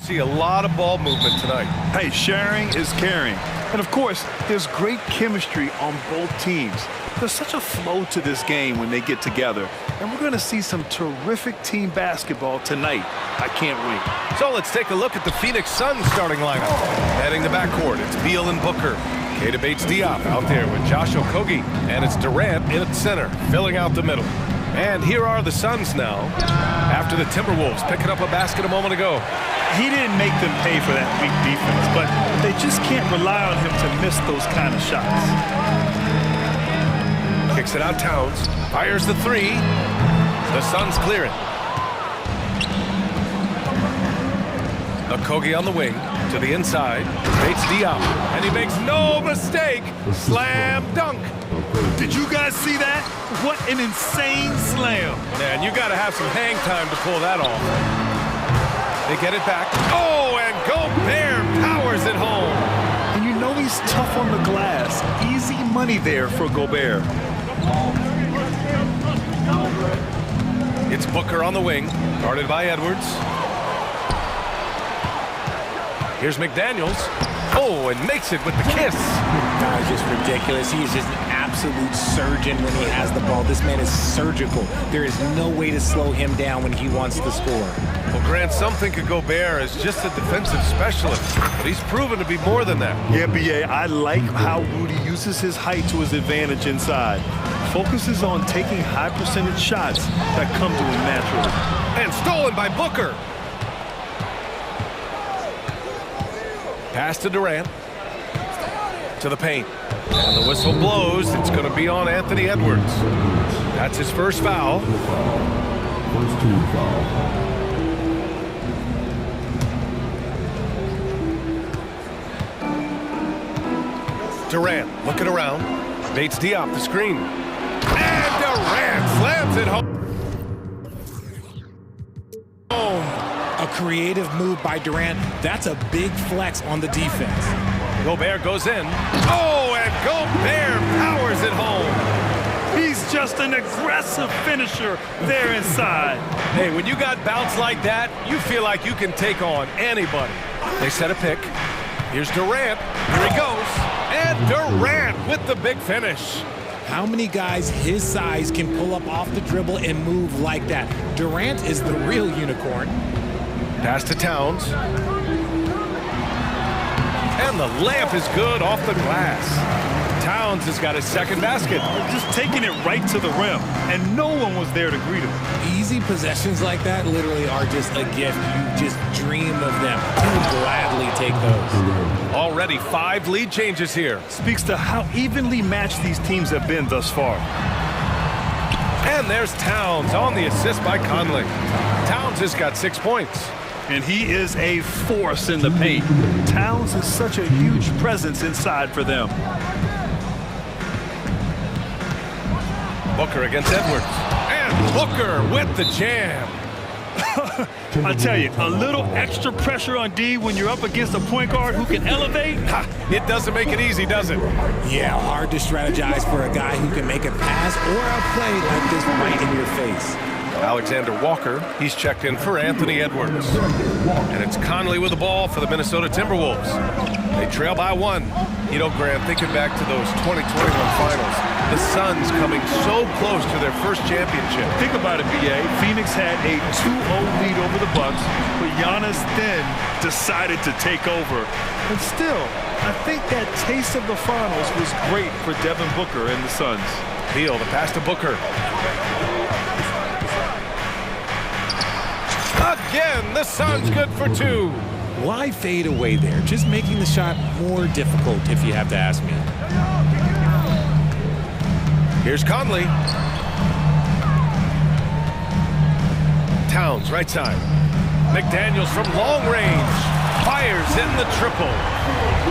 See a lot of ball movement tonight. Hey, sharing is caring. And of course, there's great chemistry on both teams. There's such a flow to this game when they get together. And we're going to see some terrific team basketball tonight. I can't wait. So let's take a look at the Phoenix Suns starting lineup. Heading the backcourt, it's Beal and Booker. Keita Bates-Diop out there with Josh Okogie. And it's Durant in at center, filling out the middle. And here are the Suns now, after the Timberwolves picking up a basket a moment ago. He didn't make them pay for that weak defense, but they just can't rely on him to miss those kind of shots. Kicks it out Towns, fires the three. The Suns clear it. Okogie on the wing, to the inside. Bates-Diop, and he makes no mistake. Slam dunk. Did you guys see that? What an insane slam. Man, you got to have some hang time to pull that off. They get it back. Oh, and Gobert powers it home. And you know he's tough on the glass. Easy money there for Gobert. It's Booker on the wing, guarded by Edwards. Here's McDaniels. Oh, and makes it with the kiss. That is just ridiculous. He is just an absolute surgeon when he has the ball. This man is surgical. There is no way to slow him down when he wants to score. Well, Grant, some think of Gobert as just a defensive specialist, but he's proven to be more than that. Yeah, B.A., I like how Rudy uses his height to his advantage inside. Focuses on taking high percentage shots that come to him naturally. And stolen by Booker. Pass to Durant. To the paint. And the whistle blows. It's going to be on Anthony Edwards. That's his first foul. First team foul. Durant looking around. Bates-Diop the screen. And Durant slams it home. A creative move by Durant. That's a big flex on the defense. Gobert goes in. Oh, and Gobert powers it home. He's just an aggressive finisher there inside. Hey, when you got bounce like that, you feel like you can take on anybody. They set a pick. Here's Durant. Here he goes. And Durant with the big finish. How many guys his size can pull up off the dribble and move like that? Durant is the real unicorn. Pass to Towns. And the layup is good off the glass. Towns has got his second basket. Just taking it right to the rim, and no one was there to greet him. Easy possessions like that literally are just a gift. You just dream of them. You would gladly take those. Already 5 lead changes here. Speaks to how evenly matched these teams have been thus far. And there's Towns on the assist by Conley. Towns has got 6 points. And he is a force in the paint. Towns is such a huge presence inside for them. Booker against Edwards. And Booker with the jam. I tell you, a little extra pressure on D when you're up against a point guard who can elevate. Ha, it doesn't make it easy, does it? Yeah, hard to strategize for a guy who can make a pass or a play like this right in your face. Alexander Walker, he's checked in for Anthony Edwards. And it's Conley with the ball for the Minnesota Timberwolves. They trail by 1. You know, Grant, thinking back to those 2021 finals, the Suns coming so close to their first championship. Think about it, B.A. Phoenix had a 2-0 lead over the Bucks, but Giannis then decided to take over. And still, I think that taste of the finals was great for Devin Booker and the Suns. Beal, the pass to Booker. Again, the Suns good for 2. Why fade away there? Just making the shot more difficult, if you have to ask me. Here's Conley. Towns, right side. McDaniels from long range. Fires in the triple.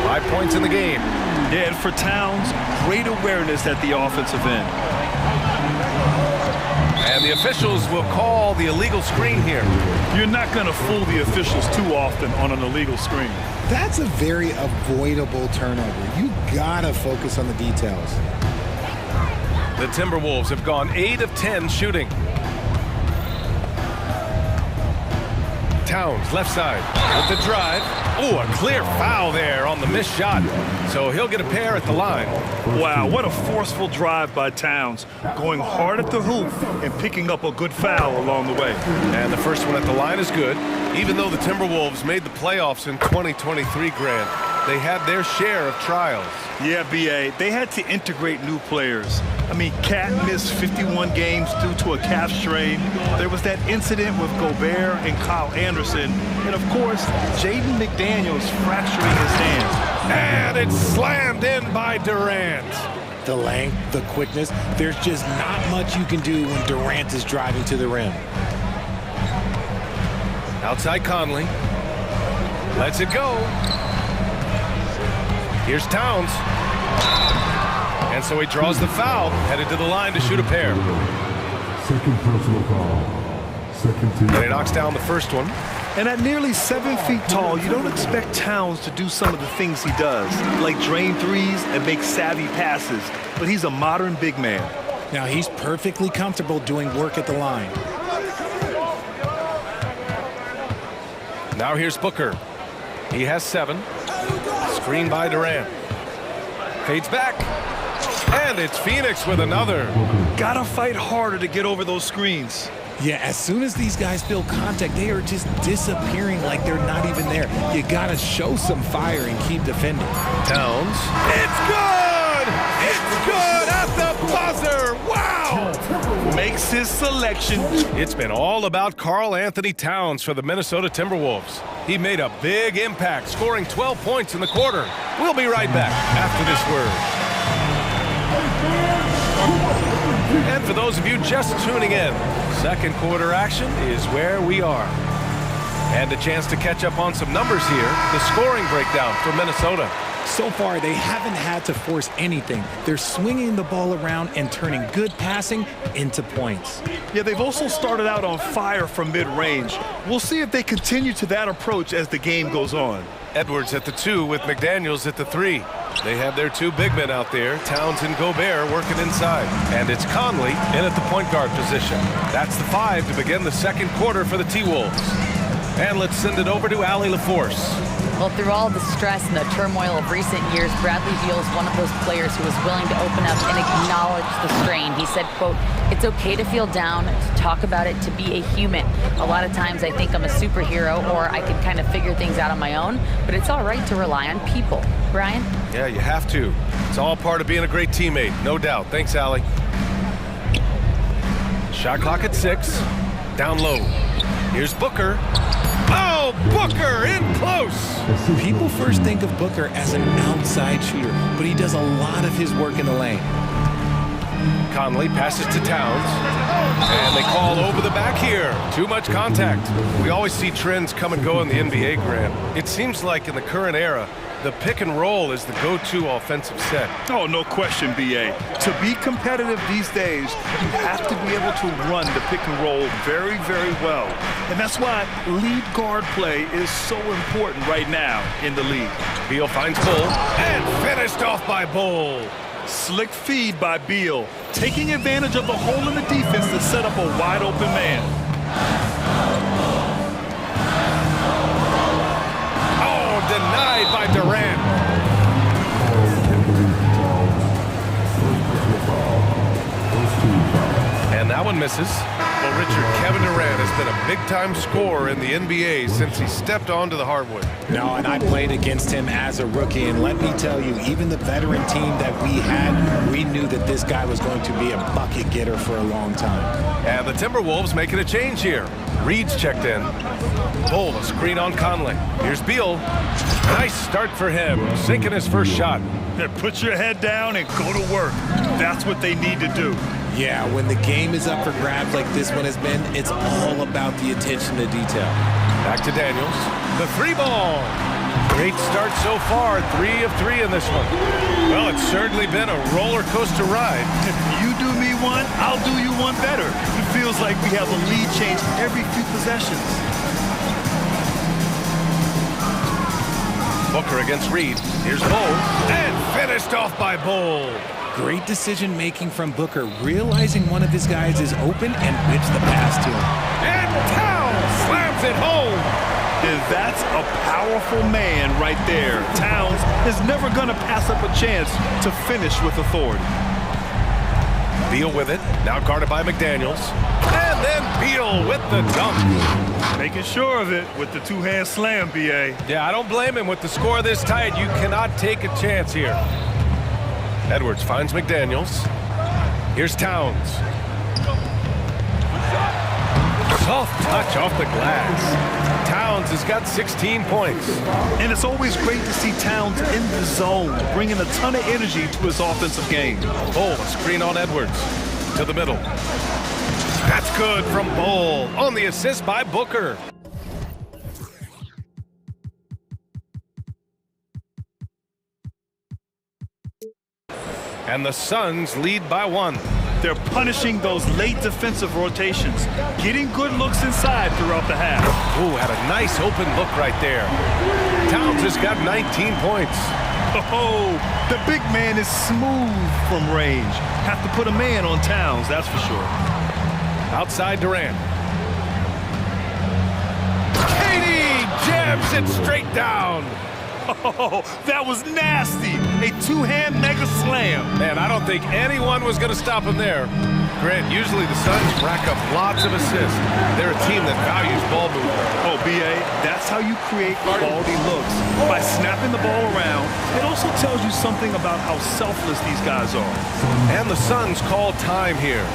5 points in the game. Yeah, and for Towns, great awareness at the offensive end. And the officials will call the illegal screen here. You're not going to fool the officials too often on an illegal screen. That's a very avoidable turnover. You gotta focus on the details. The Timberwolves have gone 8 of 10 shooting. Towns, left side, with the drive. Ooh, a clear foul there on the missed shot. So he'll get a pair at the line. Wow, what a forceful drive by Towns, going hard at the hoop and picking up a good foul along the way. And the first one at the line is good. Even though the Timberwolves made the playoffs in 2023, Grant, they had their share of trials. Yeah, B.A., they had to integrate new players. I mean, Cat missed 51 games due to a calf strain. There was that incident with Gobert and Kyle Anderson. And, of course, Jaden McDaniels fracturing his hand. And it's slammed in by Durant. The length, the quickness, there's just not much you can do when Durant is driving to the rim. Outside Conley. Lets it go. Here's Towns. And so he draws the foul, headed to the line to shoot a pair. Second personal foul. Second team. And he knocks down the first one. And at nearly 7 feet tall, you don't expect Towns to do some of the things he does, like drain threes and make savvy passes. But he's a modern big man. Now he's perfectly comfortable doing work at the line. Now here's Booker. He has 7. Screen by Durant. Fades back. And it's Phoenix with another. Gotta fight harder to get over those screens. Yeah, as soon as these guys feel contact, they are just disappearing like they're not even there. You gotta show some fire and keep defending. Towns. It's good! It's good at the buzzer! Wow! Makes his selection. It's been all about Karl Anthony Towns for the Minnesota Timberwolves. He made a big impact, scoring 12 points in the quarter. We'll be right back after this word. And for those of you just tuning in, second quarter action is where we are. And a chance to catch up on some numbers here. The scoring breakdown for Minnesota. So far, they haven't had to force anything. They're swinging the ball around and turning good passing into points. Yeah, they've also started out on fire from mid-range. We'll see if they continue to that approach as the game goes on. Edwards at the 2 with McDaniels at the 3. They have their 2 big men out there, Towns and Gobert, working inside. And it's Conley in at the point guard position. That's the 5 to begin the second quarter for the T-Wolves. And let's send it over to Allie LaForce. Well, through all the stress and the turmoil of recent years, Bradley Beal is one of those players who is willing to open up and acknowledge the strain. He said, quote, "It's okay to feel down, to talk about it, to be a human. A lot of times I think I'm a superhero or I can kind of figure things out on my own, but it's all right to rely on people." Brian? Yeah, you have to. It's all part of being a great teammate, no doubt. Thanks, Allie. Shot clock at 6. Down low. Here's Booker. Oh, Booker in close. People first think of Booker as an outside shooter, but he does a lot of his work in the lane. Conley passes to Towns. And they call over the back here. Too much contact. We always see trends come and go in the NBA, Grant. It seems like in the current era, the pick and roll is the go-to offensive set. Oh, no question, B.A. To be competitive these days, you have to be able to run the pick and roll very, very well. And that's why lead guard play is so important right now in the league. Beal finds Bull and finished off by Bull. Slick feed by Beal, taking advantage of the hole in the defense to set up a wide-open man. Oh, denied by Durant. And that one misses. Well, Richard, Kevin Durant has been a big-time scorer in the NBA since he stepped onto the hardwood. No, and I played against him as a rookie, and let me tell you, even the veteran team that we had, we knew that this guy was going to be a bucket getter for a long time. And the Timberwolves making a change here. Reed's checked in. Bull, a screen on Conley. Here's Beal. Nice start for him, sinking his first shot. Yeah, put your head down and go to work. That's what they need to do. Yeah, when the game is up for grabs like this one has been, it's all about the attention to detail. Back to Daniels. The 3 ball. Great start so far. 3 of 3 in this one. Well, it's certainly been a roller coaster ride. If you do me one, I'll do you one better. It feels like we have a lead change every few possessions. Booker against Reed. Here's Bull. And finished off by Bull. Great decision-making from Booker, realizing one of his guys is open and whips the pass to him. And Towns slams drives it home. And that's a powerful man right there. Towns is never going to pass up a chance to finish with authority. Beal with it, now guarded by McDaniels. And then Beal with the dunk. Making sure of it with the two-hand slam, B.A. Yeah, I don't blame him. With the score this tight, you cannot take a chance here. Edwards finds McDaniels. Here's Towns. Soft touch off the glass. Towns has got 16 points. And it's always great to see Towns in the zone, bringing a ton of energy to his offensive game. Bull, screen on Edwards. To the middle. That's good from Bull. On the assist by Booker. And the Suns lead by 1. They're punishing those late defensive rotations, getting good looks inside throughout the half. Ooh, had a nice open look right there. Towns has got 19 points. Oh, the big man is smooth from range. Have to put a man on Towns, that's for sure. Outside Durant. Katie jams it straight down. Oh, that was nasty. A two-hand mega slam. Man, I don't think anyone was going to stop him there. Grant, usually the Suns rack up lots of assists. They're a team that values ball movement. Oh, B.A., that's how you create quality looks. By snapping the ball around, it also tells you something about how selfless these guys are. And the Suns call time here.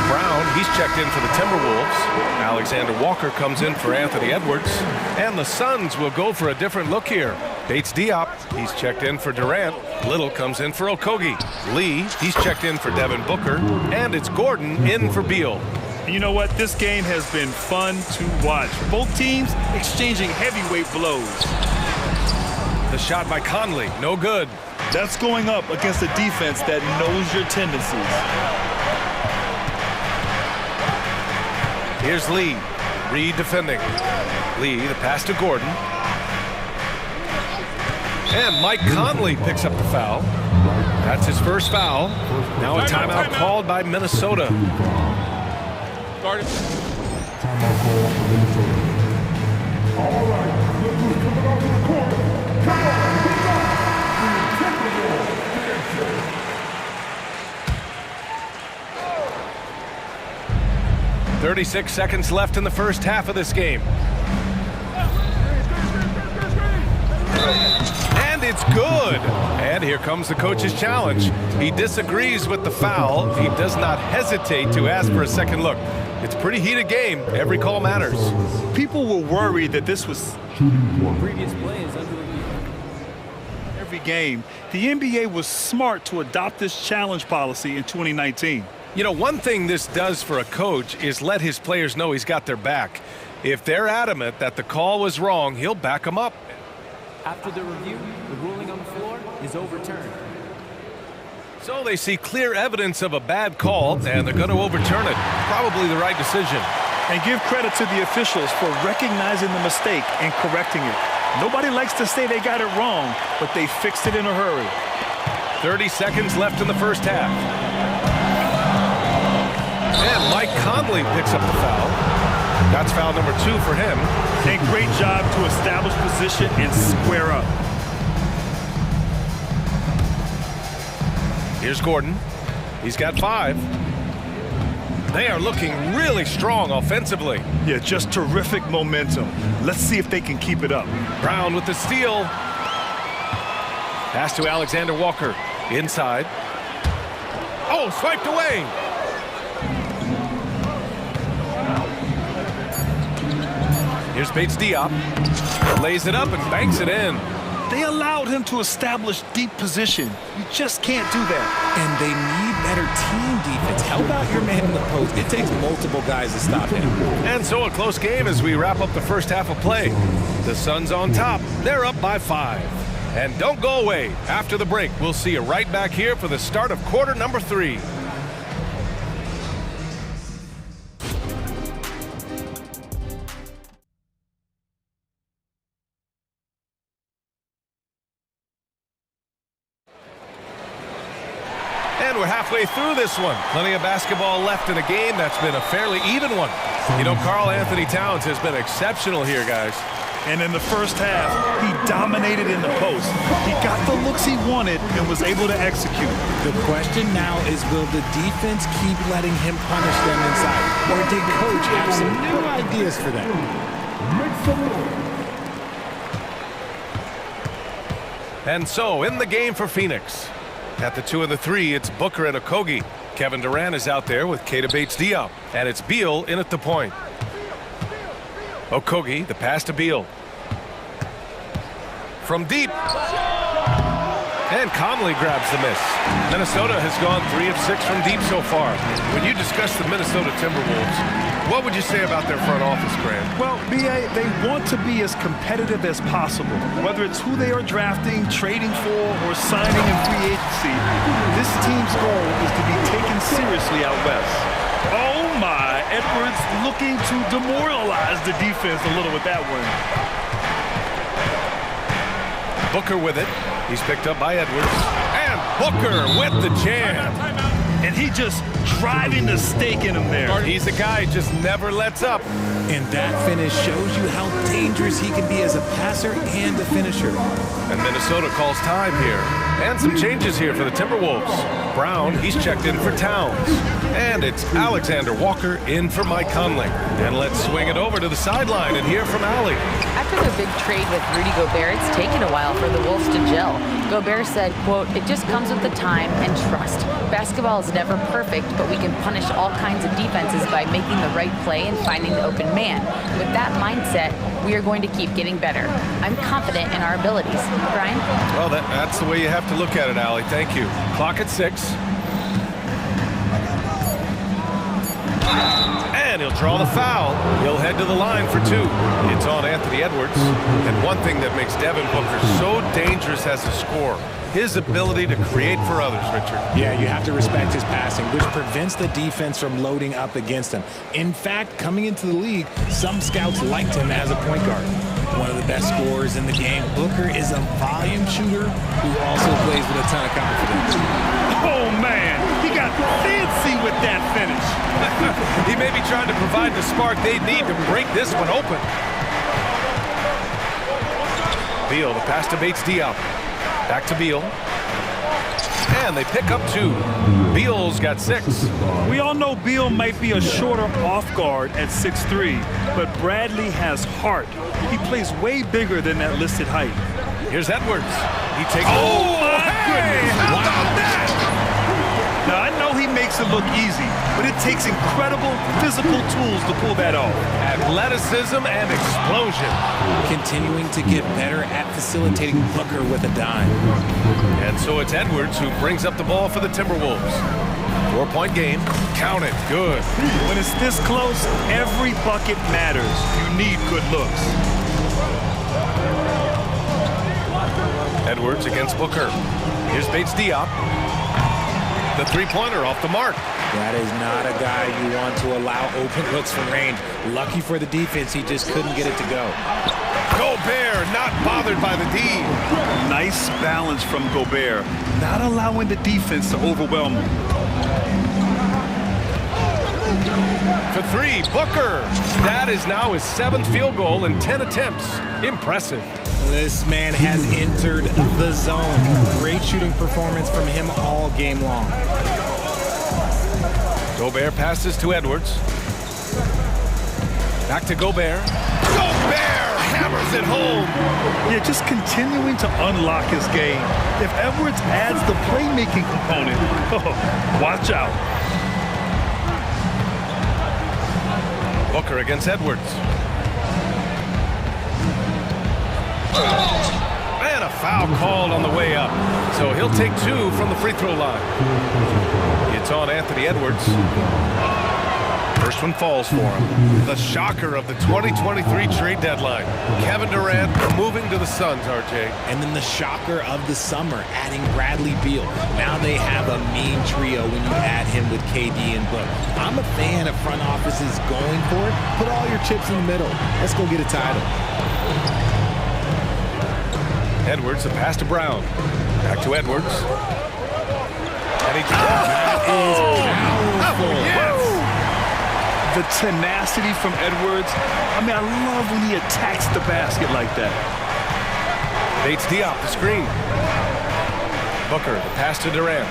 Brown, he's checked in for the Timberwolves. Alexander Walker comes in for Anthony Edwards. And the Suns will go for a different look here. Bates Diop, he's checked in for Durant. Little comes in for Okogie. Lee, he's checked in for Devin Booker. And it's Gordon in for Beal. And you know what? This game has been fun to watch. Both teams exchanging heavyweight blows. The shot by Conley, no good. That's going up against a defense that knows your tendencies. Here's Lee. Reed defending. Lee, the pass to Gordon. And Mike Conley picks up the foul. That's his first foul. Now a timeout called by Minnesota. Timeout call for Minnesota. All right, look who's coming out to the court. Come on, get up. 36 seconds left in the first half of this game. And it's good. And here comes the coach's challenge. He disagrees with the foul. He does not hesitate to ask for a second look. It's a pretty heated game. Every call matters. People were worried that this was Previous play is under review. every game. The NBA was smart to adopt this challenge policy in 2019. You know, one thing this does for a coach is let his players know he's got their back. If they're adamant that the call was wrong, he'll back them up. After the review, the ruling on the floor is overturned. So they see clear evidence of a bad call, and they're going to overturn it. Probably the right decision. And give credit to the officials for recognizing the mistake and correcting it. Nobody likes to say they got it wrong, but they fixed it in a hurry. 30 seconds left in the first half. And Mike Conley picks up the foul. That's foul number 2 for him. And great job to establish position and square up. Here's Gordon. He's got 5. They are looking really strong offensively. Yeah, just terrific momentum. Let's see if they can keep it up. Brown with the steal. Pass to Alexander Walker. Inside. Oh, swiped away. Here's Bates Diop. Lays it up and banks it in. They allowed him to establish deep position. You just can't do that. And they need better team defense. Help out your man in the post. It takes multiple guys to stop him. And so a close game as we wrap up the first half of play. The Suns on top. They're up by 5. And don't go away. After the break, we'll see you right back here for the start of quarter number 3. And we're halfway through this one. Plenty of basketball left in a game that's been a fairly even one. You know, Karl Anthony Towns has been exceptional here, guys. And in the first half, he dominated in the post. He got the looks he wanted and was able to execute. The question now is, will the defense keep letting him punish them inside? Or did coach have some new ideas for them? And so, in the game for Phoenix. At the 2 and the 3, it's Booker and Okogie. Kevin Durant is out there with Keita Bates-Diop. And it's Beal in at the point. Okogie, the pass to Beal. From deep. And Conley grabs the miss. Minnesota has gone 3 of 6 from deep so far. When you discuss the Minnesota Timberwolves, what would you say about their front office, Grant? Well, B.A., they want to be as competitive as possible. Whether it's who they are drafting, trading for, or signing in free agency, this team's goal is to be taken seriously out west. Oh my, Edwards looking to demoralize the defense a little with that one. Booker with it. He's picked up by Edwards. And Booker with the jam. And he just driving the stake in him there. He's a guy who just never lets up. And that finish shows you how dangerous he can be as a passer and a finisher. And Minnesota calls time here. And some changes here for the Timberwolves. Brown, he's checked in for Towns. And it's Alexander Walker in for Mike Conley. And let's swing it over to the sideline and hear from Allie. After their big trade with Rudy Gobert, it's taken a while for the Wolves to gel. Gobert said, quote, "It just comes with the time and trust. Basketball is never perfect, but we can punish all kinds of defenses by making the right play and finding the open man. With that mindset, we are going to keep getting better. I'm confident in our abilities." Brian? Well, that's the way you have to look at it, Allie. Thank you. Clock at 6. And he'll draw the foul. He'll head to the line for 2. It's on Anthony Edwards. And one thing that makes Devin Booker so dangerous as a scorer, his ability to create for others, Richard. Yeah, you have to respect his passing, which prevents the defense from loading up against him. In fact, coming into the league, some scouts liked him as a point guard. One of the best scorers in the game, Booker is a volume shooter who also plays with a ton of confidence. Oh, man, he got fancy with that finish. He may be trying to provide the spark they need to break this one open. Beal, the pass to Bates-Diop. Back to Beal. And they pick up 2. Beal's got 6. We all know Beal might be a shorter off guard at 6'3", but Bradley has heart. He plays way bigger than that listed height. Here's Edwards. He takes... Oh, my goodness! How about that? Now, I know he makes it look easy, but it takes incredible physical tools to pull that off. Athleticism and explosion. Continuing to get better at facilitating Booker with a dime. And so it's Edwards who brings up the ball for the Timberwolves. 4-point game. Count it. Good. When it's this close, every bucket matters. You need good looks. Edwards against Booker. Here's Bates-Diop. The three-pointer off the mark. That is not a guy you want to allow open looks from range. Lucky for the defense, he just couldn't get it to go. Gobert not bothered by the D. Nice balance from Gobert, not allowing the defense to overwhelm him. For 3, Booker. That is now his 7th field goal in 10 attempts. Impressive. This man has entered the zone. Great shooting performance from him all game long. Gobert passes to Edwards. Back to Gobert. Gobert hammers it home. Yeah, just continuing to unlock his game. If Edwards adds the playmaking component, watch out. Booker against Edwards. And a foul called on the way up. So he'll take 2 from the free throw line. It's on Anthony Edwards. First one falls for him. The shocker of the 2023 trade deadline. Kevin Durant moving to the Suns, RJ. And then the shocker of the summer, adding Bradley Beal. Now they have a mean trio when you add him with KD and Book. I'm a fan of front offices going for it. Put all your chips in the middle. Let's go get a title. Edwards, the pass to Brown. Back to Edwards. And he powerful. Yes. The tenacity from Edwards. I mean, I love when he attacks the basket like that. Bates Diop, the screen. Booker, the pass to Durant.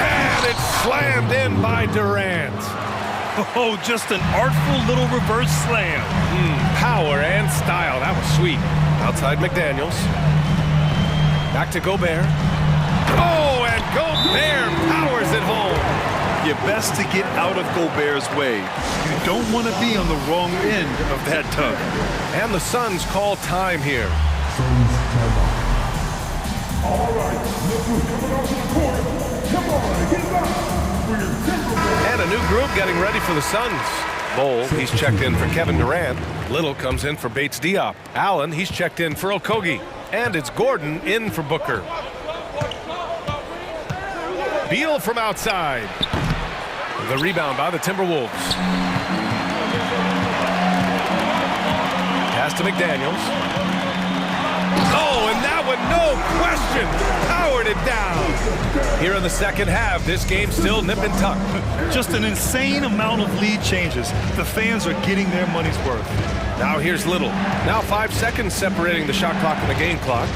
And it's slammed in by Durant. Oh, just an artful little reverse slam. Power and style. That was sweet. Outside McDaniels. Back to Gobert. Oh, and Gobert powers it home. You're best to get out of Gobert's way. You don't want to be on the wrong end of that tug. And the Suns call time here. Suns timeout. All right, look who's coming off the court. Come on, get back. For your Timberwolves. And a new group getting ready for the Suns. Bol, he's checked in for Kevin Durant. Little comes in for Bates Diop. Allen, he's checked in for Okogie. And it's Gordon in for Booker. Beal from outside. The rebound by the Timberwolves. Pass to McDaniels. Oh, and that one, no question, powered it down. Here in the second half, this game's still nip and tuck. Just an insane amount of lead changes. The fans are getting their money's worth. Now here's Little. Now 5 seconds separating the shot clock and the game clock.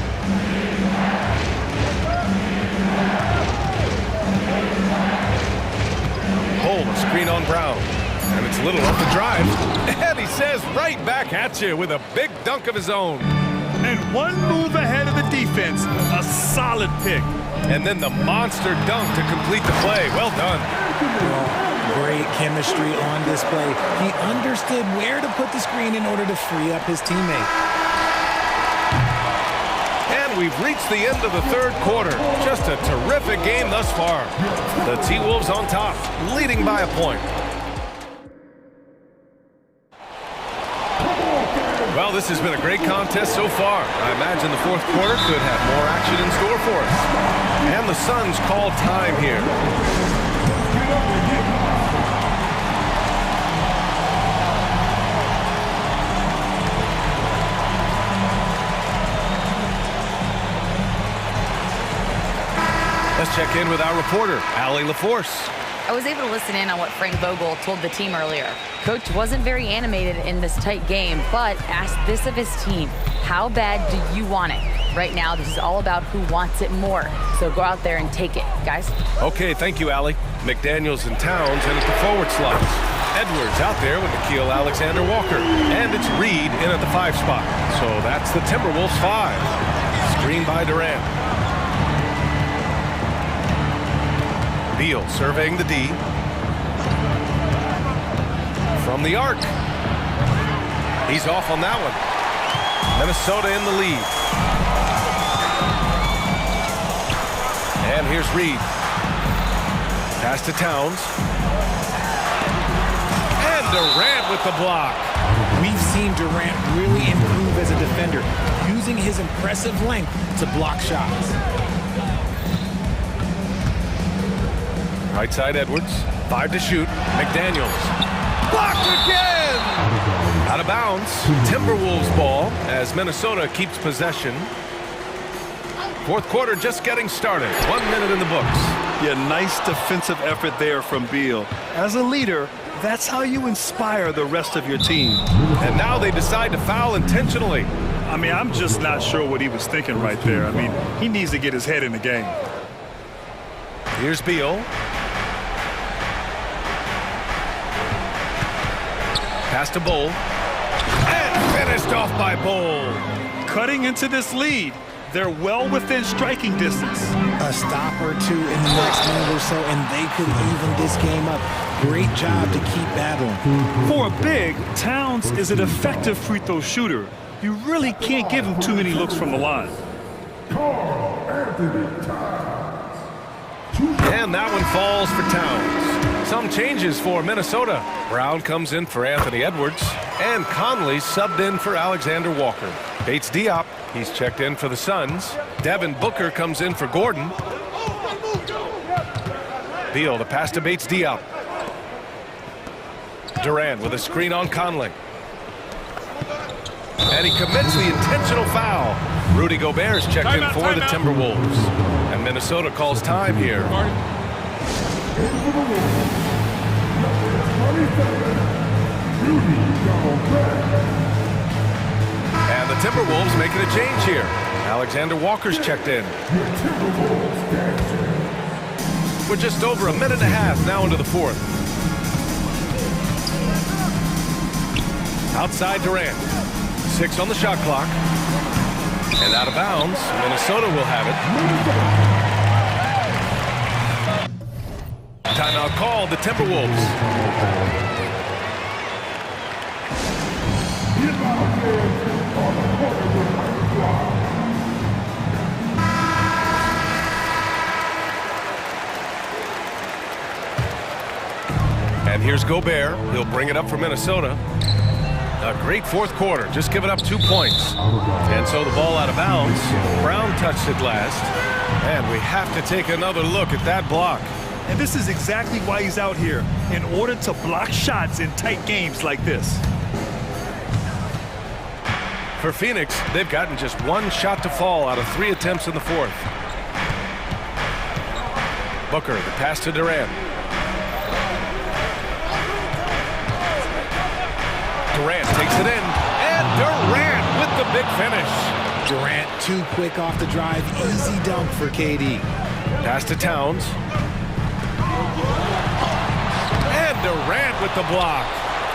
Hold a screen on Brown. And it's Little off the drive. And he says right back at you with a big dunk of his own. And one move ahead of the defense. A solid pick. And then the monster dunk to complete the play. Well done. Great chemistry on display. He understood where to put the screen in order to free up his teammate. And we've reached the end of the third quarter. Just a terrific game thus far. The T-Wolves on top, leading by a point. Well, this has been a great contest so far. I imagine the fourth quarter could have more action in store for us. And the Suns call time here. Let's check in with our reporter, Allie LaForce. I was able to listen in on what Frank Vogel told the team earlier. Coach wasn't very animated in this tight game, but asked this of his team: how bad do you want it? Right now, this is all about who wants it more. So go out there and take it, guys. Okay, thank you, Allie. McDaniels and Towns in at the forward slots. Edwards out there with Nickeil Alexander-Walker. And it's Reed in at the 5 spot. So that's the Timberwolves 5. Screen by Durant. Beal surveying the D. From the arc. He's off on that one. Minnesota in the lead. And here's Reed. Pass to Towns. And Durant with the block. We've seen Durant really improve as a defender, using his impressive length to block shots. Right side Edwards. 5 to shoot. McDaniels. Blocked again! Out of bounds. Timberwolves ball as Minnesota keeps possession. Fourth quarter just getting started. 1 minute in the books. Yeah, nice defensive effort there from Beal. As a leader, that's how you inspire the rest of your team. And now they decide to foul intentionally. I mean, I'm just not sure what he was thinking right there. I mean, he needs to get his head in the game. Here's Beal. Pass to Bol. And finished off by Bol. Cutting into this lead. They're well within striking distance. A stop or two in the next minute or so, and they could even this game up. Great job to keep battling. For a big, Towns is an effective free throw shooter. You really can't give him too many looks from the line. And that one falls for Towns. Some changes for Minnesota. Brown comes in for Anthony Edwards. And Conley subbed in for Alexander Walker. Bates Diop, he's checked in for the Suns. Devin Booker comes in for Gordon. Beal, the pass to Bates Diop. Durant with a screen on Conley. And he commits the intentional foul. Rudy Gobert is checked in for the Timberwolves. And Minnesota calls time here. And the Timberwolves making a change here. Alexander Walker's checked in. We're just over a minute and a half now into the fourth. Outside Durant. 6 on the shot clock. And out of bounds. Minnesota will have it. Timeout called, the Timberwolves. And here's Gobert. He'll bring it up for Minnesota. A great fourth quarter. Just giving up 2 points. And so the ball out of bounds. Brown touched it last. And we have to take another look at that block. And this is exactly why he's out here, in order to block shots in tight games like this. For Phoenix, they've gotten just 1 shot to fall out of 3 attempts in the fourth. Booker, the pass to Durant. Durant takes it in, and Durant with the big finish. Durant too quick off the drive. Easy dunk for KD. Pass to Towns. And Durant with the block.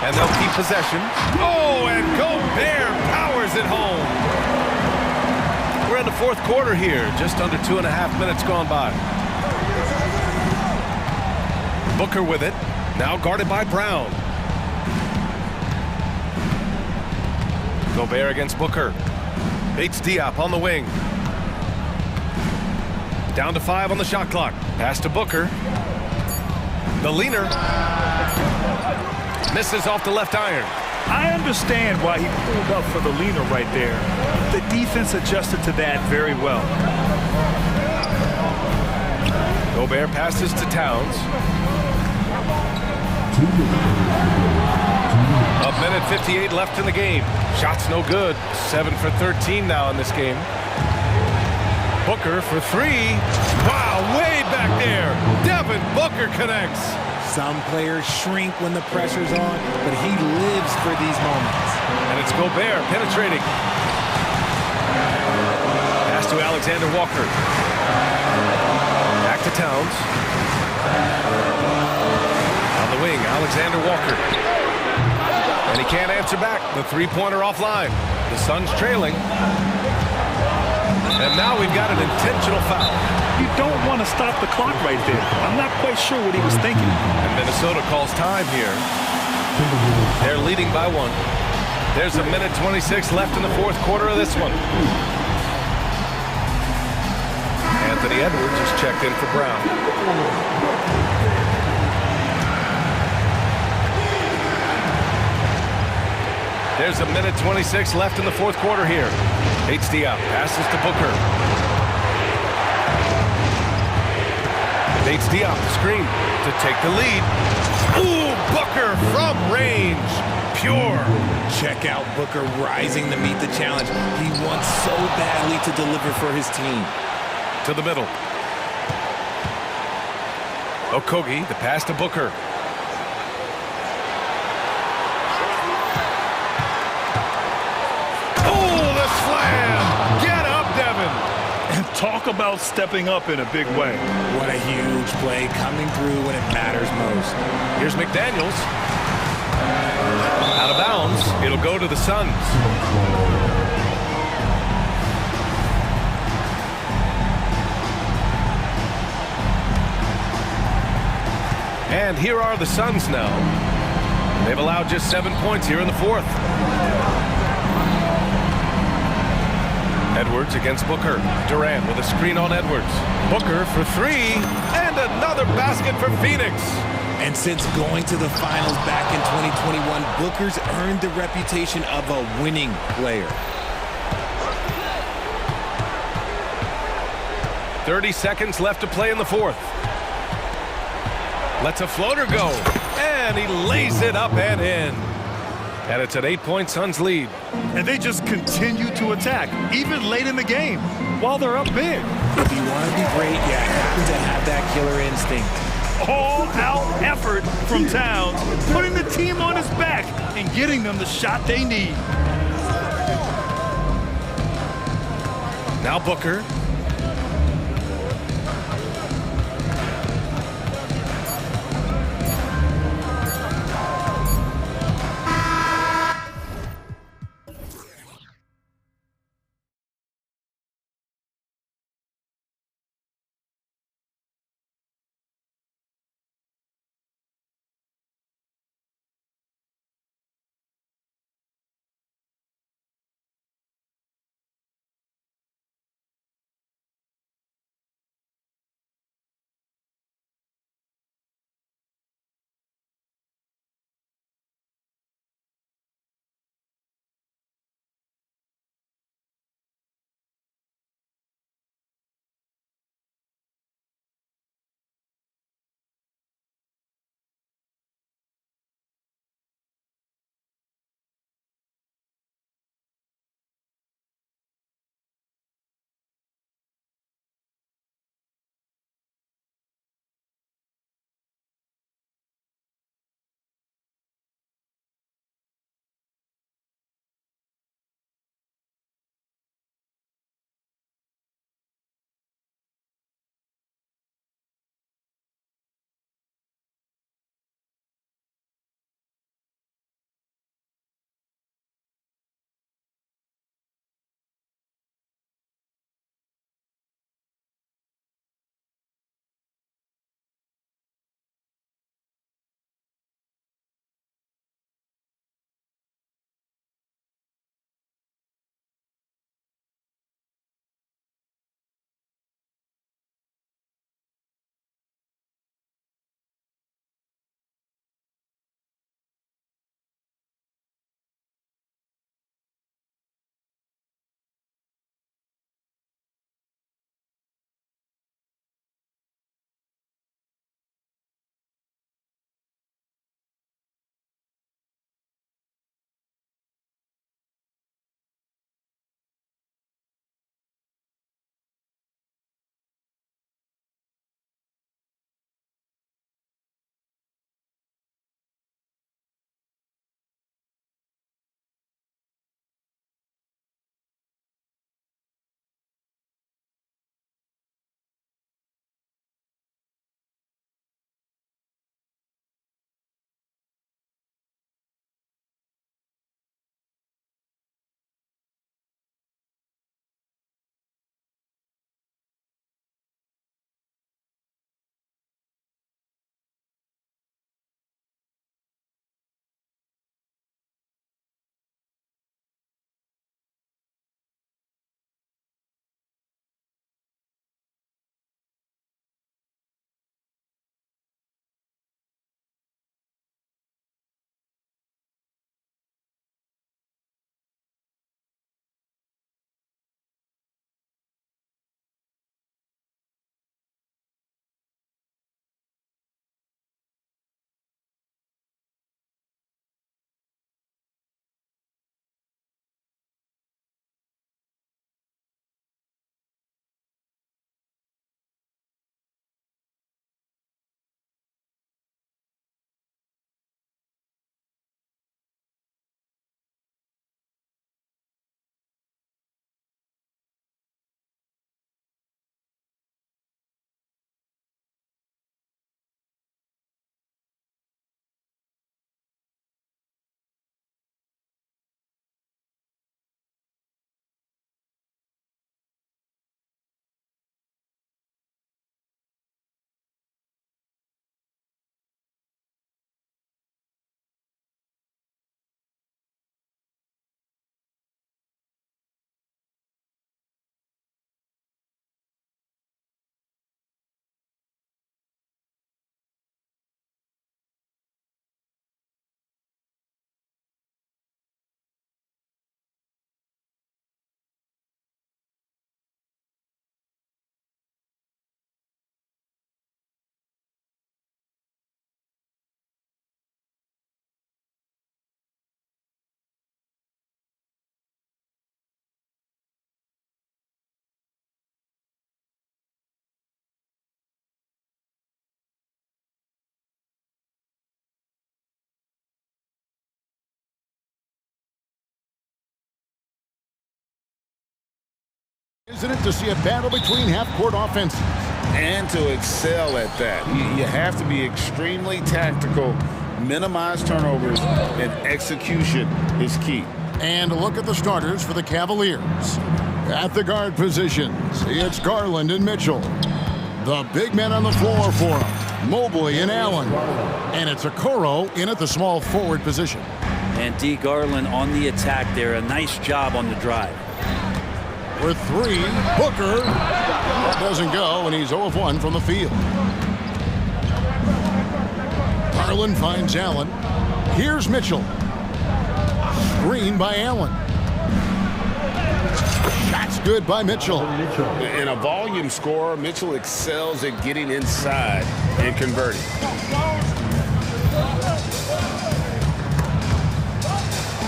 And they'll keep possession. Oh, and Gobert powers it home. We're in the fourth quarter here. Just under 2.5 minutes gone by. Booker with it. Now guarded by Brown. Gobert against Booker. Bates Diop on the wing. Down to 5 on the shot clock. Pass to Booker. The leaner. Misses off the left iron. I understand why he pulled up for the leaner right there. The defense adjusted to that very well. Gobert passes to Towns. A minute 58 left in the game. Shots no good. 7 for 13 now in this game. Booker for 3. Wow, way back there. Devin Booker connects. Some players shrink when the pressure's on, but he lives for these moments. And it's Gobert penetrating. Pass to Alexander Walker. Back to Towns. On the wing, Alexander Walker. And he can't answer back. The three-pointer offline. The Suns trailing. And now we've got an intentional foul. You don't want to stop the clock right there. I'm not quite sure what he was thinking. And Minnesota calls time here. They're leading by 1. There's a minute 26 left in the fourth quarter of this one. Anthony Edwards is checked in for Brown. There's a minute 26 left in the fourth quarter here. Bates Diop passes to Booker. Bates Diop, the screen to take the lead. Ooh, Booker from range. Pure. Check out Booker rising to meet the challenge. He wants so badly to deliver for his team. To the middle. Okogie, the pass to Booker. Talk about stepping up in a big way. What a huge play coming through when it matters most. Here's McDaniels. Out of bounds. It'll go to the Suns. And here are the Suns now. They've allowed just 7 points here in the fourth. Edwards against Booker. Durant with a screen on Edwards. Booker for 3, and another basket for Phoenix. And since going to the finals back in 2021, Booker's earned the reputation of a winning player. 30 seconds left to play in the fourth. Lets a floater go, and he lays it up and in. And it's an 8-point Suns lead. And they just continue to attack, even late in the game, while they're up big. If you want to be great, you have to have that killer instinct. All-out effort from Towns, putting the team on his back and getting them the shot they need. Now Booker. Isn't it to see a battle between half-court offenses? And to excel at that. You have to be extremely tactical, minimize turnovers, and execution is key. And a look at the starters for the Cavaliers. At the guard positions, it's Garland and Mitchell. The big men on the floor for them, Mobley and Allen. And it's Okoro in at the small forward position. And D. Garland on the attack there. A nice job on the drive. For three, Booker. Doesn't go, and he's 0 of 1 from the field. Garland finds Allen. Here's Mitchell. Screen by Allen. Shot's good by Mitchell. In a volume scorer, Mitchell excels at getting inside and converting.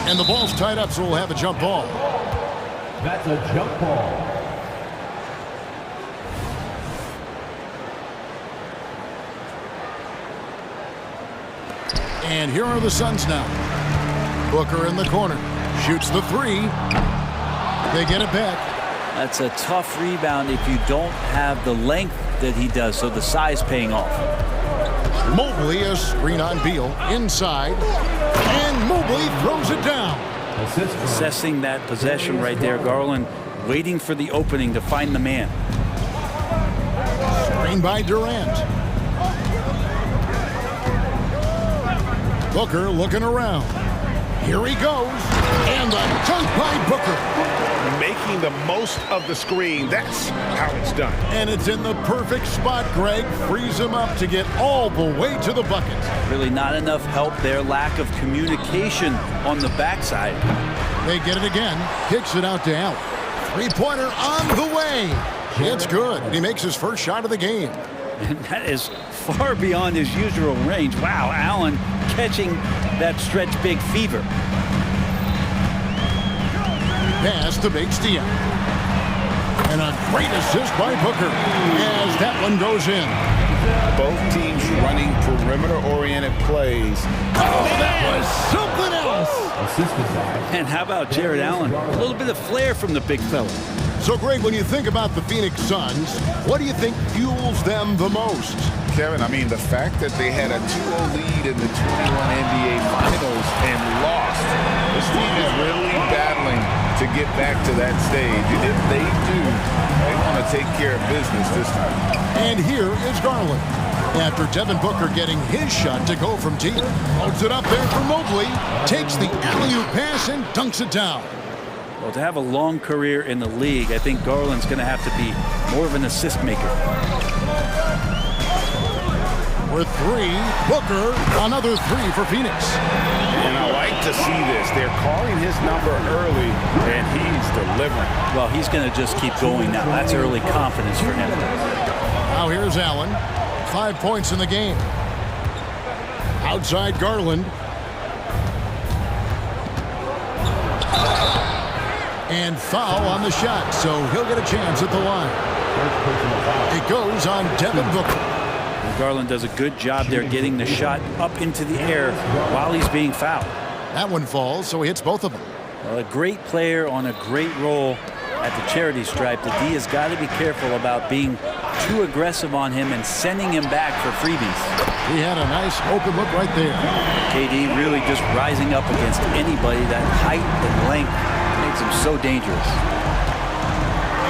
And the ball's tied up, so we'll have a jump ball. That's a jump ball. And here are the Suns now. Booker in the corner. Shoots the three. They get it back. That's a tough rebound if you don't have the length that he does, so the size paying off. Mobley, a screen on Beal. Inside. And Mobley throws it down. Assessing that possession right there. Garland waiting for the opening to find the man. Screen by Durant. Booker looking around. Here he goes. And the dunk by Booker. Making the most of the screen. That's how it's done. And it's in the perfect spot, Greg. Frees him up to get all the way to the bucket. Really not enough help there. Lack of communication on the backside. They get it again. Kicks it out to Allen. Three-pointer on the way. It's good. He makes his first shot of the game. And that is far beyond his usual range. Wow, Allen catching that stretch big fever. Pass to Bates Diop. And a great assist by Booker as that one goes in. Both teams running perimeter-oriented plays. Oh, that was something else. And how about Jared Allen? A little bit of flair from the big fella. So, Greg, when you think about the Phoenix Suns, what do you think fuels them the most? Kevin, I mean, the fact that they had a 2-0 lead in the 21 NBA Finals and lost. This team is really battling to get back to that stage. And if they do, they want to take care of business this time. And here is Garland. After Devin Booker getting his shot to go from deep. Holds it up there for Mobley. Takes the alley-oop pass and dunks it down. Well, to have a long career in the league, I think Garland's going to have to be more of an assist maker. For three, Booker, another three for Phoenix. And I like to see this. They're calling his number early, and he's delivering. Well, he's going to just keep going now. That's early confidence for him. Now here's Allen. 5 points in the game. Outside Garland. And foul on the shot, so he'll get a chance at the line. It goes on Devin Booker. Garland does a good job there getting the shot up into the air while he's being fouled. That one falls, so he hits both of them. Well, a great player on a great role at the charity stripe. The D has got to be careful about being too aggressive on him and sending him back for freebies. He had a nice open look right there. KD really just rising up against anybody. That height and length makes him so dangerous.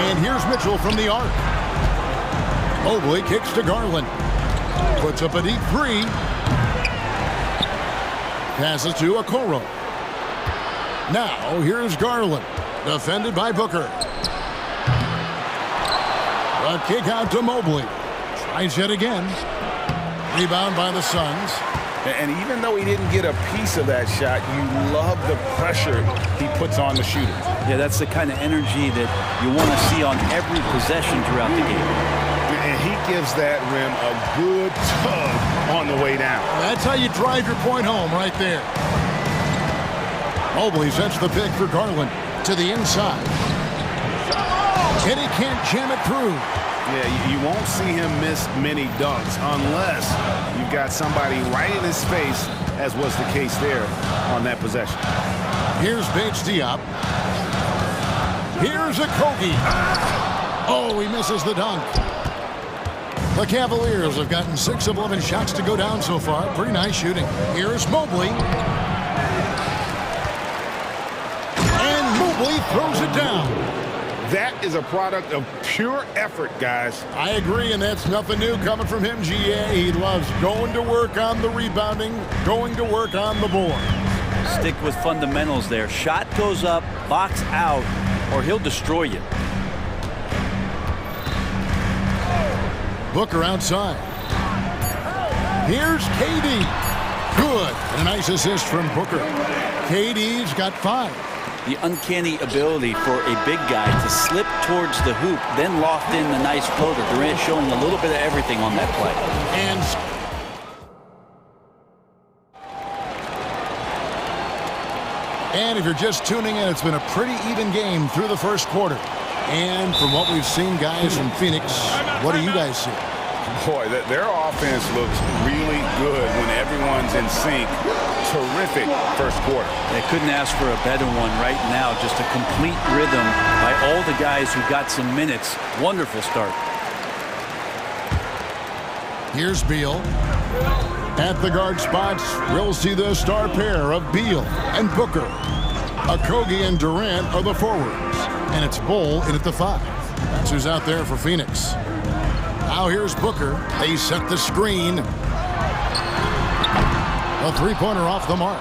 And here's Mitchell from the arc. Mobley kicks to Garland. Puts up a deep three. Passes to Okoro. Now here's Garland. Defended by Booker. A kick out to Mobley. Tries yet again. Rebound by the Suns. And even though he didn't get a piece of that shot, you love the pressure he puts on the shooter. Yeah, that's the kind of energy that you want to see on every possession throughout the game. And he gives that rim a good tug on the way down. That's how you drive your point home right there. Mobley sets the pick for Garland to the inside. And he can't jam it through. Yeah, you won't see him miss many dunks unless you've got somebody right in his face, as was the case there on that possession. Here's Bates Diop. Here's a Kogi. Oh, he misses the dunk. The Cavaliers have gotten 6 of 11 shots to go down so far. Pretty nice shooting. Here's Mobley. And Mobley throws it down. That is a product of pure effort, guys. I agree, and that's nothing new coming from him, GA. He loves going to work on the rebounding, going to work on the board. Stick with fundamentals there. Shot goes up, box out, or he'll destroy you. Booker outside. Here's KD. Good. And a nice assist from Booker. KD's got 5. The uncanny ability for a big guy to slip towards the hoop, then loft in the nice floater. Durant showing a little bit of everything on that play. And if you're just tuning in, it's been a pretty even game through the first quarter. And from what we've seen, guys, from Phoenix, what do you guys see? Boy, their offense looks really good when everyone's in sync. Terrific first quarter. They couldn't ask for a better one right now. Just a complete rhythm by all the guys who got some minutes. Wonderful start. Here's Beal. At the guard spots, we'll see the star pair of Beal and Booker. Okogie and Durant are the forwards. And it's Bull in at the 5. That's who's out there for Phoenix. Now here's Booker. They set the screen. A three-pointer off the mark.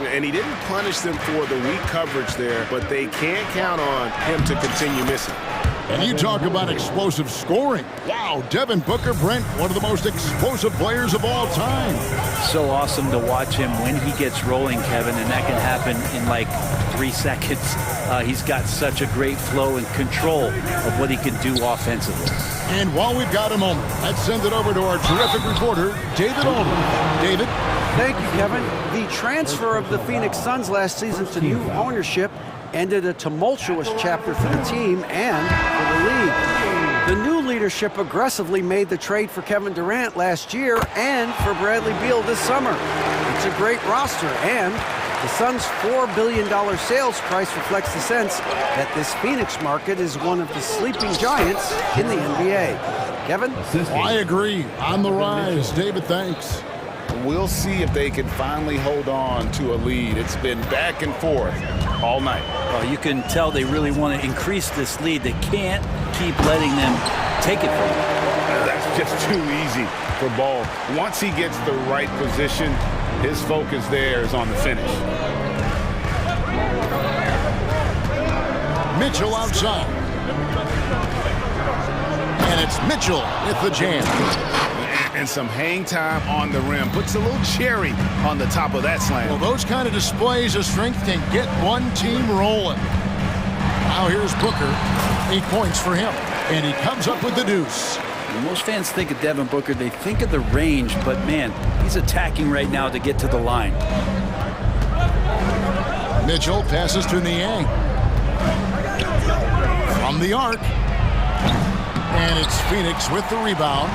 And he didn't punish them for the weak coverage there, but they can't count on him to continue missing. And you talk about explosive scoring. Wow, Devin Booker, Brent, one of the most explosive players of all time. So awesome to watch him when he gets rolling, Kevin, and that can happen in like 3 seconds. He's got such a great flow and control of what he can do offensively. And while we've got a moment, let's send it over to our terrific reporter, David Aldridge. David? Thank you, Kevin. The transfer of the Phoenix Suns last season to new ownership ended a tumultuous chapter for the team and for the league. The new leadership aggressively made the trade for Kevin Durant last year and for Bradley Beal this summer. It's a great roster, and the Suns' $4 billion sales price reflects the sense that this Phoenix market is one of the sleeping giants in the NBA. Kevin? I agree. On the rise. David, thanks. We'll see if they can finally hold on to a lead. It's been back and forth all night. Well, you can tell they really want to increase this lead. They can't keep letting them take it from them. That's just too easy for Ball. Once he gets the right position, his focus there is on the finish. Mitchell outside. And it's Mitchell with the jam. And some hang time on the rim. Puts a little cherry on the top of that slam. Well, those kind of displays of strength can get one team rolling. Now here's Booker. 8 points for him. And he comes up with the deuce. When most fans think of Devin Booker, they think of the range, but man, he's attacking right now to get to the line. Mitchell passes to Niang. From the arc. And it's Phoenix with the rebound.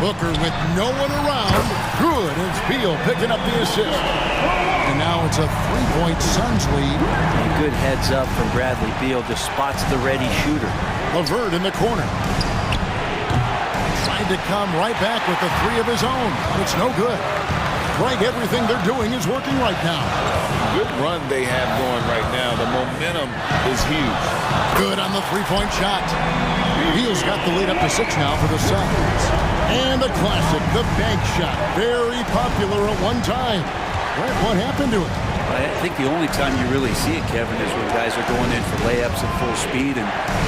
Booker with no one around. Good. It's Beal picking up the assist. And now it's a 3-point Suns lead. A good heads up from Bradley Beal. Just spots the ready shooter. LeVert in the corner. Tried to come right back with the 3 of his own. But it's no good. Greg, everything they're doing is working right now. Good run they have going right now. The momentum is huge. Good on the 3-point shot. Beal's got the lead up to 6 now for the Suns. And the classic, the bank shot. Very popular at one time. What happened to it? I think the only time you really see it, Kevin, is when guys are going in for layups at full speed and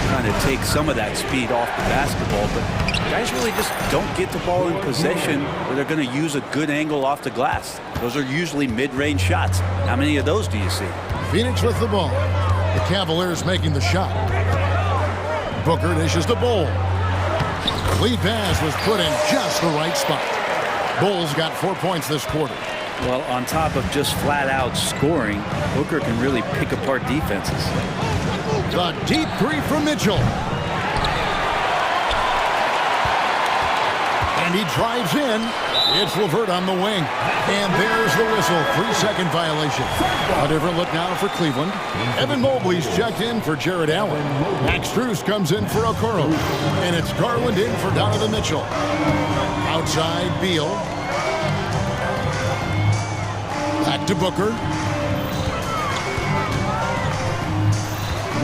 trying to take some of that speed off the basketball. But guys really just don't get the ball in possession where they're going to use a good angle off the glass. Those are usually mid-range shots. How many of those do you see? Phoenix with the ball. The Cavaliers making the shot. Booker dishes the Bull. The lead pass was put in just the right spot. Bulls got 4 points this quarter. Well, on top of just flat-out scoring, Booker can really pick apart defenses. The deep 3 from Mitchell. And he drives in. It's LeVert on the wing. And there's the whistle. 3-second violation. A different look now for Cleveland. Evan Mobley's checked in for Jared Allen. Max Strus comes in for Okoro. And it's Garland in for Donovan Mitchell. Outside, Beal. Back to Booker.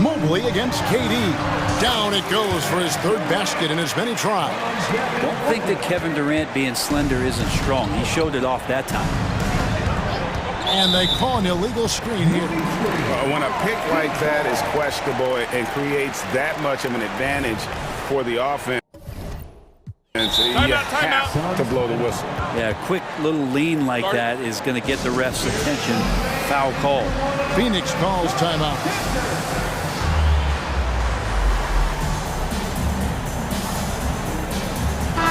Mobley against KD. Down it goes for his third basket in as many tries. Don't think that Kevin Durant being slender isn't strong. He showed it off that time. And they call an illegal screen here. When a pick like that is questionable and creates that much of an advantage for the offense, you have to blow the whistle. Yeah, a quick little lean like that is going to get the ref's attention. Foul call. Phoenix calls timeout.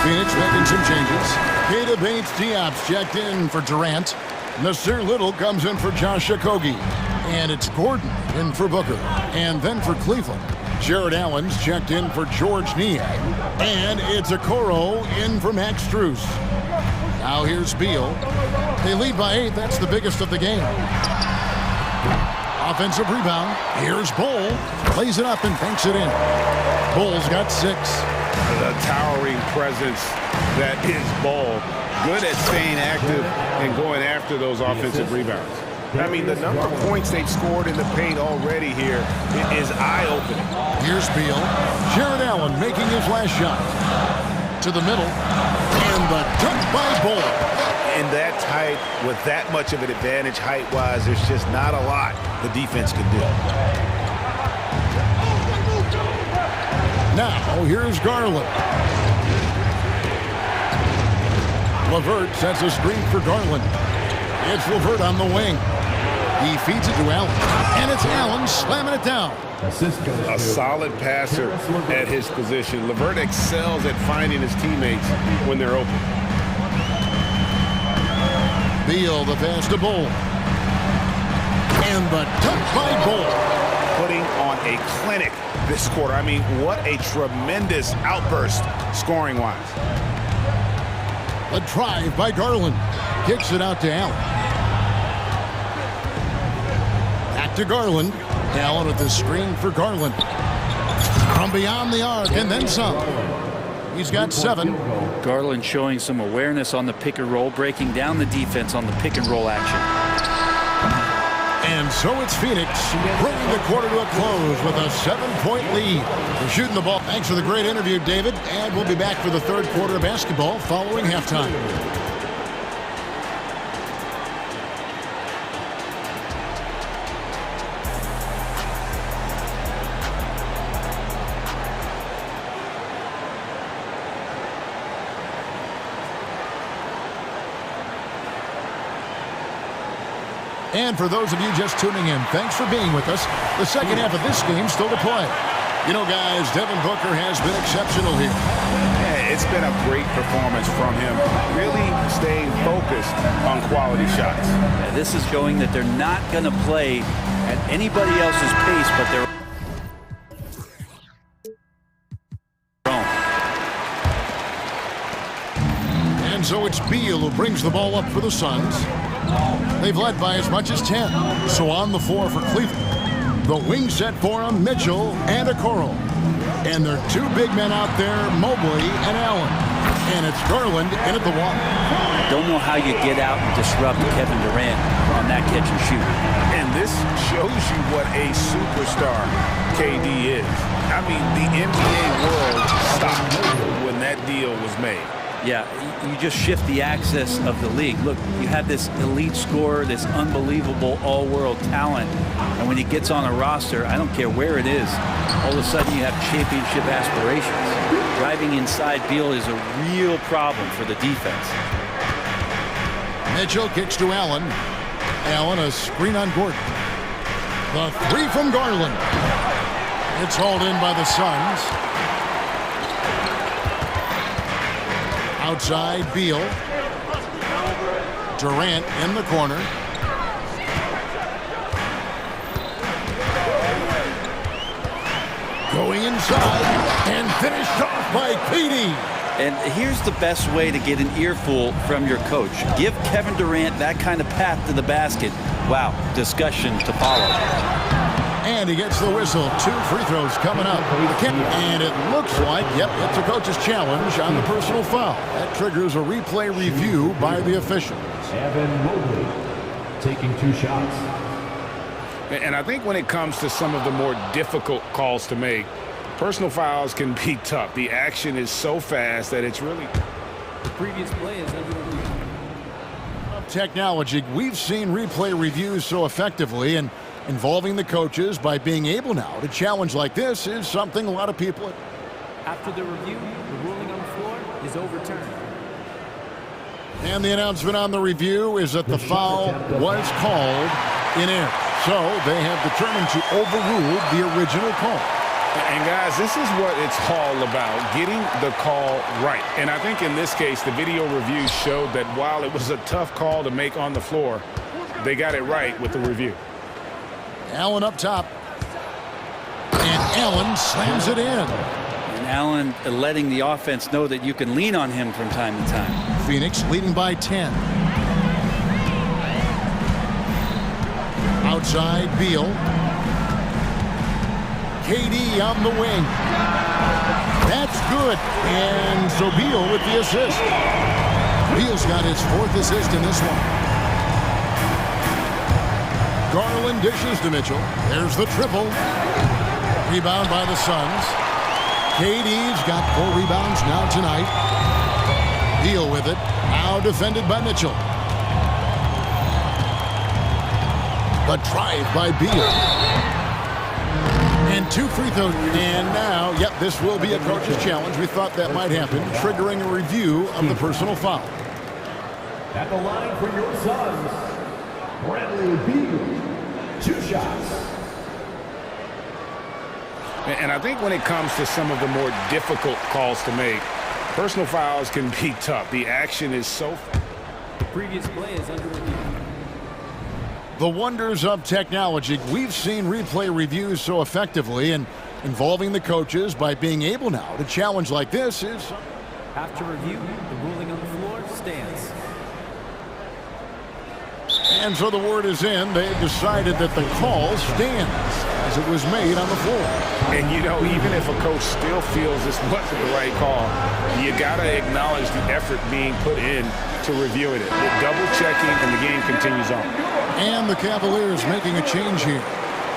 Phoenix making some changes. Keita Bates-Diop's checked in for Durant. Nasir Little comes in for Josh Okogie. And it's Gordon in for Booker. And then for Cleveland, Jared Allen's checked in for George Niang. And it's Okoro in for Max Strus. Now here's Beal. They lead by 8. That's the biggest of the game. Offensive rebound. Here's Bol. Plays it up and banks it in. Bol's got 6. The towering presence that is Bol. Good at staying active and going after those offensive rebounds. I mean, the number of points they've scored in the paint already here is eye-opening. Here's Beal. Jared Allen making his last shot. To the middle. And the dunk by Bol. In that tight, with that much of an advantage height-wise, there's just not a lot the defense can do. Now, here's Garland. LeVert sets a screen for Garland. It's LeVert on the wing. He feeds it to Allen. And it's Allen slamming it down. A solid passer at his position. LeVert excels at finding his teammates when they're open. Beal, the pass to Bol. And the dunk by Bol. Putting on a clinic this quarter. I mean, what a tremendous outburst scoring-wise. A drive by Garland. Kicks it out to Allen. Back to Garland. Allen with the screen for Garland. From beyond the arc and then some. He's got 7. Garland showing some awareness on the pick and roll, breaking down the defense on the pick and roll action. And so it's Phoenix bringing the quarter to a close with a 7-point lead. They're shooting the ball. Thanks for the great interview, David. And we'll be back for the third quarter of basketball following halftime. And for those of you just tuning in, thanks for being with us. The second half of this game still to play. You know, guys, Devin Booker has been exceptional here. Yeah, it's been a great performance from him. Really staying focused on quality shots. Yeah, this is showing that they're not going to play at anybody else's pace, but they're own. And so it's Beal who brings the ball up for the Suns. They've led by as much as 10. So on the floor for Cleveland. The wing set for him, Mitchell and Okoro. And there are 2 big men out there, Mobley and Allen. And it's Garland in at the wall. Don't know how you get out and disrupt Kevin Durant on that catch and shoot. And this shows you what a superstar KD is. I mean, the NBA world stopped when that deal was made. Yeah, you just shift the axis of the league. Look, you have this elite scorer, this unbelievable all-world talent, and when he gets on a roster, I don't care where it is, all of a sudden you have championship aspirations. Driving inside Beal is a real problem for the defense. Mitchell kicks to Allen. Allen, a screen on Gordon. The 3 from Garland. It's hauled in by the Suns. Outside, Beal. Durant in the corner. Going inside and finished off by KD. And here's the best way to get an earful from your coach. Give Kevin Durant that kind of path to the basket. Wow, discussion to follow. And he gets the whistle. 2 free throws coming up. And it looks like, yep, it's a coach's challenge on the personal foul. That triggers a replay review by the officials. Evan Mobley taking 2 shots. And I think when it comes to some of the more difficult calls to make, personal fouls can be tough. The action is so fast that it's really... The previous play is under review. Technology, we've seen replay reviews so effectively, and involving the coaches by being able now to challenge like this is something a lot of people... After the review, the ruling on the floor is overturned. And the announcement on the review is that the foul was called in error. So they have determined to overrule the original call. And guys, this is what it's all about, getting the call right. And I think in this case, the video review showed that while it was a tough call to make on the floor, they got it right with the review. Allen up top. And Allen slams it in. And Allen letting the offense know that you can lean on him from time to time. Phoenix leading by 10. Outside, Beal. KD on the wing. That's good. And so Beal with the assist. Beal's got his 4th assist in this one. Garland dishes to Mitchell. There's the triple. Rebound by the Suns. KD's got 4 rebounds now tonight. Beal with it. Now defended by Mitchell. The drive by Beal. And 2 free throws. And now, yep, this will be a coach's challenge. We thought that might happen, triggering a review of the personal foul. At the line for your Suns, Bradley Beal, 2 shots. And I think when it comes to some of the more difficult calls to make, personal fouls can be tough. The action is so... The previous play is under review. The wonders of technology. We've seen replay reviews so effectively, and involving the coaches by being able now to challenge like this is... After review, the ruling on the floor stands. And so the word is in. They've decided that the call stands as it was made on the floor. And, you know, even if a coach still feels this wasn't the right call, you got to acknowledge the effort being put in to reviewing it. With double-checking, and the game continues on. And the Cavaliers making a change here.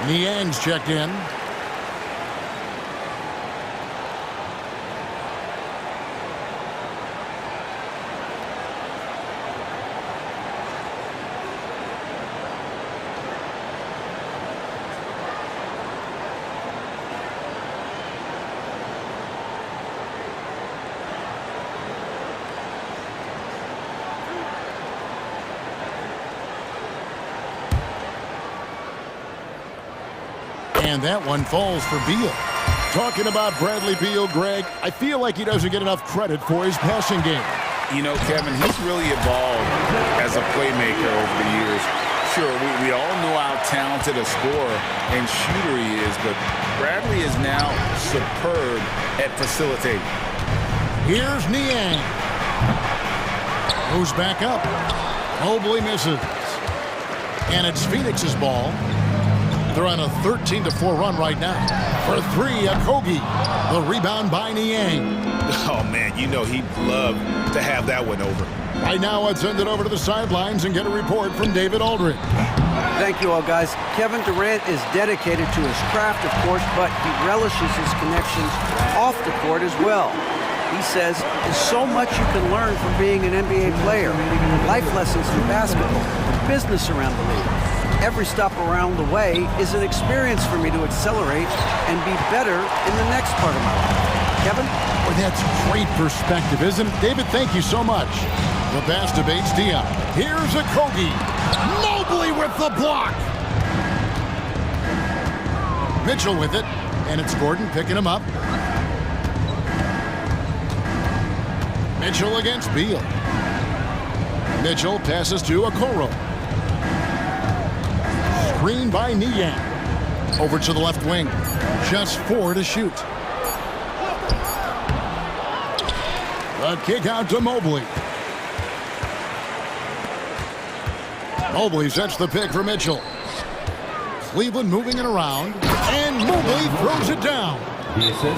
Niang's checked in. And that one falls for Beal. Talking about Bradley Beal, Greg, I feel like he doesn't get enough credit for his passing game. You know, Kevin, he's really evolved as a playmaker over the years. Sure, we all know how talented a scorer and shooter he is, but Bradley is now superb at facilitating. Here's Niang. Moves back up. Mobley misses. And it's Phoenix's ball. They're on a 13-4 run right now. For 3, Okogie. The rebound by Niang. Oh, man, you know he'd love to have that one over. Right now, let's send it over to the sidelines and get a report from David Aldridge. Thank you all, guys. Kevin Durant is dedicated to his craft, of course, but he relishes his connections off the court as well. He says there's so much you can learn from being an NBA player. Life lessons in basketball, the business around the league. Every stop around the way is an experience for me to accelerate and be better in the next part of my life. Kevin? Well, that's great perspective, isn't it? David, thank you so much. The pass to Bates Diop. Here's Okogie. Mobley with the block. Mitchell with it, and it's Gordon picking him up. Mitchell against Beal. Mitchell passes to Okoro. Screen by Niang. Over to the left wing. Just 4 to shoot. The kick out to Mobley. Mobley sets the pick for Mitchell. Cleveland moving it around, and Mobley throws it down.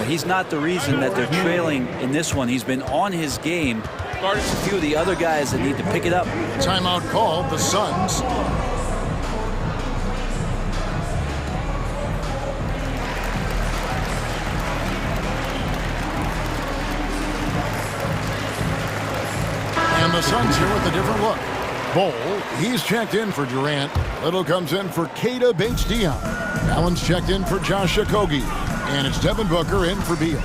He's not the reason that they're trailing in this one. He's been on his game. There's a few of the other guys that need to pick it up. Timeout called, the Suns. And the Suns here with a different look. Bol, he's checked in for Durant. Little comes in for Keita Bates-Diop. Allen's checked in for Josh Okogie. And it's Devin Booker in for Beal.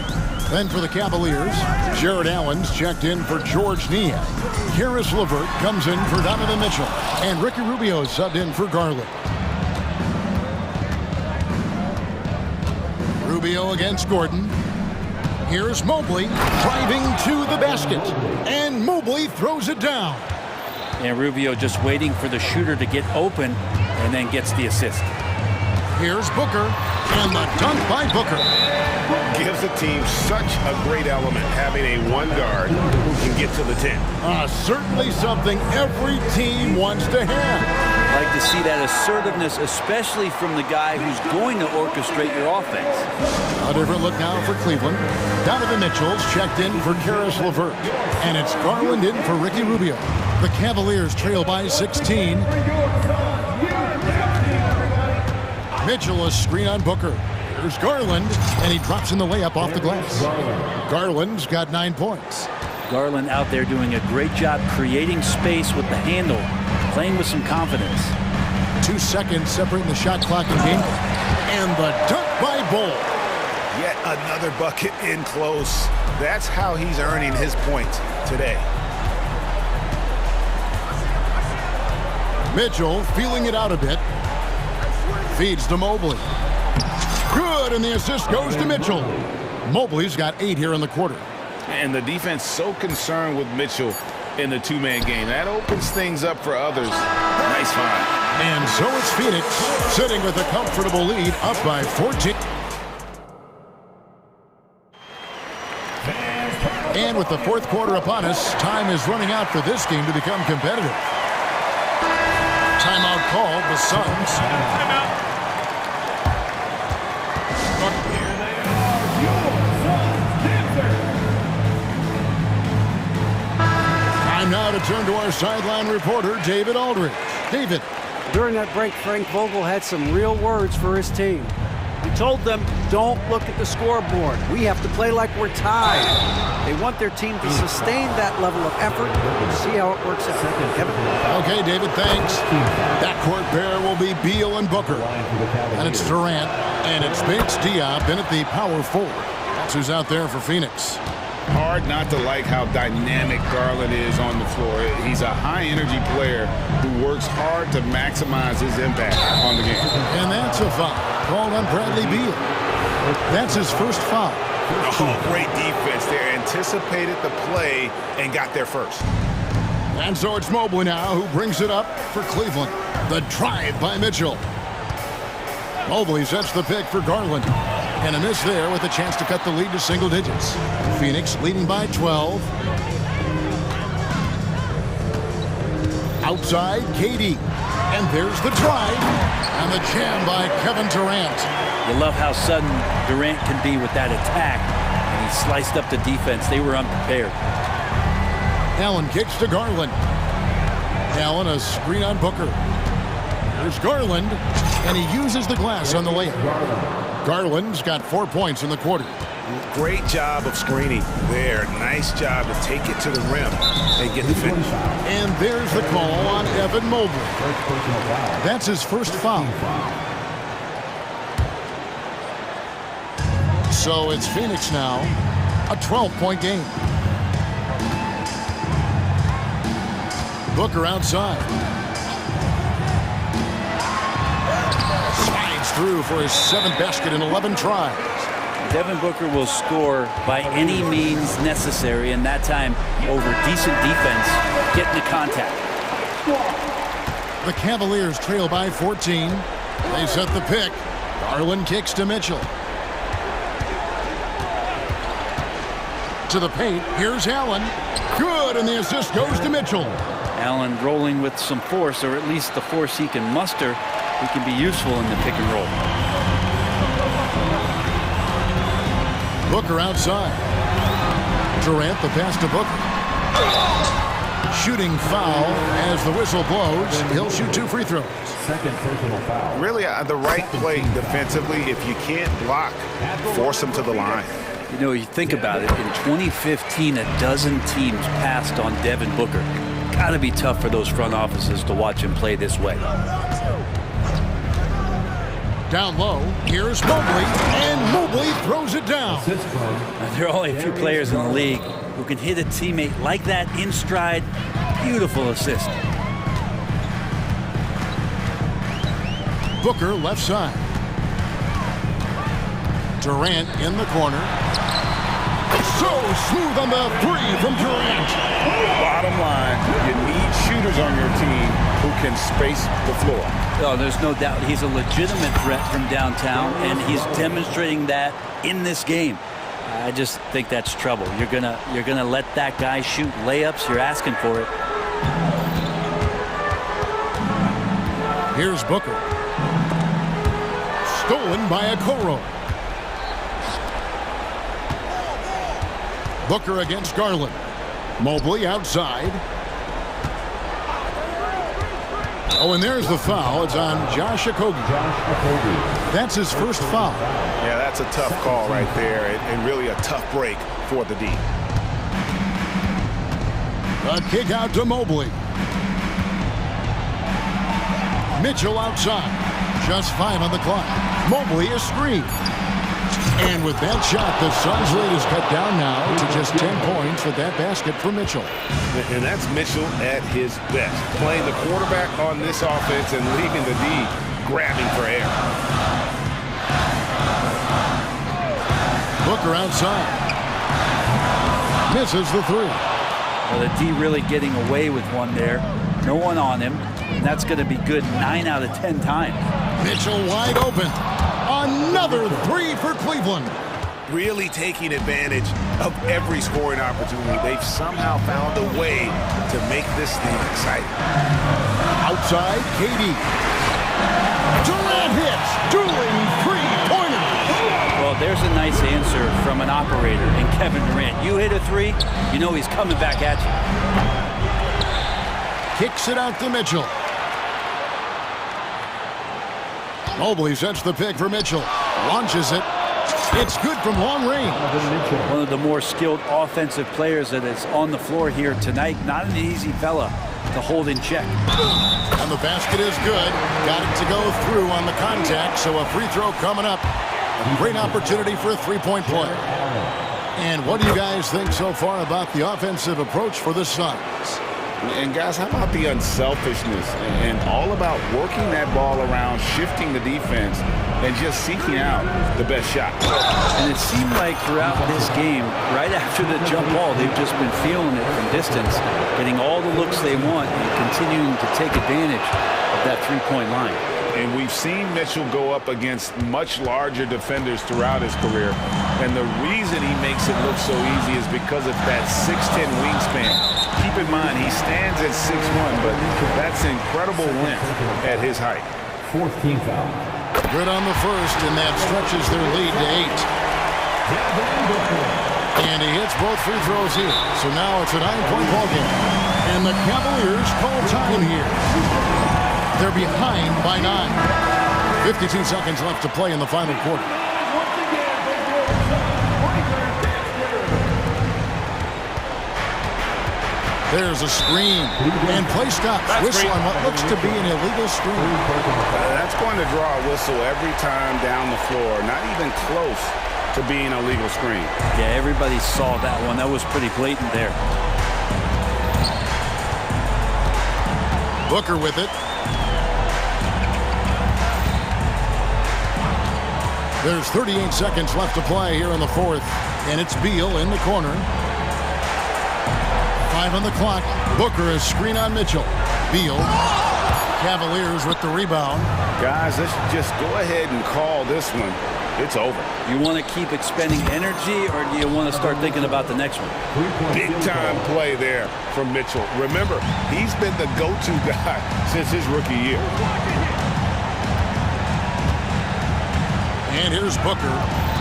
Then for the Cavaliers, Jared Allen's checked in for George Niang. Karis LeVert comes in for Donovan Mitchell. And Ricky Rubio subbed in for Garland. Rubio against Gordon. Here's Mobley driving to the basket. And Mobley throws it down. And Rubio just waiting for the shooter to get open and then gets the assist. Here's Booker, and the dunk by Booker. Gives the team such a great element, having a one guard who can get to the 10. Certainly something every team wants to have. I like to see that assertiveness, especially from the guy who's going to orchestrate your offense. A different look now for Cleveland. Donovan Mitchell's checked in for Karis LeVert. And it's Garland in for Ricky Rubio. The Cavaliers trail by 16. Mitchell a screen on Booker. Here's Garland, and he drops in the layup off the glass. Garland's got 9 points. Garland out there doing a great job creating space with the handle, playing with some confidence. 2 seconds separating the shot clock and game. And the dunk by Bol. Yet another bucket in close. That's how he's earning his points today. Mitchell feeling it out a bit. Feeds to Mobley. Good, and the assist goes to Mitchell. Mobley's got 8 here in the quarter. And the defense so concerned with Mitchell in the two-man game. That opens things up for others. Nice find. And so it's Phoenix sitting with a comfortable lead up by 14. And with the fourth quarter upon us, time is running out for this game to become competitive. Timeout called, the Suns. Time now to turn to our sideline reporter, David Aldridge. David. During that break, Frank Vogel had some real words for his team. He told them, don't look at the scoreboard. We have to play like we're tied. They want their team to sustain that level of effort. We'll see how it works out. Kevin. Okay, David, thanks. Backcourt pair will be Beal and Booker. And it's Durant, and it's Bates-Diop in at the power forward. That's who's out there for Phoenix. Hard not to like how dynamic Garland is on the floor. He's a high-energy player who works hard to maximize his impact on the game. And that's a foul called on Bradley Beal. That's his first foul. Oh, great defense there. Anticipated the play and got there first. And so it's Mobley now who brings it up for Cleveland. The drive by Mitchell. Mobley sets the pick for Garland. And a miss there with a chance to cut the lead to single digits. Phoenix leading by 12. Outside, KD. And there's the drive. And the jam by Kevin Durant. You love how sudden Durant can be with that attack. And he sliced up the defense. They were unprepared. Allen kicks to Garland. Allen a screen on Booker. There's Garland. And he uses the glass on the layup. Garland's got 4 points in the quarter. Great job of screening there. Nice job to take it to the rim and get the finish. And there's the call on Evan Mobley. That's his first foul. So it's Phoenix now, a 12-point game. Booker outside. Slides through for his 7th basket in 11 tries. Devin Booker will score by any means necessary, and that time over decent defense, getting the contact. The Cavaliers trail by 14. They set the pick. Garland kicks to Mitchell. to the paint. Here's Allen. Good, and the assist goes to Mitchell. Allen rolling with some force, or at least the force he can muster. He can be useful in the pick and roll. Booker outside. Durant the pass to Booker. Shooting foul as the whistle blows. He'll shoot 2 free throws. Second personal foul. Really, the right play defensively. If you can't block, force him to the line. You know, you think about it, in 2015, a dozen teams passed on Devin Booker. Gotta be tough for those front offices to watch him play this way. Down low, here's Mobley, and Mobley throws it down. There are only a few players in the league who can hit a teammate like that in stride. Beautiful assist. Booker left side. Durant in the corner. So smooth on the 3 from Durant. Bottom line, you need shooters on your team who can space the floor. Oh, there's no doubt he's a legitimate threat from downtown, and he's demonstrating that in this game. I just think that's trouble. You're gonna let that guy shoot layups. You're asking for it. Here's Booker. Stolen by Okoro. Booker against Garland. Mobley outside. Oh, and there's the foul. It's on Josh Okogie. That's his first foul. Yeah, that's a tough call right there, and really a tough break for the D. A kick out to Mobley. Mitchell outside. Just 5 on the clock. Mobley is screened. And with that shot, the Suns' lead is cut down now to just 10 points with that basket for Mitchell. And that's Mitchell at his best, playing the quarterback on this offense and leaving the D grabbing for air. Booker outside. Misses the 3. Well, the D really getting away with one there. No one on him. And that's going to be good 9 out of 10 times. Mitchell wide open. Another 3 for Cleveland. Really taking advantage of every scoring opportunity. They've somehow found a way to make this thing exciting. Outside, KD. Durant hits. Dueling 3-pointers. Well, there's a nice answer from an operator in Kevin Durant. You hit a 3, you know he's coming back at you. Kicks it out to Mitchell. Mobley sets the pick for Mitchell. Launches it. It's good from long range. One of the more skilled offensive players that is on the floor here tonight. Not an easy fella to hold in check. And the basket is good. Got it to go through on the contact, so a free throw coming up. A great opportunity for a 3-point play. And what do you guys think so far about the offensive approach for the Suns? And guys, how about the unselfishness and all about working that ball around, shifting the defense, and just seeking out the best shot. And it seemed like throughout this game, right after the jump ball, they've just been feeling it from distance, getting all the looks they want and continuing to take advantage of that 3-point line. And we've seen Mitchell go up against much larger defenders throughout his career. And the reason he makes it look so easy is because of that 6'10" wingspan. Keep in mind, he stands at 6'1", but that's incredible length at his height. 4th team foul. Good on the first, and that stretches their lead to 8. And he hits both free throws here. So now it's a 9-point ball game. And the Cavaliers call time here. They're behind by 9. 52 seconds left to play in the final quarter. There's a screen, and play stops. Whistle on what looks to be an illegal screen. That's going to draw a whistle every time down the floor. Not even close to being a legal screen. Yeah, everybody saw that one. That was pretty blatant there. Booker with it. There's 38 seconds left to play here in the 4th, and it's Beal in the corner. 5 on the clock. Booker is screen on Mitchell. Beal. Cavaliers with the rebound. Guys, let's just go ahead and call this one it's over. You want to keep expending energy, or do you want to start thinking about the next one? Big-time play there from Mitchell. Remember, he's been the go-to guy since his rookie year. And here's Booker.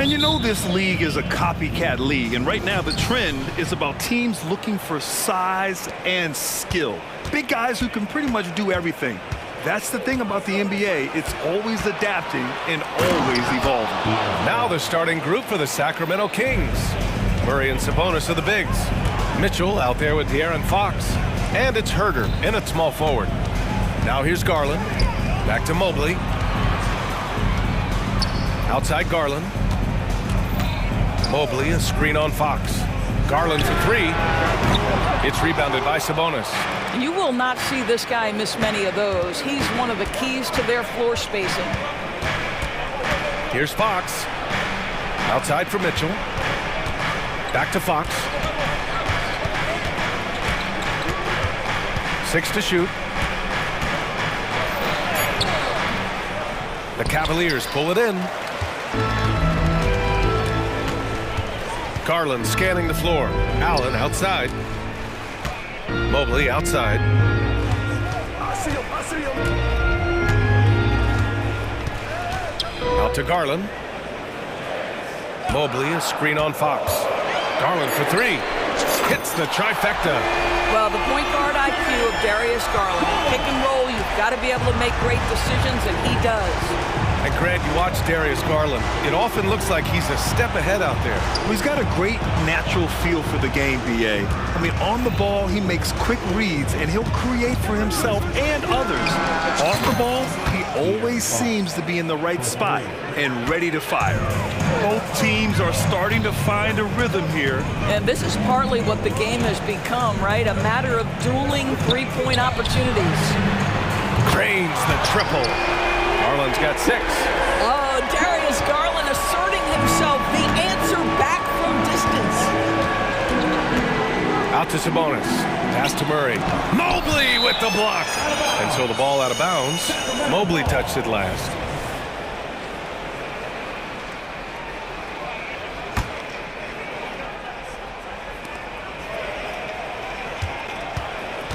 And you know this league is a copycat league, and right now the trend is about teams looking for size and skill. Big guys who can pretty much do everything. That's the thing about the NBA. It's always adapting and always evolving. Now the starting group for the Sacramento Kings. Murray and Sabonis are the bigs. Mitchell out there with De'Aaron Fox. And it's Herder in at small forward. Now here's Garland. Back to Mobley. Outside Garland. Mobley, a screen on Fox. Garland for three. It's rebounded by Sabonis. You will not see this guy miss many of those. He's one of the keys to their floor spacing. Here's Fox. Outside for Mitchell. Back to Fox. 6 to shoot. The Cavaliers pull it in. Garland scanning the floor. Allen outside. Mobley outside. Out to Garland. Mobley, a screen on Fox. Garland for three. Hits the trifecta. Well, the point guard IQ of Darius Garland. Pick and roll, you've got to be able to make great decisions, and he does. And Grant, you watch Darius Garland. It often looks like he's a step ahead out there. Well, he's got a great natural feel for the game, B.A. I mean, on the ball, he makes quick reads, and he'll create for himself and others. Off the ball, he always seems to be in the right spot and ready to fire. Both teams are starting to find a rhythm here. And this is partly what the game has become, right? A matter of dueling three-point opportunities. Cranes the triple. Garland's got 6. Oh, Darius Garland asserting himself, the answer back from distance. Out to Sabonis. Pass to Murray. Mobley with the block. And so the ball out of bounds. Mobley touched it last.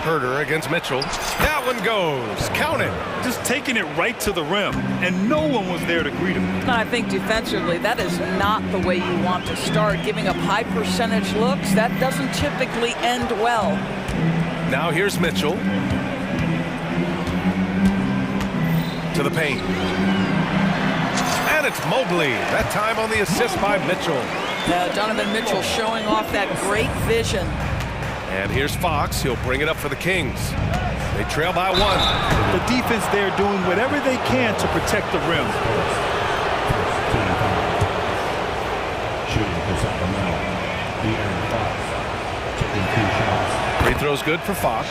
Herder against Mitchell. That one goes. Count it. Just taking it right to the rim, and no one was there to greet him. I think defensively, that is not the way you want to start. Giving up high percentage looks, that doesn't typically end well. Now here's Mitchell. To the paint. And it's Mobley. That time on the assist by Mitchell. Now Donovan Mitchell showing off that great vision. And here's Fox. He'll bring it up for the Kings. They trail by 1. The defense there doing whatever they can to protect the rim. Shooting for Sacramento, De'Aaron Fox, taking 2 shots. Free throw's good for Fox.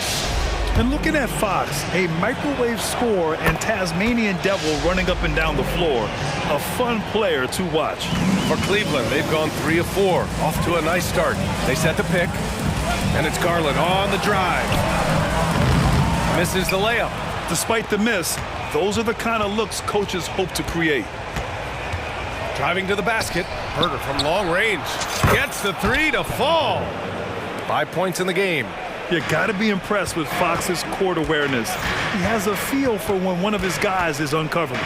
And looking at Fox, a microwave scorer and Tasmanian devil running up and down the floor. A fun player to watch. For Cleveland, they've gone 3 of 4. Off to a nice start. They set the pick. And it's Garland on the drive. Misses the layup. Despite the miss, those are the kind of looks coaches hope to create. Driving to the basket. Herder from long range. Gets the 3 to fall. 5 points in the game. You got to be impressed with Fox's court awareness. He has a feel for when one of his guys is uncovered.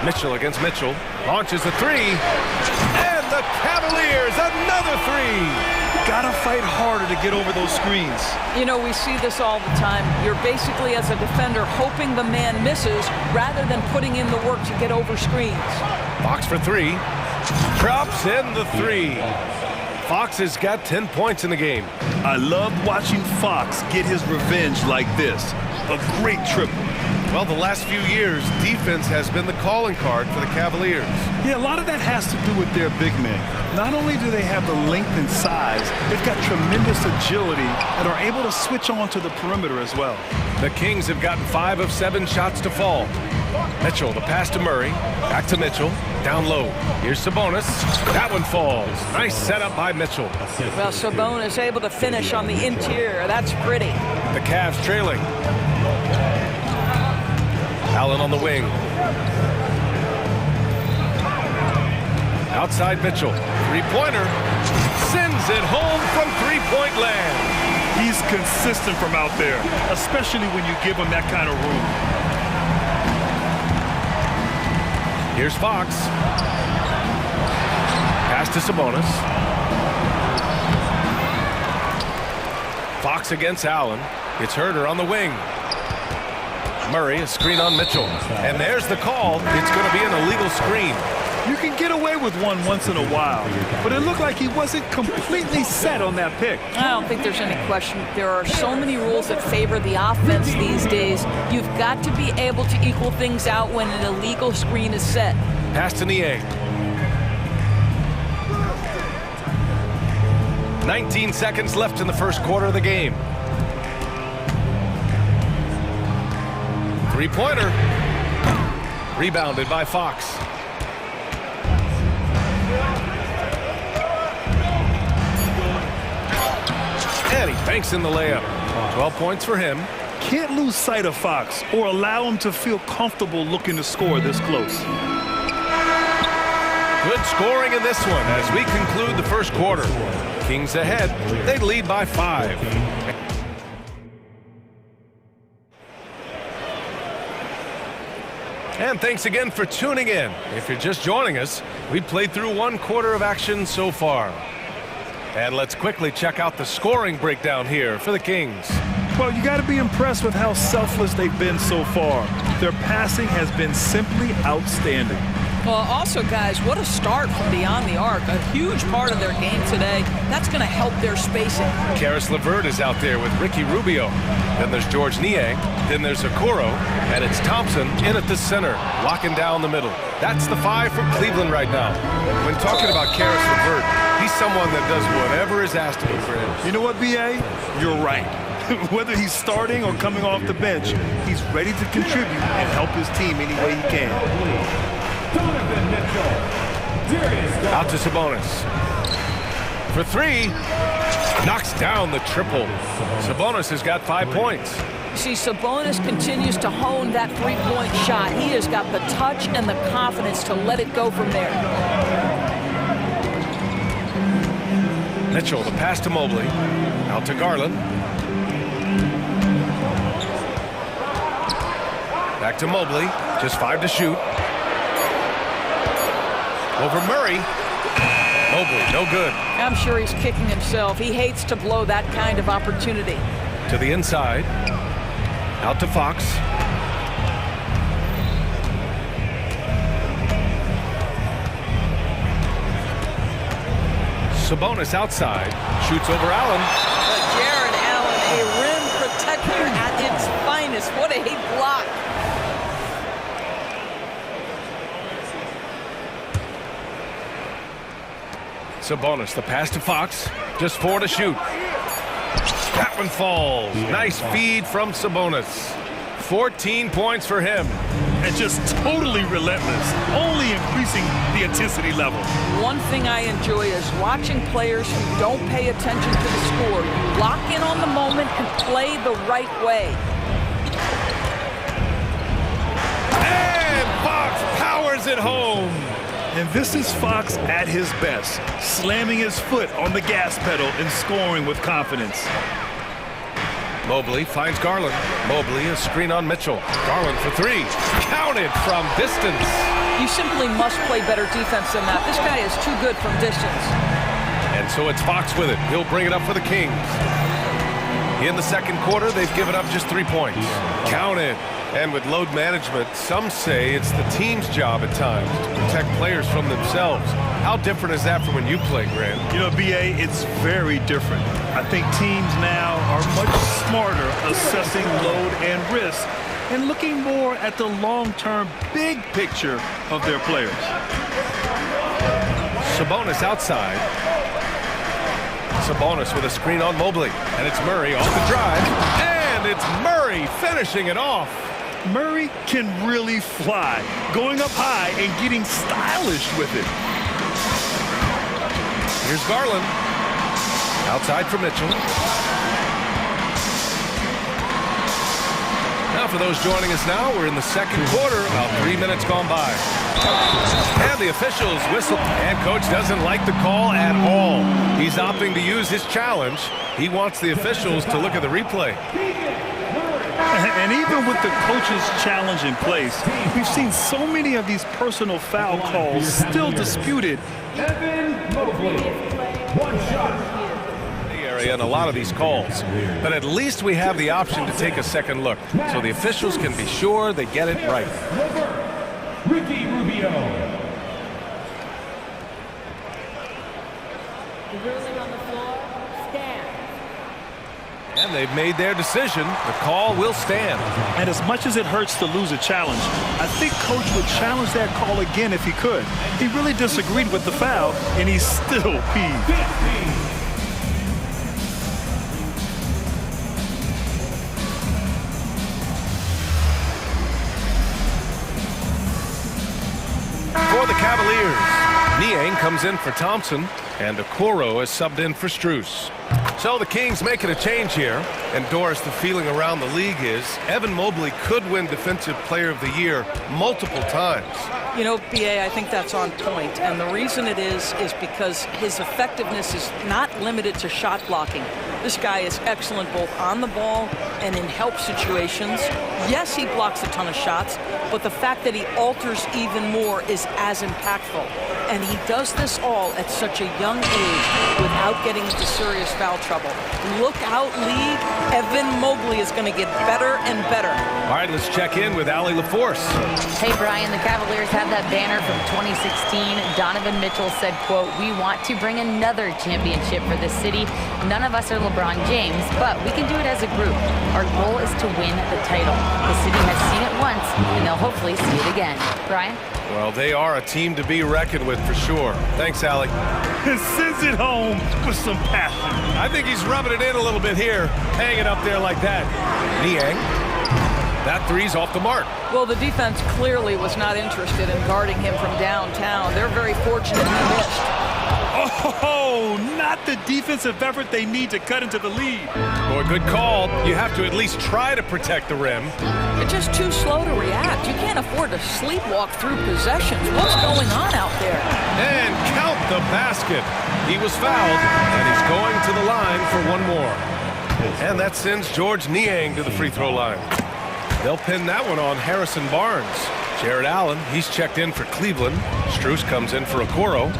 Mitchell against Mitchell. Launches a 3. And the Cavaliers, another 3. Gotta fight harder to get over those screens. You know, we see this all the time. You're basically, as a defender, hoping the man misses rather than putting in the work to get over screens. Fox for 3. Drops in the 3. Fox has got 10 points in the game. I love watching Fox get his revenge like this. A great triple. Well, the last few years, defense has been the calling card for the Cavaliers. Yeah, a lot of that has to do with their big men. Not only do they have the length and size, they've got tremendous agility and are able to switch on to the perimeter as well. The Kings have gotten 5 of 7 shots to fall. Mitchell, the pass to Murray. Back to Mitchell. Down low. Here's Sabonis. That one falls. Nice setup by Mitchell. Well, Sabonis able to finish on the interior. That's pretty. The Cavs trailing. Allen on the wing. Outside Mitchell. Three-pointer. Sends it home from three-point land. He's consistent from out there, especially when you give him that kind of room. Here's Fox. Pass to Sabonis. Fox against Allen. It's Herter on the wing. Murray, a screen on Mitchell. And there's the call. It's going to be an illegal screen. You can get away with one once in a while, but it looked like he wasn't completely set on that pick. I don't think there's any question. There are so many rules that favor the offense these days. You've got to be able to equal things out when an illegal screen is set. Pass to Niang. 19 seconds left in the first quarter of the game. Three-pointer. Rebounded by Fox. And he banks in the layup. 12 points for him. Can't lose sight of Fox or allow him to feel comfortable looking to score this close. Good scoring in this one as we conclude the first quarter. Kings ahead. They lead by 5. And thanks again for tuning in. If you're just joining us, we've played through one quarter of action so far. And let's quickly check out the scoring breakdown here for the Kings. Well, you got to be impressed with how selfless they've been so far. Their passing has been simply outstanding. Well, also, guys, what a start from beyond the arc. A huge part of their game today. That's going to help their spacing. Karis LeVert is out there with Ricky Rubio. Then there's George Niang. Then there's Okoro. And it's Thompson in at the center, locking down the middle. That's the 5 for Cleveland right now. When talking about Karis LeVert, he's someone that does whatever is asked of him for him. You know what, B.A.? You're right. Whether he's starting or coming off the bench, he's ready to contribute and help his team any way he can. Out to Sabonis. For 3. Knocks down the triple. Sabonis has got 5 points. See, Sabonis continues to hone that three-point shot. He has got the touch and the confidence to let it go from there. Mitchell, the pass to Mobley. Out to Garland. Back to Mobley. Just 5 to shoot. Over Murray. Mobley, no good. I'm sure he's kicking himself. He hates to blow that kind of opportunity. To the inside. Out to Fox. Sabonis outside. Shoots over Allen. Jared Allen, a rim protector at its finest. What a block. Sabonis, the pass to Fox. Just 4 to shoot. That one falls. Nice feed from Sabonis. 14 points for him. And just totally relentless, only increasing the intensity level. One thing I enjoy is watching players who don't pay attention to the score lock in on the moment and play the right way. And Fox powers it home. And this is Fox at his best, slamming his foot on the gas pedal and scoring with confidence. Mobley finds Garland. Mobley, a screen on Mitchell. Garland for 3. Counted from distance. You simply must play better defense than that. This guy is too good from distance. And so it's Fox with it. He'll bring it up for the Kings. In the second quarter, they've given up just 3 points. Counted. And with load management, some say it's the team's job at times to protect players from themselves. How different is that from when you play, Grant? You know, B.A., it's very different. I think teams now are much smarter assessing load and risk and looking more at the long-term big picture of their players. Sabonis outside. Sabonis with a screen on Mobley. And it's Murray off the drive. And it's Murray finishing it off. Murray can really fly, going up high and getting stylish with it. Here's Garland. Outside for Mitchell. Now for those joining us now, we're in the second quarter, about 3 minutes gone by. And the officials whistle. And coach doesn't like the call at all. He's opting to use his challenge. He wants the officials to look at the replay. And even with the coach's challenge in place, we've seen so many of these personal foul calls still disputed. One shot. In a lot of these calls, but at least we have the option to take a second look, so the officials can be sure they get it right. Ricky Rubio. The ruling on the floor stands. And they've made their decision. The call will stand. And as much as it hurts to lose a challenge, I think Coach would challenge that call again if he could. He really disagreed with the foul, and he's still peeved. For the Cavaliers, Niang comes in for Thompson, and Okoro is subbed in for Strus. So the Kings making a change here, and Doris, the feeling around the league is Evan Mobley could win Defensive Player of the Year multiple times. You know, BA, I think that's on point, and the reason it is because his effectiveness is not limited to shot blocking. This guy is excellent both on the ball and in help situations. Yes, he blocks a ton of shots, but the fact that he alters even more is as impactful. And he does this all at such a young age without getting into serious foul trouble. Look out, league. Evan Mobley is going to get better and better. All right, let's check in with Allie LaForce. Hey, Brian, the Cavaliers have that banner from 2016. Donovan Mitchell said, quote, "We want to bring another championship for this city. None of us are LeBron James, but we can do it as a group. Our goal is to win the title. The city has seen it once, and they'll hopefully see it again." Brian? Well, they are a team to be reckoned with for sure. Thanks, Allie. Sends it home with some passion. I think he's rubbing it in a little bit here, hanging up there like that. Niang. That three's off the mark. Well, the defense clearly was not interested in guarding him from downtown. They're very fortunate he missed. Oh, not the defensive effort they need to cut into the lead. Boy, good call. You have to at least try to protect the rim. You're just too slow to react. You can't afford to sleepwalk through possessions. What's going on out there? And count the basket. He was fouled, and he's going to the line for one more. And that sends George Niang to the free throw line. They'll pin that one on Harrison Barnes. Jared Allen, he's checked in for Cleveland. Strus comes in for Okoro.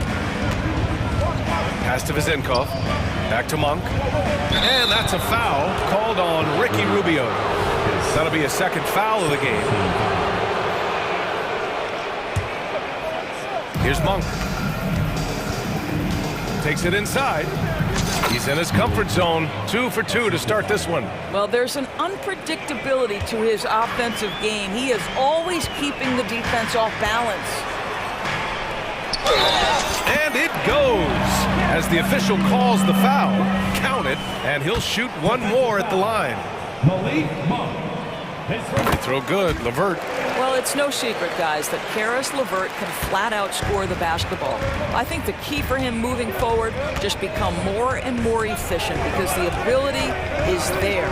Pass to Vizenkov. Back to Monk. And that's a foul called on Ricky Rubio. That'll be a second foul of the game. Here's Monk. Takes it inside. He's in his comfort zone. 2 for 2 to start this one. Well, there's an unpredictability to his offensive game. He is always keeping the defense off balance. And it goes as the official calls the foul. Count it, and he'll shoot one more at the line. Free throw good. LeVert. Well, it's no secret, guys, that Karis LeVert can flat out score the basketball. I think the key for him moving forward, just become more and more efficient because the ability is there.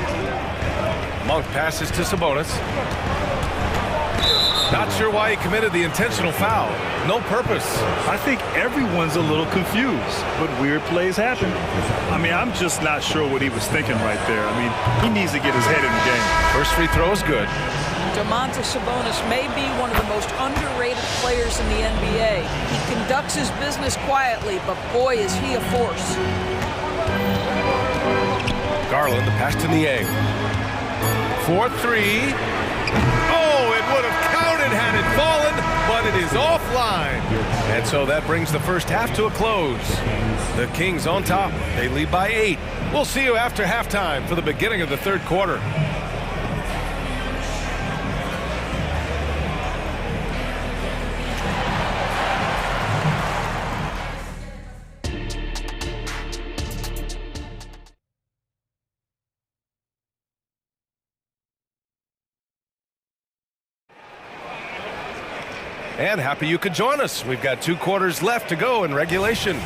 Monk passes to Sabonis. Not sure why he committed the intentional foul. No purpose. I think everyone's a little confused, but weird plays happen. I mean, I'm just not sure what he was thinking right there. I mean, he needs to get his head in the game. First free throw is good. Domantas Sabonis may be one of the most underrated players in the NBA. He conducts his business quietly, but boy, is he a force. Garland, the pass to Niang. 4-3. Oh, it would have counted had it fallen, but it is offline. And so that brings the first half to a close. The Kings on top. They lead by 8. We'll see you after halftime for the beginning of the third quarter. And happy you could join us. We've got 2 quarters left to go in regulation.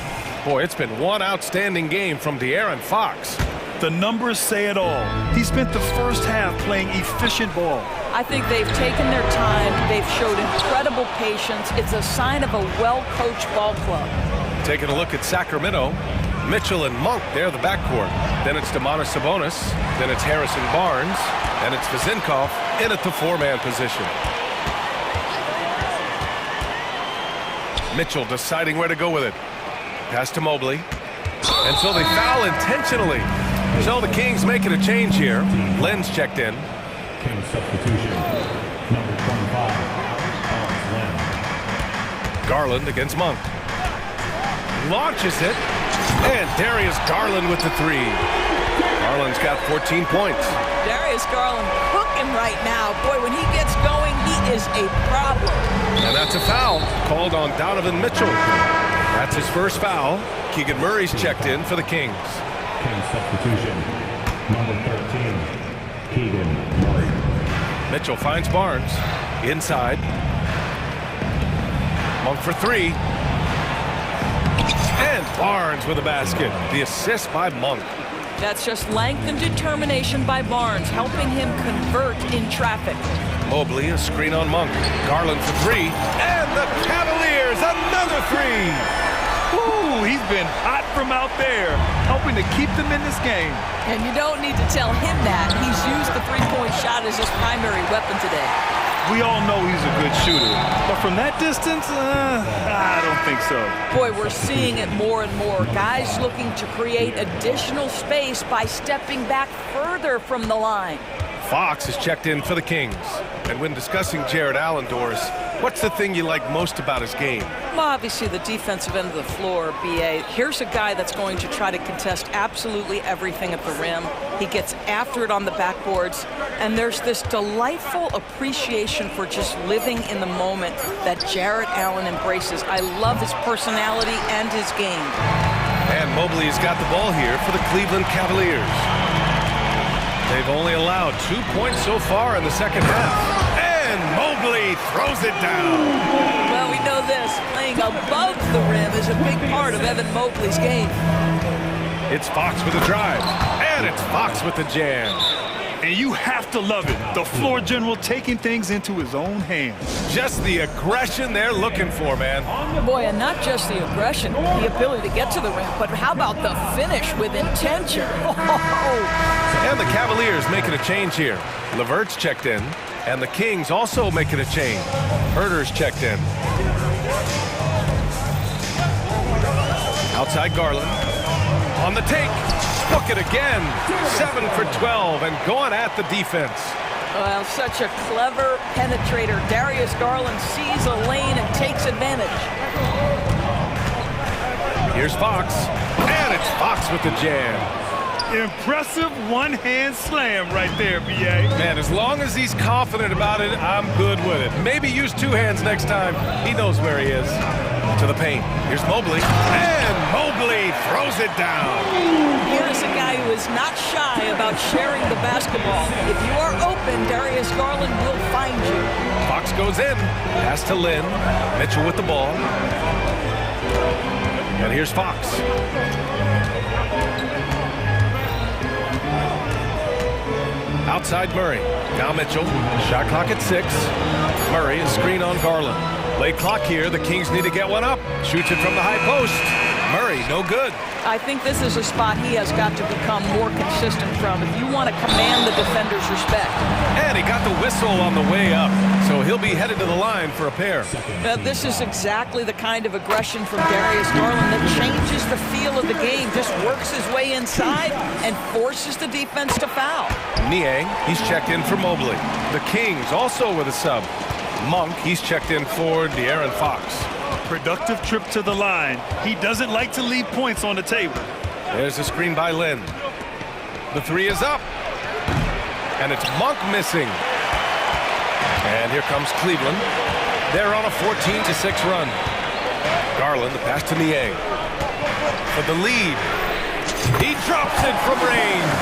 Boy, it's been one outstanding game from De'Aaron Fox. The numbers say it all. He spent the first half playing efficient ball. I think they've taken their time. They've showed incredible patience. It's a sign of a well-coached ball club. Taking a look at Sacramento. Mitchell and Monk, they're the backcourt. Then it's Demonis Sabonis. Then it's Harrison Barnes. And it's Vezinkov in at the four-man position. Mitchell deciding where to go with it. Pass to Mobley. And so they foul intentionally. So the Kings making a change here. Len's checked in. King substitution. Number 25. Len. Garland against Monk. Launches it. And Darius Garland with the three. Garland's got 14 points. Darius Garland cooking right now. Boy, when he gets going, he is a problem. And that's a foul called on Donovan Mitchell. That's his first foul. Keegan Murray's checked in for the Kings. King substitution. Number 13. Keegan Murray. Mitchell finds Barnes. Inside. Monk for three. And Barnes with a basket. The assist by Monk. That's just length and determination by Barnes, helping him convert in traffic. Mobley, a screen on Monk. Garland for three. And the Cavaliers, another three. Ooh, he's been hot from out there, helping to keep them in this game. And you don't need to tell him that. He's used the three-point shot as his primary weapon today. We all know he's a good shooter, but from that distance, I don't think so. Boy, we're seeing it more and more. Guys looking to create additional space by stepping back further from the line. Fox is checked in for the Kings. And when discussing Jared Allen, Doris, what's the thing you like most about his game? Well, obviously the defensive end of the floor, BA. Here's a guy that's going to try to contest absolutely everything at the rim. He gets after it on the backboards, and there's this delightful appreciation for just living in the moment that Jared Allen embraces. I love his personality and his game. And Mobley's got the ball here for the Cleveland Cavaliers. They've only allowed 2 points so far in the second half. And Mobley throws it down. Well, we know this. Playing above the rim is a big part of Evan Mobley's game. It's Fox with a drive. And it's Fox with the jam. And you have to love it. The floor general taking things into his own hands. Just the aggression they're looking for, man. Boy, and not just the aggression, the ability to get to the rim, but how about the finish with intention? And the Cavaliers making a change here. LeVert's checked in, and the Kings also making a change. Herder's checked in. Outside Garland. On the take. Book it again. 7 for 12 and going at the defense. Well, such a clever penetrator. Darius Garland sees a lane and takes advantage. Here's Fox. And it's Fox with the jam. Impressive one-hand slam right there, B.A. Man, as long as he's confident about it, I'm good with it. Maybe use two hands next time. He knows where he is. To the paint. Here's Mobley. And Mobley throws it down. Here's a guy who is not shy about sharing the basketball. If you are open, Darius Garland will find you. Fox goes in. Pass to Lynn. Mitchell with the ball. And here's Fox. Outside Murray. Now Mitchell. Shot clock at 6. Murray is screen on Garland. Late clock here. The Kings need to get one up. Shoots it from the high post. Murray, no good. I think this is a spot he has got to become more consistent from if you want to command the defender's respect. And he got the whistle on the way up, so he'll be headed to the line for a pair. This is exactly the kind of aggression from Darius Garland that changes the feel of the game, just works his way inside and forces the defense to foul. Niang, he's checked in for Mobley. The Kings also with a sub. Monk, he's checked in for De'Aaron Fox. Productive trip to the line. He doesn't like to leave points on the table. There's a screen by Lynn. The three is up. And it's Monk missing. And here comes Cleveland. They're on a 14-6 run. Garland, the pass to Niang. For the lead. He drops it from range.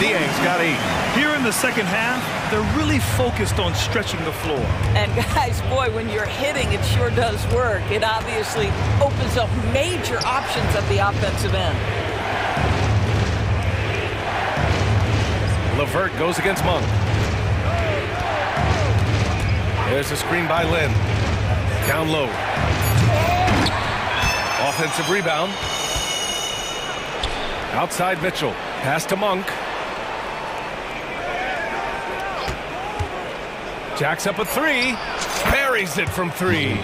Niang's got 8. Here in the second half, they're really focused on stretching the floor. And guys, boy, when you're hitting, it sure does work. It obviously opens up major options at the offensive end. LeVert goes against Monk. There's a screen by Lynn. Down low. Offensive rebound. Outside Mitchell. Pass to Monk. Jacks up a three. Buries it from three.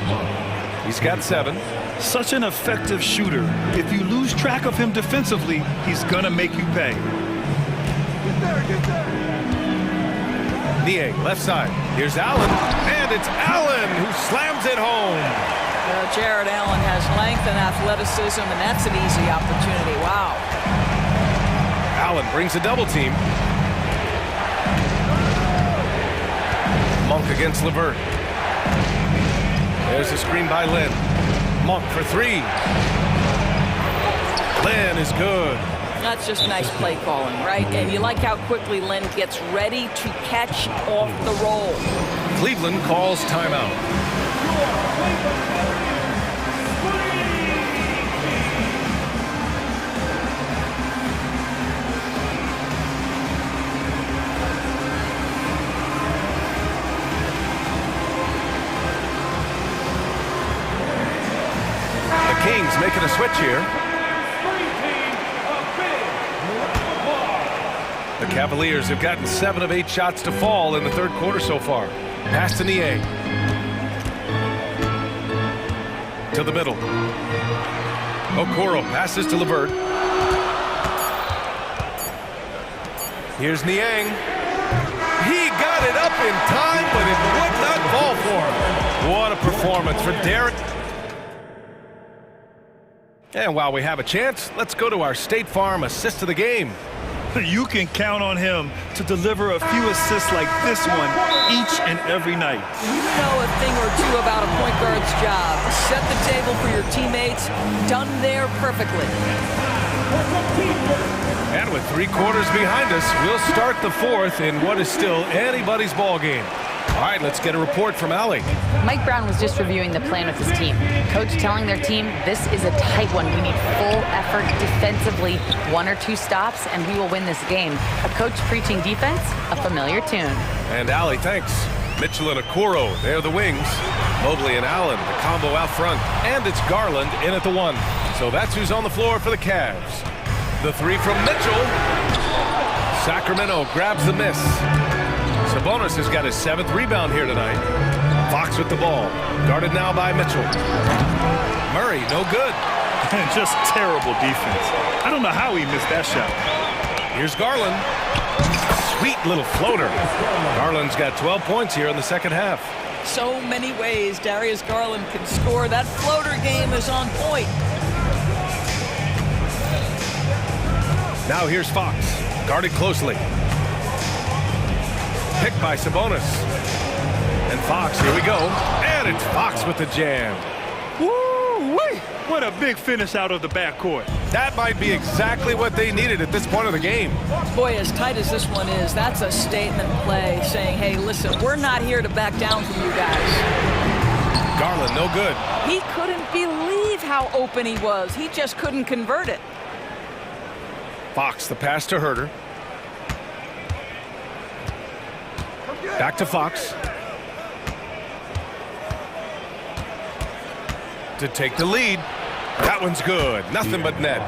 He's got 7. Such an effective shooter. If you lose track of him defensively, he's going to make you pay. Niang, left side. Here's Allen. And it's Allen who slams it home. Jared Allen has length and athleticism, and that's an easy opportunity. Wow. Allen brings a double team. Monk against LeVert. There's a screen by Lin. Monk for 3. Lin is good. That's just nice play calling, right? And you like how quickly Lin gets ready to catch off the roll. Cleveland calls timeout. The Kings making a switch here. The Cavaliers have gotten 7 of 8 shots to fall in the third quarter so far. Pass to Niang. To the middle. Okoro passes to LeVert. Here's Niang. He got it up in time, but it would not fall for him. What a performance for Derek. And while we have a chance, let's go to our State Farm assist of the game. You can count on him to deliver a few assists like this one each and every night. You know a thing or two about a point guard's job. Set the table for your teammates. Done there perfectly. And with 3 quarters behind us, we'll start the fourth in what is still anybody's ball game. All right, let's get a report from Allie. Mike Brown was just reviewing the plan with his team. Coach telling their team, this is a tight one. We need full effort defensively, 1 or 2 stops, and we will win this game. A coach preaching defense, a familiar tune. And Allie, thanks. Mitchell and Okoro, they're the wings. Mobley and Allen, the combo out front. And it's Garland in at the 1. So that's who's on the floor for the Cavs. The 3 from Mitchell. Sacramento grabs the miss. Sabonis has got his 7th rebound here tonight. Fox with the ball. Guarded now by Mitchell. Murray, no good. And just terrible defense. I don't know how he missed that shot. Here's Garland. Sweet little floater. Garland's got 12 points here in the second half. So many ways Darius Garland can score. That floater game is on point. Now here's Fox. Guarded closely. Picked by Sabonis. And Fox, here we go. And it's Fox with the jam. Woo-wee! What a big finish out of the backcourt. That might be exactly what they needed at this point of the game. Boy, as tight as this one is, that's a statement play saying, hey, listen, we're not here to back down from you guys. Garland, no good. He couldn't believe how open he was. He just couldn't convert it. Fox, the pass to Herter. Back to Fox. To take the lead. That one's good. Nothing but net.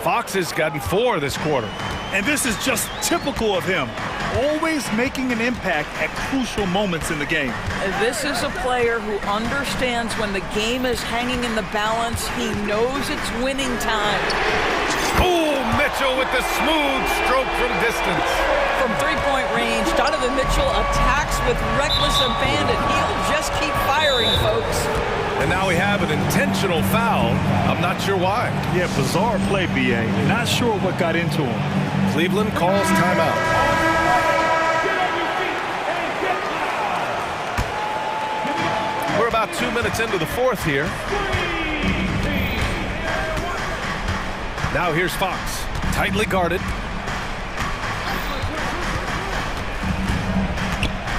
Fox has gotten 4 this quarter. And this is just typical of him. Always making an impact at crucial moments in the game. This is a player who understands when the game is hanging in the balance. He knows it's winning time. Oh, Mitchell with the smooth stroke from distance. From 3-point range, Donovan Mitchell attacks with reckless abandon. He'll just keep firing, folks. And now we have an intentional foul. I'm not sure why. Yeah, bizarre play, B.A. Not sure what got into him. Cleveland calls timeout. We're about 2 minutes into the fourth here. Now here's Fox, tightly guarded.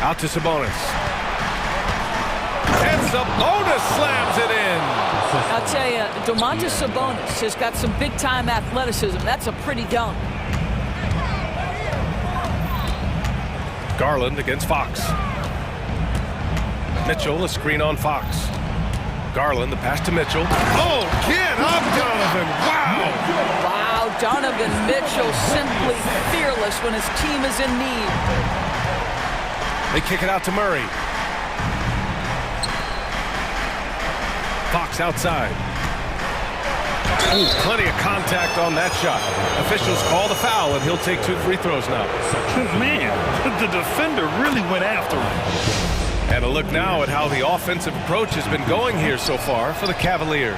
Out to Sabonis. And Sabonis slams it in. I'll tell you, Domantas Sabonis has got some big-time athleticism. That's a pretty dunk. Garland against Fox. Mitchell, a screen on Fox. Garland, the pass to Mitchell. Oh, get up, Donovan. Wow. Wow, Donovan Donovan Mitchell simply fearless when his team is in need. They kick it out to Murray. Fox outside. Ooh, plenty of contact on that shot. Officials call the foul, and he'll take 2 free throws now. Man, the defender really went after him. And a look now at how the offensive approach has been going here so far for the Cavaliers.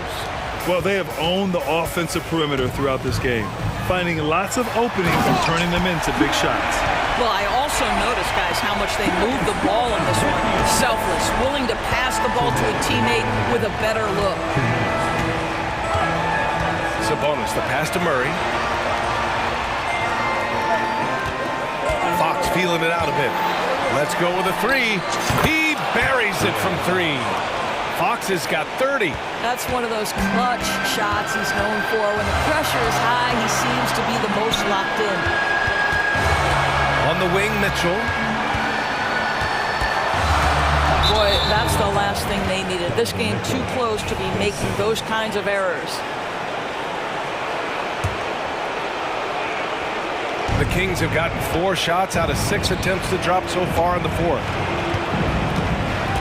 Well, they have owned the offensive perimeter throughout this game, finding lots of openings and turning them into big shots. Well, I also noticed, guys, how much they move the ball in this one. Selfless, willing to pass the ball to a teammate with a better look. Sabonis, the pass to Murray. Fox feeling it out a bit. Let's go with a 3. He buries it from 3. Fox has got 30. That's one of those clutch shots he's known for. When the pressure is high, he seems to be the most locked in. On the wing, Mitchell. Boy, that's the last thing they needed. This game too close to be making those kinds of errors. The Kings have gotten 4 shots out of 6 attempts to drop so far in the 4th.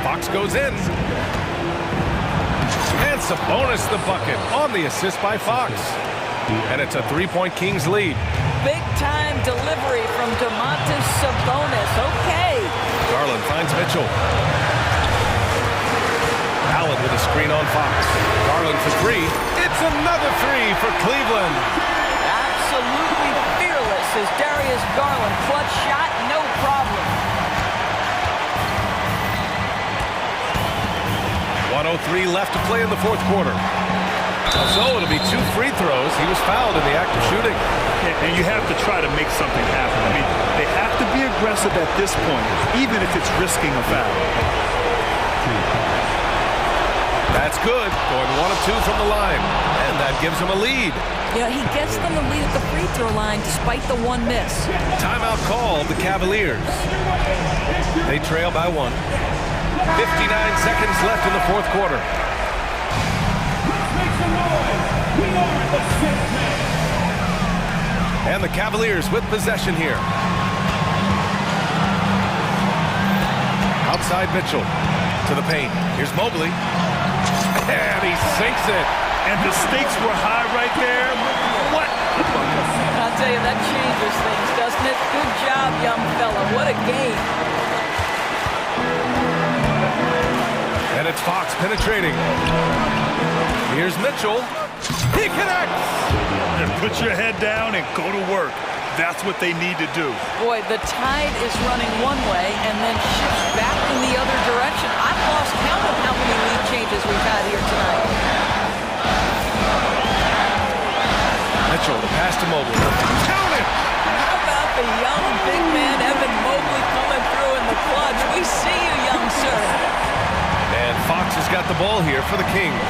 Fox goes in. And Sabonis the bucket on the assist by Fox. And it's a 3-point Kings lead. Big-time delivery from Domantas Sabonis. Okay. Garland finds Mitchell. Allen with a screen on Fox. Garland for 3. It's another 3 for Cleveland. Absolutely fearless is Darius Garland. Clutch shot, no problem. 1:03 left to play in the 4th quarter. So it'll be 2 free throws. He was fouled in the act of shooting. And you have to try to make something happen. I mean, they have to be aggressive at this point, even if it's risking a foul. That's good. Going 1 of 2 from the line. And that gives him a lead. Yeah, he gets them the lead at the free throw line despite the 1 miss. Timeout called, the Cavaliers. They trail by 1. 59 seconds left in the 4th quarter. And the Cavaliers with possession here. Outside Mitchell to the paint. Here's Mobley. And he sinks it. And the stakes were high right there. What? I'll tell you, that changes things, doesn't it? Good job, young fella. What a game. And it's Fox penetrating. Here's Mitchell. He connects. And put your head down and go to work. That's what they need to do. Boy, the tide is running one way and then shifts back in the other direction. I've lost count of how many lead changes we've had here tonight. Mitchell, the pass to Mobley. Count it! How about the young big man, Evan Mobley, coming through in the clutch? We see you, young sir. And Fox has got the ball here for the Kings.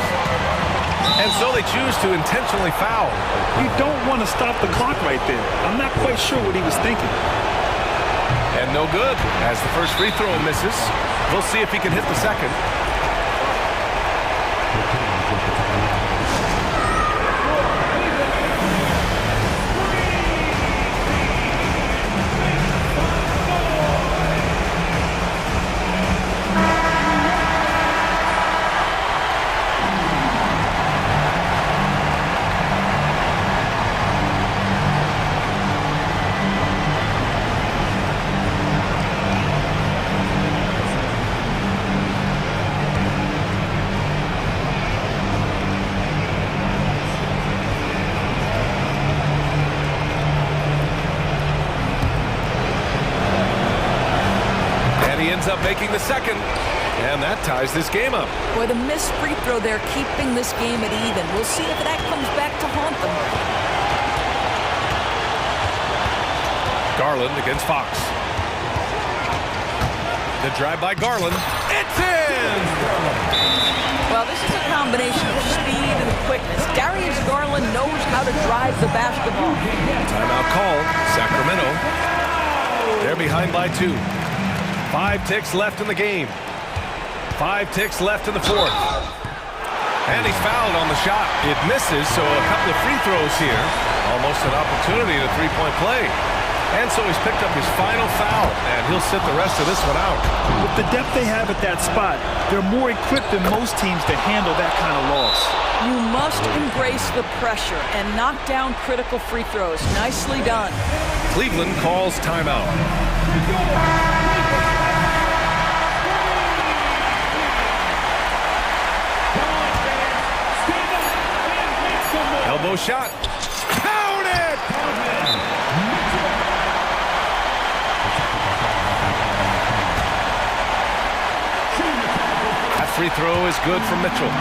And so they choose to intentionally foul. You don't want to stop the clock right there. I'm not quite sure what he was thinking. And no good, as the first free throw misses. We'll see if he can hit the second. Up making the second, and that ties this game up. Boy, the missed free throw there keeping this game at even. We'll see if that comes back to haunt them. Garland against Fox. The drive by Garland. It's in! Well, this is a combination of speed and quickness. Darius Garland knows how to drive the basketball. Timeout called. Sacramento. They're behind by 2. 5 ticks left in the game. 5 ticks left in the 4th. And he's fouled on the shot. It misses, so a couple of free throws here. Almost an opportunity to three-point play. And so he's picked up his final foul, and he'll sit the rest of this one out. With the depth they have at that spot, they're more equipped than most teams to handle that kind of loss. You must embrace the pressure and knock down critical free throws. Nicely done. Cleveland calls timeout. Elbow shot. Count it! That free throw is good for Mitchell.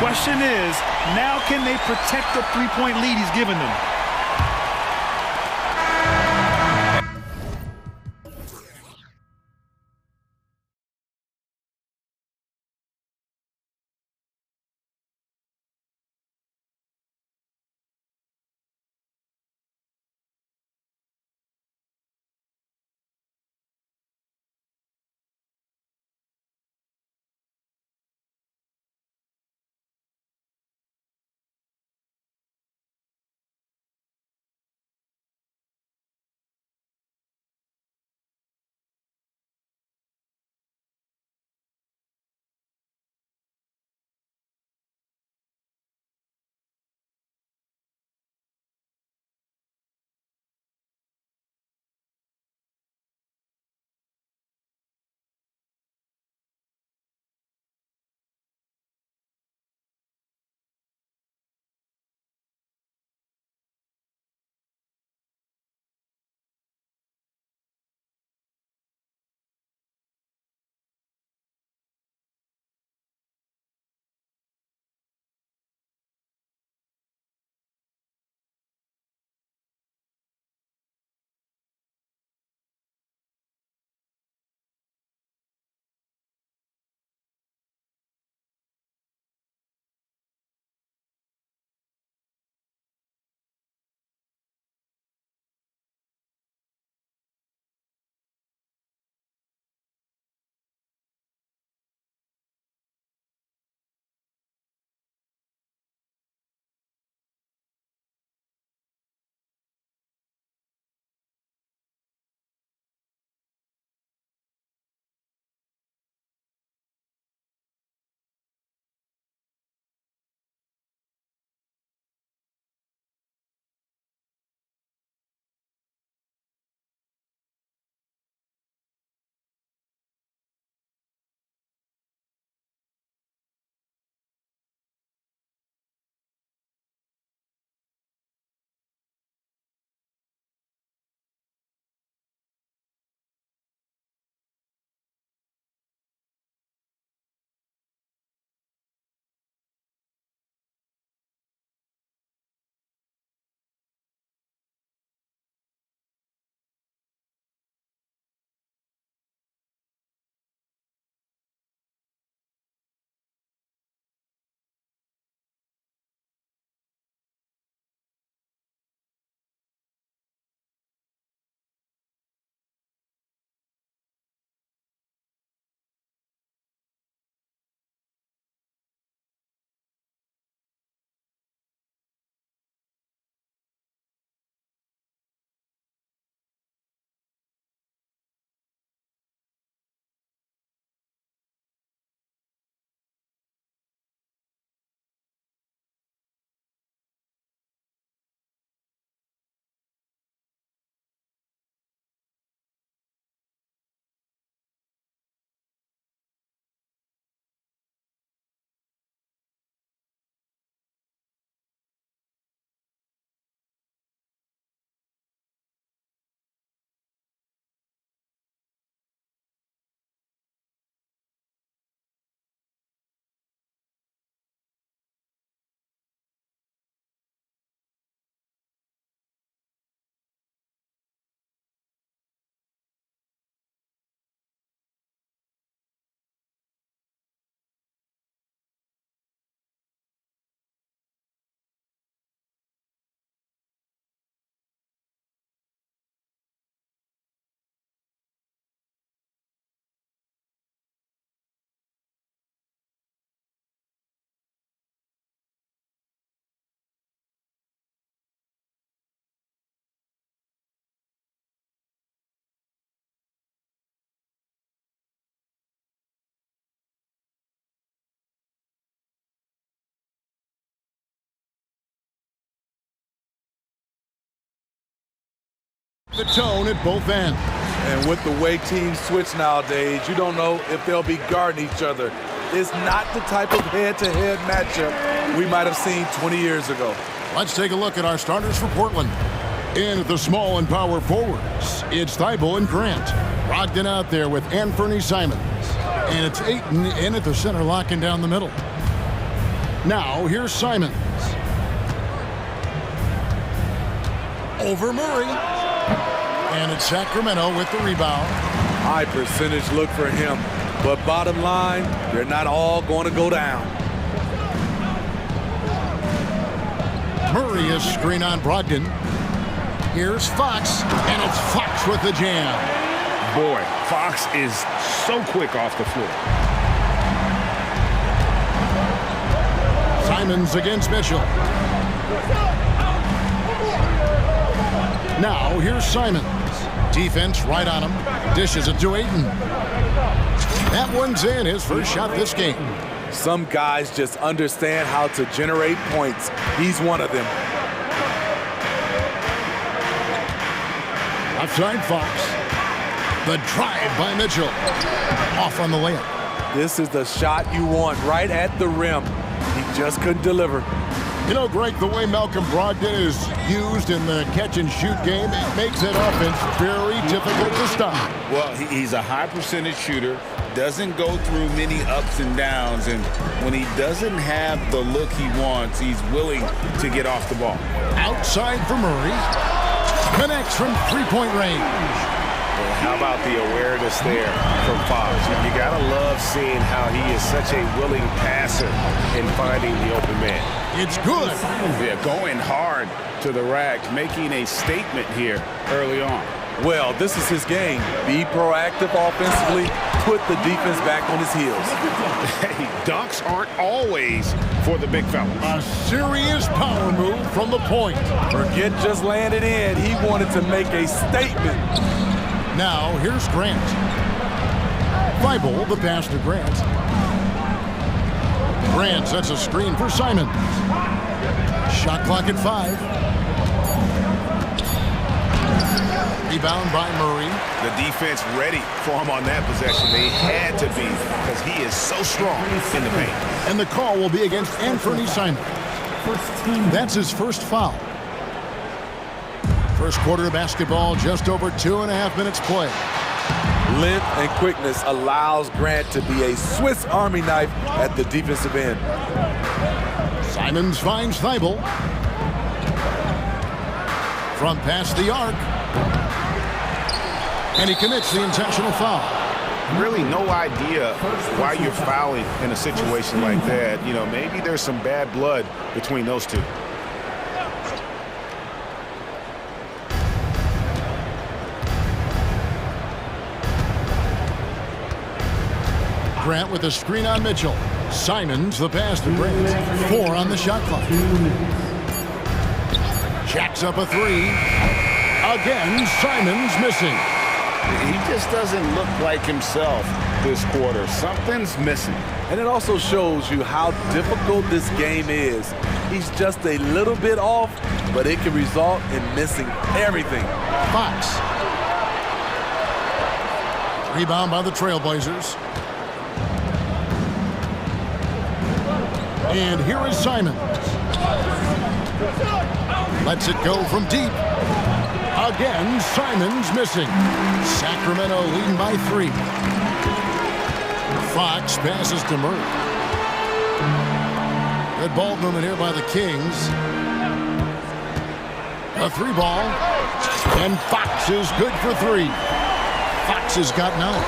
Question is, now can they protect the three-point lead he's given them? The tone at both ends. And with the way teams switch nowadays, you don't know if they'll be guarding each other. It's not the type of head-to-head matchup we might have seen 20 years ago. Let's take a look at our starters for Portland. In at the small and power forwards, it's Thibault and Grant. Brogdon out there with Anthony Simons. And it's Ayton in at the center, locking down the middle. Now, here's Simons. Over Murray. And it's Sacramento with the rebound. High percentage look for him. But bottom line, they're not all going to go down. Murray is screen on Brogdon. Here's Fox, and it's Fox with the jam. Boy, Fox is so quick off the floor. Simons against Mitchell. Now, here's Simons. Defense right on him. Dishes it to Ayton. That one's in, his first shot this game. Some guys just understand how to generate points. He's one of them. Outside Fox. The drive by Mitchell. Off on the layup. This is the shot you want right at the rim. He just couldn't deliver. You know, Greg, the way Malcolm Brogdon is used in the catch-and-shoot game, it makes that offense very difficult to stop. Well, he's a high-percentage shooter, doesn't go through many ups and downs, and when he doesn't have the look he wants, he's willing to get off the ball. Outside for Murray. Connects from three-point range. Well, how about the awareness there from Fox? You got to love seeing how he is such a willing passer in finding the open man. It's good. Yeah, going hard to the rack, making a statement here early on. Well, this is his game. Be proactive offensively, put the defense back on his heels. Hey, dunks aren't always for the big fellas. A serious power move from the point. Forget just laying it in. He wanted to make a statement. Now, here's Grant. Thibault, the pass to Grant. Grant sets a screen for Simons. Shot clock at 5. Rebound by Murray. The defense ready for him on that possession. They had to be because he is so strong in the paint. And the call will be against Anthony Simons. That's his first foul. First quarter of basketball, just over 2.5 minutes play. Length and quickness allows Grant to be a Swiss Army knife at the defensive end. Simons finds Thibault. Front past the arc. And he commits the intentional foul. Really no idea why you're fouling in a situation like that. You know, maybe there's some bad blood between those two. Grant with a screen on Mitchell. Simons the pass to Grant. 4 on the shot clock. Jacks up a 3. Again, Simons missing. He just doesn't look like himself this quarter. Something's missing. And it also shows you how difficult this game is. He's just a little bit off, but it can result in missing everything. Fox. Rebound by the Trailblazers. And here is Simons. Lets it go from deep. Again, Simons missing. Sacramento leading by 3. Fox passes to Murray. Good ball movement here by the Kings. A 3 ball. And Fox is good for 3. Fox has got 9.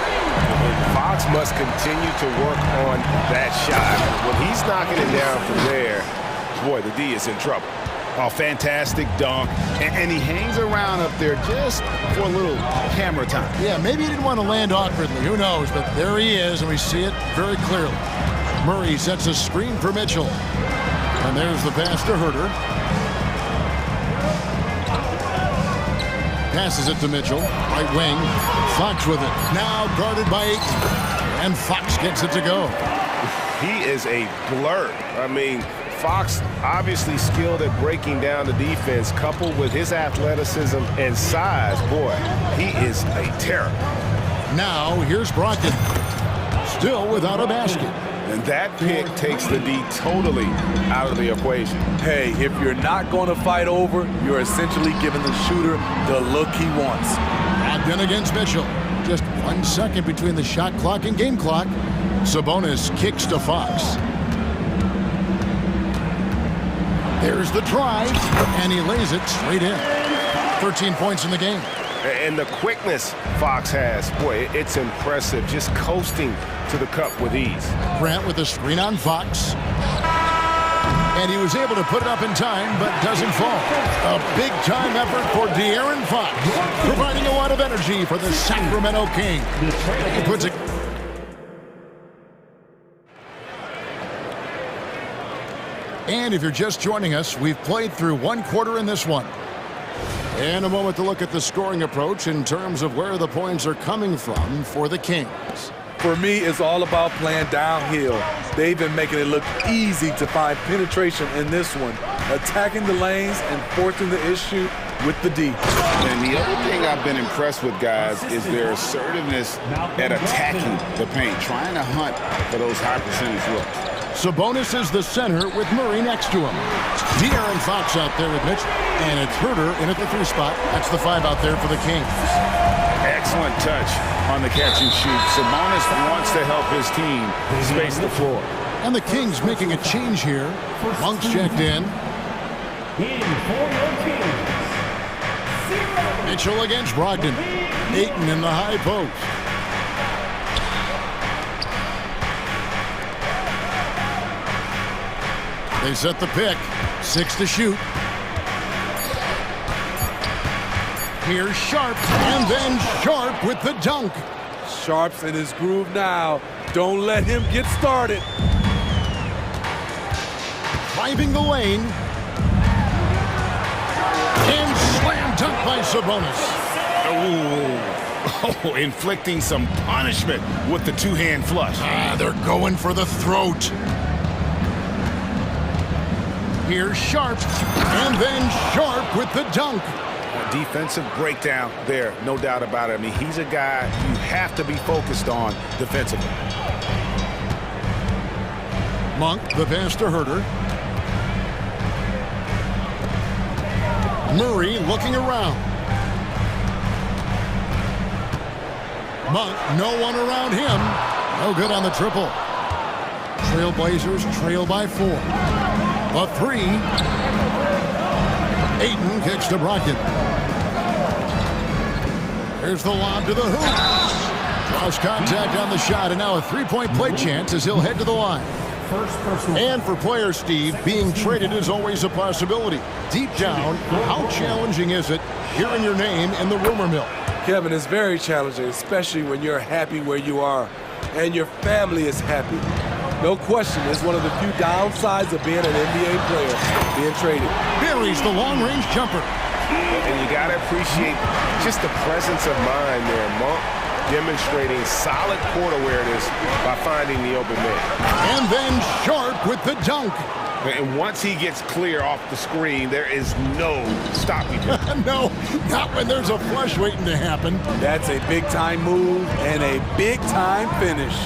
Fox must continue to work on that shot. When he's knocking it down from there, boy, the D is in trouble. Oh, fantastic dunk. And he hangs around up there just for a little camera time. Yeah, maybe he didn't want to land awkwardly. Who knows? But there he is, and we see it very clearly. Murray sets a screen for Mitchell. And there's the pass to Herter. Passes it to Mitchell. Right wing. Fox with it. Now guarded by Ayton. And Fox gets it to go. He is a blur. I mean, Fox obviously skilled at breaking down the defense, coupled with his athleticism and size. Boy, he is a terror. Now, here's Brockton. Still without a basket. And that pick takes the D totally out of the equation. Hey, if you're not going to fight over, you're essentially giving the shooter the look he wants. Brogdon against Mitchell. Just 1 second between the shot clock and game clock. Sabonis kicks to Fox. There's the drive, and he lays it straight in. 13 points in the game. And the quickness Fox has, boy, it's impressive. Just coasting to the cup with ease. Grant with a screen on Fox. And he was able to put it up in time, but doesn't fall. A big-time effort for De'Aaron Fox, providing a lot of energy for the Sacramento Kings. He puts it... And if you're just joining us, we've played through 1 quarter in this one. And a moment to look at the scoring approach in terms of where the points are coming from for the Kings. For me, it's all about playing downhill. They've been making it look easy to find penetration in this one, attacking the lanes and forcing the issue with the D. And the other thing I've been impressed with, guys, is their assertiveness at attacking the paint, trying to hunt for those high percentage looks. Sabonis is the center with Murray next to him. De'Aaron Fox out there with Mitch, and it's Herder in at the 3 spot. That's the 5 out there for the Kings. Excellent touch on the catch and shoot. Sabonis wants to help his team space the floor. And the Kings making a change here. Monk's checked in. Mitchell against Brogdon. Ayton in the high post. They set the pick. 6 to shoot. Here's Sharp, and then Sharp with the dunk. Sharp's in his groove now. Don't let him get started. Driving the lane. And slam dunk by Sabonis. Oh, inflicting some punishment with the 2-hand flush. They're going for the throat. Here's Sharp, and then Sharp with the dunk. A defensive breakdown there, no doubt about it. I mean, he's a guy you have to be focused on defensively. Monk, the pass to Herder. Murray looking around. Monk, no one around him. No good on the triple. Trailblazers trail by 4. A 3. Ayton kicks to Brockton. Here's the lob to the hoop. Draws contact on the shot, and now a 3-point play chance as he'll head to the line. And for players, Steve, being traded is always a possibility. Deep down, how challenging is it hearing your name in the rumor mill? Kevin, it's very challenging, especially when you're happy where you are and your family is happy. No question, it's one of the few downsides of being an NBA player, being traded. Buries the long-range jumper. And you got to appreciate just the presence of mind there. Monk demonstrating solid court awareness by finding the open man. And then Sharp with the dunk. And once he gets clear off the screen, there is no stopping him. No, not when there's a flush waiting to happen. That's a big-time move and a big-time finish.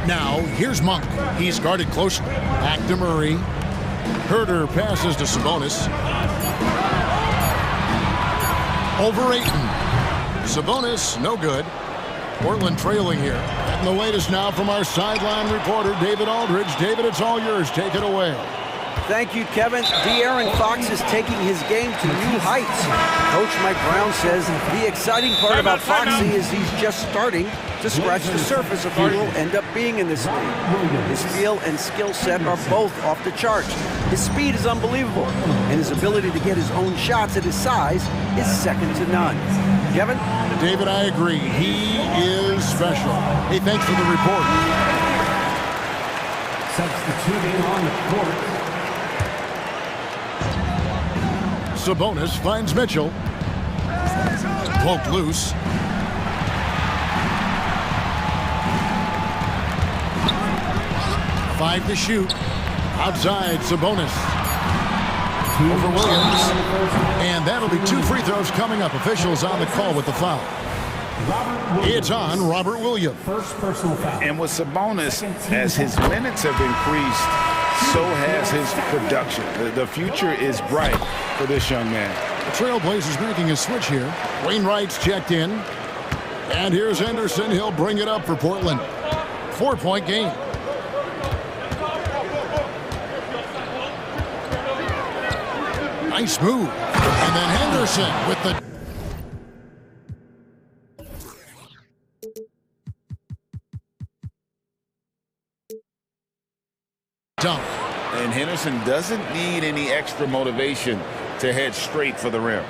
Now, here's Monk. He's guarded closely. Back to Murray. Herder passes to Sabonis. Over Ayton. Sabonis, no good. Portland trailing here. And the latest now from our sideline reporter, David Aldridge. David, it's all yours. Take it away. Thank you, Kevin. De'Aaron Fox is taking his game to new heights. Coach Mike Brown says the exciting part about Foxy is he's just starting to scratch the surface of who will end up being in this league. His feel and skill set are both off the charts. His speed is unbelievable, and his ability to get his own shots at his size is second to none. Kevin? David, I agree. He is special. Hey, thanks for the report. Substituting on the court. Sabonis finds Mitchell. Poked loose. 5 to shoot. Outside, Sabonis. Over Williams. And that'll be 2 free throws coming up. Officials on the call with the foul. It's on Robert Williams. First personal foul. And with Sabonis, as his minutes have increased, so has his production. The future is bright for this young man. The Trailblazers making a switch here. Wainwright's checked in. And here's Henderson. He'll bring it up for Portland. 4-point game. Nice move. And then Henderson with the dunk. And Henderson doesn't need any extra motivation to head straight for the rim.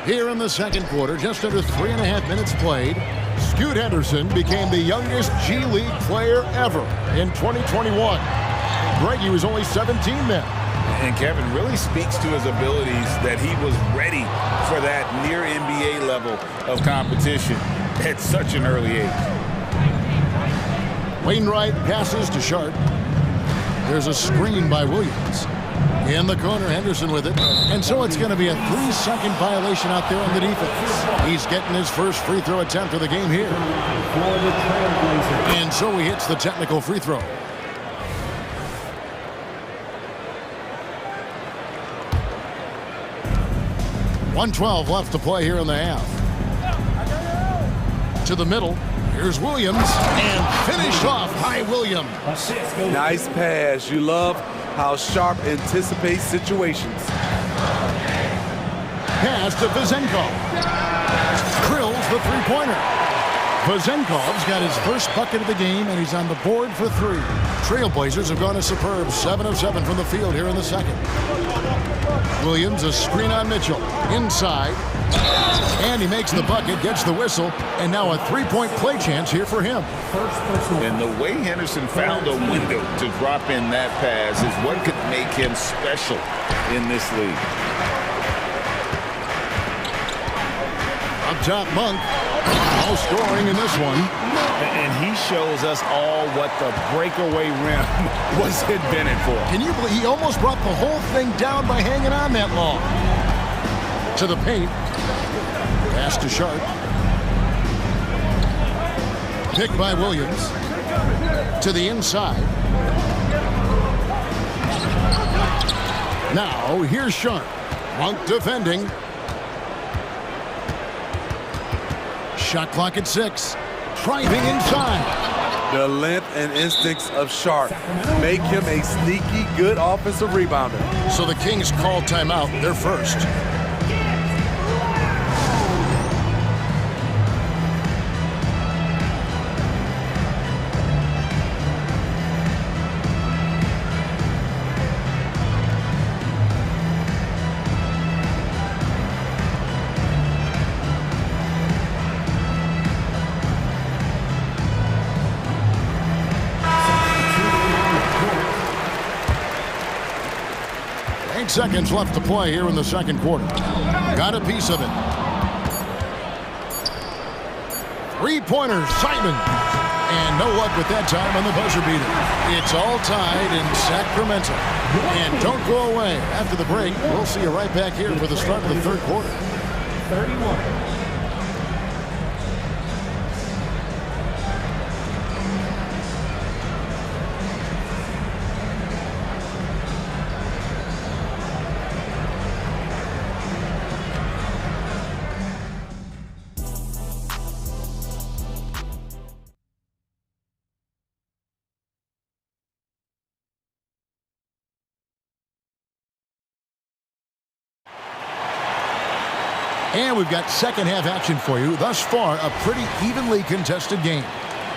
Here in the second quarter, just under 3.5 minutes played, Scoot Henderson became the youngest G League player ever in 2021. Greg, he was only 17 then. And Kevin really speaks to his abilities that he was ready for that near NBA level of competition at such an early age. Wainwright passes to Sharp. There's a screen by Williams. In the corner, Henderson with it. And so it's going to be a 3-second violation out there on the defense. He's getting his first free throw attempt of the game here. And so he hits the technical free throw. .112 left to play here in the half. To the middle. Here's Williams. And finished off by Williams. Nice pass. You love how Sharp anticipates situations. Pass to Vezenkov. Drills the three-pointer. Vezenkov's got his first bucket of the game, and he's on the board for 3. Trailblazers have gone a superb 7 of 7 from the field here in the second. Williams, a screen on Mitchell. Inside. And he makes the bucket, gets the whistle, and now a 3-point play chance here for him. And the way Henderson found a window to drop in that pass is what could make him special in this league. Up top, Monk. No scoring in this one. And he shows us all what the breakaway rim was invented for. Can you believe he almost brought the whole thing down by hanging on that long? To the paint. Pass to Sharp. Picked by Williams. To the inside. Now, here's Sharp. Monk defending. Shot clock at 6. Driving inside. The length and instincts of Sharp make him a sneaky, good offensive rebounder. So the Kings call timeout. They're first. Seconds left to play here in the second quarter. Got a piece of it. 3-pointer, Simon. And no luck with that time on the buzzer beater. It's all tied in Sacramento. And don't go away. After the break, we'll see you right back here for the start of the third quarter. 31. And we've got second half action for you. Thus far, a pretty evenly contested game.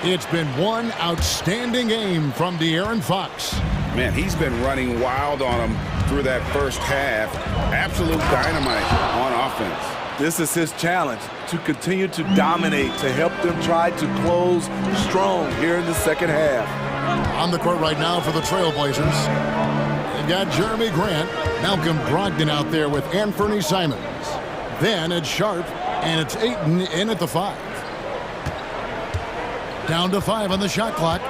It's been one outstanding game from De'Aaron Fox. Man, he's been running wild on him through that first half. Absolute dynamite on offense. This is his challenge, to continue to dominate, to help them try to close strong here in the second half. On the court right now for the Trailblazers. They've got Jeremy Grant, Malcolm Brogdon out there with Anthony Simons. Then it's Sharp, and it's Ayton in at the 5. Down to 5 on the shot clock.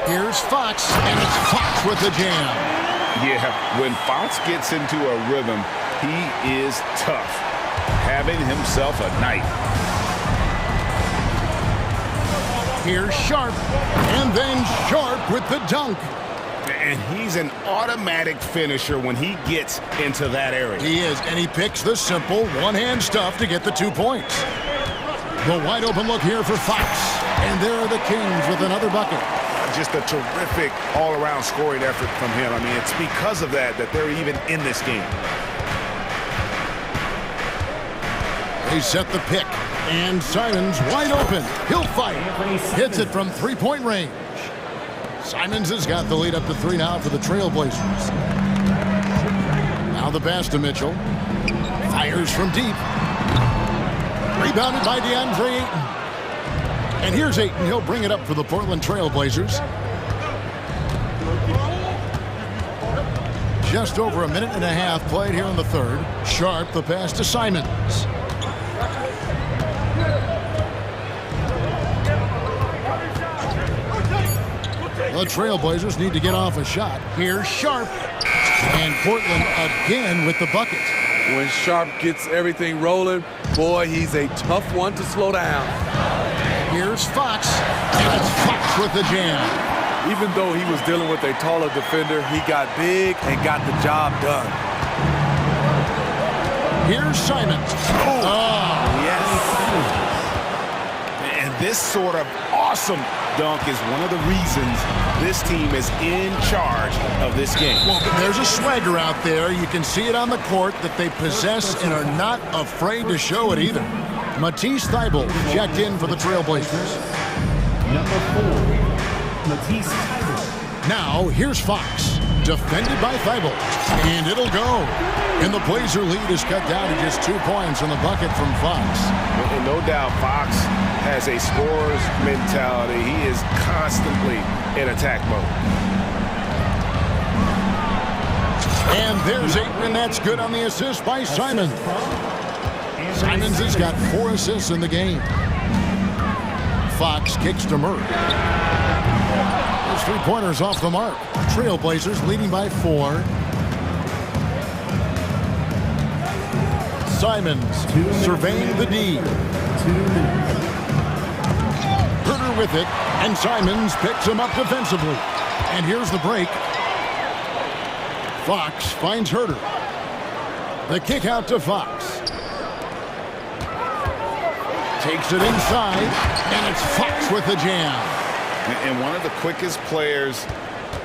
Here's Fox, and it's Fox with the jam. Yeah, when Fox gets into a rhythm, he is tough. Having himself a night. Here's Sharp, and then Sharp with the dunk. And he's an automatic finisher when he gets into that area. He is, and he picks the simple one-hand stuff to get the 2 points. The wide open look here for Fox. And there are the Kings with another bucket. Just a terrific all-around scoring effort from him. I mean, it's because of that they're even in this game. They set the pick, and Simons wide open. He'll fight. Hits it from three-point range. Simons has got the lead up to 3 now for the Trailblazers. Now the pass to Mitchell. Fires from deep. Rebounded by DeAndre Ayton. And here's Ayton. He'll bring it up for the Portland Trailblazers. Just over a minute and a half played here in the third. Sharp the pass to Simons. The Trailblazers need to get off a shot. Here's Sharp. And Portland again with the bucket. When Sharp gets everything rolling, boy, he's a tough one to slow down. Here's Fox. And it's Fox with the jam. Even though he was dealing with a taller defender, he got big and got the job done. Here's Simons. Oh, yes. And this sort of awesome dunk is one of the reasons this team is in charge of this game. Well, there's a swagger out there. You can see it on the court that they possess and are not afraid to show it either. Matisse Thybulle checked in for the Trailblazers. Number 4, Matisse Thybulle. Now, here's Fox. Defended by Thybulle. And it'll go. And the Blazer lead is cut down to just 2 points on the bucket from Fox. And no doubt Fox has a scorer's mentality. He is constantly in attack mode. And there's Ayton, and that's good on the assist by Simons. Simons has got 4 assists in the game. Fox kicks to Murray. His 3-pointers off the mark. Trailblazers leading by 4. Simons surveying the D. Herter with it, and Simons picks him up defensively. And here's the break. Fox finds Herter. The kick out to Fox. Takes it inside, and it's Fox with the jam. And one of the quickest players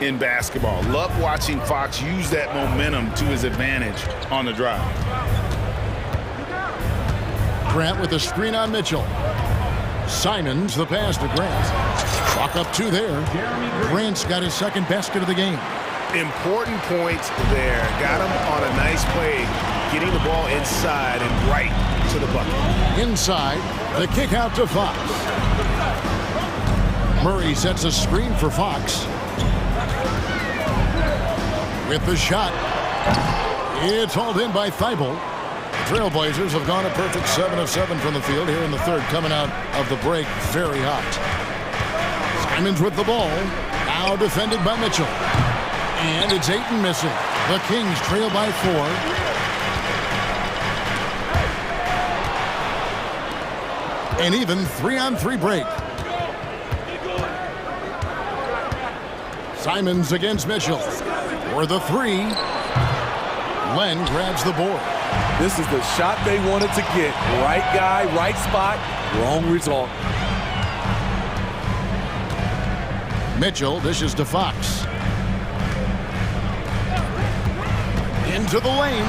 in basketball. Love watching Fox use that momentum to his advantage on the drive. Grant with a screen on Mitchell. Simons the pass to Grant. Clock up 2 there. Grant's got his 2nd basket of the game. Important points there. Got him on a nice play, getting the ball inside and right to the bucket. Inside, the kick out to Fox. Murray sets a screen for Fox. With the shot, it's hauled in by Thybulle. The Trailblazers have gone a perfect 7 of 7 from the field here in the third, coming out of the break very hot. Simons with the ball, now defended by Mitchell. And it's Ayton missing. The Kings trail by 4. An even 3-on-3 break. Simons against Mitchell. For the 3. Len grabs the board. This is the shot they wanted to get. Right guy, right spot, wrong result. Mitchell dishes to Fox. Into the lane.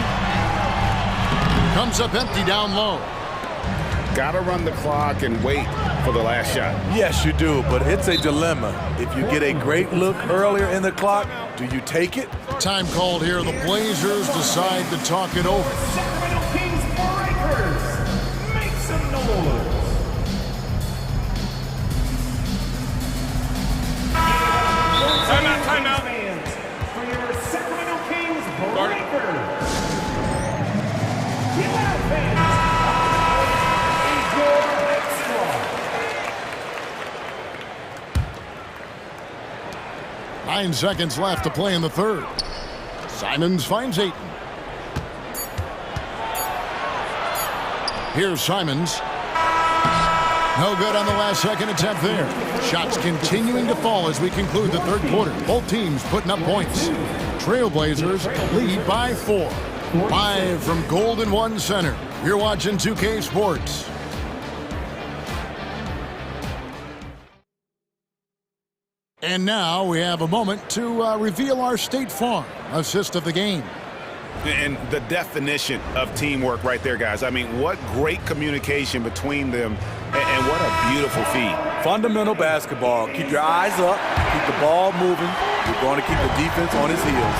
Comes up empty down low. Got to run the clock and wait for the last shot. Yes, you do, but it's a dilemma. If you get a great look earlier in the clock, do you take it? Time called here. The Blazers decide to talk it over. Sacramento Kings breakers. Make some noise. Timeout. For your Sacramento Kings breakers. Get out, fans. 9 seconds left to play in the third. Simons finds Ayton. Here's Simons. No good on the last second attempt there. Shots continuing to fall as we conclude the third quarter. Both teams putting up points. Trailblazers lead by 4. Live from Golden One Center, you're watching 2K Sports. And now we have a moment to reveal our State Farm assist of the game. And the definition of teamwork right there, guys. I mean, what great communication between them, and what a beautiful feed. Fundamental basketball. Keep your eyes up, keep the ball moving. You're going to keep the defense on his heels.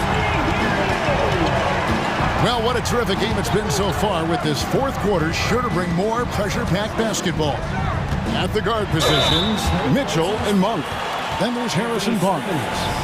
Well, what a terrific game it's been so far, with this fourth quarter sure to bring more pressure-packed basketball. At the guard positions, Mitchell and Monk. Then there's Harrison Barnes.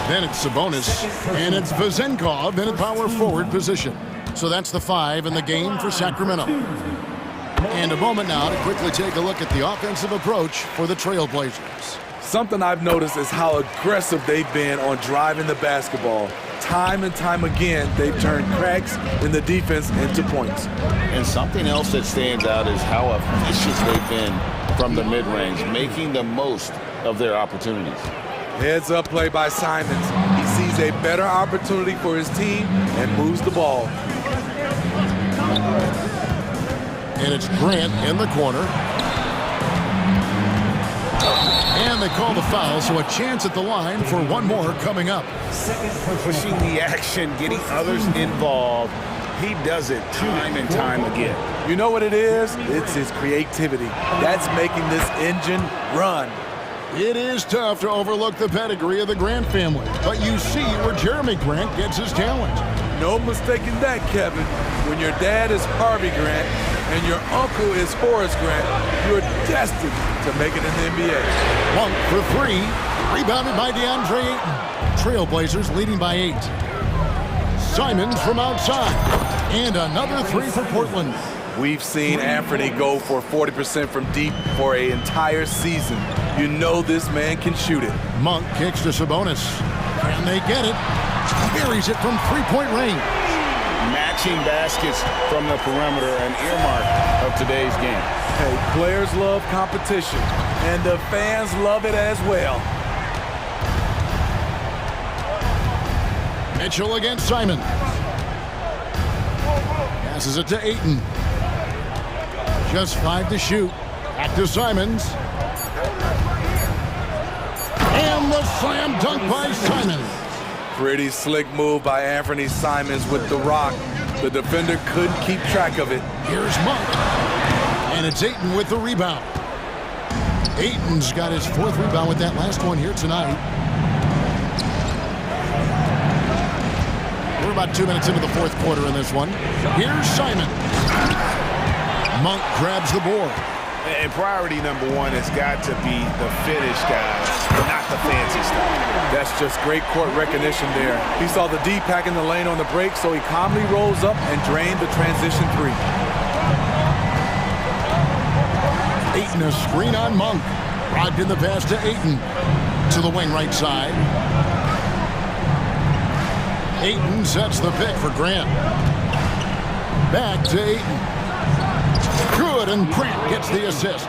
Then it's Sabonis. And it's Vezenkov in a power forward position. So that's the 5 in the game for Sacramento. And a moment now to quickly take a look at the offensive approach for the Trailblazers. Something I've noticed is how aggressive they've been on driving the basketball. Time and time again, they've turned cracks in the defense into points. And something else that stands out is how efficient they've been from the mid-range, making the most of their opportunities. Heads up play by Simons. He sees a better opportunity for his team and moves the ball. And it's Grant in the corner. And they call the foul, so a chance at the line for one more coming up. Pushing the action, getting others involved. He does it time and time again. You know what it is? It's his creativity. That's making this engine run. It is tough to overlook the pedigree of the Grant family, but you see where Jeremy Grant gets his talent. No mistaking that, Kevin. When your dad is Harvey Grant and your uncle is Horace Grant, you're destined to make it in the NBA. Monk for 3, rebounded by DeAndre Ayton. Trailblazers leading by 8. Simons from outside, and another 3 for Portland. We've seen Anthony go for 40% from deep for an entire season. You know this man can shoot it. Monk kicks to Sabonis, and they get it. Carries it from three-point range. Matching baskets from the perimeter, an earmark of today's game. Hey, players love competition, and the fans love it as well. Mitchell against Simon. Passes it to Ayton. Just 5 to shoot. Back to Simons. And the slam dunk by Simons. Pretty slick move by Anthony Simons with the rock. The defender couldn't keep track of it. Here's Monk. And it's Ayton with the rebound. Ayton's got his 4th rebound with that last one here tonight. We're about 2 minutes into the fourth quarter in this one. Here's Simon. Monk grabs the board. And priority number 1 has got to be the finish, guys, not the fancy stuff. That's just great court recognition there. He saw the D pack in the lane on the break, so he calmly rolls up and drained the transition 3. Ayton a screen on Monk. Rocked in the pass to Ayton. To the wing right side. Ayton sets the pick for Grant. Back to Ayton. Good, and Grant gets the assist.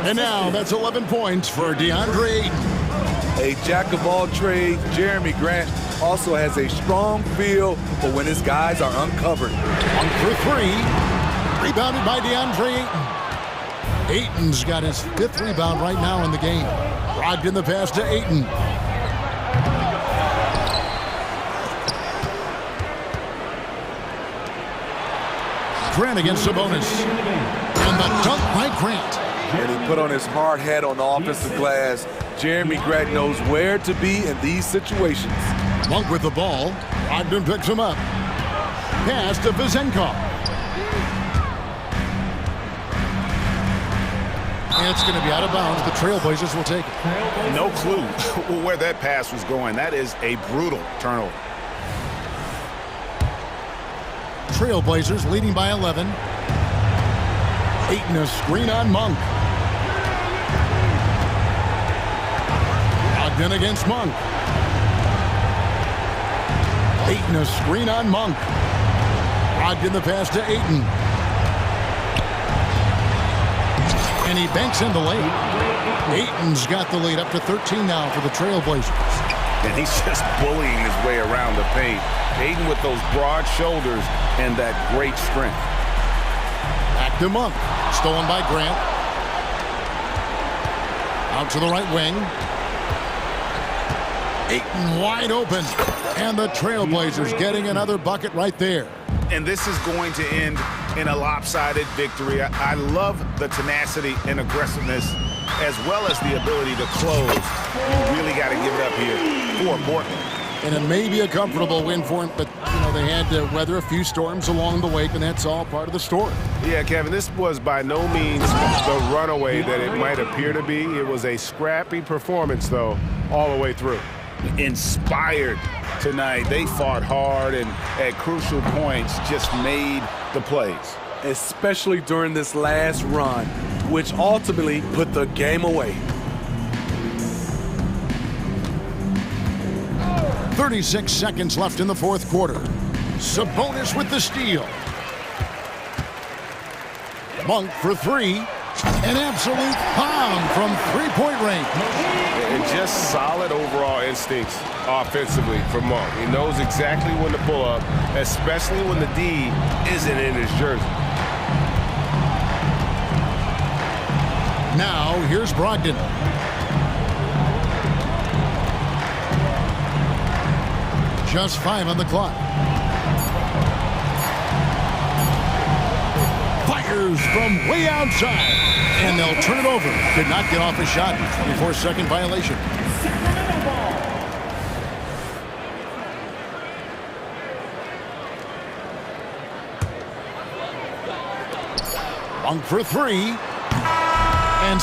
And now that's 11 points for DeAndre Ayton. A jack of all trades, Jeremy Grant also has a strong feel for when his guys are uncovered. 1 for 3. Rebounded by DeAndre Ayton. Ayton's got his 5th rebound right now in the game. Rocked in the pass to Ayton. Grant against Sabonis. And the dunk by Grant. And he put on his hard hat on the offensive glass. Jeremy Grant knows where to be in these situations. Monk with the ball. Ogden picks him up. Pass to Vezenkov. And it's going to be out of bounds. The Trailblazers will take it. No clue where that pass was going. That is a brutal turnover. Trailblazers leading by 11. Ayton a screen on Monk. Ogden against Monk. Ayton a screen on Monk. Ogden the pass to Ayton. And he banks in the lane. Ayton's got the lead up to 13 now for the Trailblazers. And he's just bullying his way around the paint. Ayton with those broad shoulders and that great strength. Back to Monk. Stolen by Grant. Out to the right wing. Ayton wide open. And the Trailblazers getting another bucket right there. And this is going to end in a lopsided victory. I love the tenacity and aggressiveness as well as the ability to close. You really got to give it up here for Portland. And it may be a comfortable win for him, but, you know, they had to weather a few storms along the way, and that's all part of the story. Yeah, Kevin, this was by no means the runaway that it might appear to be. It was a scrappy performance, though, all the way through. Inspired tonight. They fought hard and at crucial points just made the plays. Especially during this last run, which ultimately put the game away. 36 seconds left in the fourth quarter. Sabonis with the steal. Monk for three. An absolute bomb from three-point range. And just solid overall instincts offensively from Monk. He knows exactly when to pull up, especially when the D isn't in his jersey. Now, here's Brogdon. Just 5 on the clock. Fires from way outside. And they'll turn it over. Could not get off a shot. 24-second violation. Monk for three. And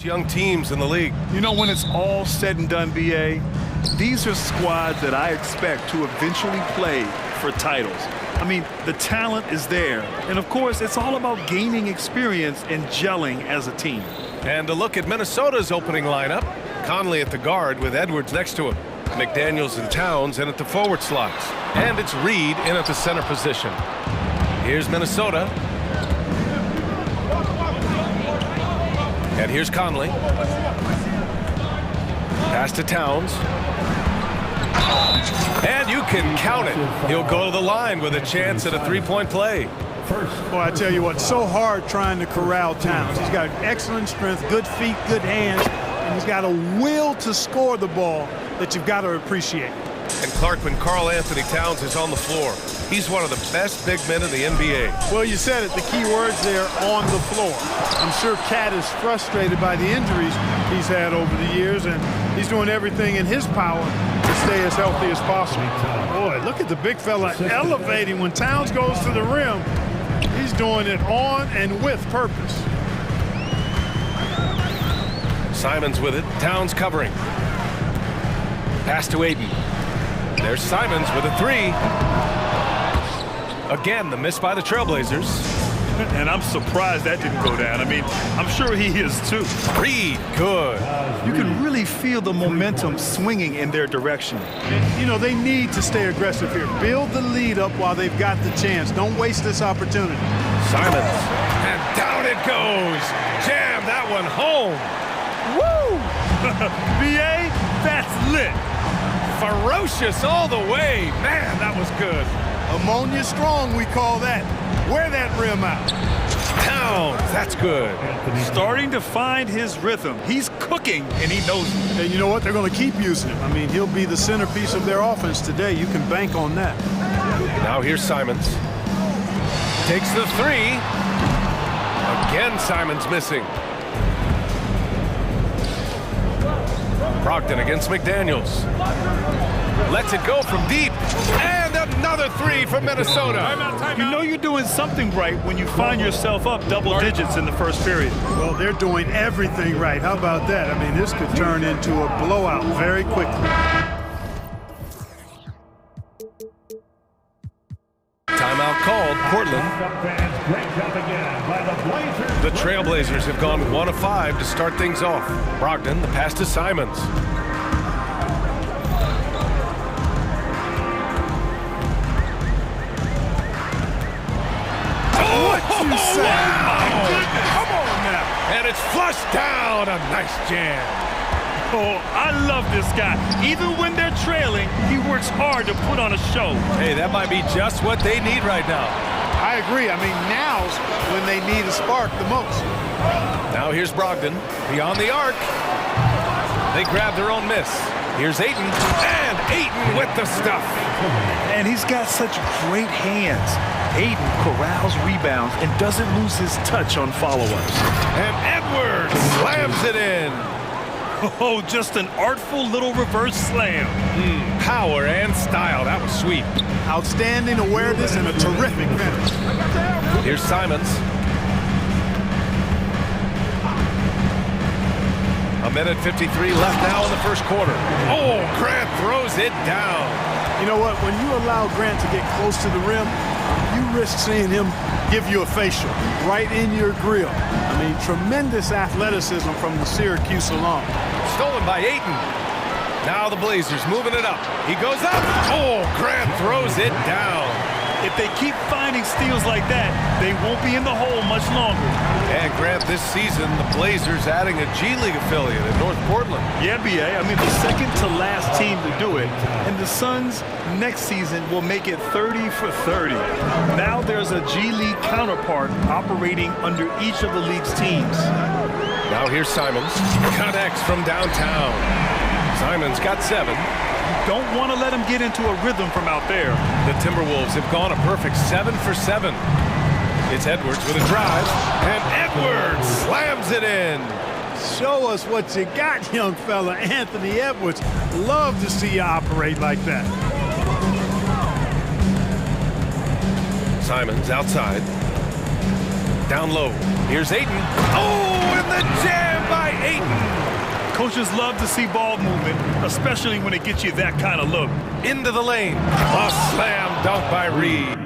young teams in the league. You know, when it's all said and done, BA, these are squads that I expect to eventually play for titles. I mean, the talent is there. And of course, it's all about gaining experience and gelling as a team. And a look at Minnesota's opening lineup. Conley at the guard with Edwards next to him. McDaniels and Towns in at the forward slots. And it's Reed in at the center position. Here's Minnesota. And here's Conley. Pass to Towns. And you can count it. He'll go to the line with a chance at a three-point play. Well, I tell you what, so hard trying to corral Towns. He's got excellent strength, good feet, good hands, and he's got a will to score the ball that you've got to appreciate. And Clark, when Karl Anthony Towns is on the floor, he's one of the best big men in the NBA. Well, you said it, the key words there, on the floor. I'm sure Cat is frustrated by the injuries he's had over the years, and he's doing everything in his power to stay as healthy as possible. Boy, look at the big fella elevating when Towns goes to the rim. He's doing it on and with purpose. Simons with it. Towns covering. Pass to Ayton. There's Simons with a three. Again, the miss by the Trailblazers. And I'm surprised that didn't go down. I mean, I'm sure he is too. Reed, good. You can really feel the momentum swinging in their direction. You know, they need to stay aggressive here. Build the lead up while they've got the chance. Don't waste this opportunity. Simons. And down it goes. Jam that one home. Woo! BA, that's lit. Ferocious all the way. Man, that was good. Ammonia strong, we call that. Wear that rim out. Towns, that's good. Starting to find his rhythm. He's cooking, and he knows it. And you know what? They're going to keep using him. I mean, he'll be the centerpiece of their offense today. You can bank on that. Now here's Simons. Takes the three. Again, Simons missing. Brogdon against McDaniels. Lets it go from deep. And another three from Minnesota. You know you're doing something right when you find yourself up double digits in the first period. Well, they're doing everything right. How about that? I mean, this could turn into a blowout very quickly. Timeout called, Portland. The Trailblazers have gone 1 of 5 to start things off. Brogdon, the pass to Simons. What you say? Wow. Come on now. And it's flushed down. A nice jam. Oh, I love this guy. Even when they're trailing, he works hard to put on a show. Hey, that might be just what they need right now. I agree. I mean, now's when they need a spark the most. Now here's Brogdon, beyond the arc. They grab their own miss. Here's Ayton, and Ayton with the stuff. And he's got such great hands. Ayton corrals rebounds and doesn't lose his touch on follow-ups. And Edwards slams it in. Oh, just an artful little reverse slam. Power and style. That was sweet. Outstanding awareness and a terrific finish. Here's Simons. A minute 53 left now in the first quarter. Oh, Grant throws it down. You know what? When you allow Grant to get close to the rim, you risk seeing him give you a facial right in your grill. I mean, tremendous athleticism from the Syracuse alum. Stolen by Ayton. Now the Blazers moving it up. He goes up. Oh, Grant throws it down. If they keep finding steals like that, they won't be in the hole much longer. And Grant, this season, the Blazers adding a G League affiliate in North Portland. Yeah, BA. I mean, the second to last team to do it. And the Suns next season will make it 30 for 30. Now there's a G League counterpart operating under each of the league's teams. Now here's Simons. Connects from downtown. Simons got 7. Don't want to let him get into a rhythm from out there. The Timberwolves have gone a perfect 7 for 7. It's Edwards with a drive, and Edwards slams it in. Show us what you got, young fella. Anthony Edwards. Love to see you operate like that. Simons outside. Down low. Here's Ayton. Oh, and the jam by Ayton. Coaches love to see ball movement, especially when it gets you that kind of look. Into the lane. A slam dunk by Reed.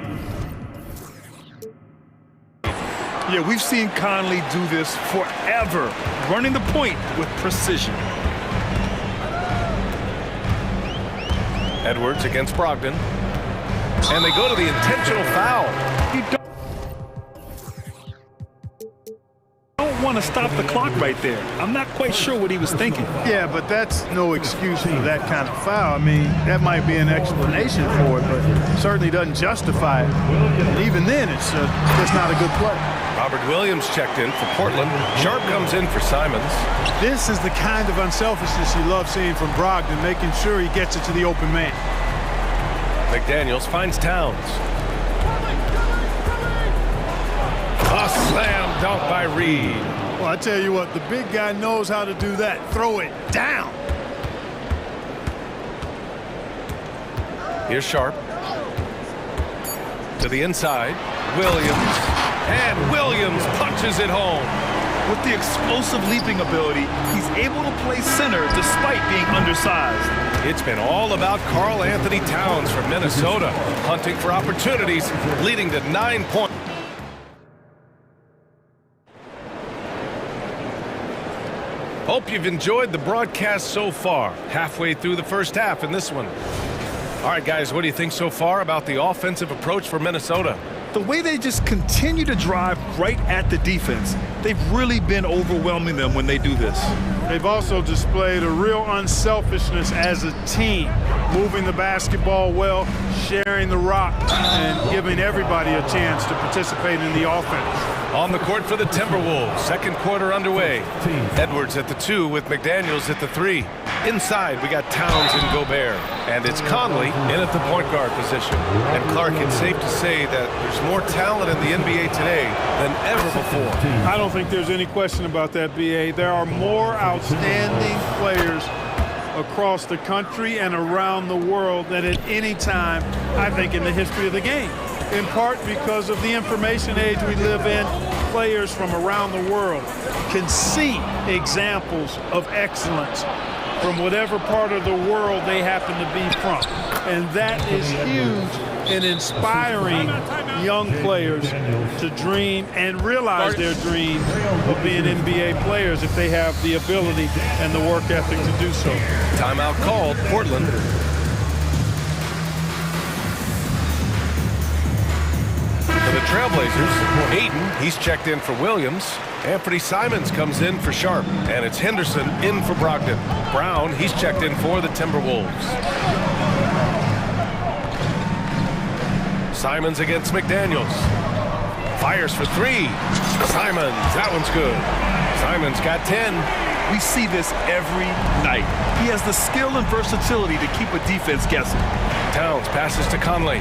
Yeah, we've seen Conley do this forever, running the point with precision. Edwards against Brogdon. And they go to the intentional foul. You don't want to stop the clock right there. I'm not quite sure what he was thinking. Yeah, but that's no excuse for that kind of foul. I mean, that might be an explanation for it, but certainly doesn't justify it. And even then, it's just not a good play. Robert Williams checked in for Portland. Sharp comes in for Simons. This is the kind of unselfishness you love seeing from Brogdon, making sure he gets it to the open man. McDaniels finds Towns. A slam dunk by Reed. Well, I tell you what, the big guy knows how to do that. Throw it down. Here's Sharp. To the inside. Williams. And Williams punches it home. With the explosive leaping ability, he's able to play center despite being undersized. It's been all about Karl Anthony Towns from Minnesota, hunting for opportunities, leading to 9 points. Hope you've enjoyed the broadcast so far. Halfway through the first half in this one. All right, guys, what do you think so far about the offensive approach for Minnesota? The way they just continue to drive right at the defense, they've really been overwhelming them when they do this. They've also displayed a real unselfishness as a team, moving the basketball well, sharing the rock, and giving everybody a chance to participate in the offense. On the court for the Timberwolves, second quarter underway. Edwards at the 2 with McDaniels at the 3. Inside, we got Towns and Gobert. And it's Conley in at the point guard position. And Clark, it's safe to say that there's more talent in the NBA today than ever before. I don't think there's any question about that, B.A. There are more outstanding players across the country and around the world than at any time, I think, in the history of the game. In part because of the information age we live in, players from around the world can see examples of excellence from whatever part of the world they happen to be from. And that is huge in inspiring young players to dream and realize their dream of being NBA players if they have the ability and the work ethic to do so. Timeout called, Portland. For the Trailblazers, Ayton, he's checked in for Williams. Anthony Simons comes in for Sharp. And it's Henderson in for Brogdon. Brown, he's checked in for the Timberwolves. Simons against McDaniels. Fires for 3. Simons, that one's good. Simons got 10. We see this every night. He has the skill and versatility to keep a defense guessing. Towns passes to Conley.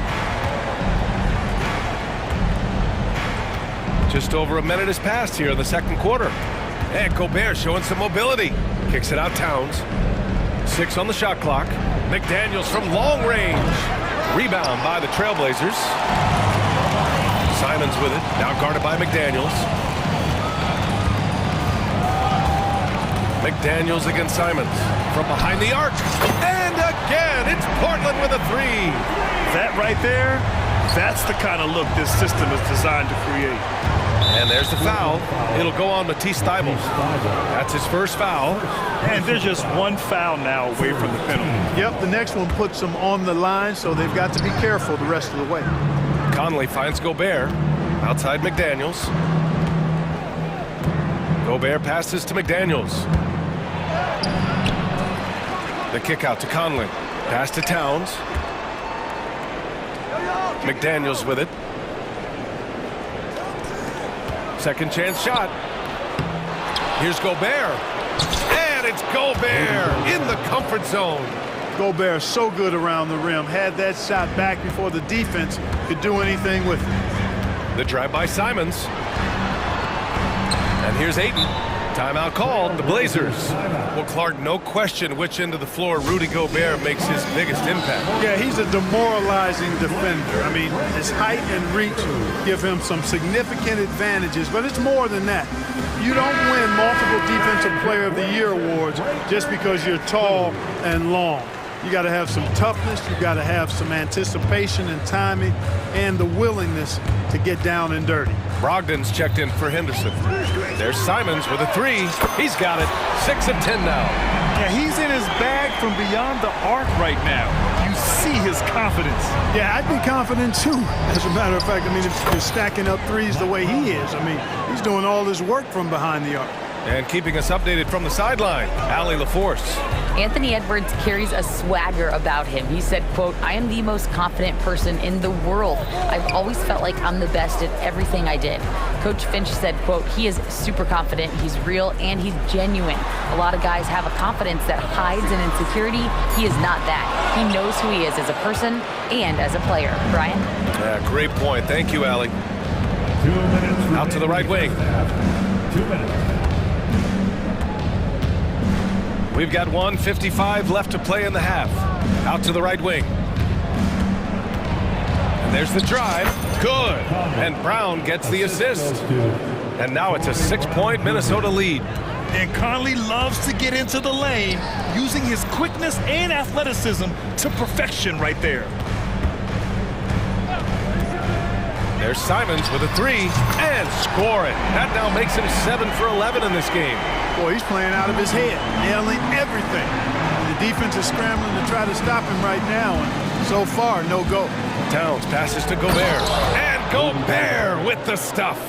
Just over a minute has passed here in the second quarter. And Gobert showing some mobility. Kicks it out Towns. 6 on the shot clock. McDaniels from long range. Rebound by the Trailblazers. Simons with it. Now guarded by McDaniels. McDaniels against Simons. From behind the arc. And again, it's Portland with a 3. That right there, that's the kind of look this system is designed to create. And there's the foul. It'll go on Matisse Thybulle. That's his first foul. And there's just one foul now away from the penalty. Yep, the next one puts them on the line, so they've got to be careful the rest of the way. Conley finds Gobert. Outside McDaniels. Gobert passes to McDaniels. The kick out to Conley. Pass to Towns. McDaniels with it. Second chance shot. Here's Gobert. And it's Gobert in the comfort zone. Gobert so good around the rim. Had that shot back before the defense could do anything with it. The drive by Simons. And here's Ayton. Timeout called, the Blazers. Well, Clark, no question which end of the floor Rudy Gobert makes his biggest impact. Yeah, he's a demoralizing defender. I mean, his height and reach give him some significant advantages, but it's more than that. You don't win multiple Defensive Player of the Year awards just because you're tall and long. You got to have some toughness, you got to have some anticipation and timing, and the willingness to get down and dirty. Brogdon's checked in for Henderson. There's Simons with a three. He's got it. 6 of 10 now. Yeah, he's in his bag from beyond the arc right now. You see his confidence. Yeah, I'd be confident too. As a matter of fact, I mean, if you're stacking up threes the way he is, I mean, he's doing all this work from behind the arc. And keeping us updated from the sideline, Allie LaForce. Anthony Edwards carries a swagger about him. He said, quote, "I am the most confident person in the world. I've always felt like I'm the best at everything I did." Coach Finch said, quote, "He is super confident, he's real, and he's genuine. A lot of guys have a confidence that hides an insecurity. He is not that. He knows who he is as a person and as a player." Brian? Yeah, great point. Thank you, Allie. 2 minutes. Out to the right wing. 2 minutes. We've got 1:55 left to play in the half. Out to the right wing. And there's the drive. Good. And Brown gets the assist. And now it's a 6-point Minnesota lead. And Conley loves to get into the lane, using his quickness and athleticism to perfection right there. There's Simons with a three and scoring. That now makes him 7 for 11 in this game. Boy, he's playing out of his head, nailing everything. The defense is scrambling to try to stop him right now, and so far, no go. Towns passes to Gobert. And Gobert with the stuff.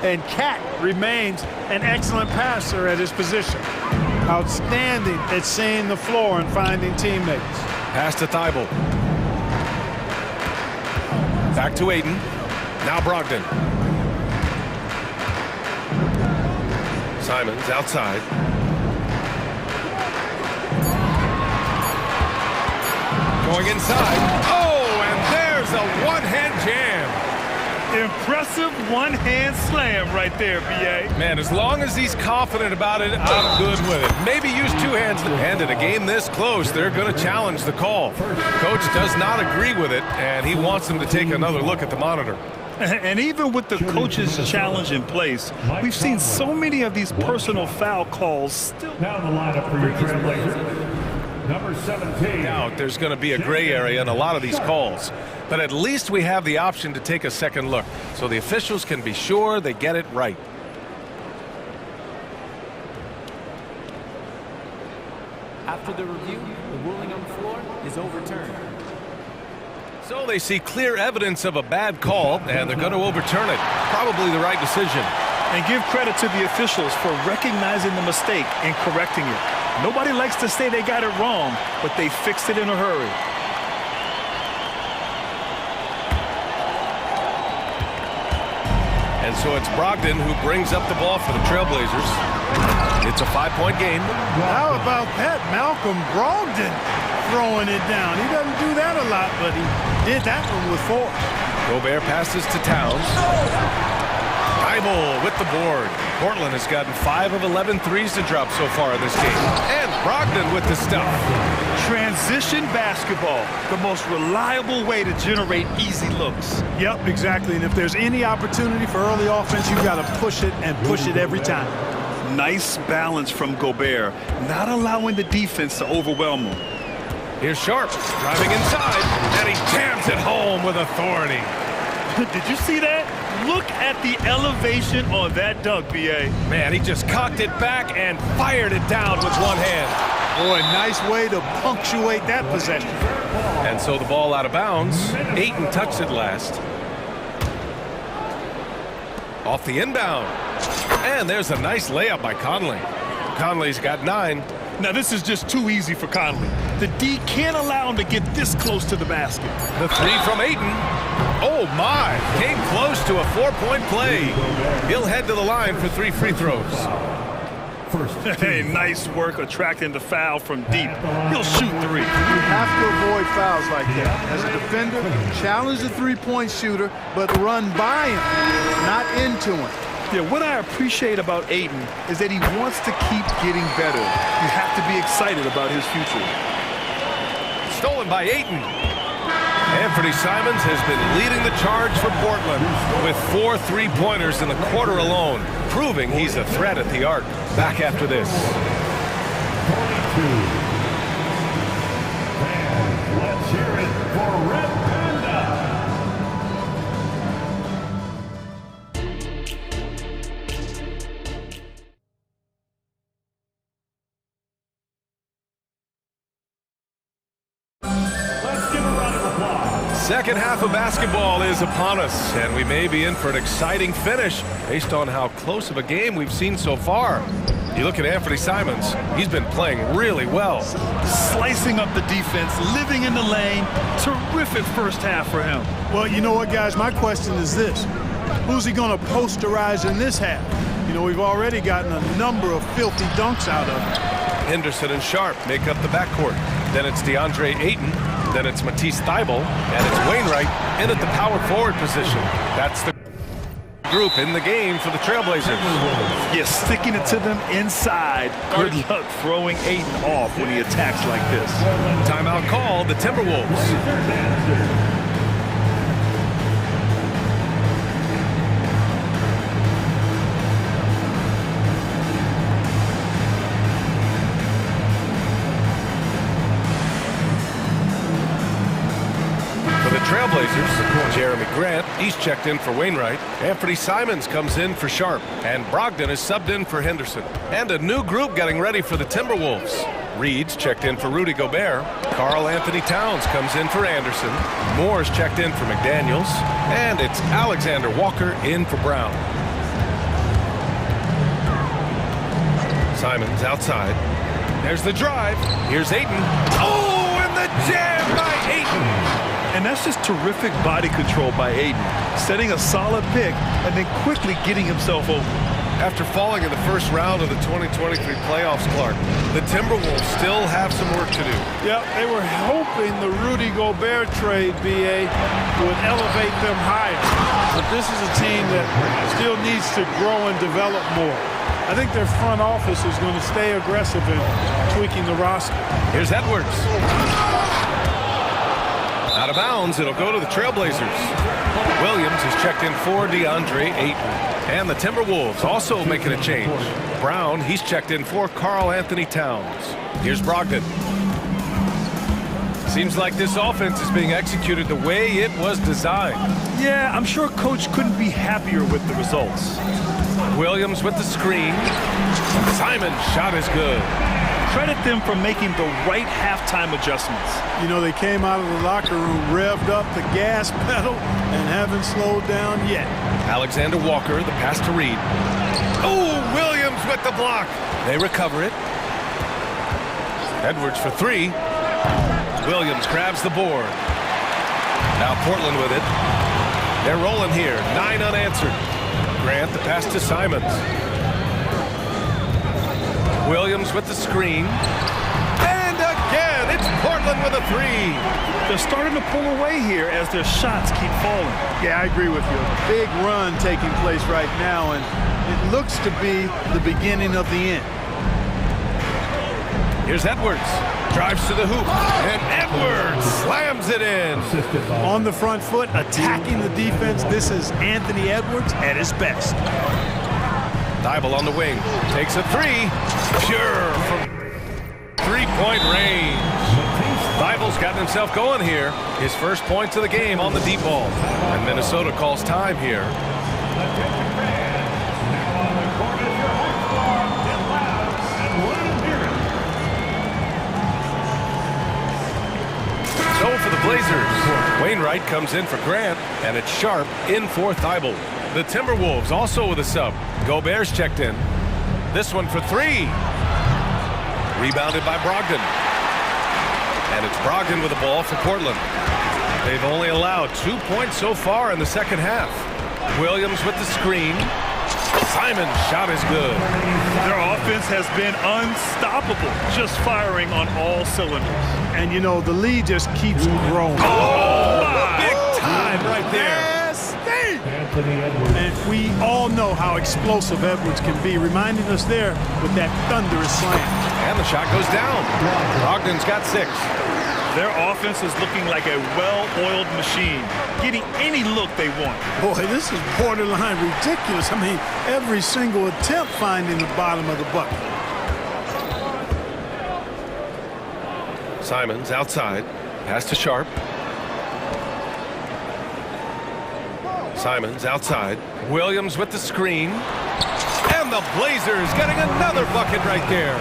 And Cat remains an excellent passer at his position. Outstanding at seeing the floor and finding teammates. Pass to Thibault. Back to Aiden. Now Brogdon. Simons outside. Going inside. Oh, and there's a one-hand jam. Impressive one-hand slam right there, B.A. Man, as long as he's confident about it, I'm good with it. Maybe use two hands. And in a game this close, they're going to challenge the call. Coach does not agree with it, and he wants them to take another look at the monitor. And even with the coach's challenge in place, we've seen so many of these personal foul calls still. Now the lineup for your Trailblazers. Number 17. Now there's going to be a gray area in a lot of these calls. But at least we have the option to take a second look, so the officials can be sure they get it right. After the review, the ruling on the floor is overturned. So they see clear evidence of a bad call, and they're going to overturn it. Probably the right decision. And give credit to the officials for recognizing the mistake and correcting it. Nobody likes to say they got it wrong, but they fixed it in a hurry. And so it's Brogdon who brings up the ball for the Trailblazers. It's a 5-point game. How about that? Malcolm Brogdon throwing it down. He doesn't do that a lot, but he did that one with 4. Gobert passes to Towns. Thibault with the board. Portland has gotten 5 of 11 threes to drop so far in this game. And Brogdon with the stuff. Transition basketball, the most reliable way to generate easy looks. Yep, exactly. And if there's any opportunity for early offense, you've got to push it and push it every time. Nice balance from Gobert, not allowing the defense to overwhelm him. Here's Sharp driving inside, and he jams it home with authority. Did you see that? Look at the elevation on that dunk, B.A. Man, he just cocked it back and fired it down with one hand. Boy, nice way to punctuate that possession. And so the ball out of bounds. Ayton touched it last. Off the inbound. And there's a nice layup by Conley. Conley's got 9. Now this is just too easy for Conley. The D can't allow him to get this close to the basket. The 3 from Ayton. Oh my, came close to a 4-point play. He'll head to the line for 3 free throws. Hey, nice work attracting the foul from deep. He'll shoot 3. You have to avoid fouls like that. As a defender, challenge the 3-point shooter, but run by him, not into him. Yeah, what I appreciate about Ayton is that he wants to keep getting better. You have to be excited about his future. Stolen by Ayton. Anthony Simons has been leading the charge for Portland with 4 3-pointers in the quarter alone, proving he's a threat at the arc. Back after this. Let's hear it for Red Panda. Let's give a round of applause. Second half of basketball is upon us, and we may be in for an exciting finish based on how close of a game we've seen so far. You look at Anthony Simons, he's been playing really well. Slicing up the defense, living in the lane. Terrific first half for him. Well, you know what, guys? My question is this. Who's he going to posterize in this half? You know, we've already gotten a number of filthy dunks out of him. Henderson and Sharp make up the backcourt. Then it's DeAndre Ayton. Then it's Matisse Thybulle. And it's Wainwright in at the power forward position. That's the group in the game for the Trailblazers. Yeah, sticking it to them inside. Good luck throwing Ayton off when he attacks like this. Timeout call, the Timberwolves. Trailblazers, Jeremy Grant, he's checked in for Wainwright. Anthony Simons comes in for Sharp. And Brogdon is subbed in for Henderson. And a new group getting ready for the Timberwolves. Reed's checked in for Rudy Gobert. Karl Anthony Towns comes in for Anderson. Moore's checked in for McDaniels. And it's Alexander Walker in for Brown. Simons outside. There's the drive. Here's Ayton. Oh, and the jam by Ayton. And that's just terrific body control by Ayton, setting a solid pick and then quickly getting himself open. After falling in the first round of the 2023 playoffs, Clark, the Timberwolves still have some work to do. Yeah, they were hoping the Rudy Gobert trade, BA, would elevate them higher. But this is a team that still needs to grow and develop more. I think their front office is going to stay aggressive in tweaking the roster. Here's Edwards. Out of bounds, it'll go to the Trailblazers. Williams is checked in for DeAndre Ayton. And the Timberwolves also making a change. Brown, he's checked in for Karl Anthony Towns. Here's Brogdon. Seems like this offense is being executed the way it was designed. Yeah, I'm sure Coach couldn't be happier with the results. Williams with the screen. Simon's shot is good. Credit them for making the right halftime adjustments. You know, they came out of the locker room, revved up the gas pedal, and haven't slowed down yet. Alexander Walker, the pass to Reed. Oh, Williams with the block. They recover it. Edwards for three. Williams grabs the board. Now Portland with it. They're rolling here. 9 unanswered. Grant, the pass to Simons. Williams with the screen. And again, it's Portland with a three. They're starting to pull away here as their shots keep falling. Yeah, I agree with you. A big run taking place right now, and it looks to be the beginning of the end. Here's Edwards. Drives to the hoop. And Edwards slams it in. On the front foot, attacking the defense. This is Anthony Edwards at his best. Thybulle on the wing. Takes a three. Pure from three-point range. Thybulle's gotten himself going here. His first points of the game on the deep ball. And Minnesota calls time here. So for the Blazers, Wainwright comes in for Grant, and it's Sharp in for Thybulle. The Timberwolves also with a sub. Gobert's checked in. This one for three. Rebounded by Brogdon. And it's Brogdon with the ball for Portland. They've only allowed 2 points so far in the second half. Williams with the screen. Simon's shot is good. Their offense has been unstoppable, just firing on all cylinders. And, you know, the lead just keeps growing. Oh, big time right there. Steve! And we all know how explosive Edwards can be, reminding us there with that thunderous slam. And the shot goes down. Brogdon's got 6. Their offense is looking like a well-oiled machine, getting any look they want. Boy, this is borderline ridiculous. I mean, every single attempt finding the bottom of the bucket. Simons outside. Pass to Sharp. Simons outside. Williams with the screen. And the Blazers getting another bucket right there.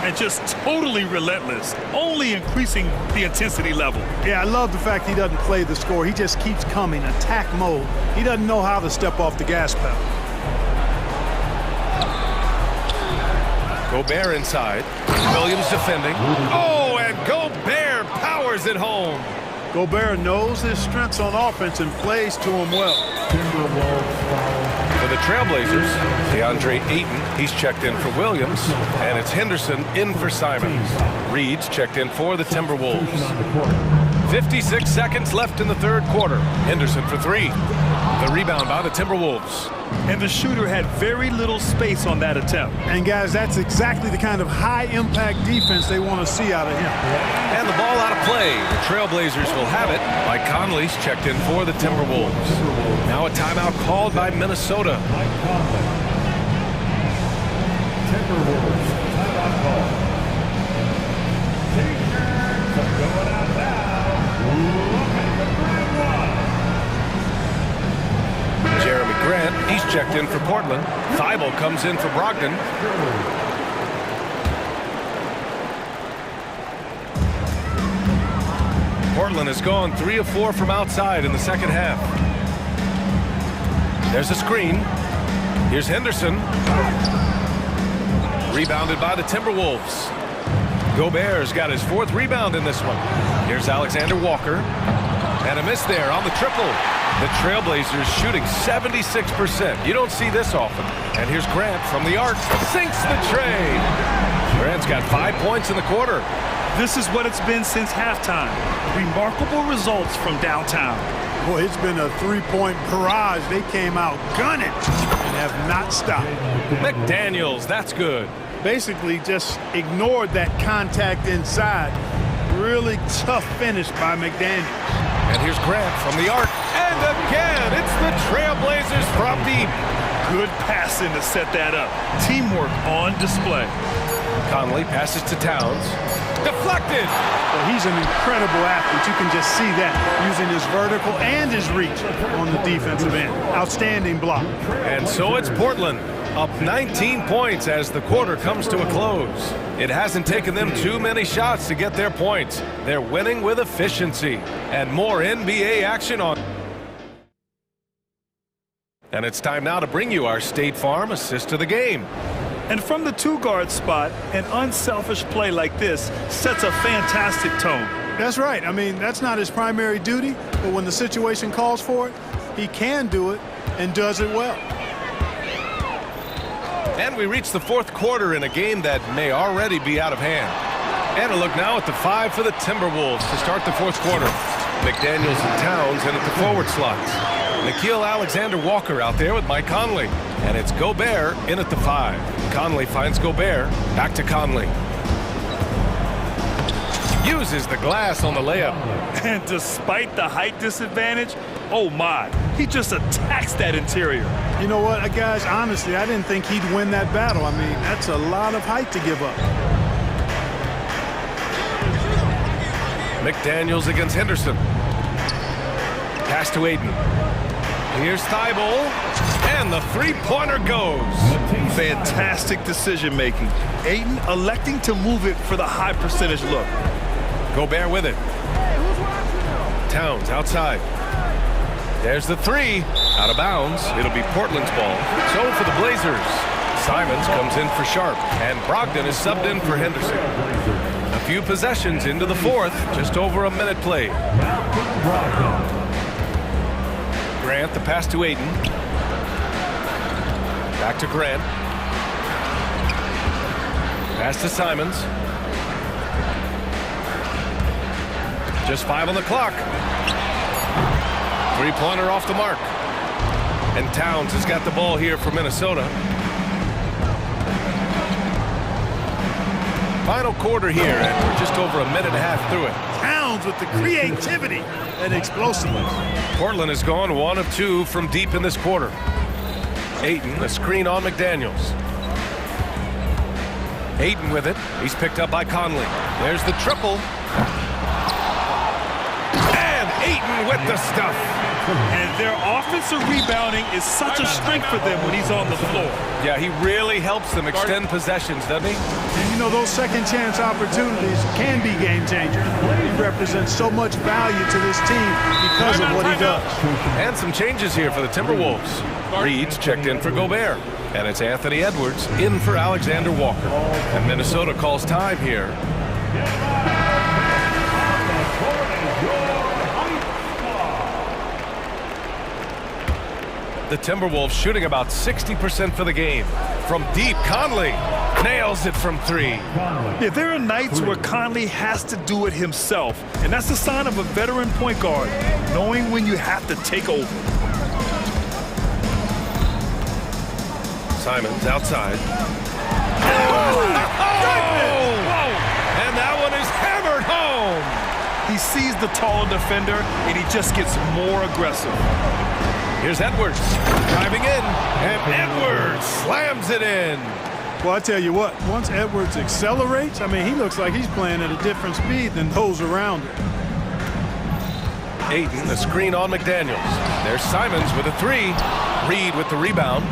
And just totally relentless, only increasing the intensity level. Yeah, I love the fact he doesn't play the score. He just keeps coming, attack mode. He doesn't know how to step off the gas pedal. Gobert inside. Williams defending. Oh, and Gobert powers it home. Gobert knows his strengths on offense and plays to him well. For the Trailblazers, DeAndre Ayton, he's checked in for Williams, and it's Henderson in for Simons. Reed's checked in for the Timberwolves. 56 seconds left in the third quarter. Henderson for 3. The rebound by the Timberwolves. And the shooter had very little space on that attempt. And guys, that's exactly the kind of high-impact defense they want to see out of him. And the ball out of play. The Trailblazers will have it. Mike Conley's checked in for the Timberwolves. Now a timeout called by Minnesota. Timberwolves, timeout call. Going out now. Jeremy Grant, he's checked in for Portland. Thibault comes in for Brogdon. Portland has gone 3 of 4 from outside in the second half. There's a screen. Here's Henderson. Rebounded by the Timberwolves. Gobert's got his 4th rebound in this one. Here's Alexander Walker. And a miss there on the triple. The Trailblazers shooting 76%. You don't see this often. And here's Grant from the arc. Sinks the tray. Grant's got 5 points in the quarter. This is what it's been since halftime. Remarkable results from downtown. Boy, it's been a 3-point barrage. They came out gunning and have not stopped. McDaniels, that's good. Basically just ignored that contact inside. Really tough finish by McDaniels. And here's Grant from the arc. And again, it's the Trailblazers from deep. Good passing to set that up. Teamwork on display. Conley passes to Towns. Deflected. Well, he's an incredible athlete. You can just see that, using his vertical and his reach on the defensive end. Outstanding block. And so it's Portland, up 19 points as the quarter comes to a close. It hasn't taken them too many shots to get their points. They're winning with efficiency. And more NBA action on. And it's time now to bring you our State Farm assist of the game. And from the 2-guard spot, an unselfish play like this sets a fantastic tone. That's right. I mean, that's not his primary duty, but when the situation calls for it, he can do it and does it well. And we reach the 4th quarter in a game that may already be out of hand. And a look now at the 5 for the Timberwolves to start the 4th quarter. McDaniels and Towns in at the forward slots. Nickeil Alexander-Walker out there with Mike Conley. And it's Gobert in at the 5. Conley finds Gobert. Back to Conley. Uses the glass on the layup. And despite the height disadvantage, oh my, he just attacks that interior. You know what, guys, honestly, I didn't think he'd win that battle. I mean, that's a lot of height to give up. McDaniels against Henderson. Pass to Ayton. Here's Thibault, and the 3-pointer goes. Fantastic decision-making. Ayton electing to move it for the high percentage look. Gobert with it. Towns outside. There's the 3. Out of bounds. It'll be Portland's ball. So for the Blazers, Simons comes in for Sharp, and Brogdon is subbed in for Henderson. A few possessions into the 4th, just over a minute played. Grant, the pass to Ayton. Back to Grant. Pass to Simons. Just 5 on the clock. 3-pointer off the mark. And Towns has got the ball here for Minnesota. Final quarter here, and we're just over a minute and a half through it. Towns with the creativity and explosiveness. Portland has gone 1 of 2 from deep in this quarter. Ayton, a screen on McDaniels. Ayton with it. He's picked up by Conley. There's the triple. And Ayton with the stuff. And their offensive rebounding is such a strength for them when he's on the floor. Yeah, he really helps them extend possessions, doesn't he? And you know, those second chance opportunities can be game changers. He represents so much value to this team because of what he does. And some changes here for the Timberwolves. Reed's checked in for Gobert. And it's Anthony Edwards in for Alexander Walker. And Minnesota calls time here. The Timberwolves shooting about 60% for the game. From deep, Conley nails it from 3. Yeah, there are nights where Conley has to do it himself. And that's the sign of a veteran point guard, knowing when you have to take over. Simons outside. And that one is hammered home. He sees the taller defender, and he just gets more aggressive. Here's Edwards driving in, and Edwards slams it in. Well, I tell you what, once Edwards accelerates, I mean, he looks like he's playing at a different speed than those around him. Ayton, the screen on McDaniels. There's Simons with a 3. Reed with the rebound.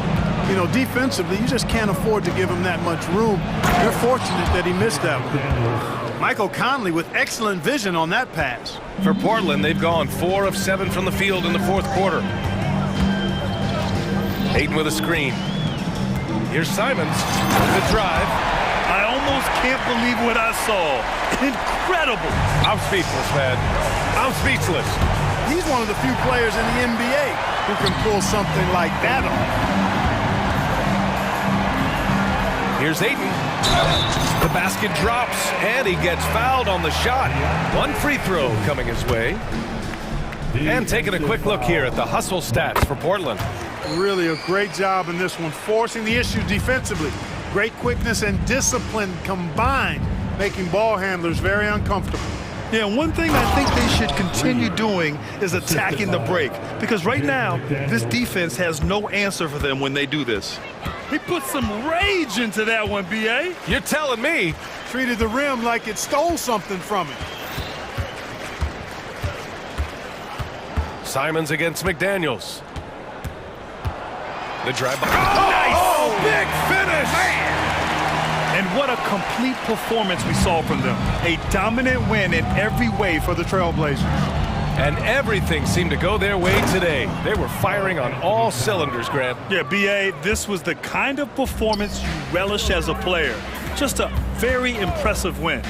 You know, defensively, you just can't afford to give him that much room. They're fortunate that he missed that one. Michael Conley with excellent vision on that pass. For Portland, they've gone 4 of 7 from the field in the fourth quarter. Ayton with a screen. Here's Simons with the drive. I almost can't believe what I saw. Incredible. I'm speechless, man. I'm speechless. He's one of the few players in the NBA who can pull something like that off. Here's Ayton. The basket drops, and he gets fouled on the shot. 1 free throw coming his way. And taking a quick look here at the hustle stats for Portland. Really a great job in this one, forcing the issue defensively. Great quickness and discipline combined, making ball handlers very uncomfortable. Yeah, one thing I think they should continue doing is attacking the break. Because right now, this defense has no answer for them when they do this. He put some rage into that one, B.A. You're telling me. Treated the rim like it stole something from him. Simons against McDaniels. The drive by. Oh, nice! Oh, big finish! Man. And what a complete performance we saw from them. A dominant win in every way for the Trailblazers. And everything seemed to go their way today. They were firing on all cylinders, Grant. Yeah, B.A., this was the kind of performance you relish as a player. Just a very impressive win.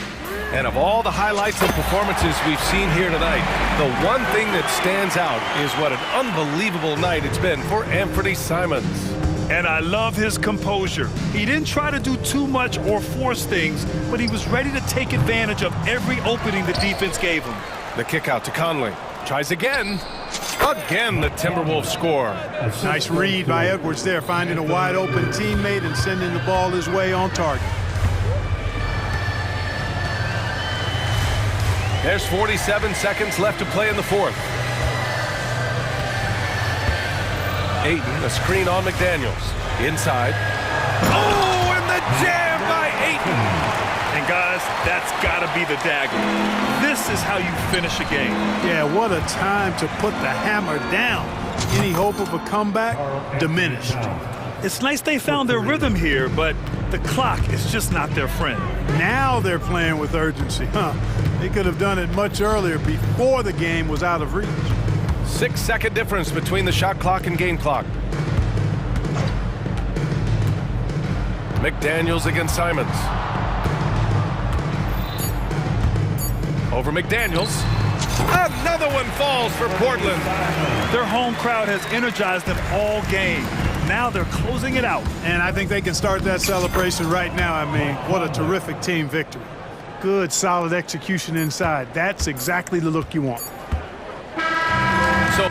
And of all the highlights and performances we've seen here tonight, the one thing that stands out is what an unbelievable night it's been for Anthony Simons. And I love his composure. He didn't try to do too much or force things, but he was ready to take advantage of every opening the defense gave him. The kick out to Conley. Tries again. Again, the Timberwolves score. Nice read by Edwards there, finding a wide open teammate and sending the ball his way on target. There's 47 seconds left to play in the fourth. Ayton, a screen on McDaniels. Inside. Oh, and the jam by Ayton. And guys, that's got to be the dagger. This is how you finish a game. Yeah, what a time to put the hammer down. Any hope of a comeback? Diminished. It's nice they found their rhythm here, but the clock is just not their friend. Now they're playing with urgency, huh? They could have done it much earlier before the game was out of reach. 6-second difference between the shot clock and game clock. McDaniels against Simons. Over McDaniels. Another one falls for Portland. Their home crowd has energized them all game. Now they're closing it out. And I think they can start that celebration right now. I mean, what a terrific team victory. Good, solid execution inside. That's exactly the look you want. So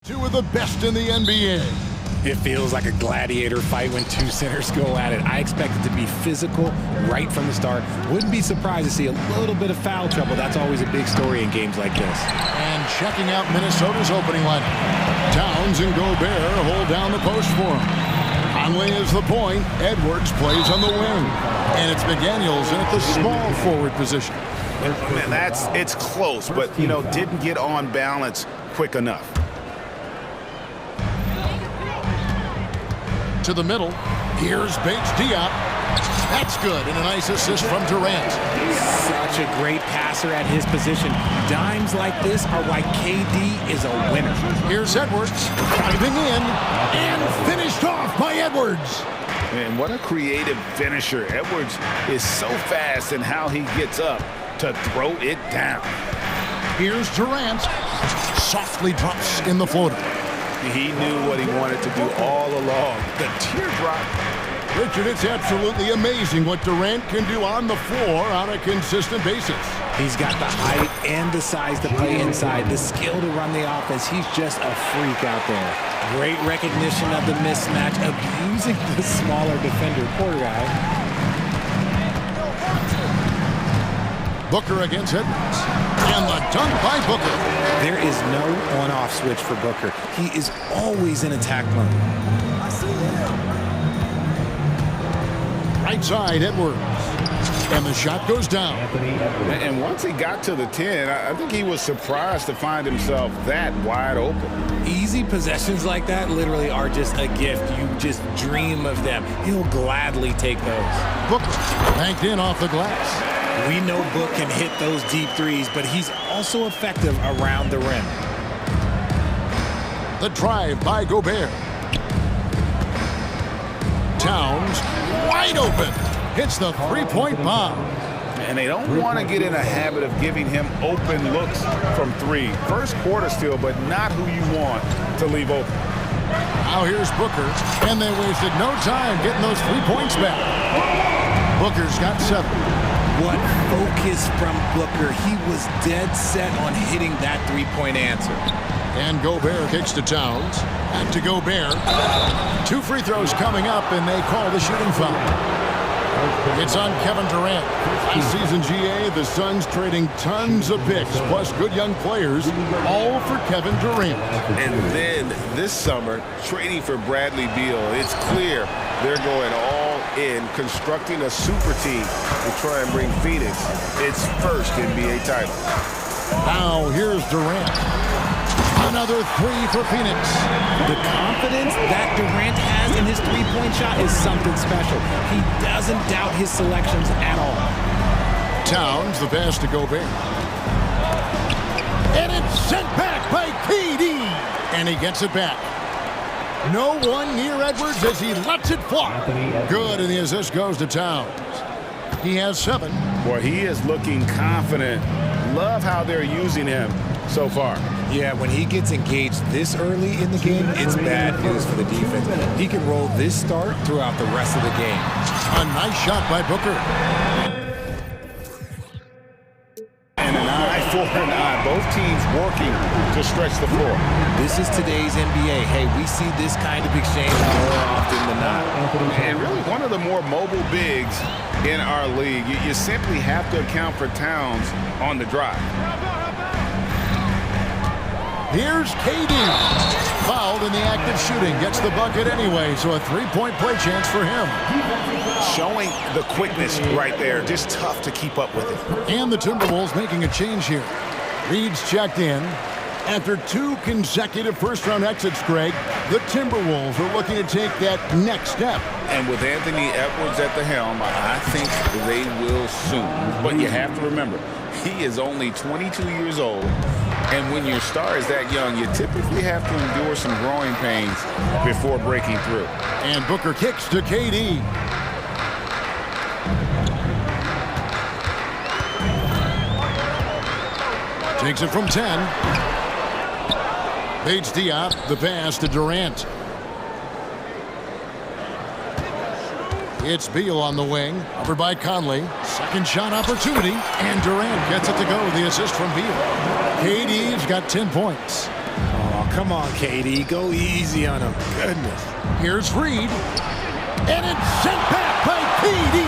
Two of the best in the NBA. It feels like a gladiator fight when two centers go at it. I expect it to be physical right from the start. Wouldn't be surprised to see a little bit of foul trouble. That's always a big story in games like this. And checking out Minnesota's opening lineup. Towns and Gobert hold down the post for him. Conley is the point. Edwards plays on the wing. And it's McDaniels in at the small forward position. Man, it's close, but, didn't get on balance quick enough. To the middle. Here's Bates Diop. That's good, and a nice assist from Durant. Such a great passer at his position. Dimes like this are why KD is a winner. Here's Edwards, diving in, and finished off by Edwards. And what a creative finisher. Edwards is so fast in how he gets up to throw it down. Here's Durant. Softly drops in the floater. He knew what he wanted to do all along. The teardrop. Richard, it's absolutely amazing what Durant can do on the floor on a consistent basis. He's got the height and the size to play inside, the skill to run the offense. He's just a freak out there. Great recognition of the mismatch, abusing the smaller defender. Poor guy. Booker against Edwards. And the dunk by Booker. There is no on-off switch for Booker. He is always in attack mode. Right side, Edwards. And the shot goes down. And once he got to the 10, I think he was surprised to find himself that wide open. Easy possessions like that literally are just a gift. You just dream of them. He'll gladly take those. Booker banked in off the glass. We know Book can hit those deep threes, but he's also effective around the rim. The drive by Gobert. Towns wide open. Hits the three-point bomb. And they don't want to get in a habit of giving him open looks from three. First quarter still, but not who you want to leave open. Now here's Booker, and they wasted no time getting those 3 points back. Booker's got 7. What focus from Booker. He was dead set on hitting that three-point answer. And Gobert kicks to Towns. Back to Gobert. 2 free throws coming up, and they call the shooting foul. It's on Kevin Durant. Last season, GA, the Suns trading tons of picks, plus good young players, all for Kevin Durant. And then this summer, trading for Bradley Beal. It's clear they're going all in, constructing a super team to try and bring Phoenix its first NBA title. Now here's Durant. Another 3 for Phoenix. The confidence that Durant has in his three-point shot is something special. He doesn't doubt his selections at all. Towns, the pass to Gobert. And it's sent back by KD. And he gets it back. No one near Edwards as he lets it fly. Good, and the assist goes to Towns. He has 7. Boy, he is looking confident. Love how they're using him so far. Yeah, when he gets engaged this early in the game, it's bad news for the defense. He can roll this start throughout the rest of the game. A nice shot by Booker. And an eye for an eye. Both teams working to stretch the floor. This is today's NBA. Hey, we see this kind of exchange more often than not. And really one of the more mobile bigs in our league. You simply have to account for Towns on the drive. Here's KD. Fouled in the act of shooting. Gets the bucket anyway, so a 3-point play chance for him. Showing the quickness right there. Just tough to keep up with it. And the Timberwolves making a change here. Reed's checked in. After 2 consecutive first-round exits, Greg, the Timberwolves are looking to take that next step. And with Anthony Edwards at the helm, I think they will soon. But you have to remember, he is only 22 years old. And when your star is that young, you typically have to endure some growing pains before breaking through. And Booker kicks to KD. Takes it from 10. Bates Diop, the pass to Durant. It's Beal on the wing, covered by Conley. Second shot opportunity, and Durant gets it to go. The assist from Beal. KD's got 10 points. Oh, Come on, KD. Go easy on him. Goodness. Here's Reed. And it's sent back by KD.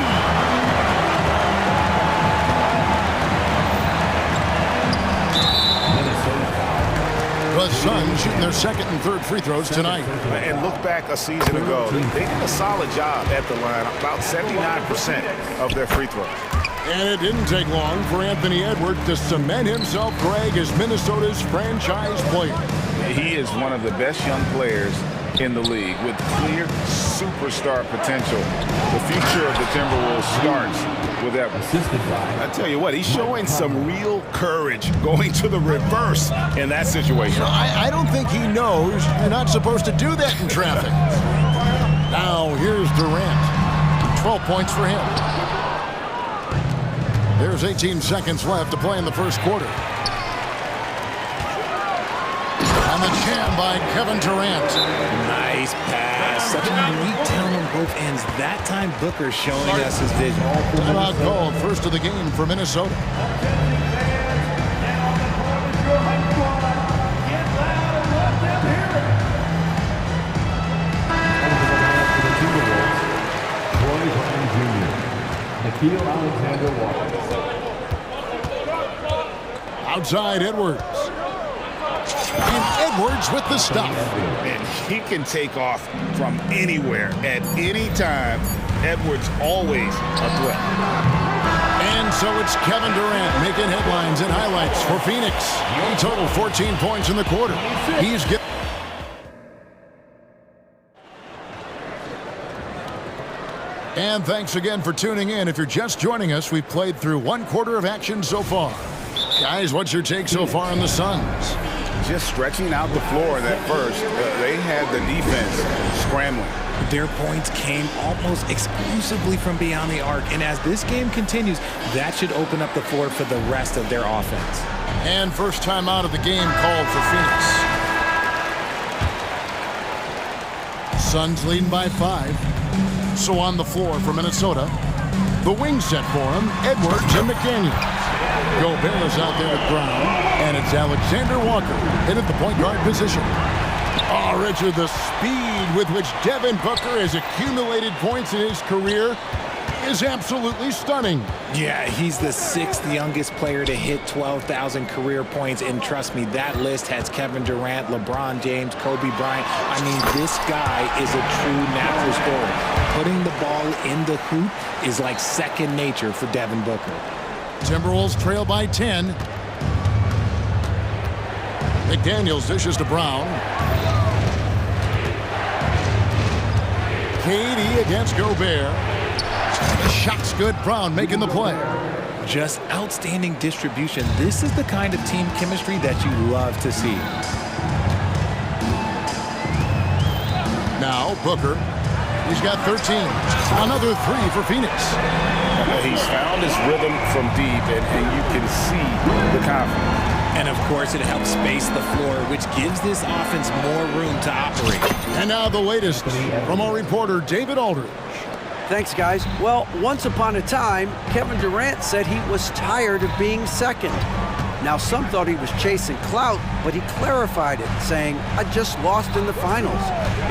The Suns shooting their second and third free throws tonight. And look back a season ago. They did a solid job at the line. About 79% of their free throws. And it didn't take long for Anthony Edwards to cement himself, Greg, as Minnesota's franchise player. He is one of the best young players in the league with clear superstar potential. The future of the Timberwolves starts with Edwards. I tell you what, he's showing some real courage going to the reverse in that situation. I don't think he knows you're not supposed to do that in traffic. Now here's Durant. 12 points for him. There's 18 seconds left to play in the first quarter. And the jam by Kevin Durant. Nice pass. Such a unique talent on both ends. That time Booker showing us his vision. Timeout called. First of the game for Minnesota. Outside Edwards. And Edwards with the stop. And he can take off from anywhere at any time. Edwards always a threat. And so it's Kevin Durant making headlines and highlights for Phoenix. He totaled 14 points in the quarter. He's getting... And thanks again for tuning in. If you're just joining us, we've played through one quarter of action so far. Guys, what's your take so far on the Suns? Just stretching out the floor in that first. They had the defense scrambling. Their points came almost exclusively from beyond the arc. And as this game continues, that should open up the floor for the rest of their offense. And first time out of the game called for Phoenix. Suns leading by 5. So on the floor for Minnesota. The wing set for him, Edwards and McDaniel. Gobert is out there at ground, and it's Alexander Walker in at the point guard position. Oh, Richard, the speed with which Devin Booker has accumulated points in his career is absolutely stunning. Yeah, he's the 6th youngest player to hit 12,000 career points, and trust me, that list has Kevin Durant, LeBron James, Kobe Bryant. I mean, this guy is a true natural scorer. Putting the ball in the hoop is like second nature for Devin Booker. Timberwolves trail by 10. McDaniels dishes to Brown. KD against Gobert. The shot's good. Brown making the play. Just outstanding distribution. This is the kind of team chemistry that you love to see. Now Booker. He's got 13. Another 3 for Phoenix. He's found his rhythm from deep, and you can see the confidence. And, of course, it helps space the floor, which gives this offense more room to operate. And now the latest from our reporter, David Aldridge. Thanks, guys. Well, once upon a time, Kevin Durant said he was tired of being second. Now, some thought he was chasing clout, but he clarified it, saying, I just lost in the finals.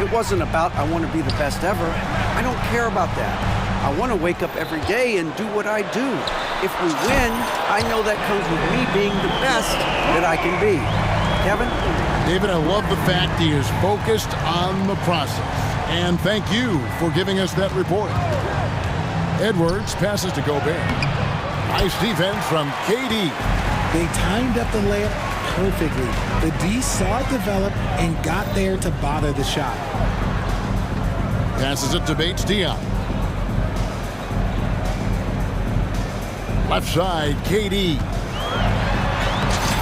It wasn't about I want to be the best ever. I don't care about that. I want to wake up every day and do what I do. If we win, I know that comes with me being the best that I can be. Kevin? David, I love the fact he is focused on the process. And thank you for giving us that report. Edwards passes to Gobert. Nice defense from KD. They timed up the layup perfectly. The D saw it develop and got there to bother the shot. Passes it to Bates-Diop. Left side, KD.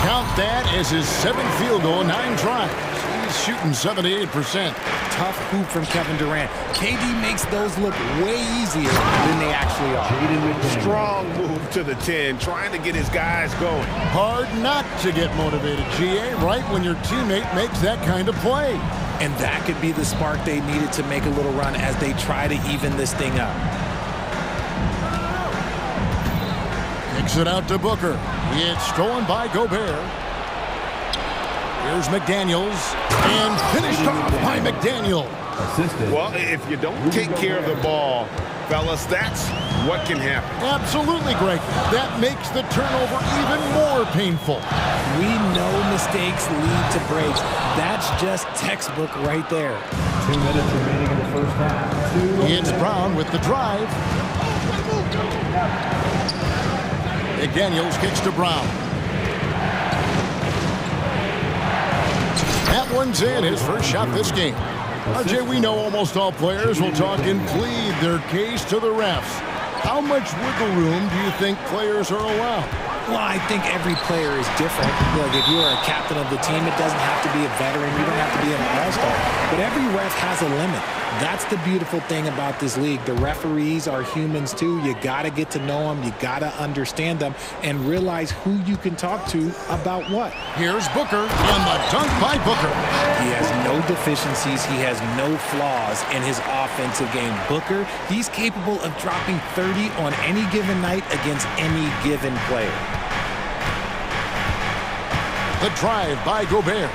Count that as his 7th field goal, 9 tries. He's shooting 78%. Tough hoop from Kevin Durant. KD makes those look way easier than they actually are. Strong move to the 10, trying to get his guys going. Hard not to get motivated, GA, right when your teammate makes that kind of play. And that could be the spark they needed to make a little run as they try to even this thing up. Kicks it out to Booker. It's stolen by Gobert. Here's McDaniels, and finished off by McDaniel. Well, if you don't take care of the ball, fellas, that's what can happen. Absolutely, Greg. That makes the turnover even more painful. We know mistakes lead to breaks. That's just textbook right there. 2 minutes remaining in the first half. It's Brown with the drive. McDaniels kicks to Brown. That one's in, his first shot this game. RJ, we know almost all players will talk and plead their case to the refs. How much wiggle room do you think players are allowed? Well, I think every player is different. Look, if you are a captain of the team, it doesn't have to be a veteran. You don't have to be an all-star. But every ref has a limit. That's the beautiful thing about this league. The referees are humans too. You got to get to know them. You got to understand them and realize who you can talk to about what. Here's Booker and the dunk by Booker. He has no deficiencies. He has no flaws in his offensive game. Booker, he's capable of dropping 30 on any given night against any given player. The drive by Gobert.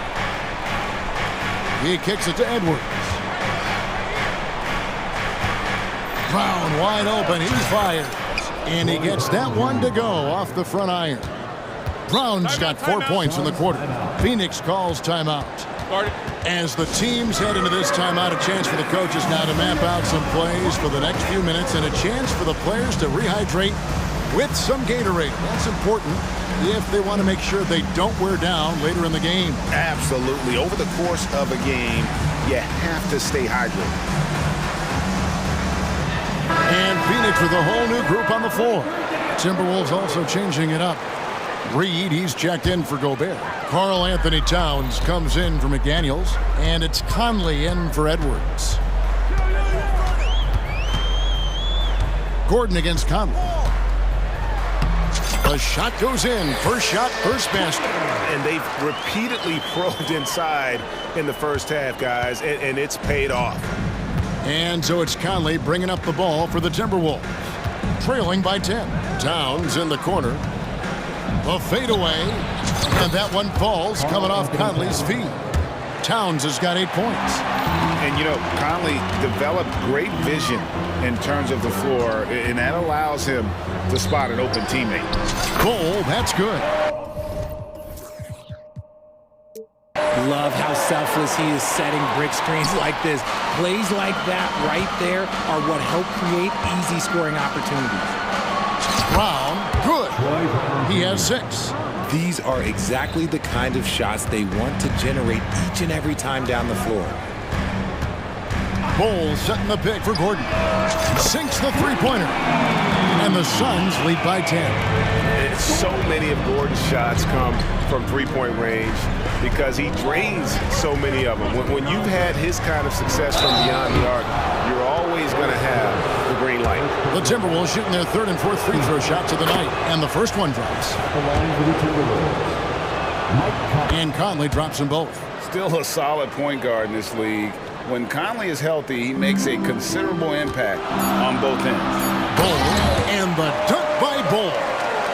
He kicks it to Edwards. Brown wide open, he fires. And he gets that one to go off the front iron. Brown's got 4 points in the quarter. Phoenix calls timeout. As the teams head into this timeout, a chance for the coaches now to map out some plays for the next few minutes and a chance for the players to rehydrate with some Gatorade. That's important if they want to make sure they don't wear down later in the game. Absolutely. Over the course of a game, you have to stay hydrated. And Phoenix with a whole new group on the floor. Timberwolves also changing it up. Reed, he's checked in for Gobert. Karl Anthony Towns comes in for McDaniels. And it's Conley in for Edwards. Gordon against Conley. The shot goes in. First shot, first basket. And they've repeatedly probed inside in the first half, guys, and it's paid off. And so it's Conley bringing up the ball for the Timberwolves. Trailing by 10. Towns in the corner. A fadeaway. And that one falls coming off Conley's feet. Towns has got 8 points. And, you know, Conley developed great vision in terms of the floor, and that allows him to spot an open teammate. Cole, that's good. Love how selfless he is setting brick screens like this. Plays like that right there are what help create easy scoring opportunities. Brown, good. He has 6. These are exactly the kind of shots they want to generate each and every time down the floor. Bowles setting the pick for Gordon. Sinks the three-pointer. And the Suns lead by 10. So many of Gordon's shots come from three-point range because he drains so many of them. When you've had his kind of success from beyond the arc, you're always going to have the green light. The Timberwolves shooting their third and fourth free throw shots of the night, and the first one drops. And Conley drops them both. Still a solid point guard in this league. When Conley is healthy, he makes a considerable impact on both ends. Ball and the dunk by Ball.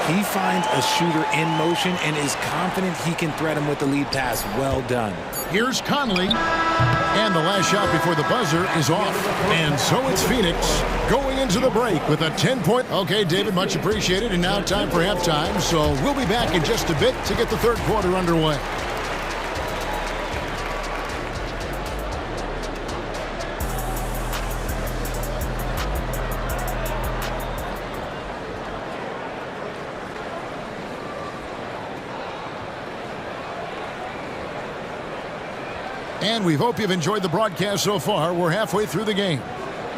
He finds a shooter in motion and is confident he can thread him with the lead pass. Well done. Here's Conley. And the last shot before the buzzer is off. And so it's Phoenix going into the break with a 10-point. Okay, David, much appreciated. And now time for halftime. So we'll be back in just a bit to get the third quarter underway. And we hope you've enjoyed the broadcast so far. We're halfway through the game.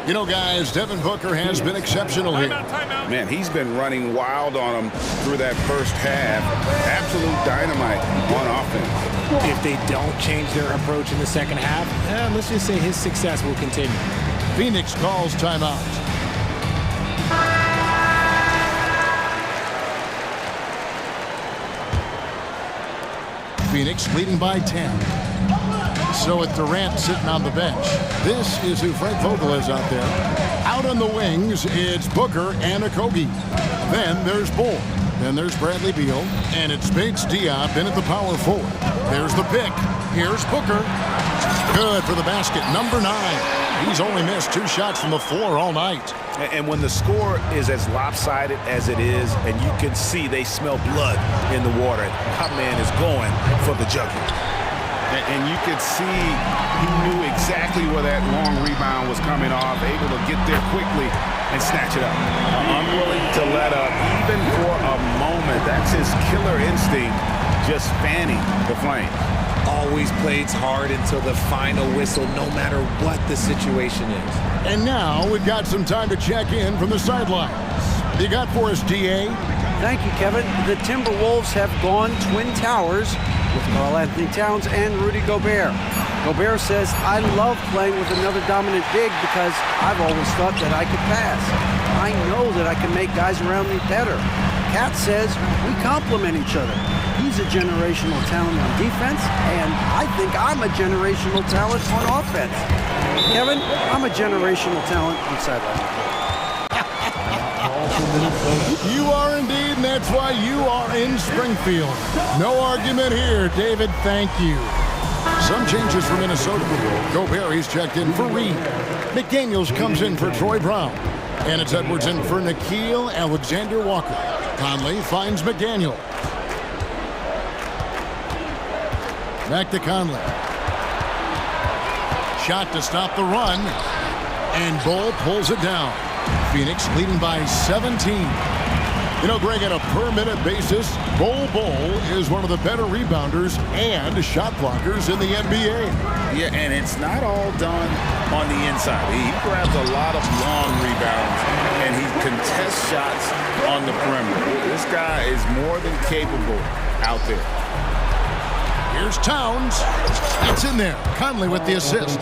You know, guys, Devin Booker has been exceptional here. Man, he's been running wild on them through that first half. Absolute dynamite on offense. If they don't change their approach in the second half, let's just say his success will continue. Phoenix calls timeout. Phoenix leading by 10. So with Durant sitting on the bench, this is who Frank Vogel is out there. Out on the wings, it's Booker and Okogie. Then there's Bull. Then there's Bradley Beal, and it's Bates Diop in at the power forward. There's the pick. Here's Booker. Good for the basket, number 9. He's only missed 2 shots from the floor all night. And when the score is as lopsided as it is, and you can see they smell blood in the water, our man is going for the jugular. And you could see he knew exactly where that long rebound was coming off, able to get there quickly and snatch it up. Unwilling to let up, even for a moment. That's his killer instinct, just fanning the flame. Always plays hard until the final whistle, no matter what the situation is. And now we've got some time to check in from the sidelines. What do you got for us, DA? Thank you, Kevin. The Timberwolves have gone Twin Towers with Karl Anthony Towns and Rudy Gobert. Gobert says, I love playing with another dominant big because I've always thought that I could pass. I know that I can make guys around me better. Cat says, we complement each other. He's a generational talent on defense, and I think I'm a generational talent on offense. Kevin, I'm a generational talent on sideline. You are indeed, and that's why you are in Springfield. No argument here, David. Thank you. Some changes for Minnesota. Gobert, he's checked in for Reed. McDaniels comes in for Troy Brown. And it's Edwards in for Nickeil Alexander-Walker. Conley finds McDaniel. Back to Conley. Shot to stop the run. And Bull pulls it down. Phoenix leading by 17. You know, Greg, on a per-minute basis, Bull is one of the better rebounders and shot blockers in the NBA. Yeah, and it's not all done on the inside. He grabs a lot of long rebounds, and he contests shots on the perimeter. This guy is more than capable out there. Here's Towns. It's in there. Conley with the assist.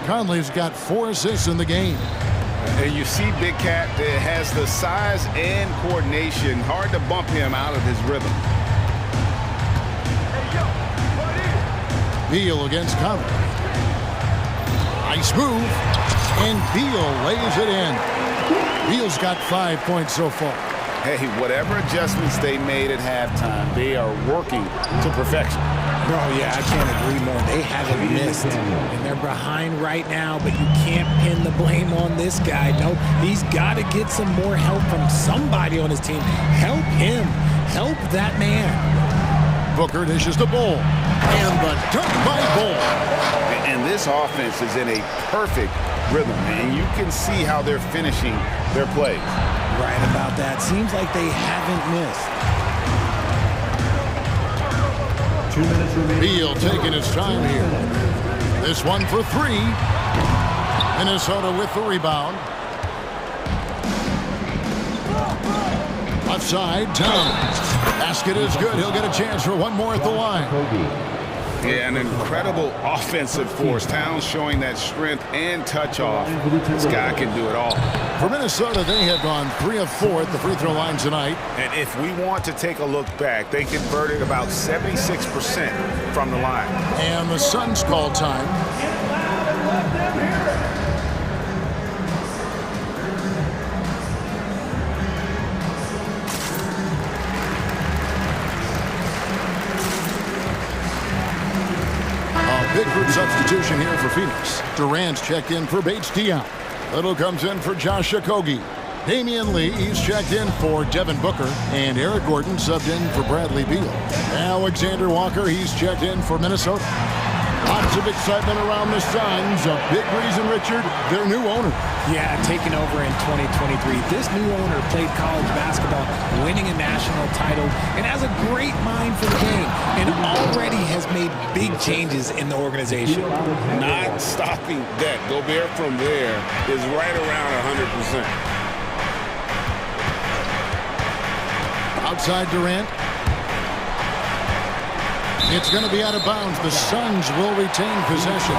Conley's got 4 assists in the game. And you see Big Cat has the size and coordination. Hard to bump him out of his rhythm. Beal against Conley. Nice move. And Beal lays it in. Beal's got 5 points so far. Hey, whatever adjustments they made at halftime, they are working to perfection. Bro, yeah, I can't agree more. They haven't missed. And they're behind right now, but you can't pin the blame on this guy. Nope, he's got to get some more help from somebody on his team. Help him. Help that man. Booker dishes the Bull. And the dunk by Bull. And this offense is in a perfect rhythm, and you can see how they're finishing their plays. Right about that. Seems like they haven't missed. 2 minutes remaining. Beal taking his time here. This one for 3. Minnesota with the rebound. Left side, Towns. Basket is good. He'll get a chance for one more at the line. Yeah, an incredible offensive force. Towns showing that strength and touch off. This guy can do it all. For Minnesota, they have gone 3 of 4 at the free throw line tonight. And if we want to take a look back, they converted about 76% from the line. And the Suns call time. Big group substitution here for Phoenix. Durant's checked in for Bates Diop. Little comes in for Josh Okogie. Damian Lee, he's checked in for Devin Booker. And Eric Gordon subbed in for Bradley Beal. Alexander Walker, he's checked in for Minnesota. Lots of excitement around the Suns. A big reason, Richard, their new owner. Yeah, taking over in 2023. This new owner played college basketball, winning a national title, and has a great mind for the game, and already has made big changes in the organization. Not stopping that. Gobert from there is right around 100%. Outside Durant. It's going to be out of bounds. The Suns will retain possession.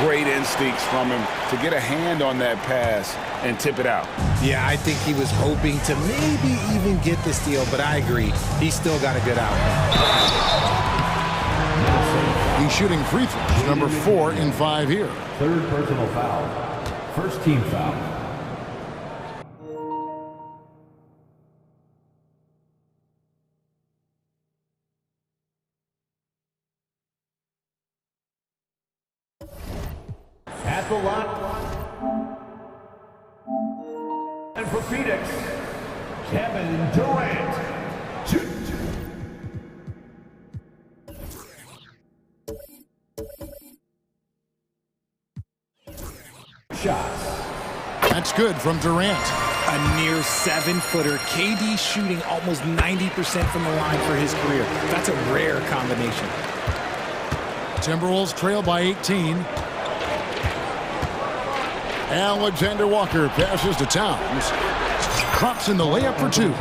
Great instincts from him to get a hand on that pass and tip it out. Yeah, I think he was hoping to maybe even get the steal, but I agree. He's still got a good outcome. He's shooting free throws, number 4 in 5 here. 3rd personal foul. 1st team foul. at the line. And for Phoenix, Kevin Durant. That's good from Durant. A near 7-footer. KD shooting almost 90% from the line for his career. That's a rare combination. Timberwolves trail by 18. Alexander Walker passes to Towns. Drops in the layup for 2.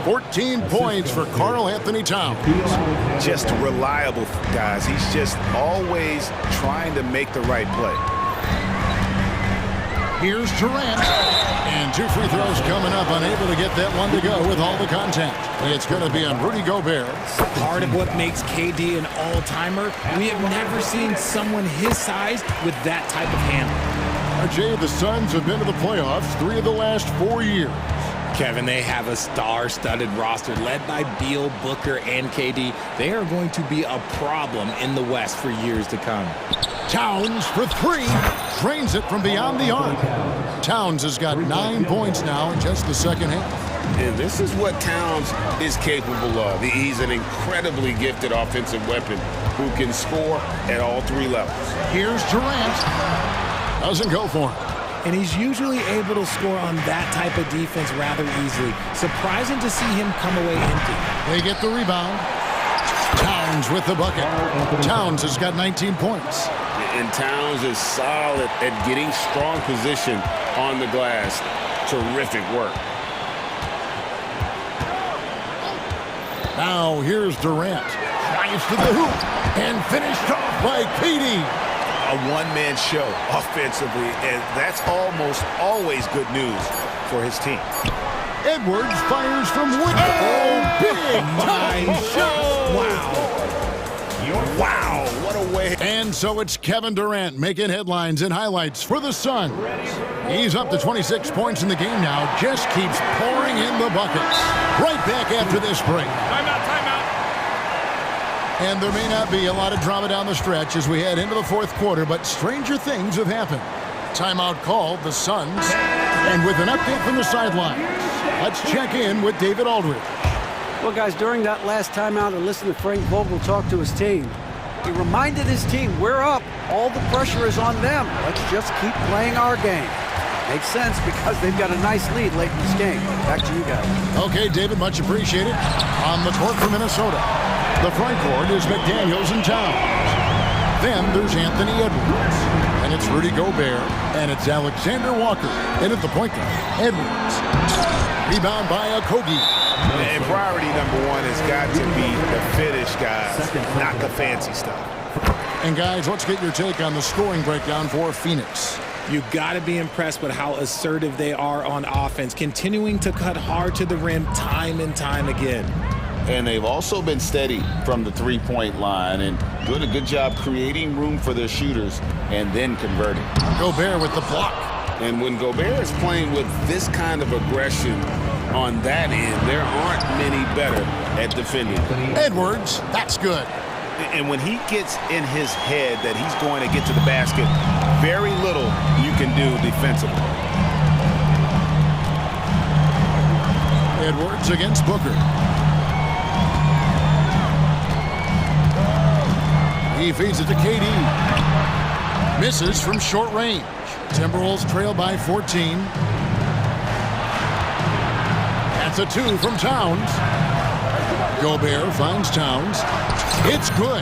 14 points for Karl Anthony Towns. Just reliable, guys. He's just always trying to make the right play. Here's Durant. And 2 free throws coming up, unable to get that one to go with all the contact. It's going to be on Rudy Gobert. Part of what makes KD an all-timer, we have never seen someone his size with that type of handle. Jay, the Suns have been to the playoffs 3 of the last 4 years. Kevin, they have a star-studded roster led by Beal, Booker, and KD. They are going to be a problem in the West for years to come. Towns for 3. Drains it from beyond the arc. Towns has got 9 points now in just the second half. And this is what Towns is capable of. He's an incredibly gifted offensive weapon who can score at all 3 levels. Here's Durant. Doesn't go for him. And he's usually able to score on that type of defense rather easily. Surprising to see him come away empty. They get the rebound. Towns with the bucket. Towns has got 19 points. And Towns is solid at getting strong position on the glass. Terrific work. Now here's Durant. Drives to the hoop and finished off by KD. A one-man show offensively, and that's almost always good news for his team. Edwards fires from window. Oh, big time shot. Wow. Wow, what a way. And so it's Kevin Durant making headlines and highlights for the Suns. He's up to 26 points in the game now. Just keeps pouring in the buckets. Right back after this break. Timeout. And there may not be a lot of drama down the stretch as we head into the 4th quarter, but stranger things have happened. Timeout called, the Suns. And with an update from the sidelines, let's check in with David Aldridge. Well, guys, during that last timeout, I listened to Frank Vogel talk to his team. He reminded his team, we're up. All the pressure is on them. Let's just keep playing our game. Makes sense because they've got a nice lead late in this game. Back to you guys. Okay, David, much appreciated. On the court for Minnesota, the front court is McDaniels and Towns. Then there's Anthony Edwards. And it's Rudy Gobert. And it's Alexander Walker. And at the point guard, Edwards. Rebound by Okogie. And priority number 1 has got to be the finish, guys, not the fancy stuff. And guys, let's get your take on the scoring breakdown for Phoenix. You got to be impressed with how assertive they are on offense, continuing to cut hard to the rim time and time again. And they've also been steady from the three-point line and doing a good job creating room for their shooters and then converting. Gobert with the block. And when Gobert is playing with this kind of aggression on that end, there aren't many better at defending. Edwards, that's good. And when he gets in his head that he's going to get to the basket, very little you can do defensively. Edwards against Booker. He feeds it to KD. Misses from short range. Timberwolves trail by 14. That's a 2 from Towns. Gobert finds Towns. It's good.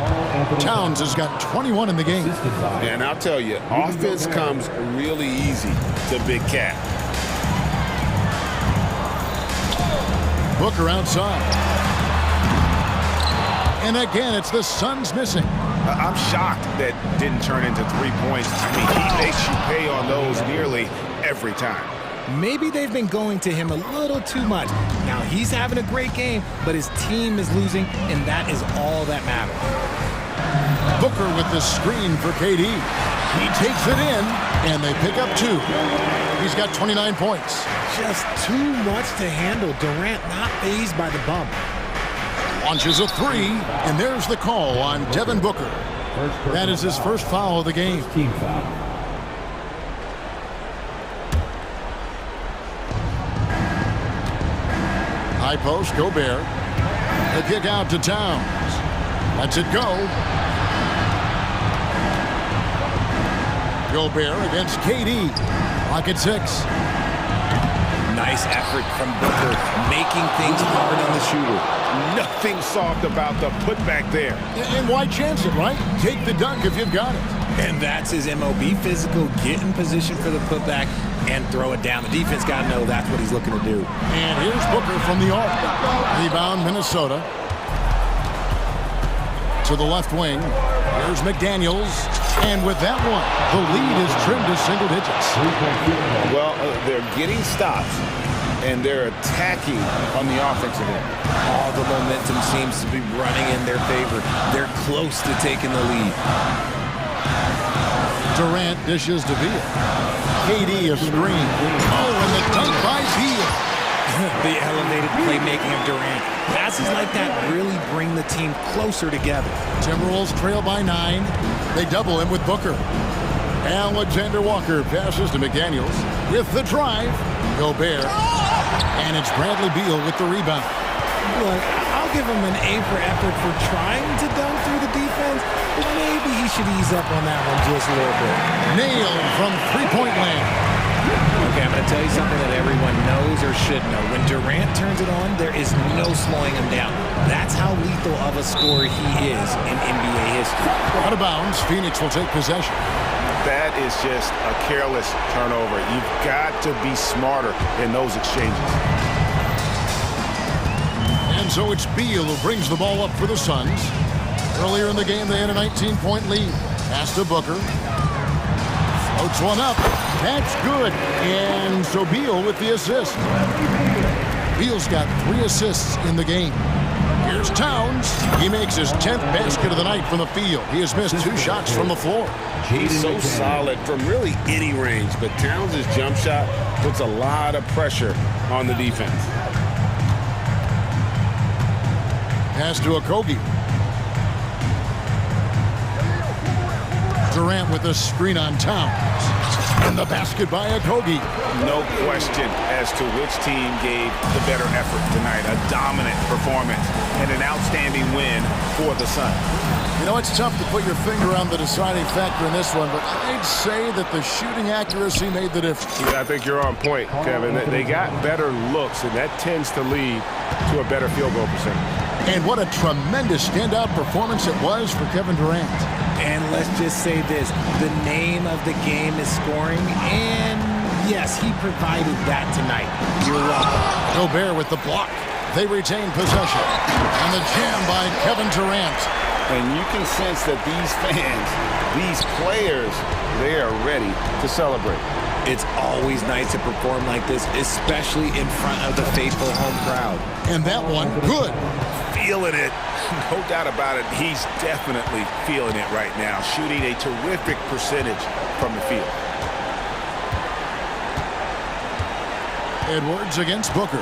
Towns has got 21 in the game. And I'll tell you, offense comes really easy to Big Cat. Booker outside. And again, it's the Suns missing. I'm shocked that didn't turn into 3 points. I mean, he makes you pay on those nearly every time. Maybe they've been going to him a little too much. Now, he's having a great game, but his team is losing, and that is all that matters. Booker with the screen for KD. He takes it in, and they pick up 2. He's got 29 points. Just too much to handle. Durant not fazed by the bump. Launches a 3, and there's the call on Devin Booker. That is his first foul of the game. High post, Gobert. The kick out to Towns. Lets it go. Gobert against KD. Lock at 6. Nice effort from Booker, making things hard on the shooter. Nothing soft about the putback there. And why chance it, right? Take the dunk if you've got it. And that's his MOB physical, get in position for the putback and throw it down. The defense got to know that's what he's looking to do. And here's Booker from the arc. Rebound, Minnesota. To the left wing. Here's McDaniels. And with that one, the lead is trimmed to single digits. Well, they're getting stops, and they're attacking on the offensive end. All the momentum seems to be running in their favor. They're close to taking the lead. Durant dishes to Beal. KD a screen. Oh, and the dunk by Beal. The elevated playmaking of Durant. Passes like that really bring the team closer together. Timberwolves trail by 9. They double him with Booker. Alexander Walker passes to McDaniels with the drive. Gobert. And it's Bradley Beal with the rebound. Look, I'll give him an A for effort for trying to dunk through the defense, but maybe he should ease up on that one just a little bit. Nailed from three-point land. Okay, I'm going to tell you something that everyone knows or should know. When Durant turns it on, there is no slowing him down. That's how lethal of a scorer he is in NBA history. Out of bounds, Phoenix will take possession. That is just a careless turnover. You've got to be smarter in those exchanges. And so it's Beal who brings the ball up for the Suns. Earlier in the game, they had a 19-point lead. Pass to Booker. Floats one up. That's good. And so Beal with the assist. Beal's got 3 assists in the game. Here's Towns. He makes his 10th basket of the night from the field. He has missed 2 shots from the floor. He's so solid from really any range, but Towns' jump shot puts a lot of pressure on the defense. Pass to Okogie. Durant with a screen on Towns. And the basket by Okogie. No question as to which team gave the better effort tonight. A dominant performance and an outstanding win for the Suns. You know, it's tough to put your finger on the deciding factor in this one, but I'd say that the shooting accuracy made the difference. Yeah, I think you're on point, Kevin. They got better looks, and that tends to lead to a better field goal percentage. And what a tremendous standout performance it was for Kevin Durant. And let's just say this, the name of the game is scoring, and yes, he provided that tonight. You're welcome. Gobert with the block. They retain possession. And the jam by Kevin Durant. And you can sense that these fans, these players, they are ready to celebrate. It's always nice to perform like this, especially in front of the faithful home crowd. And that one, good. Feeling it. No doubt about it. He's definitely feeling it right now, shooting a terrific percentage from the field. Edwards against Booker.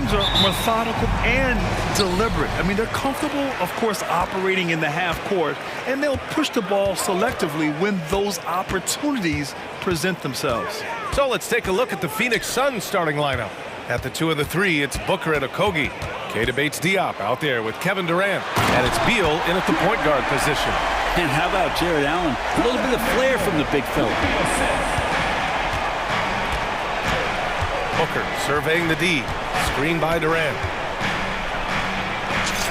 Suns are methodical and deliberate. I mean, they're comfortable, of course, operating in the half court, and they'll push the ball selectively when those opportunities present themselves. So let's take a look at the Phoenix Suns starting lineup. At the 2 and the 3, it's Booker and Okogie. Keita Bates-Diop out there with Kevin Durant. And it's Beal in at the point guard position. And how about Jared Allen? A little bit of flair from the big fella. Booker surveying the D. Screen by Durant.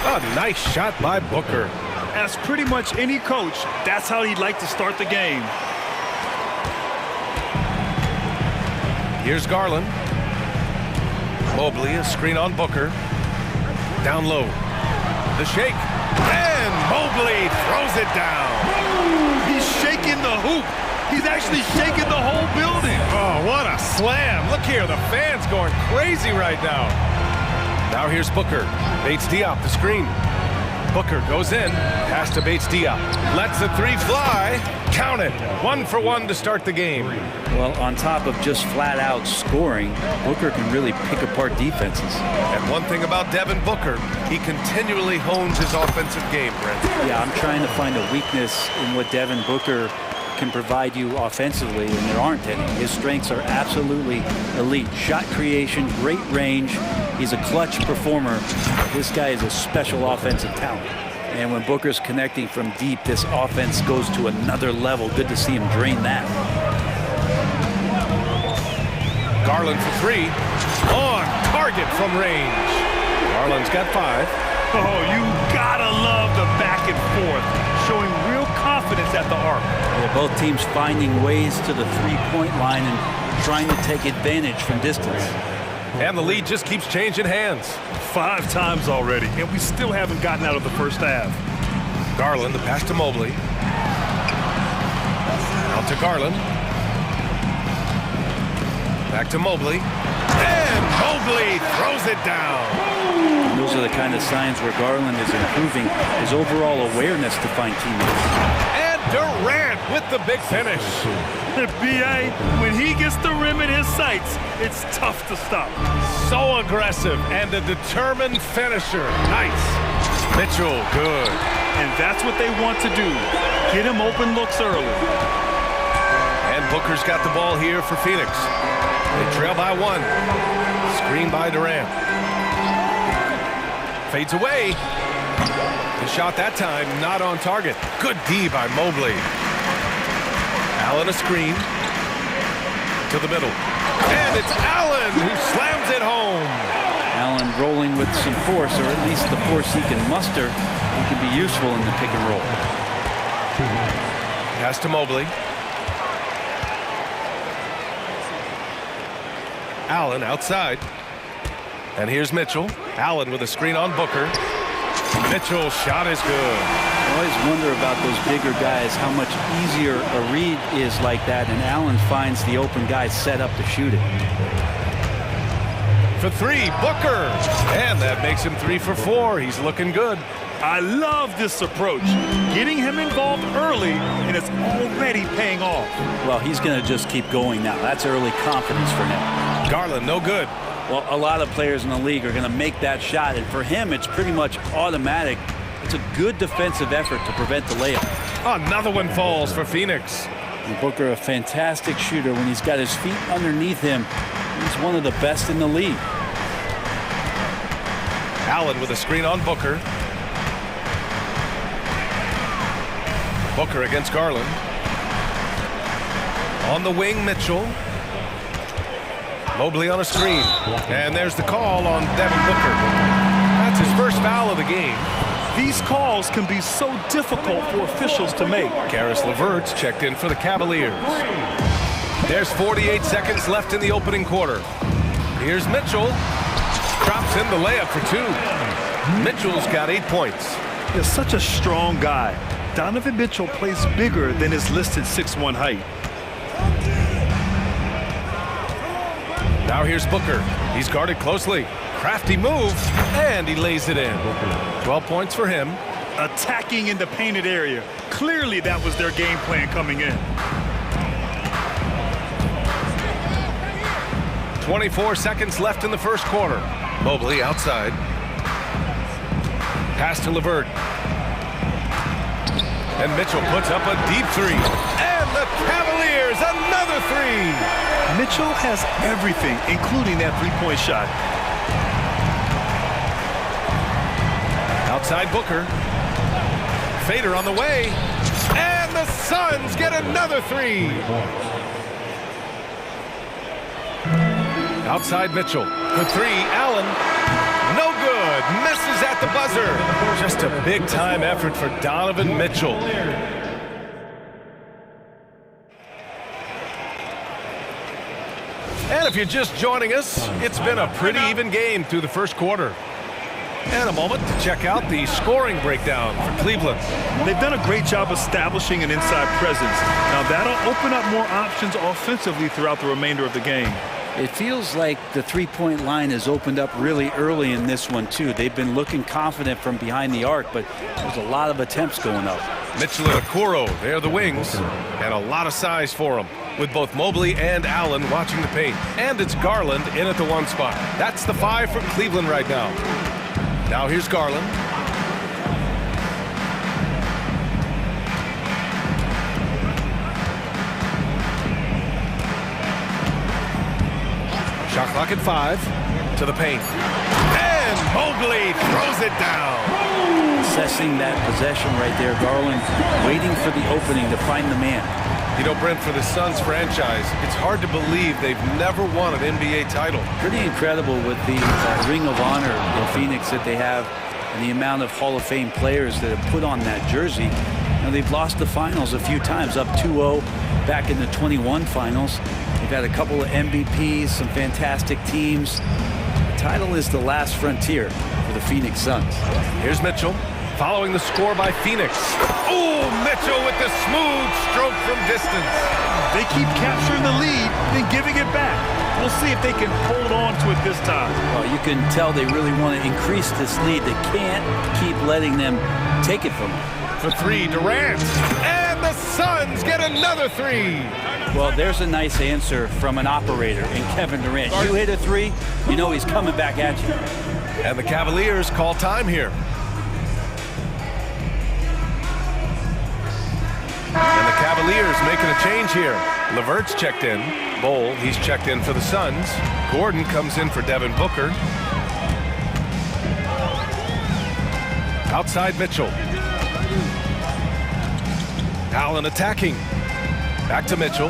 A nice shot by Booker. As pretty much any coach, that's how he'd like to start the game. Here's Garland. Mobley, a screen on Booker. Down low. The shake. And Mobley throws it down. He's shaking the hoop. He's actually shaking the whole building. Oh, what a slam. Look here, the fans going crazy right now. Now here's Booker. Bates-Diop, the screen. Booker goes in. Pass to Bates-Diop. Lets the three fly. Count it. 1 for 1 to start the game. Well, on top of just flat-out scoring, Booker can really pick apart defenses. And one thing about Devin Booker, he continually hones his offensive game, Brent. Yeah, I'm trying to find a weakness in what Devin Booker can provide you offensively, and there aren't any. His strengths are absolutely elite. Shot creation, great range. He's a clutch performer. This guy is a special offensive talent. And when Booker's connecting from deep, this offense goes to another level. Good to see him drain that. Garland for 3. On target from range. Garland's got 5. Oh, you gotta love the back and forth, showing real confidence at the arc. Yeah, both teams finding ways to the three-point line and trying to take advantage from distance. And the lead just keeps changing hands. 5 times already, and we still haven't gotten out of the first half. Garland, the pass to Mobley. Out to Garland. Back to Mobley. And Mobley throws it down. And those are the kind of signs where Garland is improving his overall awareness to find teammates. And Durant with the big finish. B.A., when he gets the rim in his sights, it's tough to stop. So aggressive and a determined finisher. Nice. Mitchell, good. And that's what they want to do. Get him open looks early. And Booker's got the ball here for Phoenix. They trail by 1. Screen by Durant. Fades away. The shot that time not on target. Good D by Mobley. Allen a screen. To the middle. And it's Allen who slams it home. Allen rolling with some force, or at least the force he can muster. He can be useful in the pick and roll. Pass to Mobley. Allen outside. And here's Mitchell. Allen with a screen on Booker. Mitchell's shot is good. I always wonder about those bigger guys, how much easier a read is like that, and Allen finds the open guy set up to shoot it. For 3, Booker. And that makes him 3 for 4. He's looking good. I love this approach. Getting him involved early, and it's already paying off. Well, he's going to just keep going now. That's early confidence for him. Garland, no good. Well, a lot of players in the league are going to make that shot, and for him, it's pretty much automatic. It's a good defensive effort to prevent the layup. Another one falls for Phoenix. And Booker, a fantastic shooter. When he's got his feet underneath him, he's one of the best in the league. Allen with a screen on Booker. Booker against Garland. On the wing, Mitchell. Mobley on a screen. And there's the call on Devin Booker. That's his first foul of the game. These calls can be so difficult for officials to make. Karis LeVert's checked in for the Cavaliers. There's 48 seconds left in the opening quarter. Here's Mitchell. Drops in the layup for 2. Mitchell's got 8 points. He's such a strong guy. Donovan Mitchell plays bigger than his listed 6'1" height. Now here's Booker. He's guarded closely. Crafty move, and he lays it in. 12 points for him. Attacking in the painted area. Clearly that was their game plan coming in. 24 seconds left in the first quarter. Mobley outside. Pass to LeVert. And Mitchell puts up a deep three. And the Cavaliers, another three. Mitchell has everything, including that three-point shot. Outside Booker. Fader on the way. And the Suns get another three. Outside Mitchell. For three, Allen. No good. Misses at the buzzer. Just a big-time effort for Donovan Mitchell. And if you're just joining us, it's been a pretty even game through the first quarter. And a moment to check out the scoring breakdown for Cleveland. They've done a great job establishing an inside presence. Now that'll open up more options offensively throughout the remainder of the game. It feels like the three-point line has opened up really early in this one, too. They've been looking confident from behind the arc, but there's a lot of attempts going up. Mitchell and Okoro, they're the wings, and a lot of size for them, with both Mobley and Allen watching the paint. And it's Garland in at the one spot. That's the 5 for Cleveland right now. Now here's Garland. Shot clock at 5. To the paint. And Mobley throws it down. Assessing that possession right there, Garland waiting for the opening to find the man. You know, Brent, for the Suns franchise, it's hard to believe they've never won an NBA title. Pretty incredible with the Ring of Honor in Phoenix that they have and the amount of Hall of Fame players that have put on that jersey. Now, they've lost the finals a few times, up 2-0 back in the 21 finals. They've had a couple of MVPs, some fantastic teams. The title is the last frontier for the Phoenix Suns. Here's Mitchell, following the score by Phoenix. Oh, Mitchell with the smooth stroke from distance. They keep capturing the lead, then giving it back. We'll see if they can hold on to it this time. Well, you can tell they really want to increase this lead. They can't keep letting them take it from them. For three, Durant. And the Suns get another three. Well, there's a nice answer from an operator in Kevin Durant. You hit a three, you know he's coming back at you. And the Cavaliers call time here. And the Cavaliers making a change here. LeVert's checked in. Bol, he's checked in for the Suns. Gordon comes in for Devin Booker. Outside Mitchell. Allen attacking. Back to Mitchell.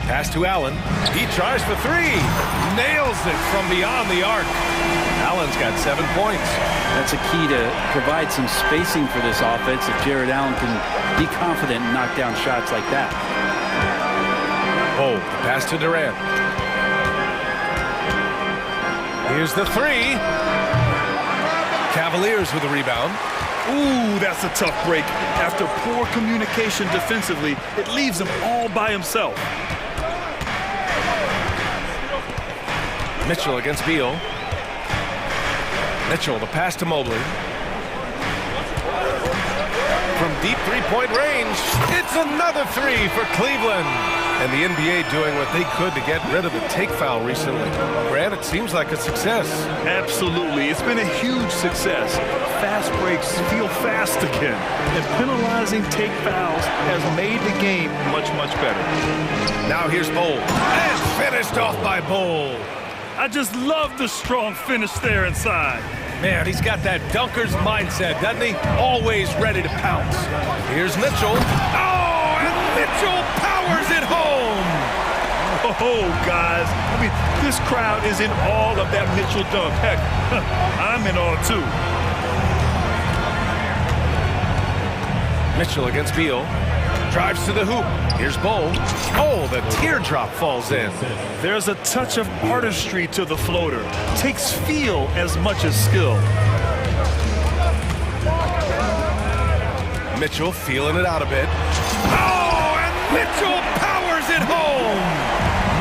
Pass to Allen. He tries for three. Nails it from beyond the arc. Allen's got 7 points. That's a key to provide some spacing for this offense if Jared Allen can be confident and knock down shots like that. Oh, pass to Durant. Here's the three. Cavaliers with a rebound. Ooh, that's a tough break. After poor communication defensively, it leaves him all by himself. Mitchell against Beal. Mitchell, the pass to Mobley. From deep three-point range, it's another three for Cleveland. And the NBA doing what they could to get rid of the take foul recently. Grant, it seems like a success. Absolutely. It's been a huge success. Fast breaks feel fast again. And penalizing take fouls has made the game much, much better. Now here's Bol. And finished off by Bol. I just love the strong finish there inside. Man, he's got that dunker's mindset, doesn't he? Always ready to pounce. Here's Mitchell. Oh, and Mitchell powers it home. Oh, guys. I mean, this crowd is in awe of that Mitchell dunk. Heck, I'm in awe, too. Mitchell against Beal. Drives to the hoop. Here's Bol. Oh, the teardrop falls in. There's a touch of artistry to the floater. Takes feel as much as skill. Mitchell feeling it out a bit. Oh, and Mitchell powers it home.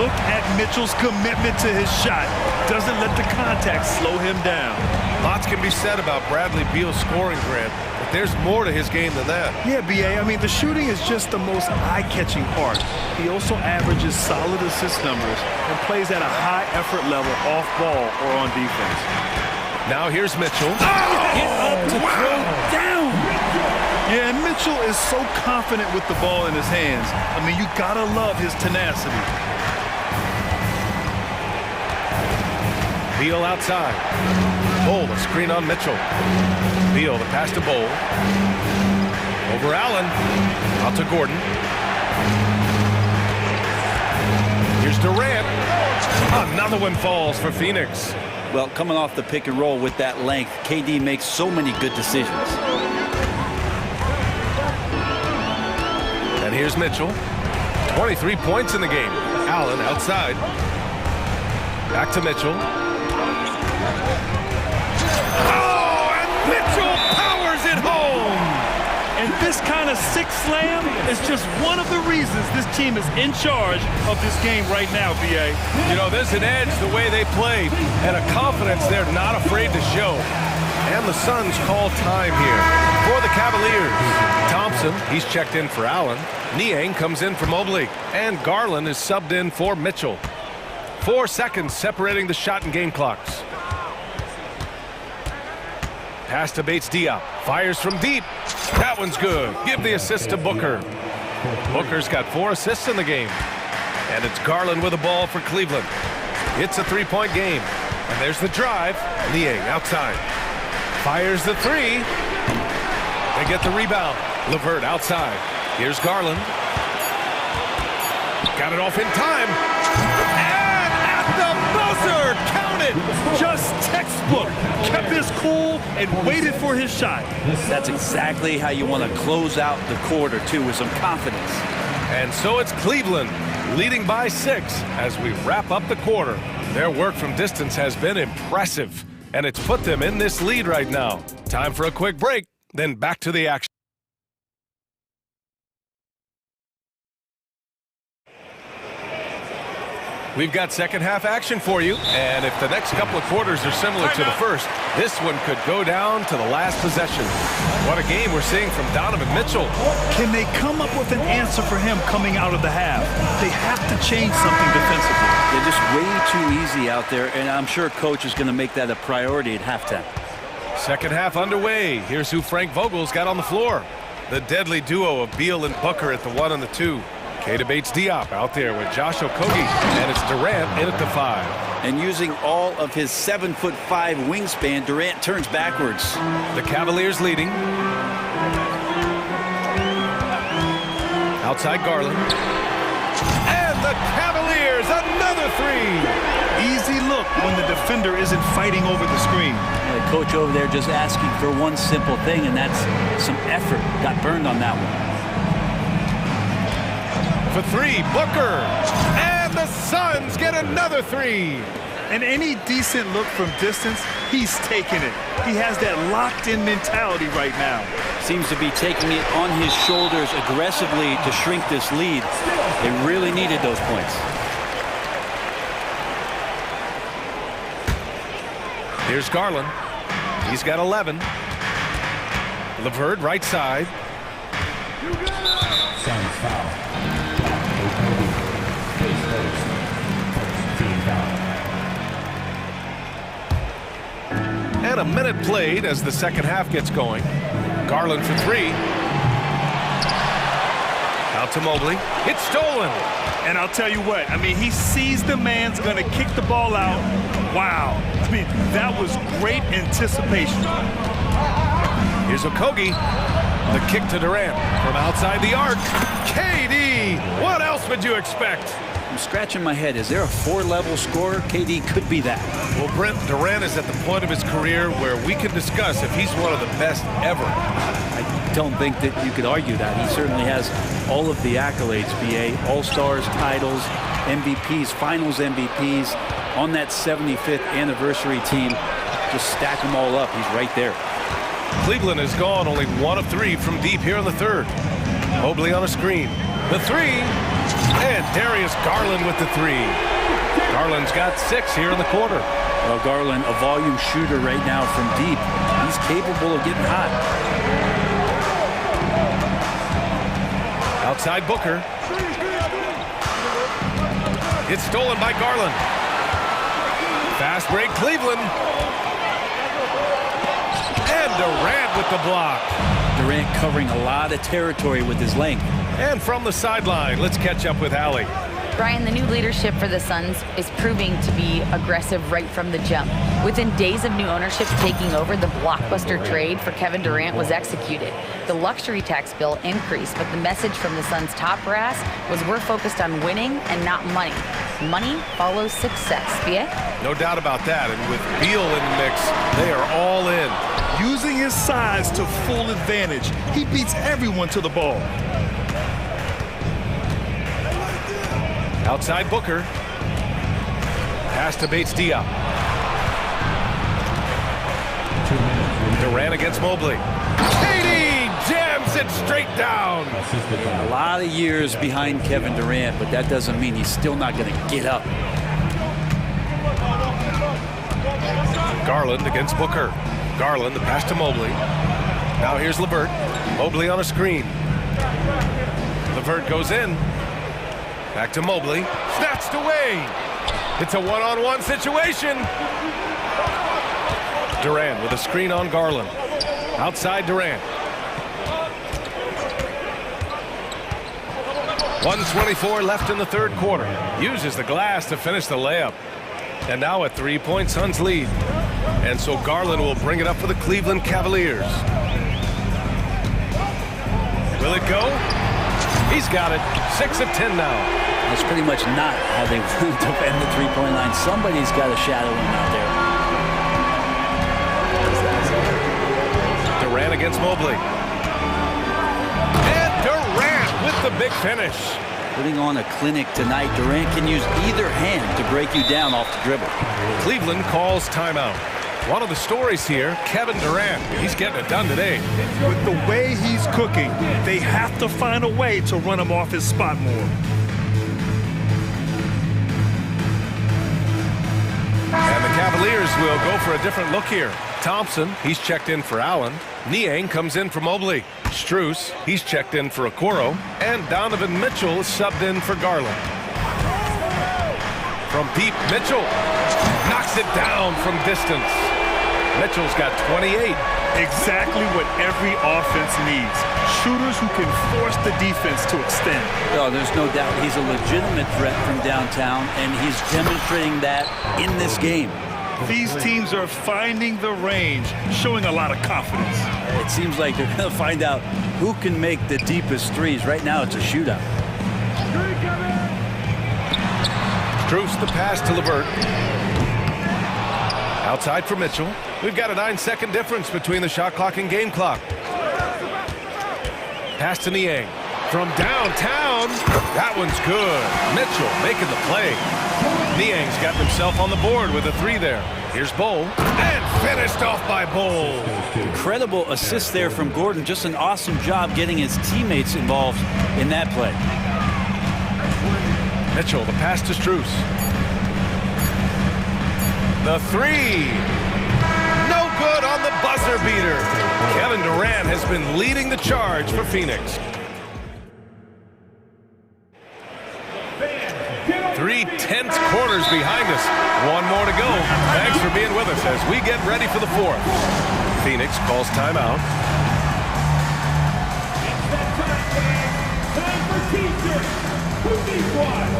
Look at Mitchell's commitment to his shot. Doesn't let the contact slow him down. Lots can be said about Bradley Beal's scoring, Grant. But there's more to his game than that. Yeah, B.A., I mean, the shooting is just the most eye-catching part. He also averages solid assist numbers and plays at a high effort level off ball or on defense. Now here's Mitchell. Get up to throw down. Yeah, and Mitchell is so confident with the ball in his hands. I mean, you gotta love his tenacity. Beal outside. Bowl, a screen on Mitchell. Beal, the pass to Bowl. Over Allen. Out to Gordon. Here's Durant. Another one falls for Phoenix. Well, coming off the pick and roll with that length, KD makes so many good decisions. And here's Mitchell. 23 points in the game. Allen outside. Back to Mitchell. Oh, and Mitchell powers it home! And this kind of six slam is just one of the reasons this team is in charge of this game right now, B.A. You know, there's an edge the way they play and a confidence they're not afraid to show. And the Suns call time here for the Cavaliers. Thompson, he's checked in for Allen. Niang comes in for Mobley. And Garland is subbed in for Mitchell. 4 seconds separating the shot and game clocks. Pass to Bates-Diop. Fires from deep. That one's good. Give the assist to Booker. Booker's got 4 assists in the game. And it's Garland with the ball for Cleveland. It's a three-point game. And there's the drive. Niang outside. Fires the three. They get the rebound. LeVert outside. Here's Garland. Got it off in time. And at the buzzer, count it. Just textbook. Kept his cool and waited for his shot. That's exactly how you want to close out the quarter, too, with some confidence. And so it's Cleveland leading by 6 as we wrap up the quarter. Their work from distance has been impressive, and it's put them in this lead right now. Time for a quick break, then back to the action. We've got second half action for you, and if the next couple of quarters are similar to the first, this one could go down to the last possession. What a game we're seeing from Donovan Mitchell. Can they come up with an answer for him coming out of the half? They have to change something defensively. They're just way too easy out there, and I'm sure coach is going to make that a priority at halftime. Second half underway. Here's who Frank Vogel's got on the floor. The deadly duo of Beal and Booker at the 1 and the 2. Keita Bates-Diop out there with Josh Okogie, and it's Durant in at the 5. And using all of his 7'5" wingspan, Durant turns backwards. The Cavaliers leading. Outside Garland. And the Cavaliers, another 3. Easy look when the defender isn't fighting over the screen. The coach over there just asking for one simple thing, and that's some effort. Got burned on that one. For 3, Booker. And the Suns get another 3. And any decent look from distance, he's taking it. He has that locked-in mentality right now. Seems to be taking it on his shoulders aggressively to shrink this lead. They really needed those points. Here's Garland. He's got 11. LeVert right side. Suns foul. And a minute played as the second half gets going. Garland for 3. Out to Mobley. It's stolen. And I'll tell you what, I mean, he sees the man's going to kick the ball out. Wow. I mean, that was great anticipation. Here's Okogie. The kick to Durant from outside the arc. KD, what else would you expect? I'm scratching my head. Is there a 4-level scorer? KD could be that. Well, Brent, Durant is at the point of his career where we can discuss if he's one of the best ever. I don't think that you could argue that. He certainly has all of the accolades, BA. All-Stars, titles, MVPs, Finals MVPs. On that 75th anniversary team, just stack them all up. He's right there. Cleveland has gone only 1 of 3 from deep here in the third. Mobley on a screen. The 3. And Darius Garland with the 3. Garland's got 6 here in the quarter. Well, Garland, a volume shooter right now from deep. He's capable of getting hot. Outside Booker. It's stolen by Garland. Fast break, Cleveland. And Durant with the block. Durant covering a lot of territory with his length. And from the sideline, let's catch up with Allie. Brian, the new leadership for the Suns is proving to be aggressive right from the jump. Within days of new ownership taking over, the blockbuster trade for Kevin Durant was executed. The luxury tax bill increased, but the message from the Suns' top brass was we're focused on winning and not money. Money follows success. Yeah? No doubt about that. And with Beal in the mix, they are all in. Using his size to full advantage, he beats everyone to the ball. Outside Booker. Pass to Bates-Diop. Durant against Mobley. KD jams it straight down. A lot of years behind Kevin Durant, but that doesn't mean he's still not going to get up. Garland against Booker. Garland, the pass to Mobley. Now here's LeVert. Mobley on a screen. LeVert goes in. Back to Mobley. Snatched away. It's a one-on-one situation. Durant with a screen on Garland. Outside Durant. 1:24 left in the third quarter. Uses the glass to finish the layup. And now a three-point Suns lead. And so Garland will bring it up for the Cleveland Cavaliers. Will it go? He's got it. 6 of 10 now. That's pretty much not how they want to defend the three-point line. Somebody's got to shadow him out there. Durant against Mobley. And Durant with the big finish. Putting on a clinic tonight. Durant can use either hand to break you down off the dribble. Cleveland calls timeout. One of the stories here, Kevin Durant. He's getting it done today. With the way he's cooking, they have to find a way to run him off his spot more. And the Cavaliers will go for a different look here. Thompson, he's checked in for Allen. Niang comes in for Mobley. Strus, he's checked in for Okoro. And Donovan Mitchell is subbed in for Garland. From deep, Mitchell knocks it down from distance. Mitchell's got 28. Exactly what every offense needs. Shooters who can force the defense to extend. Oh, there's no doubt he's a legitimate threat from downtown, and he's demonstrating that in this game. These teams are finding the range, showing a lot of confidence. It seems like they're going to find out who can make the deepest threes. Right now, it's a shootout. Strus the pass to LeVert. Outside for Mitchell. We've got a 9-second difference between the shot clock and game clock. Pass to Niang. From downtown. That one's good. Mitchell making the play. Niang's got himself on the board with a three there. Here's Bowl. And finished off by Bowl. Incredible assist there from Gordon. Just an awesome job getting his teammates involved in that play. Mitchell, the pass to Strus. The three. No good on the buzzer beater. Kevin Durant has been leading the charge for Phoenix. 3 tense quarters behind us. One more to go. Thanks for being with us as we get ready for the fourth. Phoenix calls timeout. Time for teachers. Who needs one?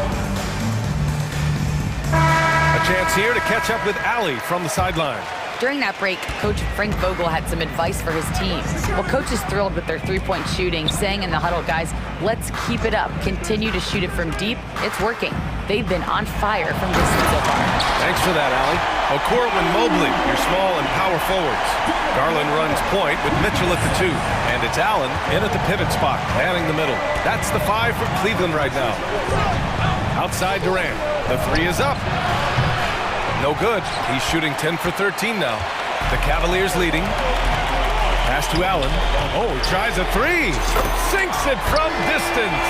A chance here to catch up with Allie from the sideline. During that break, Coach Frank Vogel had some advice for his team. Well, Coach is thrilled with their three-point shooting, saying in the huddle, guys, let's keep it up. Continue to shoot it from deep. It's working. They've been on fire from distance so far. Thanks for that, Allie. Okoro and Mobley, your small and power forwards. Garland runs point with Mitchell at the 2. And it's Allen in at the pivot spot, manning the middle. That's the 5 for Cleveland right now. Outside Durant. The 3 is up. No good. He's shooting 10 for 13 now. The Cavaliers leading. Pass to Allen. Oh, he tries a 3. Sinks it from distance.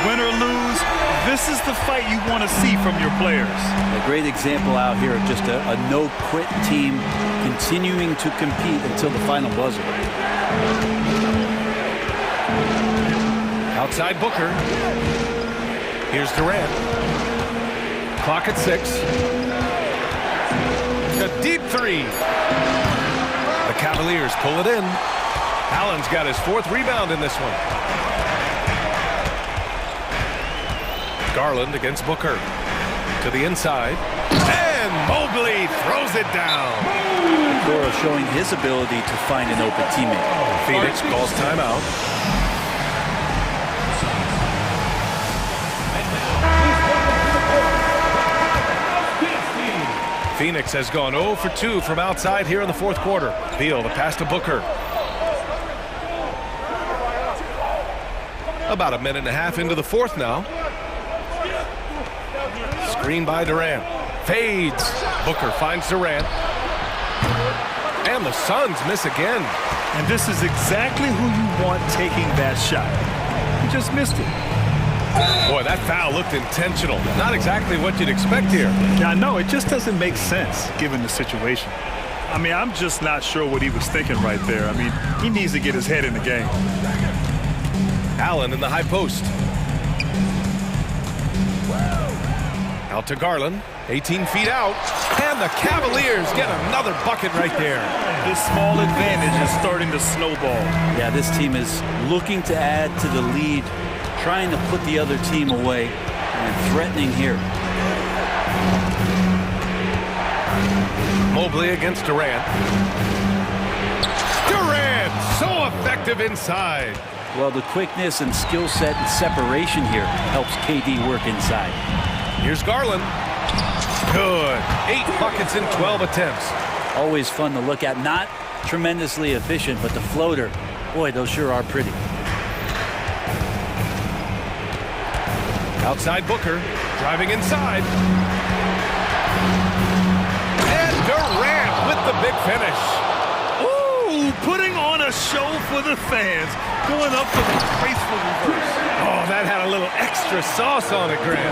Win or lose, this is the fight you want to see from your players. A great example out here of just a no-quit team continuing to compete until the final buzzer. Outside Booker. Here's Durant. Clock at 6. A deep three. The Cavaliers pull it in. Allen's got his 4th rebound in this one. Garland against Booker. To the inside. And Mobley throws it down. Okoro showing his ability to find an open teammate. Phoenix calls timeout. Phoenix has gone 0 for 2 from outside here in the 4th quarter. Beal, the pass to Booker. About a minute and a half into the 4th now. Screen by Durant. Fades. Booker finds Durant. And the Suns miss again. And this is exactly who you want taking that shot. He just missed it. Boy, that foul looked intentional. Not exactly what you'd expect here. Yeah, no, it just doesn't make sense given the situation. I mean, I'm just not sure what he was thinking right there. I mean, he needs to get his head in the game. Allen in the high post. Out to Garland. 18 feet out. And the Cavaliers get another bucket right there. This small advantage is starting to snowball. Yeah, this team is looking to add to the lead, trying to put the other team away, and threatening here. Mobley against Durant. Durant, so effective inside. Well, the quickness and skill set and separation here helps KD work inside. Here's Garland. Good. 8 buckets in 12 attempts. Always fun to look at. Not tremendously efficient, but the floater, boy, those sure are pretty. Outside Booker, driving inside. And Durant with the big finish. Ooh, putting on a show for the fans. Going up for the graceful reverse. Oh, that had a little extra sauce on it, Grant.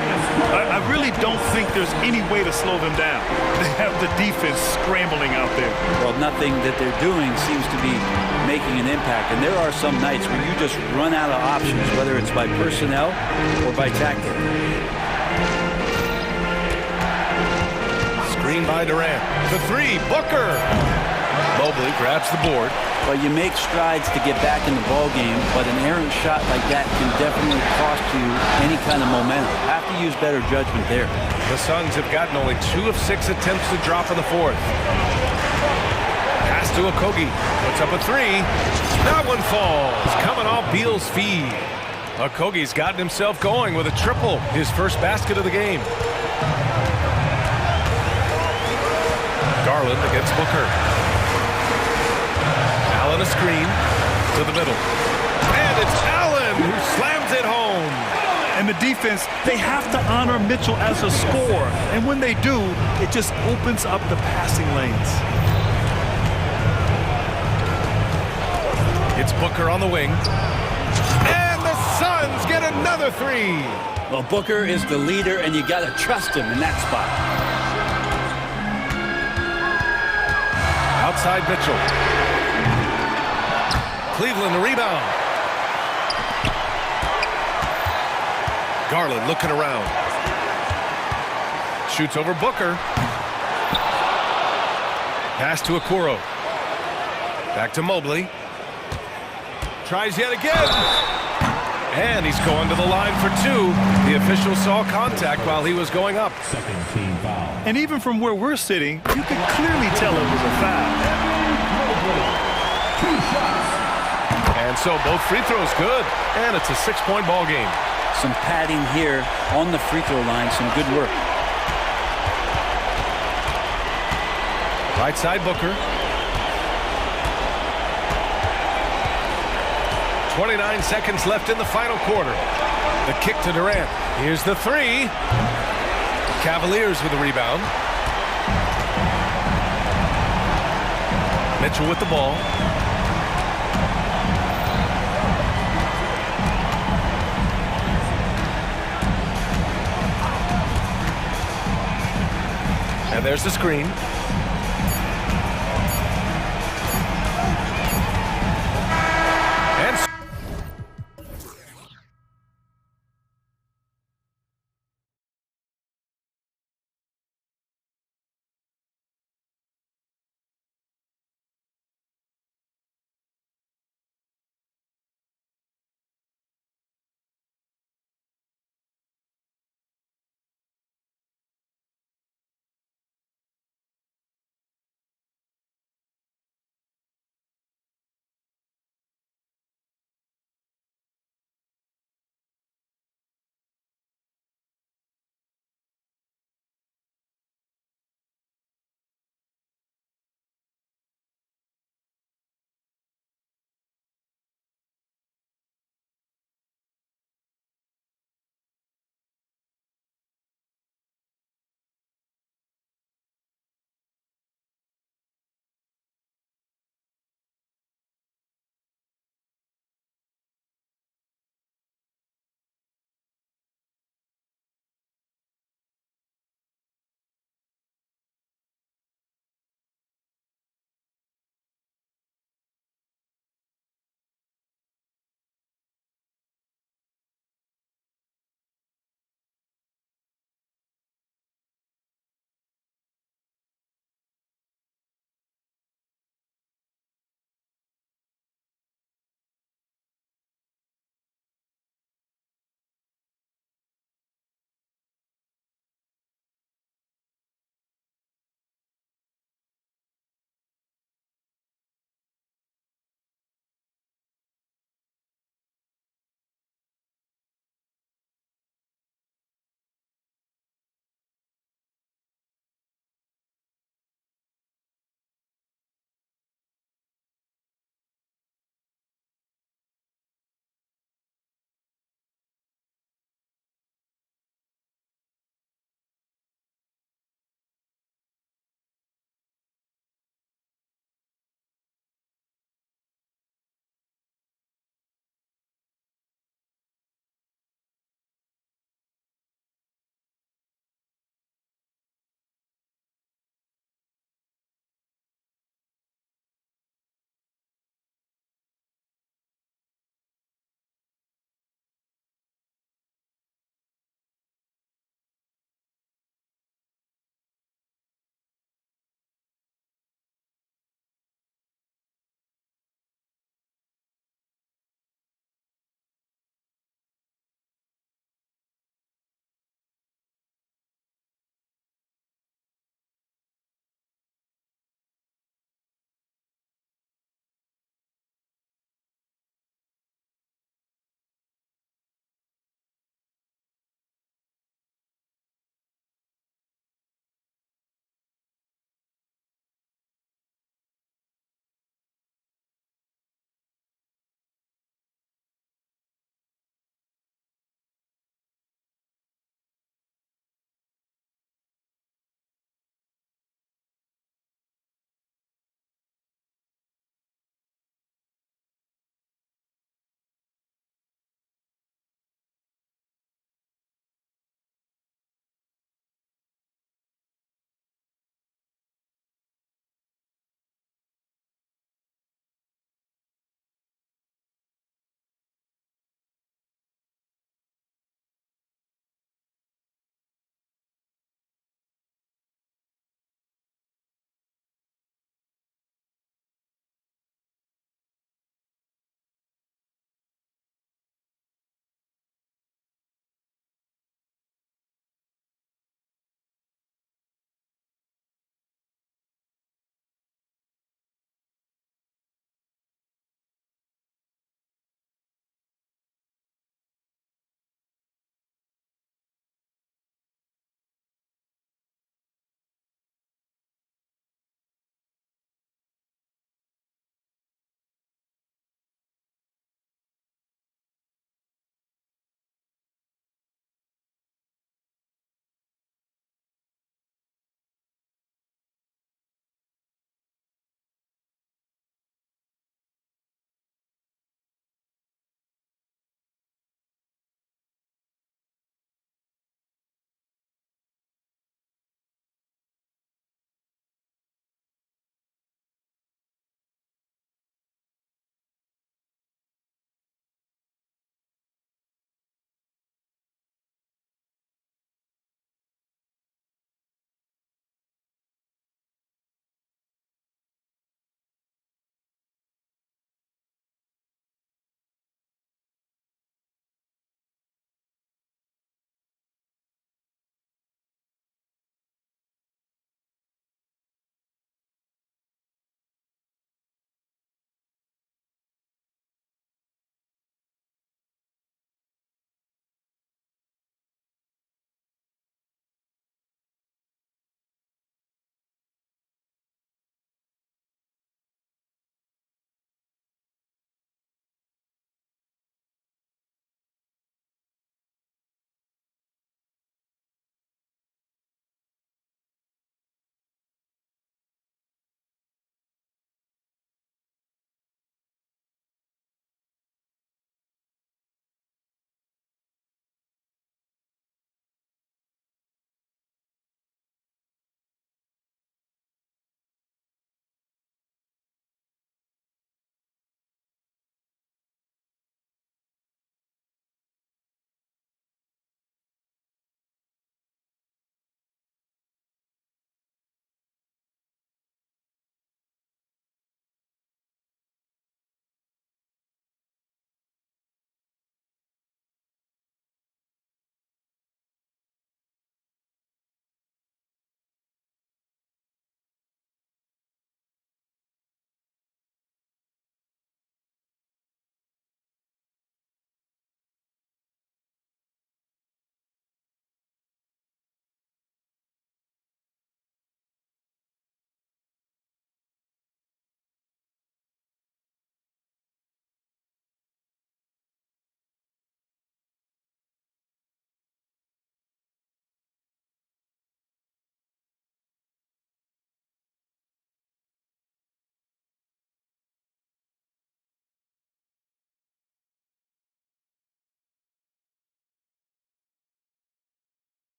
I really don't think there's any way to slow them down. They have the defense scrambling out there. Well, nothing that they're doing seems to be making an impact. And there are some nights where you just run out of options, whether it's by personnel or by tactic. Screen by Durant. The 3, Booker. Mobley grabs the board. Well, you make strides to get back in the ball game, but an errant shot like that can definitely cost you any kind of momentum. Have to use better judgment there. The Suns have gotten only 2 of 6 attempts to drop in the 4th. Pass to Okogie. Puts up a 3. That one falls. Coming off Beal's feed. Okogie's gotten himself going with a triple. His first basket of the game. Garland against Booker. Allen a screen to the middle. And it's Allen who slams it home. And the defense, they have to honor Mitchell as a scorer. And when they do, it just opens up the passing lanes. It's Booker on the wing. And the Suns get another 3. Well, Booker is the leader, and you got to trust him in that spot. Outside Mitchell. Cleveland the rebound. Garland looking around. Shoots over Booker. Pass to Okoro. Back to Mobley. Tries yet again. And he's going to the line for 2. The official saw contact while he was going up. Second team foul. And even from where we're sitting, you can clearly tell it was a foul. 2 shots. And so both free throws good. And it's a 6-point ball game. Some padding here on the free throw line. Some good work. Right side Booker. 29 seconds left in the final quarter. The kick to Durant. Here's the 3. Cavaliers with the rebound. Mitchell with the ball. And there's the screen.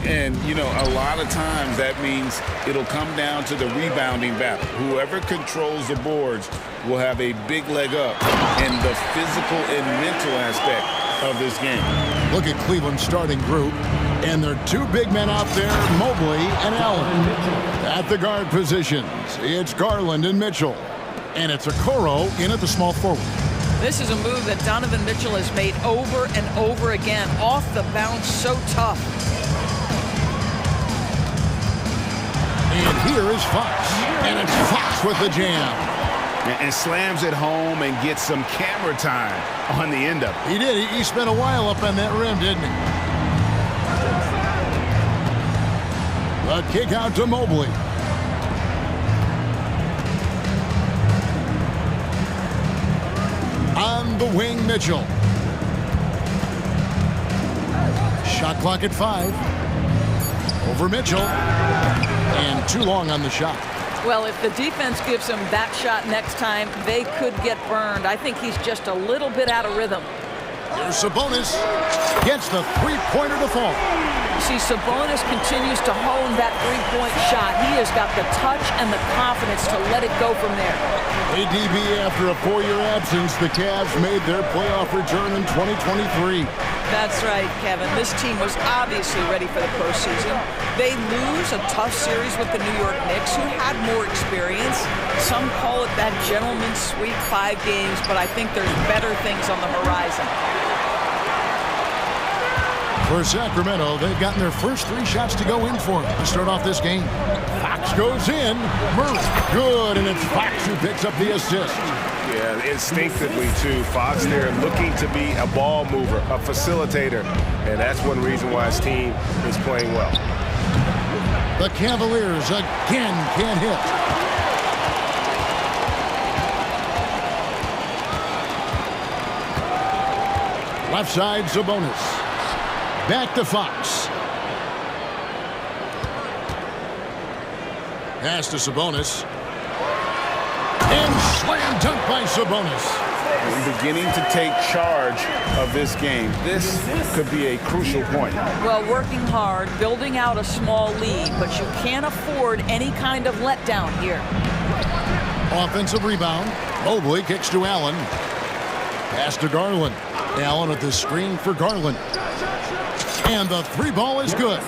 And, you know, a lot of times that means it'll come down to the rebounding battle. Whoever controls the boards will have a big leg up in the physical and mental aspect of this game. Look at Cleveland's starting group, and there are two big men out there, Mobley and Allen. At the guard positions, it's Garland and Mitchell. And it's Okoro in at the small forward. This is a move that Donovan Mitchell has made over and over again. Off the bounce, so tough. And here is Fox. And it's Fox with the jam. And slams it home and gets some camera time on the end of it. He did. He spent a while up on that rim, didn't he? The kick out to Mobley. On the wing, Mitchell. Shot clock at 5. Over Mitchell. And too long on the shot. Well, if the defense gives him that shot next time, they could get burned. I think he's just a little bit out of rhythm. Here's Sabonis. Gets the three-pointer to fall. See, Sabonis continues to hone that three-point shot. He has got the touch and the confidence to let it go from there. ADB, after a 4-year absence, the Cavs made their playoff return in 2023. That's right, Kevin. This team was obviously ready for the postseason. They lose a tough series with the New York Knicks, who had more experience. Some call it that gentleman's sweep, 5 games, but I think there's better things on the horizon. For Sacramento, they've gotten their first 3 shots to go in for them to start off this game. Fox goes in. Murray, good, and it's Fox who picks up the assist. Yeah, instinctively, too. Fox there looking to be a ball mover, a facilitator, and that's one reason why his team is playing well. The Cavaliers again can't hit. Left side, Sabonis. Back to Fox. Pass to Sabonis. And slam dunk by Sabonis. We're beginning to take charge of this game. This could be a crucial point. Well, working hard, building out a small lead, but you can't afford any kind of letdown here. Offensive rebound. Mobley kicks to Allen. Pass to Garland. Allen at the screen for Garland. And the 3-ball is good.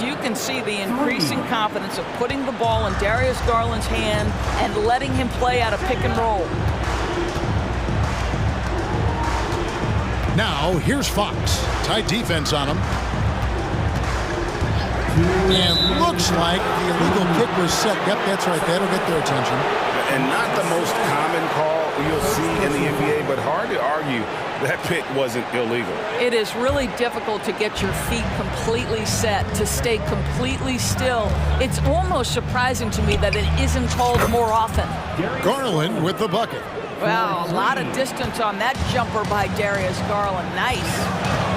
You can see the increasing confidence of putting the ball in Darius Garland's hand and letting him play out of pick and roll. Now, here's Fox. Tight defense on him. And looks like the illegal kick was set. Yep, that's right. That'll get their attention. And not the most common call you'll see in the NBA, but hard to argue that pick wasn't illegal. It is really difficult to get your feet completely set, to stay completely still. It's almost surprising to me that it isn't called more often. Garland with the bucket. Wow, a lot of distance on that jumper by Darius Garland. Nice.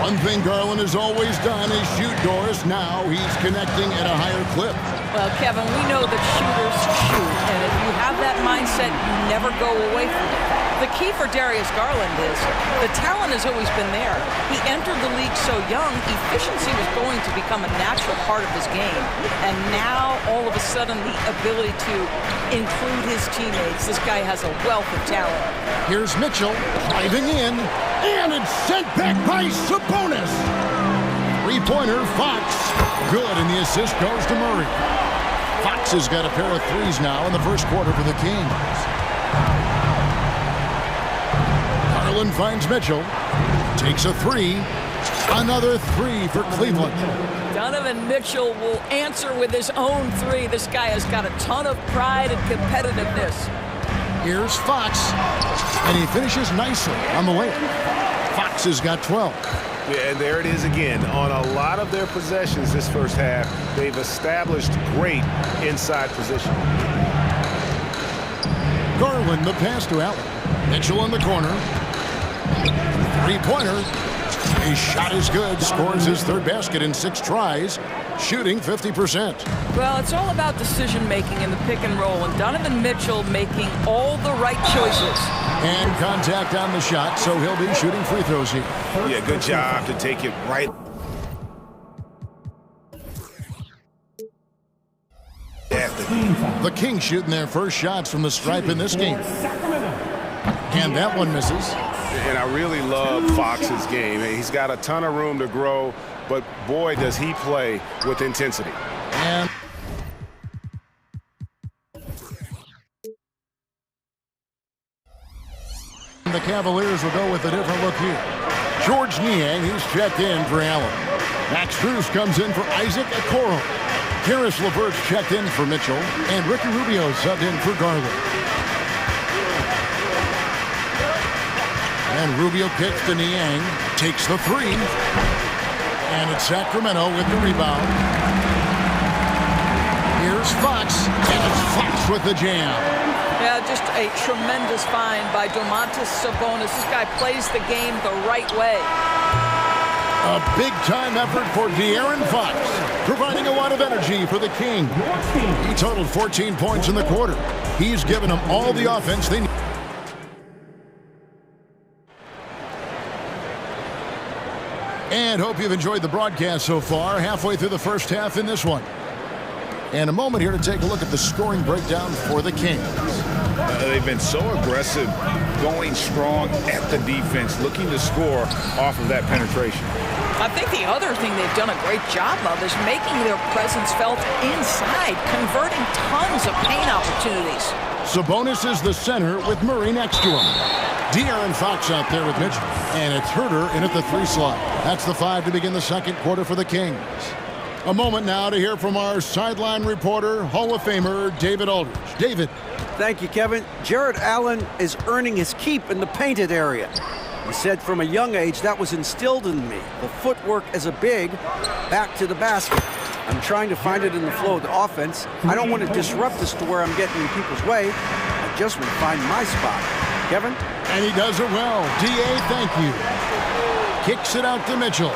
One thing Garland has always done is shoot doors. Now he's connecting at a higher clip. Well, Kevin, we know that shooters shoot, and if you have that mindset, you never go away from it. The key for Darius Garland is the talent has always been there. He entered the league so young, efficiency was going to become a natural part of his game. And now, all of a sudden, the ability to include his teammates. This guy has a wealth of talent. Here's Mitchell driving in, and it's sent back by Sabonis. 3-pointer, Fox. Good, and the assist goes to Murray. Fox has got a pair of 3s now in the first quarter for the Kings. Garland finds Mitchell. Takes a 3. Another 3 for Cleveland. Donovan Mitchell will answer with his own 3. This guy has got a ton of pride and competitiveness. Here's Fox, and he finishes nicely on the layup. Fox has got 12. Yeah, and there it is again. On a lot of their possessions this first half, they've established great inside position. Garland, the pass to Allen. Mitchell in the corner. 3-pointer. His shot is good. Scores his 3rd basket in 6 tries. Shooting 50%. Well, it's all about decision-making in the pick and roll, and Donovan Mitchell making all the right choices. And contact on the shot, so he'll be shooting free throws here. Yeah, good job to take it right. The Kings shooting their first shots from the stripe in this game. And that one misses. And I really love Fox's game. He's got a ton of room to grow, but boy, does he play with intensity. And the Cavaliers will go with a different look here. George Niang, he's checked in for Allen. Max Strus comes in for Isaac Okoro. Karis LeVert's checked in for Mitchell. And Ricky Rubio subbed in for Garland. And Rubio kicks to Niang. Takes the three. And it's Sacramento with the rebound. Here's Fox. And it's Fox with the jam. Yeah, just a tremendous find by Domantas Sabonis. This guy plays the game the right way. A big-time effort for De'Aaron Fox, providing a lot of energy for the King. He totaled 14 points in the quarter. He's given them all the offense they need. And hope you've enjoyed the broadcast so far. Halfway through the first half in this one. And a moment here to take a look at the scoring breakdown for the Kings. They've been so aggressive, going strong at the defense, looking to score off of that penetration. I think the other thing they've done a great job of is making their presence felt inside, converting tons of paint opportunities. Sabonis is the center with Murray next to him. De'Aaron Fox out there with Mitchell. And it's Herter in at the 3 slot. That's the 5 to begin the second quarter for the Kings. A moment now to hear from our sideline reporter, Hall of Famer David Aldridge. David. Thank you, Kevin. Jared Allen is earning his keep in the painted area. He said from a young age that was instilled in me. The footwork as a big, back to the basket. I'm trying to find it in the flow of the offense. I don't want to disrupt this to where I'm getting in people's way. I just want to find my spot. Kevin? And he does it well. D.A., thank you. Kicks it out to Mitchell.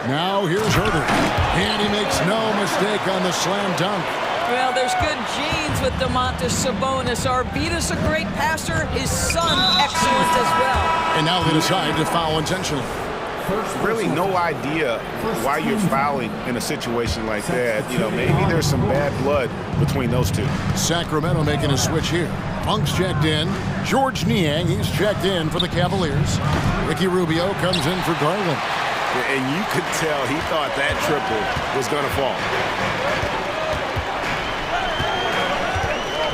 Now here's Herter. And he makes no mistake on the slam dunk. Well, there's good genes with Domantas Sabonis. Arvidas, a great passer. His son, excellent as well. And now they decide to foul intentionally. Really no idea why you're fouling in a situation like that. You know, maybe there's some bad blood between those two. Sacramento making a switch here. Monk's checked in. George Niang, he's checked in for the Cavaliers. Ricky Rubio comes in for Garland. And you could tell he thought that triple was going to fall.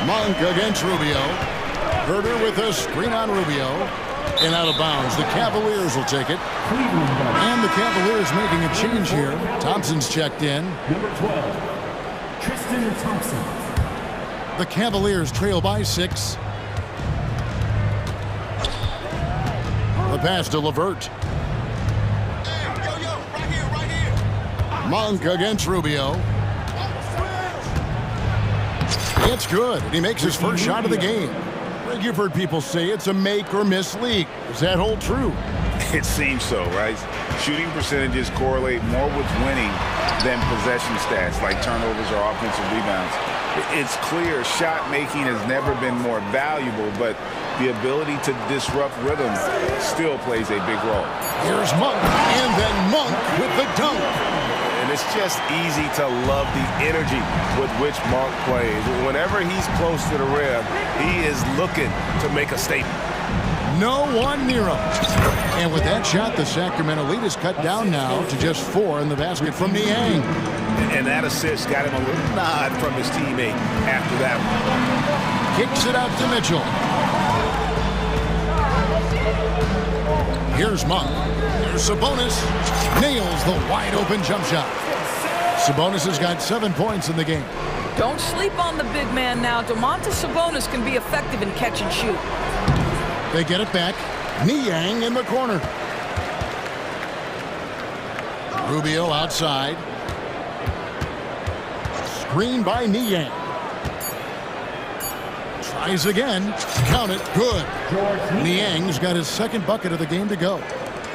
Monk against Rubio. Herter with a screen on Rubio. And out of bounds. The Cavaliers will take it. And the Cavaliers making a change here. Thompson's checked in. Number 12, Tristan Thompson. The Cavaliers trail by 6. The pass to LeVert. Monk against Rubio. It's good. He makes his first shot of the game. You've heard people say it's a make or miss league. Does that hold true? It seems so, right? Shooting percentages correlate more with winning than possession stats like turnovers or offensive rebounds. It's clear shot making has never been more valuable, but the ability to disrupt rhythm still plays a big role. Here's Monk, and then Monk with the dunk. And it's just easy to love the energy with which Monk plays. Whenever he's close to the rim, he is looking to make a statement. No one near him. And with that shot, the Sacramento lead is cut down now to just 4 in the basket from Niang. And that assist got him a little nod from his teammate after that one. Kicks it out to Mitchell. Here's Monk. Here's Sabonis. Nails the wide-open jump shot. Sabonis has got 7 points in the game. Don't sleep on the big man now. Domantas Sabonis can be effective in catch and shoot. They get it back. Niang in the corner. Rubio outside. Screen by Niang. Tries again. Count it. Good. Niang's got his second bucket of the game to go.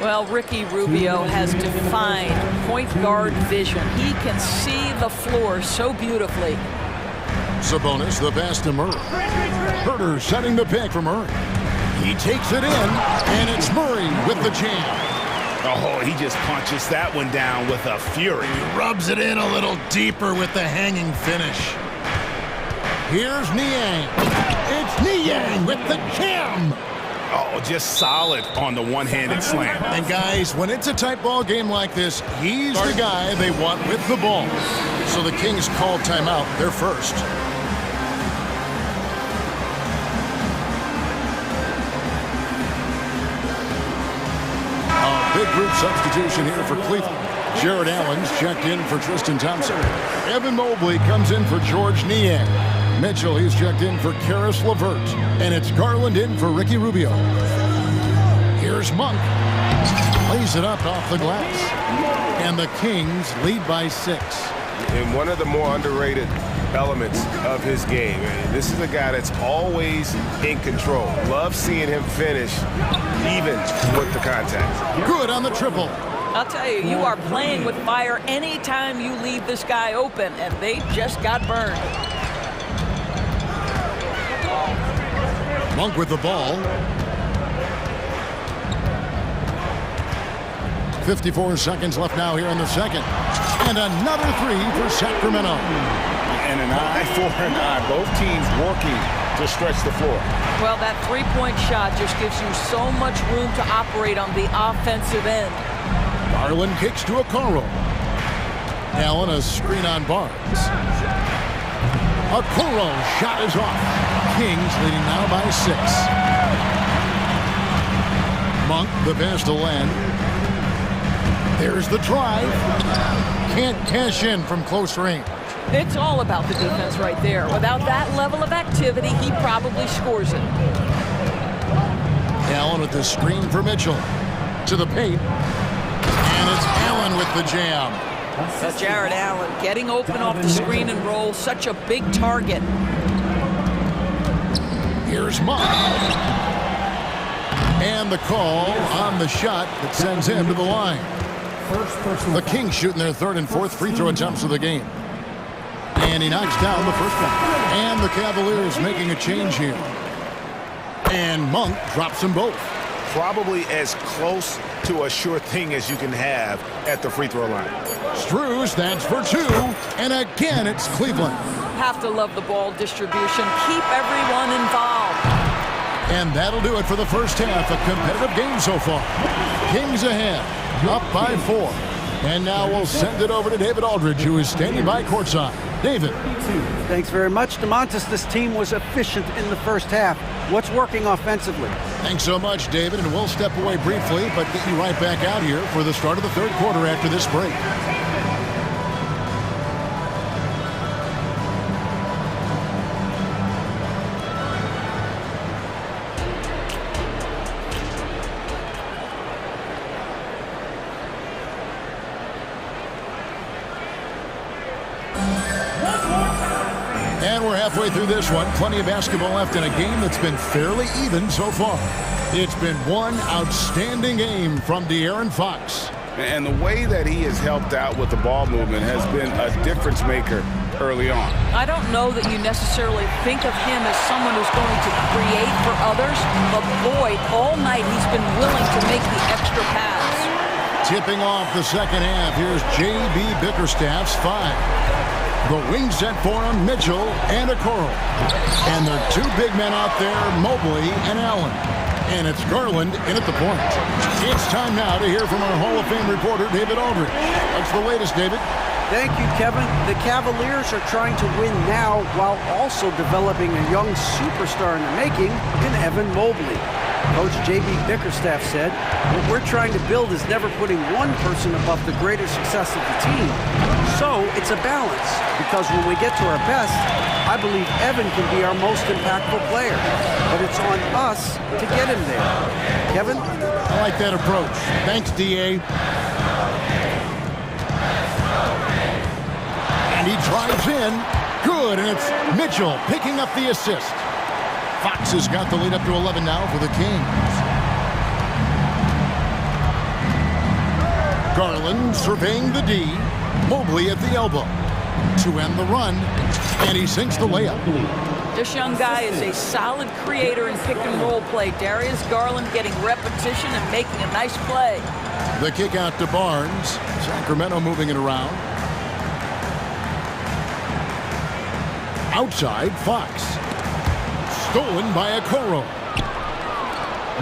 Well, Ricky Rubio has defined point guard vision. He can see the floor so beautifully. Sabonis, the pass to Murray. Herter setting the pick for Murray. He takes it in, and it's Murray with the jam. Oh, he just punches that one down with a fury. He rubs it in a little deeper with the hanging finish. Here's Niang. It's Niang with the jam. Oh, just solid on the one-handed slam. And guys, when it's a tight ball game like this, he's the guy they want with the ball. So the Kings call timeout. They're first. A big group substitution here for Cleveland. Jared Allen's checked in for Tristan Thompson. Evan Mobley comes in for George Niang. Mitchell, he's checked in for Karis LeVert. And it's Garland in for Ricky Rubio. Here's Monk. Plays it up off the glass. And the Kings lead by 6. And one of the more underrated elements of his game. This is a guy that's always in control. Love seeing him finish even with the contact. Good on the triple. I'll tell you, you are playing with fire anytime you leave this guy open, and they just got burned. Monk with the ball. 54 seconds left now here in the second. And another three for Sacramento. And an eye for an eye. Both teams working to stretch the floor. Well, that three-point shot just gives you so much room to operate on the offensive end. Garland kicks to Okoro. Allen a screen on Barnes. Okoro's shot is off. Kings leading now by 6. Monk, the pass to Len. There's the drive. Can't cash in from close range. It's all about the defense right there. Without that level of activity, he probably scores it. Allen with the screen for Mitchell. To the paint. And it's Allen with the jam. Jared Allen getting open off the screen and roll. Such a big target. Here's Monk. And the call on the shot that sends him to the line. The Kings shooting their third and fourth free throw attempts of the game. And he knocks down the first one. And the Cavaliers making a change here. And Monk drops them both. Probably as close to a sure thing as you can have at the free throw line. Struz, that's for 2. And again, it's Cleveland. Have to love the ball distribution. Keep everyone involved. And that'll do it for the first half. A competitive game so far. Kings ahead, up by 4. And now we'll send it over to David Aldridge, who is standing by courtside. David. Thanks very much, DeMontis. This team was efficient in the first half. What's working offensively? Thanks so much, David. And we'll step away briefly, but get you right back out here for the start of the third quarter after this break. And we're halfway through this one. Plenty of basketball left in a game that's been fairly even so far. It's been one outstanding game from De'Aaron Fox. And the way that he has helped out with the ball movement has been a difference maker early on. I don't know that you necessarily think of him as someone who's going to create for others, but boy, all night he's been willing to make the extra pass. Tipping off the second half, here's J.B. Bickerstaff's 5. The wing set for him, Mitchell and Okoro. And there are 2 big men out there, Mobley and Allen. And it's Garland in at the point. It's time now to hear from our Hall of Fame reporter, David Aldridge. What's the latest, David? Thank you, Kevin. The Cavaliers are trying to win now while also developing a young superstar in the making in Evan Mobley. Coach J.B. Bickerstaff said, what we're trying to build is never putting one person above the greater success of the team. So it's a balance, because when we get to our best, I believe Evan can be our most impactful player. But it's on us to get him there. Kevin? I like that approach. Thanks, D.A. And he drives in. Good, and it's Mitchell picking up the assist. Fox has got the lead up to 11 now for the Kings. Garland surveying the D. Mobley at the elbow to end the run, and he sinks the layup. This young guy is a solid creator in pick and roll play. Darius Garland getting repetition and making a nice play. The kick out to Barnes. Sacramento moving it around. Outside, Fox. Stolen by Okoro.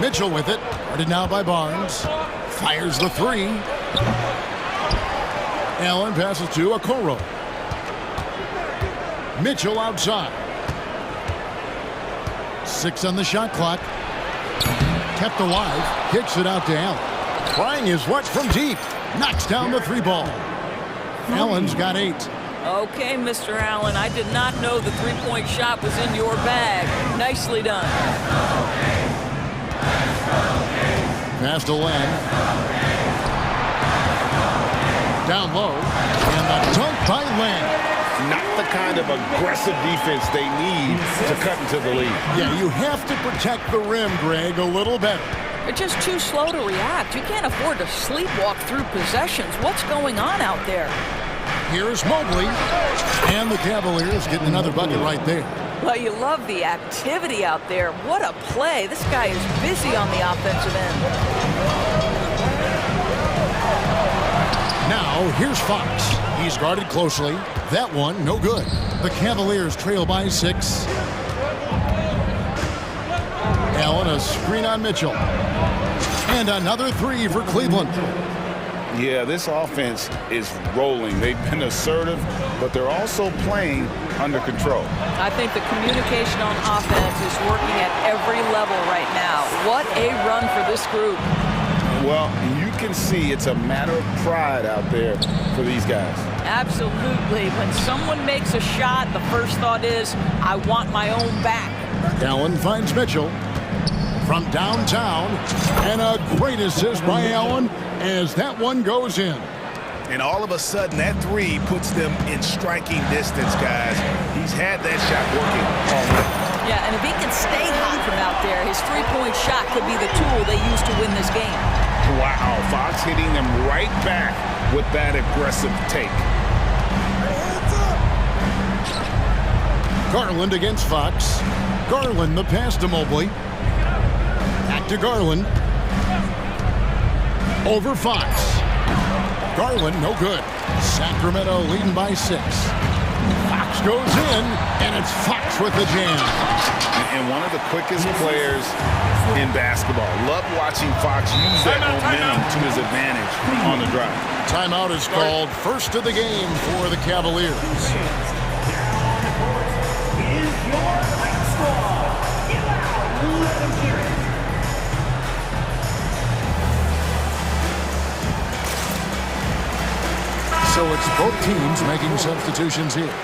Mitchell with it. Guarded now by Barnes. Fires the three. Allen passes to Okoro. Mitchell outside. 6 on the shot clock. Kept alive. Kicks it out to Allen. Trying his luck from deep. Knocks down the three ball. Allen's got 8. Okay, Mr. Allen, I did not know the three-point shot was in your bag. Nicely done. Pass to Len. Down low. And the dunk by Len. Not the kind of aggressive defense they need to cut into the lead. Yeah, you have to protect the rim, Greg, a little better. They're just too slow to react. You can't afford to sleepwalk through possessions. What's going on out there? Here's Mobley. And the Cavaliers getting another bucket right there. Well, you love the activity out there. What a play. This guy is busy on the offensive end. Now, here's Fox. He's guarded closely. That one, no good. The Cavaliers trail by 6. Allen, a screen on Mitchell. And another three for Cleveland. Yeah, this offense is rolling. They've been assertive, but they're also playing under control. I think the communication on offense is working at every level right now. What a run for this group. Well, you can see it's a matter of pride out there for these guys. Absolutely. When someone makes a shot, the first thought is, I want my own back. Allen finds Mitchell from downtown. And a great assist by Allen as that one goes in. And all of a sudden, that three puts them in striking distance, guys. He's had that shot working already. Yeah, and if he can stay hot from out there, his three-point shot could be the tool they use to win this game. Wow, Fox hitting them right back with that aggressive take. Garland against Fox. Garland, the pass to Mobley. Back to Garland. Over Fox. Garland, no good. Sacramento leading by 6. Fox goes in, and it's Fox with the jam. And one of the quickest players in basketball. Love watching Fox use that momentum to his advantage on the drive. Timeout is called. First of the game for the Cavaliers. So it's both teams making substitutions here.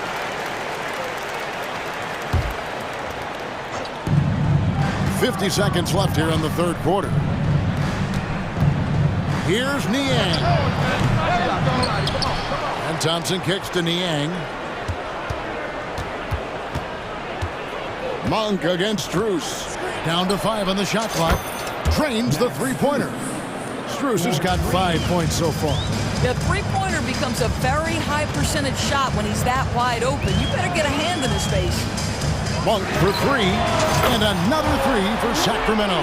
.50 seconds left here in the third quarter. Here's Niang. And Thompson kicks to Niang. Monk against Strus. Down to 5 on the shot clock. Drains the three-pointer. Strus has got 5 points so far. The three-pointer becomes a very high percentage shot when he's that wide open. You better get a hand in his face. Monk for 3, and another 3 for Sacramento.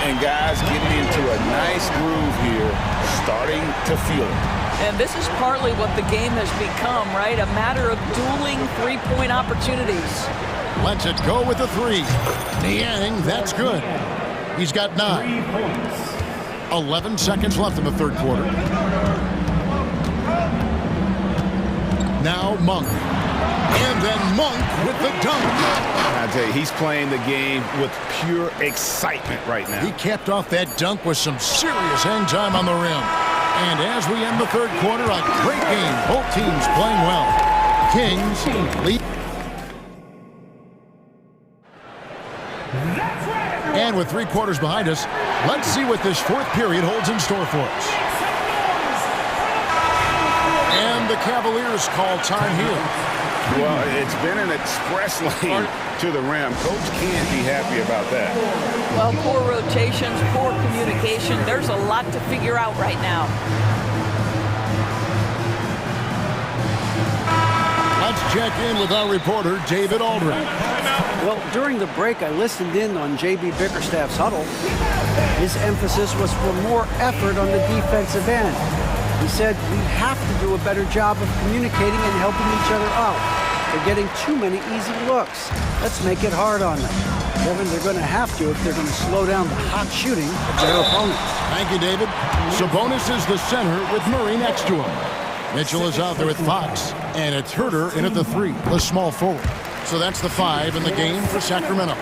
And guys getting into a nice groove here, starting to feel it. And this is partly what the game has become, right? A matter of dueling three-point opportunities. Lets it go with the 3. Niang, that's good. He's got 9. 11 seconds left in the third quarter. Now Monk. And then Monk with the dunk. I tell you, he's playing the game with pure excitement right now. He capped off that dunk with some serious hang time on the rim. And as we end the third quarter, a great game. Both teams playing well. Kings lead. And with 3 quarters behind us, let's see what this fourth period holds in store for us. And the Cavaliers call time here. Well, it's been an express lane to the rim. Coach can't be happy about that. Well, poor rotations, poor communication. There's a lot to figure out right now. Let's check in with our reporter, David Aldrin. Well, during the break, I listened in on J.B. Bickerstaff's huddle. His emphasis was for more effort on the defensive end. He said we have to do a better job of communicating and helping each other out. They're getting too many easy looks. Let's make it hard on them. Kevin, they're going to have to if they're going to slow down the hot shooting of their opponents. Thank you, David. Sabonis is the center with Murray next to him. Mitchell is out there with Fox, and it's Herter in at the 3, the small forward. So that's the 5 in the game for Sacramento.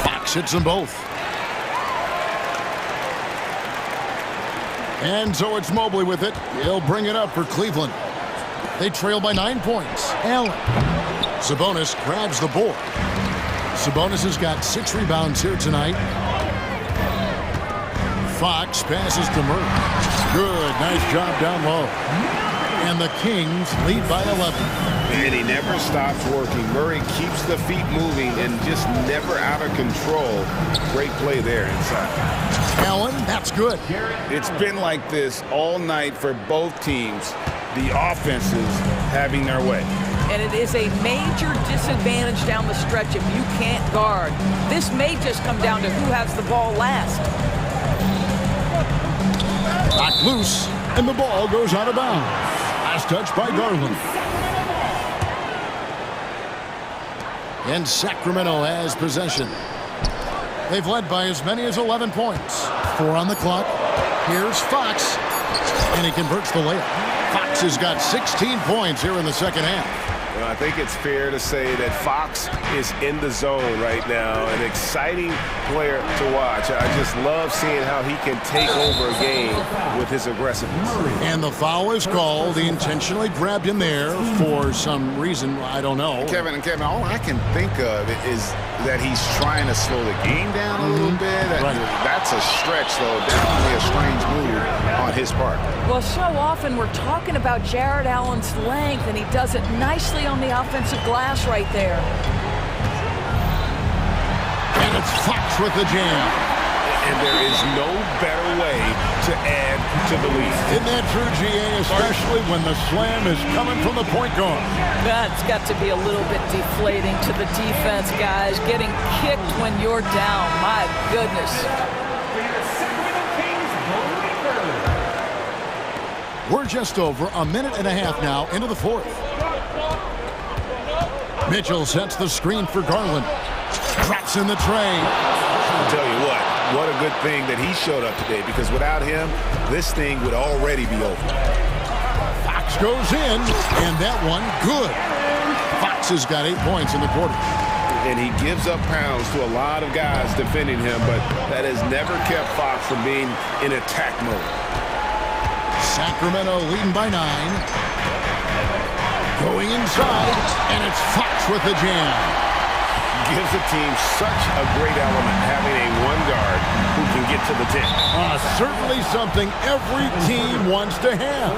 Fox hits them both. And so it's Mobley with it. He'll bring it up for Cleveland. They trail by 9 points. Allen. Sabonis grabs the board. Sabonis has got 6 rebounds here tonight. Fox passes to Murray. Good, nice job down low. And the Kings lead by 11. And he never stops working. Murray keeps the feet moving and just never out of control. Great play there inside. Allen, that's good. It's been like this all night for both teams. The offenses having their way. And it is a major disadvantage down the stretch if you can't guard. This may just come down to who has the ball last. Knocked loose, and the ball goes out of bounds. Last touch by Garland. And Sacramento has possession. They've led by as many as 11 points. 4 on the clock. Here's Fox, and he converts the layup. Fox has got 16 points here in the second half. Well, I think it's fair to say that Fox is in the zone right now. An exciting player to watch. I just love seeing how he can take over a game with his aggressiveness. And the foul is called. He intentionally grabbed him there for some reason. I don't know. Kevin, all I can think of is that he's trying to slow the game down a little bit. That's a stretch, though. Definitely a strange move on his part. Well, so often we're talking about Jared Allen's length, and he does it nicely on the offensive glass right there. And it's Fox with the jam. And there is no better way to add to the lead. Isn't that true, GA? Especially when the slam is coming from the point guard. That's got to be a little bit deflating to the defense, guys. Getting kicked when you're down. My goodness. We're just over a minute and a half now into the fourth. Mitchell sets the screen for Garland. Drops in the tray. I'll tell you what a good thing that he showed up today, because without him, this thing would already be over. Fox goes in, and that one good. Fox has got 8 points in the quarter. And he gives up pounds to a lot of guys defending him, but that has never kept Fox from being in attack mode. Sacramento leading by 9. Going inside, and it's Fox with the jam. Gives the team such a great element having a one guard who can get to the 10. Certainly something every team wants to have.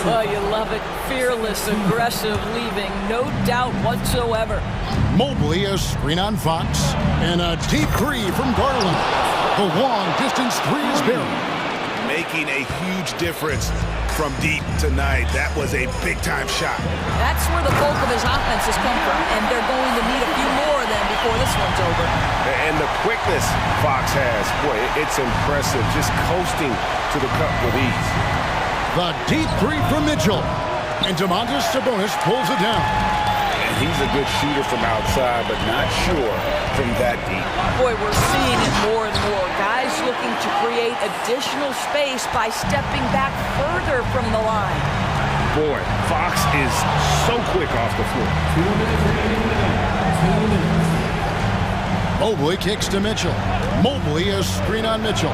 Oh, you love it. Fearless, aggressive, leaving no doubt whatsoever. Mobley, a screen on Fox, and a deep 3 from Garland. The long distance 3 is buried. Making a huge difference from deep tonight. That was a big-time shot. That's where the bulk of his offense has come from, and they're going to need a few more than before this one's over. And the quickness Fox has, boy, it's impressive. Just coasting to the cup with ease. The deep 3 from Mitchell, and Domantas Sabonis pulls it down. And he's a good shooter from outside, but not sure from that deep. Boy, we're seeing it more and more. Guys looking to create additional space by stepping back further from the line. Boy, Fox is so quick off the floor. 2 minutes. Mobley kicks to Mitchell. Mobley, a screen on Mitchell.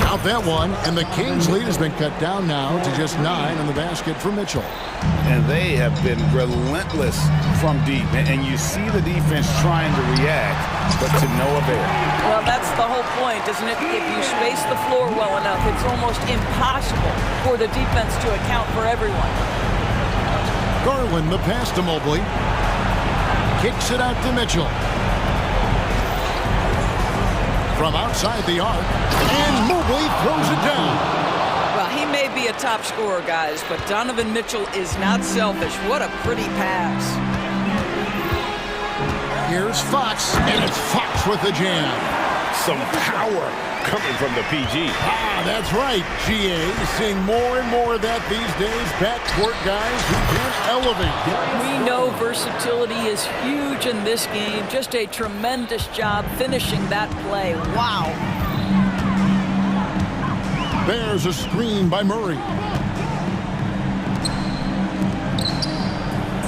Out that one, and the Kings' lead has been cut down now to just 9 in the basket for Mitchell. And they have been relentless from deep. And you see the defense trying to react, but to no avail. Well, that's the whole point, isn't it? If you space the floor well enough, it's almost impossible for the defense to account for everyone. Garland, the pass to Mobley. Kicks it out to Mitchell. From outside the arc, and Mobley throws it down. Well, he may be a top scorer, guys, but Donovan Mitchell is not selfish. What a pretty pass. Here's Fox, and it's Fox with the jam. Some power coming from the PG. That's right, GA. Seeing more and more of that these days. Backcourt guys who can elevate. We know versatility is huge in this game. Just a tremendous job finishing that play. Wow. There's a screen by Murray.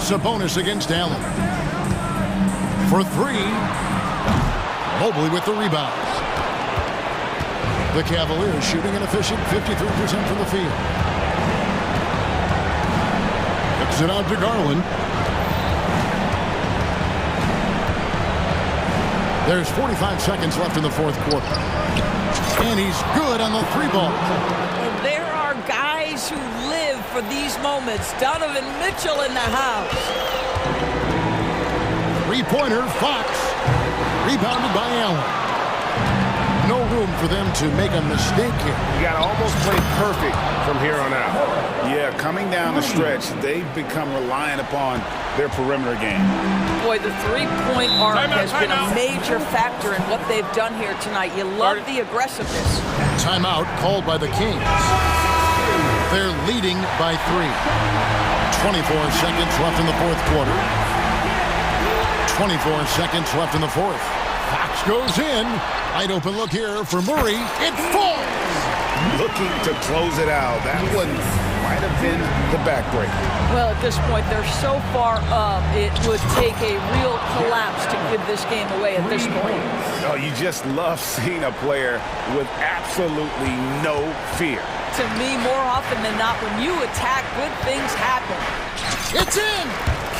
Sabonis against Allen. For three. Mobley with the rebound. The Cavaliers shooting an efficient 53% from the field. Kicks it out to Garland. There's 45 seconds left in the fourth quarter. And he's good on the three ball. And there are guys who live for these moments. Donovan Mitchell in the house. Three-pointer, Fox. Rebounded by Allen. No room for them to make a mistake here. You got to almost play perfect from here on out. Yeah, coming down the stretch, they've become reliant upon their perimeter game. Boy, the three-point arc has been a major factor in what they've done here tonight. You love the aggressiveness. Timeout called by the Kings. They're leading by 3. 24 seconds left in the fourth quarter. 24 seconds left in the fourth. Fox goes in. Wide open look here for Murray. It falls. Looking to close it out. That one might have been the backbreaker. Well, at this point, they're so far up, it would take a real collapse to give this game away at this point. Oh, you just love seeing a player with absolutely no fear. To me, more often than not, when you attack, good things happen. It's in.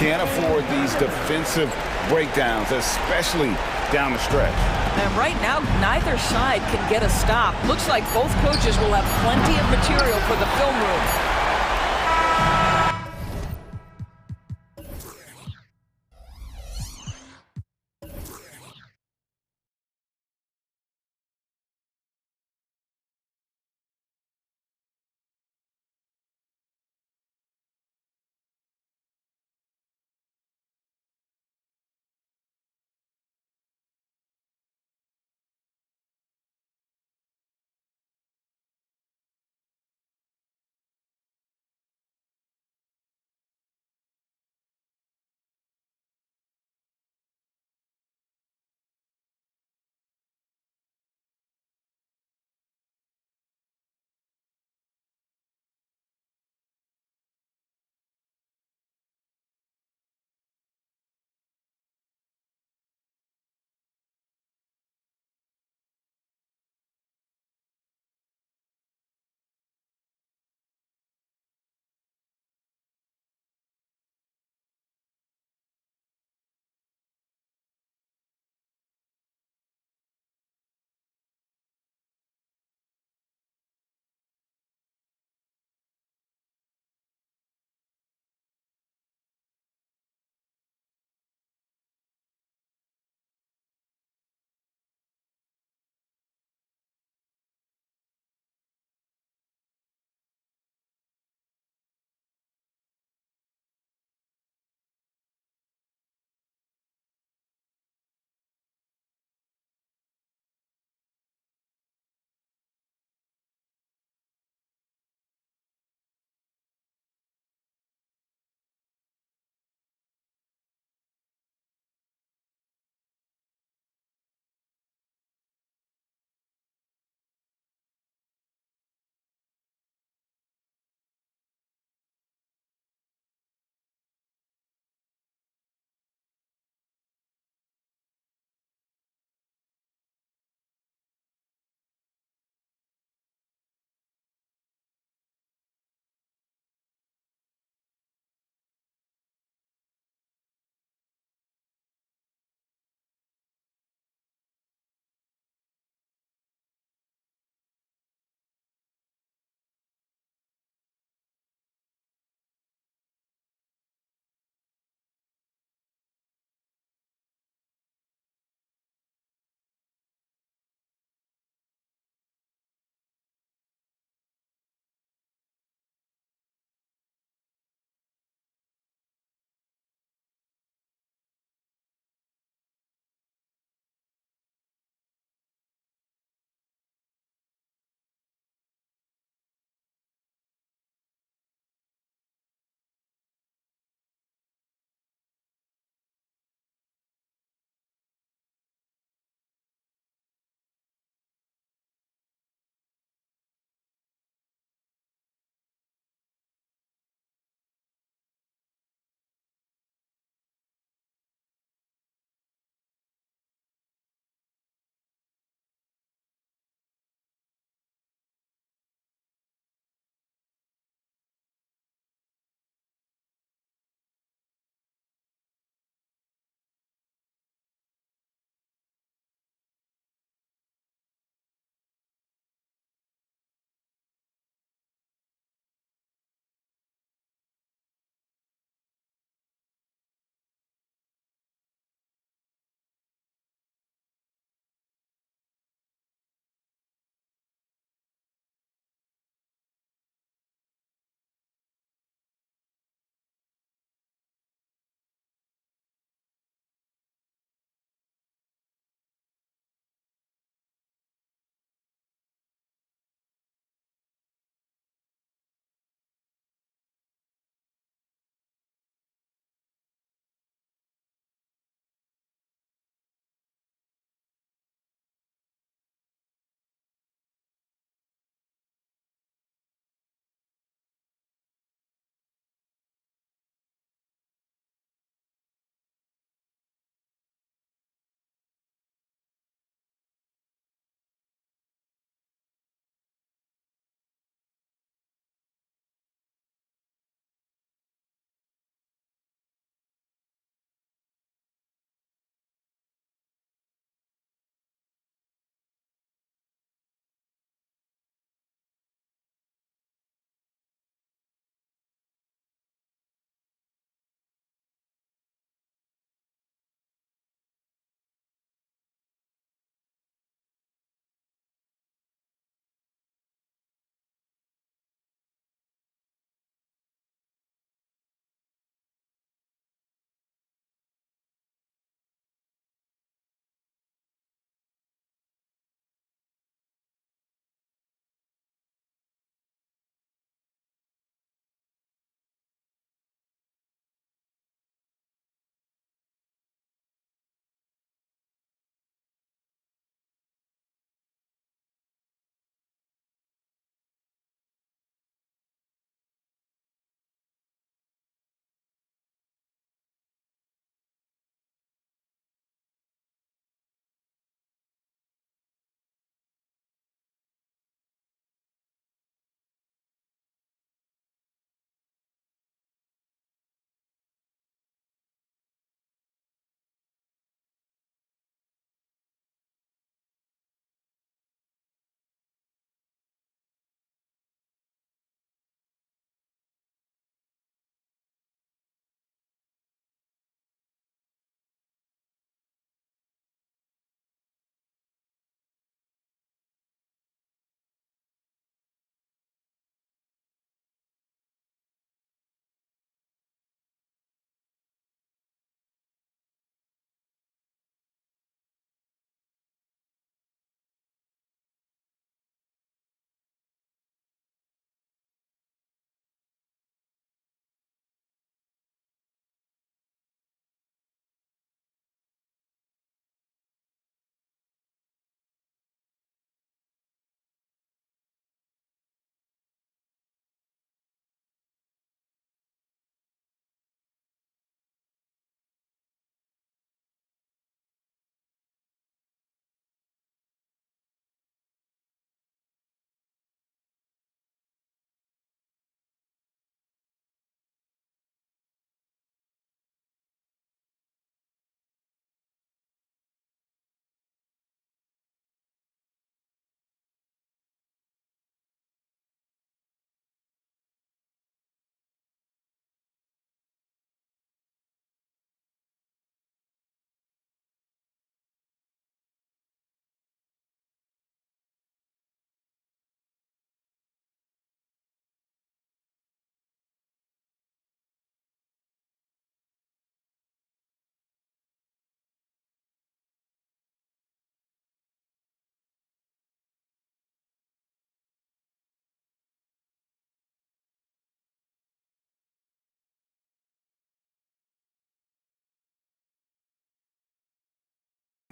Can't afford these defensive breakdowns, especially down the stretch. And right now, neither side can get a stop. Looks like both coaches will have plenty of material for the film room.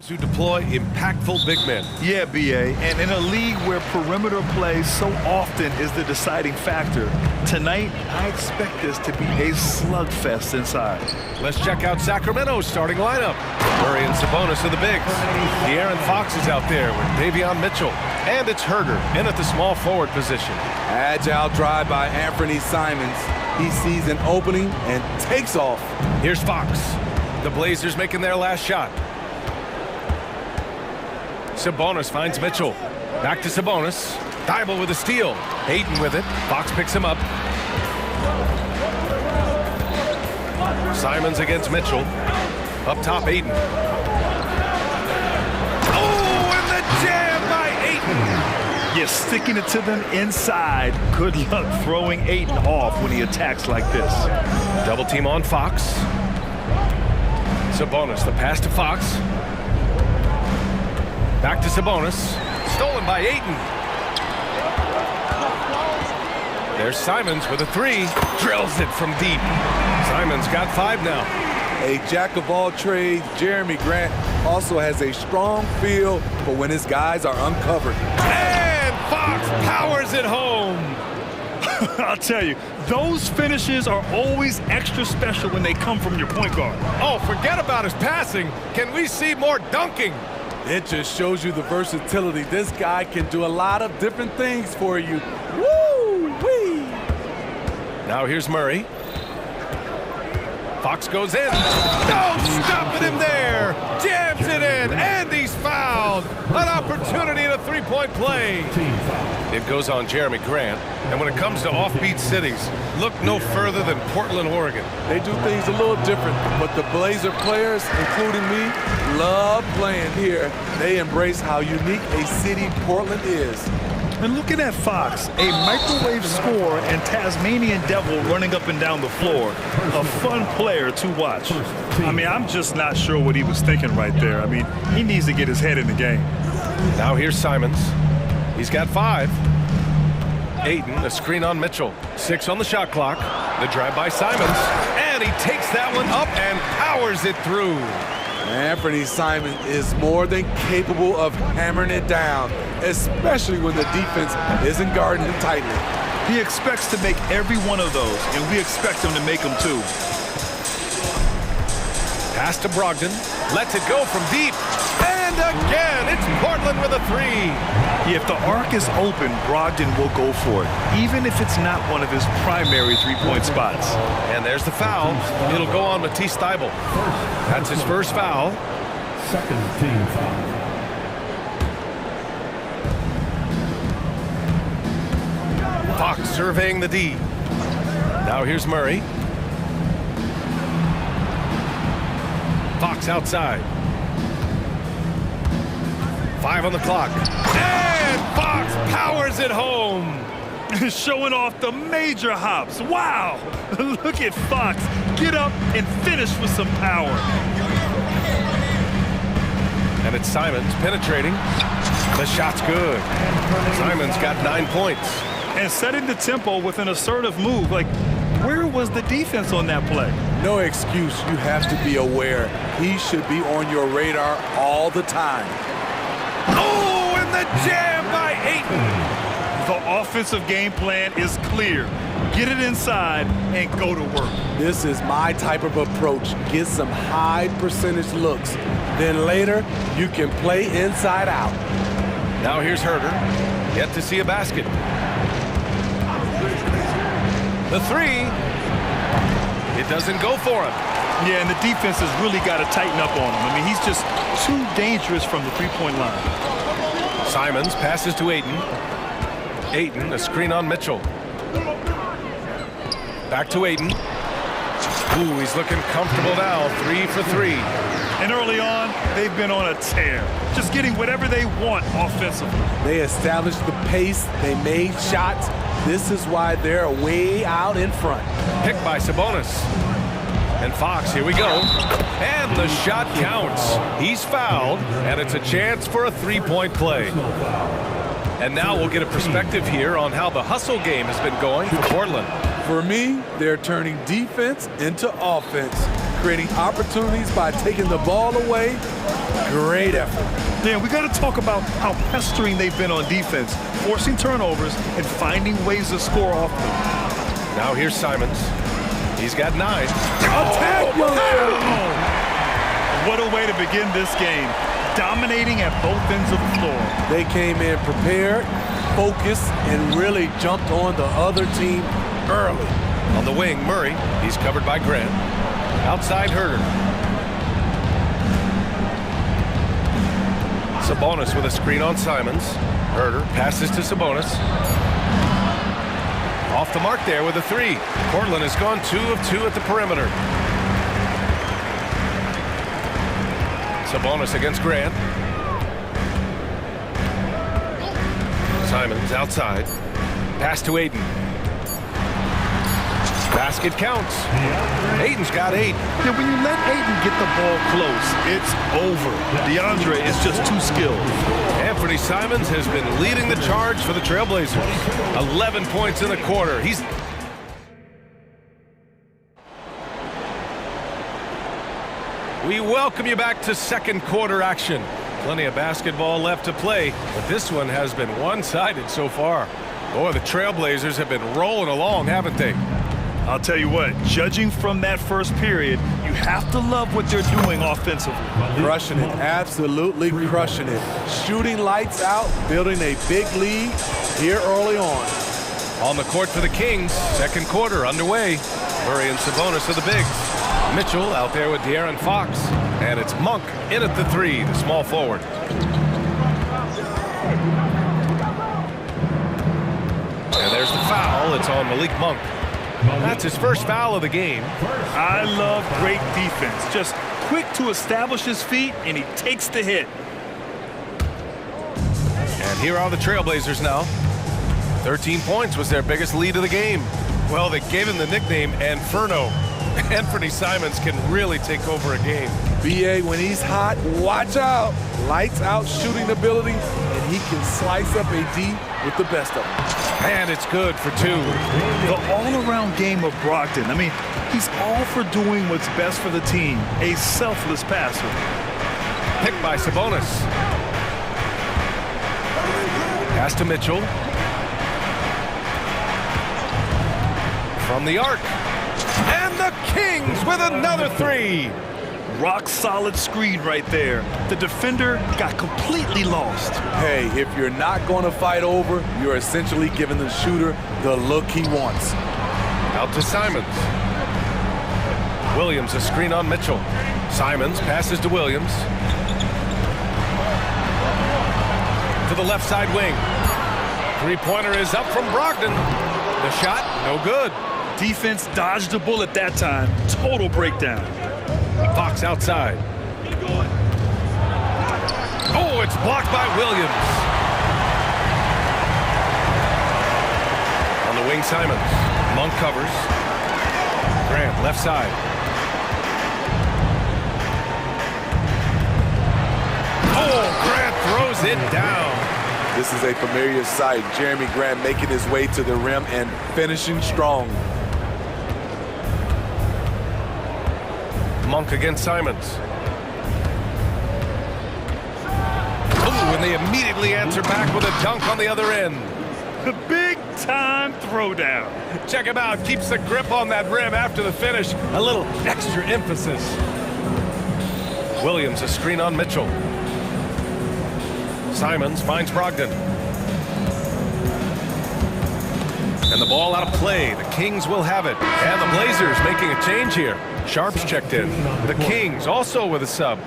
To deploy impactful big men. Yeah, BA, and in a league where perimeter play so often is the deciding factor, tonight I expect this to be a slugfest inside. Let's check out Sacramento's starting lineup. Murray and Sabonis are the bigs. De'Aaron Fox is out there with Davion Mitchell. And it's Herder in at the small forward position. Agile drive by Anthony Simons. He sees an opening and takes off. Here's Fox. The Blazers making their last shot. Sabonis finds Mitchell. Back to Sabonis. Thibault with a steal. Hayden with it. Fox picks him up. Simons against Mitchell. Up top, Hayden. Oh, and the jam by Hayden. You're sticking it to them inside. Good luck throwing Ayton off when he attacks like this. Double team on Fox. Sabonis, the pass to Fox. Back to Sabonis. Stolen by Ayton. There's Simons with a three. Drills it from deep. Simons got 5 now. A jack of all trades, Jeremy Grant also has a strong feel for when his guys are uncovered. And Fox powers it home. I'll tell you, those finishes are always extra special when they come from your point guard. Oh, forget about his passing. Can we see more dunking? It just shows you the versatility. This guy can do a lot of different things for you. Woo-wee! Now here's Murray. Fox goes in. No, stopping him there. Jams it in, and he's fouled. An opportunity in a three-point play. It goes on Jeremy Grant. And when it comes to offbeat cities, look no further than Portland, Oregon. They do things a little different, but the Blazer players, including me, love playing here. They embrace how unique a city Portland is. And looking at Fox, a microwave scorer and Tasmanian devil running up and down the floor. A fun player to watch. I mean, I'm just not sure what he was thinking right there. I mean, he needs to get his head in the game. Now here's Simons. He's got 5. Ayton, a screen on Mitchell. 6 on the shot clock. The drive by Simons. And he takes that one up and powers it through. Anthony Simons is more than capable of hammering it down, especially when the defense isn't guarding him tightly. He expects to make every one of those, and we expect him to make them too. Pass to Brogdon. Lets it go from deep. And again, it's Portland with a 3. If the arc is open, Brogdon will go for it, even if it's not one of his primary three-point spots. And there's the foul. It'll go on Matisse Thybulle. That's his first foul. Second team foul. Fox surveying the D. Now here's Murray. Fox outside. 5 on the clock. And Fox powers it home. Showing off the major hops. Wow! Look at Fox. Get up and finish with some power. And it's Simons penetrating. The shot's good. Simons got 9 points. And setting the tempo with an assertive move. Like, where was the defense on that play? No excuse. You have to be aware. He should be on your radar all the time. Oh, and the jam by Ayton. The offensive game plan is clear. Get it inside and go to work. This is my type of approach. Get some high percentage looks. Then later, you can play inside out. Now here's Herder. Yet to see a basket. The 3. It doesn't go for him. Yeah, and the defense has really got to tighten up on him. I mean, he's just too dangerous from the three-point line. Simons passes to Ayton. Ayton, a screen on Mitchell. Back to Ayton. Ooh, he's looking comfortable now. 3 for 3. And early on, they've been on a tear. Just getting whatever they want offensively. They established the pace. They made shots. This is why they're way out in front. Picked by Sabonis. And Fox, here we go. And the shot counts. He's fouled, and it's a chance for a three-point play. And now we'll get a perspective here on how the hustle game has been going for Portland. For me, they're turning defense into offense, creating opportunities by taking the ball away. Great effort. Yeah, we got to talk about how pestering they've been on defense, forcing turnovers and finding ways to score off them. Now here's Simons. He's got 9. Attack! What a way to begin this game. Dominating at both ends of the floor. They came in prepared, focused, and really jumped on the other team early. On the wing, Murray. He's covered by Grant. Outside, Herder. Sabonis with a screen on Simons. Herder passes to Sabonis. Off the mark there with a 3. Portland has gone 2 of 2 at the perimeter. Sabonis against Grant. Simons outside. Pass to Aiden. Basket counts. Aiden's got 8. Yeah, when you let Aiden get the ball close, it's over. DeAndre is just too skilled. Anthony Simons has been leading the charge for the Trailblazers. 11 points in the quarter. We welcome you back to second quarter action. Plenty of basketball left to play, but this one has been one-sided so far. Boy, the Trailblazers have been rolling along, haven't they? I'll tell you what, judging from that first period, you have to love what they're doing offensively. Crushing it, absolutely crushing it. Shooting lights out, building a big lead here early on. On the court for the Kings, second quarter underway. Murray and Sabonis are the bigs. Mitchell out there with De'Aaron Fox. And it's Monk in at the 3, the small forward. And there's the foul. It's on Malik Monk. That's his first foul of the game. I love great defense. Just quick to establish his feet, and he takes the hit. And here are the Trailblazers now. 13 points was their biggest lead of the game. Well, they gave him the nickname Inferno. Anthony Simons can really take over a game. BA, when he's hot, watch out. Lights out shooting ability, and he can slice up a D with the best of them. And it's good for 2. The all-around game of Brogdon. I mean, he's all for doing what's best for the team. A selfless passer. Picked by Sabonis. Pass to Mitchell. From the arc. And the Kings with another 3. Rock solid screen right there. The defender got completely lost. Hey, if you're not going to fight over, you're essentially giving the shooter the look he wants. Out to Simons. Williams a screen on Mitchell. Simons passes to Williams. To the left side wing. 3-pointer is up from Brogdon. The shot, no good. Defense dodged a bullet that time. Total breakdown. Fox outside. Oh, it's blocked by Williams. On the wing, Simons. Monk covers. Grant, left side. Oh, Grant throws it down. This is a familiar sight. Jeremy Grant making his way to the rim and finishing strong. Monk against Simons. Oh, and they immediately answer back with a dunk on the other end. The big-time throwdown. Check him out. Keeps the grip on that rim after the finish. A little extra emphasis. Williams a screen on Mitchell. Simons finds Brogdon. And the ball out of play. The Kings will have it. And the Blazers making a change here. Sharp's checked in. The Kings also with a sub.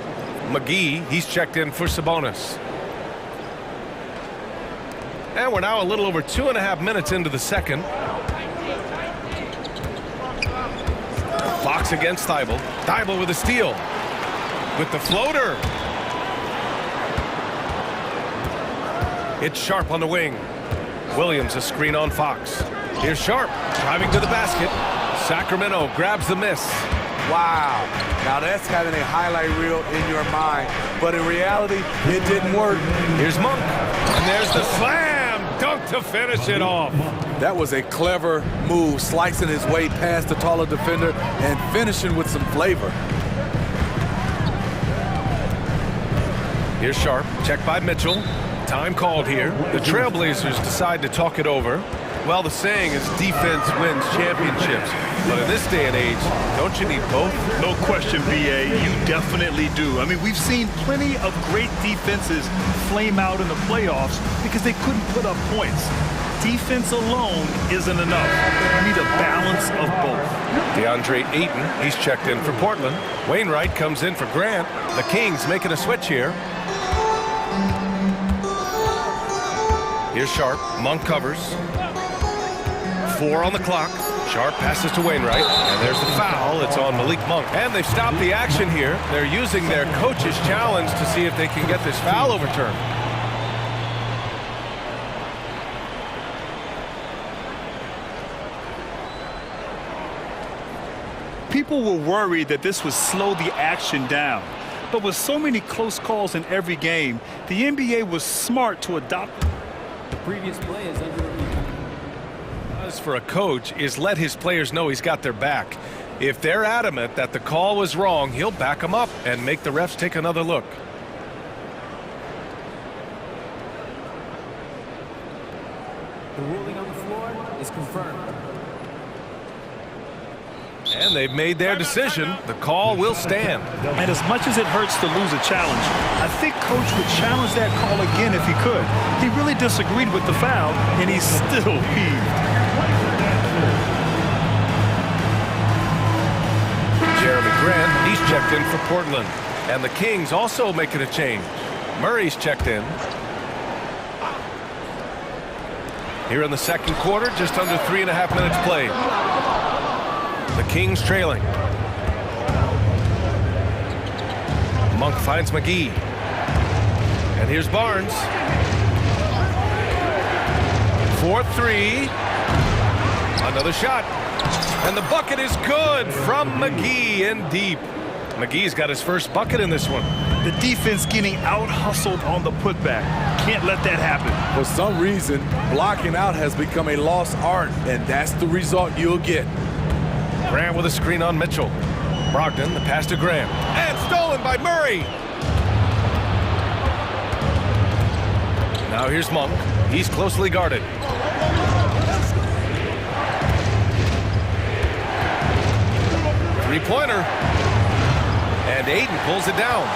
McGee, he's checked in for Sabonis. And we're now a little over 2.5 minutes into the second. Fox against Thibault. Thibault with a steal. With the floater. It's Sharp on the wing. Williams a screen on Fox. Here's Sharp driving to the basket. Sacramento grabs the miss. Wow. Now that's having a highlight reel in your mind. But in reality, it didn't work. Here's Monk. And there's the slam dunk to finish it off. That was a clever move, slicing his way past the taller defender and finishing with some flavor. Here's Sharp, checked by Mitchell. Time called here. The Trailblazers decide to talk it over. Well, the saying is defense wins championships. But in this day and age, don't you need both? No question, B.A. You definitely do. I mean, we've seen plenty of great defenses flame out in the playoffs because they couldn't put up points. Defense alone isn't enough. You need a balance of both. DeAndre Ayton, he's checked in for Portland. Wainwright comes in for Grant. The Kings making a switch here. Here's Sharp. Monk covers. 4 on the clock. Sharp passes to Wainwright, and there's the foul. It's on Malik Monk. And they've stopped the action here. They're using their coach's challenge to see if they can get this foul overturned. People were worried that this would slow the action down. But with so many close calls in every game, the NBA was smart to adopt. The previous play is under review. For a coach is let his players know he's got their back. If they're adamant that the call was wrong, he'll back them up and make the refs take another look. The ruling on the floor is confirmed. And they've made their decision. The call will stand. And as much as it hurts to lose a challenge, I think Coach would challenge that call again if he could. He really disagreed with the foul, and he's still peeved. Jeremy Grant, he's checked in for Portland. And the Kings also making a change. Murray's checked in. Here in the second quarter, just under 3.5 minutes played. The Kings trailing. Monk finds McGee. And here's Barnes. 4-3. Another shot. And the bucket is good from McGee in deep. McGee's got his first bucket in this one. The defense getting out-hustled on the putback. Can't let that happen. For some reason, blocking out has become a lost art, and that's the result you'll get. Grant with a screen on Mitchell. Brogdon, the pass to Grant. And stolen by Murray. Now here's Monk. He's closely guarded. Three-pointer. And Aiden pulls it down.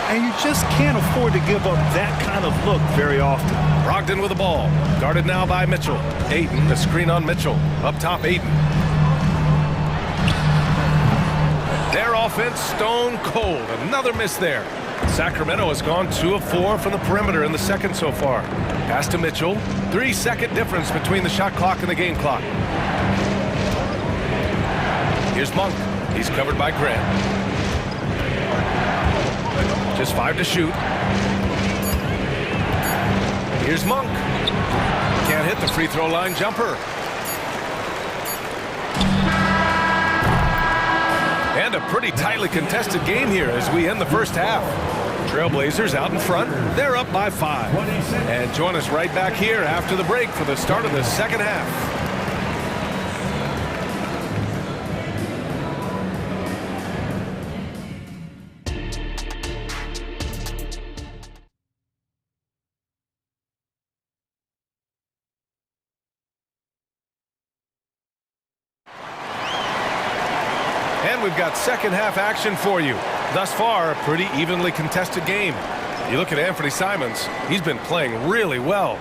And you just can't afford to give up that kind of look very often. Brogdon with the ball. Guarded now by Mitchell. Aiden, the screen on Mitchell. Up top, Aiden. Their offense stone cold. Another miss there. Sacramento has gone 2 of 4 from the perimeter in the second so far. Pass to Mitchell. 3-second difference between the shot clock and the game clock. Here's Monk. He's covered by Grant. Just 5 to shoot. Here's Monk. Can't hit the free throw line jumper. And a pretty tightly contested game here as we end the first half. Trailblazers out in front. They're up by 5. And join us right back here after the break for the start of the second half. And we've got second half action for you. Thus far, a pretty evenly contested game. You look at Anthony Simons, he's been playing really well.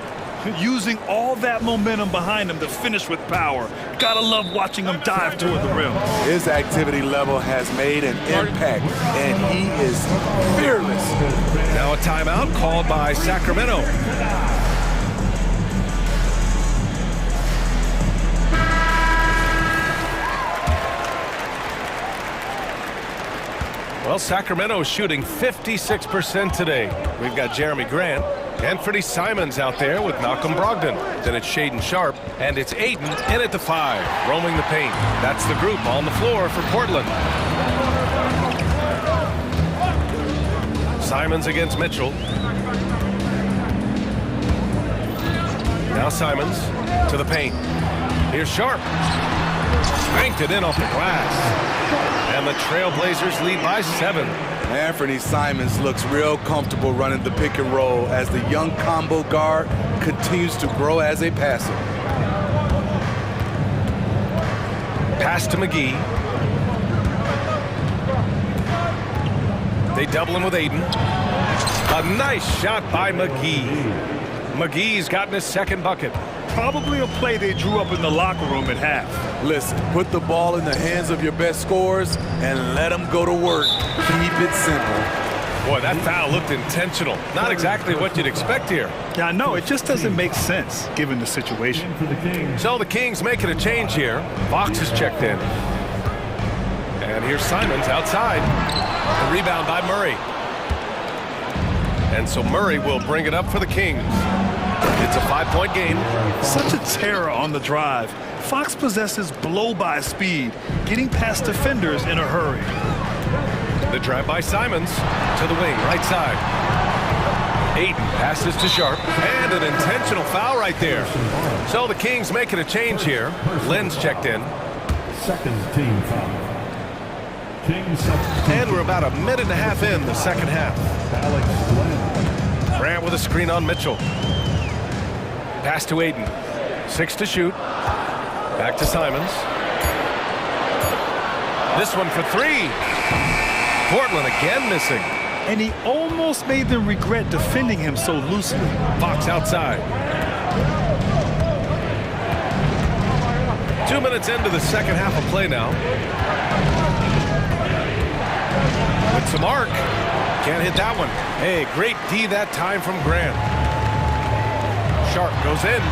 Using all that momentum behind him to finish with power. Gotta love watching him dive toward the rim. His activity level has made an impact, and he is fearless. Now a timeout called by Sacramento. Well, Sacramento shooting 56% today. We've got Jeremy Grant, Anthony Simons out there with Malcolm Brogdon. Then it's Shaedon Sharp, and it's Aiden in at the 5, roaming the paint. That's the group on the floor for Portland. Simons against Mitchell. Now Simons to the paint. Here's Sharp. Spanked it in off the glass. And the Trailblazers lead by 7. Anthony Simons looks real comfortable running the pick and roll as the young combo guard continues to grow as a passer. Pass to McGee. They double him with Aiden. A nice shot by McGee. McGee's gotten his second bucket. Probably a play they drew up in the locker room at half. Listen, put the ball in the hands of your best scorers and let them go to work. Keep it simple. Boy, that foul looked intentional. Not exactly what you'd expect here. Yeah, I know. It just doesn't make sense given the situation. So the Kings making a change here. Fox is checked in. And here's Simons outside. The rebound by Murray. And so Murray will bring it up for the Kings. It's a 5-point game. Such a terror on the drive. Fox possesses blow-by speed, getting past defenders in a hurry. The drive by Simons to the wing, right side. Aiden passes to Sharp, and an intentional foul right there. So the Kings making a change here. Lynn's checked in. Second team foul. And we're about a minute and a half in the second half. Grant with a screen on Mitchell. Pass to Aiden. 6 to shoot. Back to Simons. This one for 3. Portland again missing. And he almost made them regret defending him so loosely. Fox outside. 2 minutes into the second half of play now. With some arc. Can't hit that one. Hey, great D that time from Grant. Sharp goes in.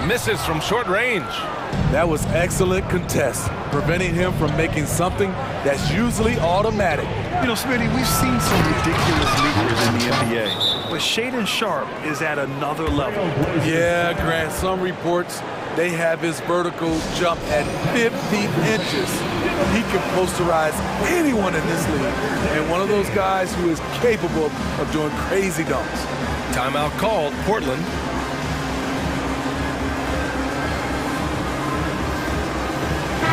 Misses from short range. That was excellent contest, preventing him from making something that's usually automatic. You know, Smitty, we've seen some ridiculous leaders in the NBA, but Shaedon Sharp is at another level. Yeah, Grant, some reports they have his vertical jump at 50 inches. He can posterize anyone in this league, and one of those guys who is capable of doing crazy dunks. Timeout called, Portland.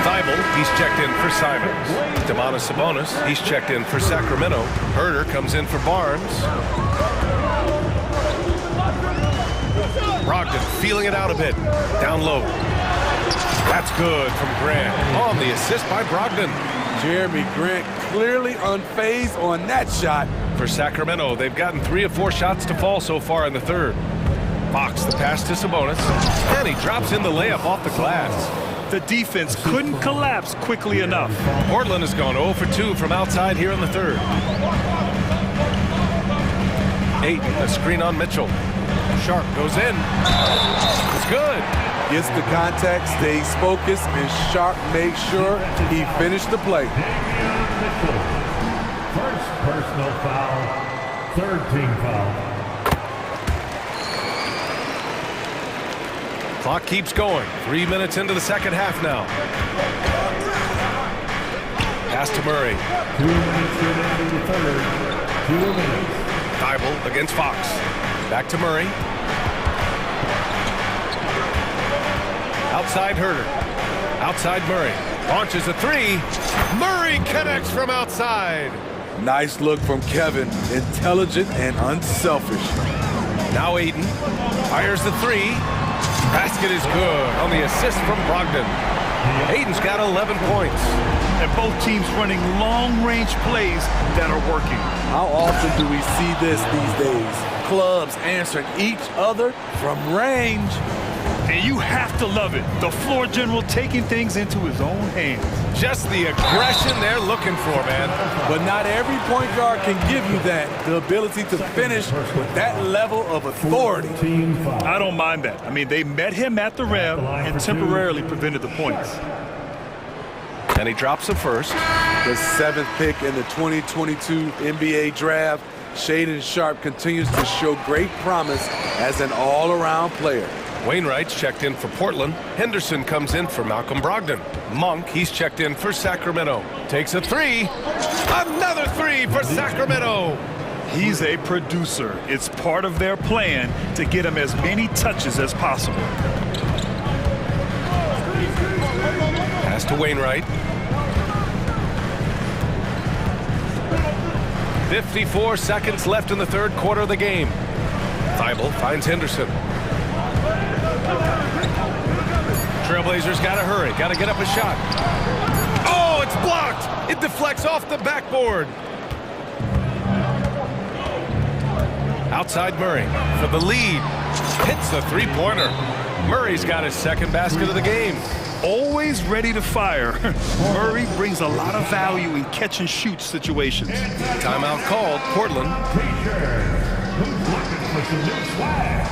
Thibault, he's checked in for Simons. Domantas Sabonis, he's checked in for Sacramento. Herder comes in for Barnes. Brogdon feeling it out a bit. Down low. That's good from Grant. On the assist by Brogdon. Jeremy Grant clearly unfazed on that shot. For Sacramento, they've gotten 3 of 4 shots to fall so far in the third. Fox, the pass to Sabonis. And he drops in the layup off the glass. The defense couldn't collapse quickly enough. Portland has gone 0 for 2 from outside here in the third. Aiden, a screen on Mitchell. Sharp goes in. It's good. Gets the contact, stays focused, and Sharp makes sure he finished the play. First personal foul, third team foul. Clock keeps going. 3 minutes into the second half now. Pass to Murray. 2 minutes into the third. 2 minutes. Thibault against Fox. Back to Murray. Outside Herder. Outside Murray. Launches a 3. Murray connects from outside. Nice look from Kevin. Intelligent and unselfish. Now Aiden fires the 3. Basket is good on the assist from Brogdon. Aiden's got 11 points. And both teams running long-range plays that are working. How often do we see this these days? Clubs answering each other from range. And you have to love it. The floor general taking things into his own hands. Just the aggression they're looking for, man. But not every point guard can give you that. The ability to finish with that level of authority. I don't mind that. I mean, they met him at the rim and temporarily prevented the points. And he drops the first. The 7th pick in the 2022 NBA draft. Shaedon Sharp continues to show great promise as an all-around player. Wainwright's checked in for Portland. Henderson comes in for Malcolm Brogdon. Monk, he's checked in for Sacramento. Takes a 3. Another 3 for Sacramento. He's a producer. It's part of their plan to get him as many touches as possible. Pass to Wainwright. 54 seconds left in the third quarter of the game. Thibault finds Henderson. Trailblazers got to hurry, got to get up a shot. Oh, it's blocked! It deflects off the backboard. Outside Murray for the lead. Hits the three-pointer. Murray's got his second basket of the game. Always ready to fire. Murray brings a lot of value in catch-and-shoot situations. Timeout called, Portland. Who's looking for some new swag?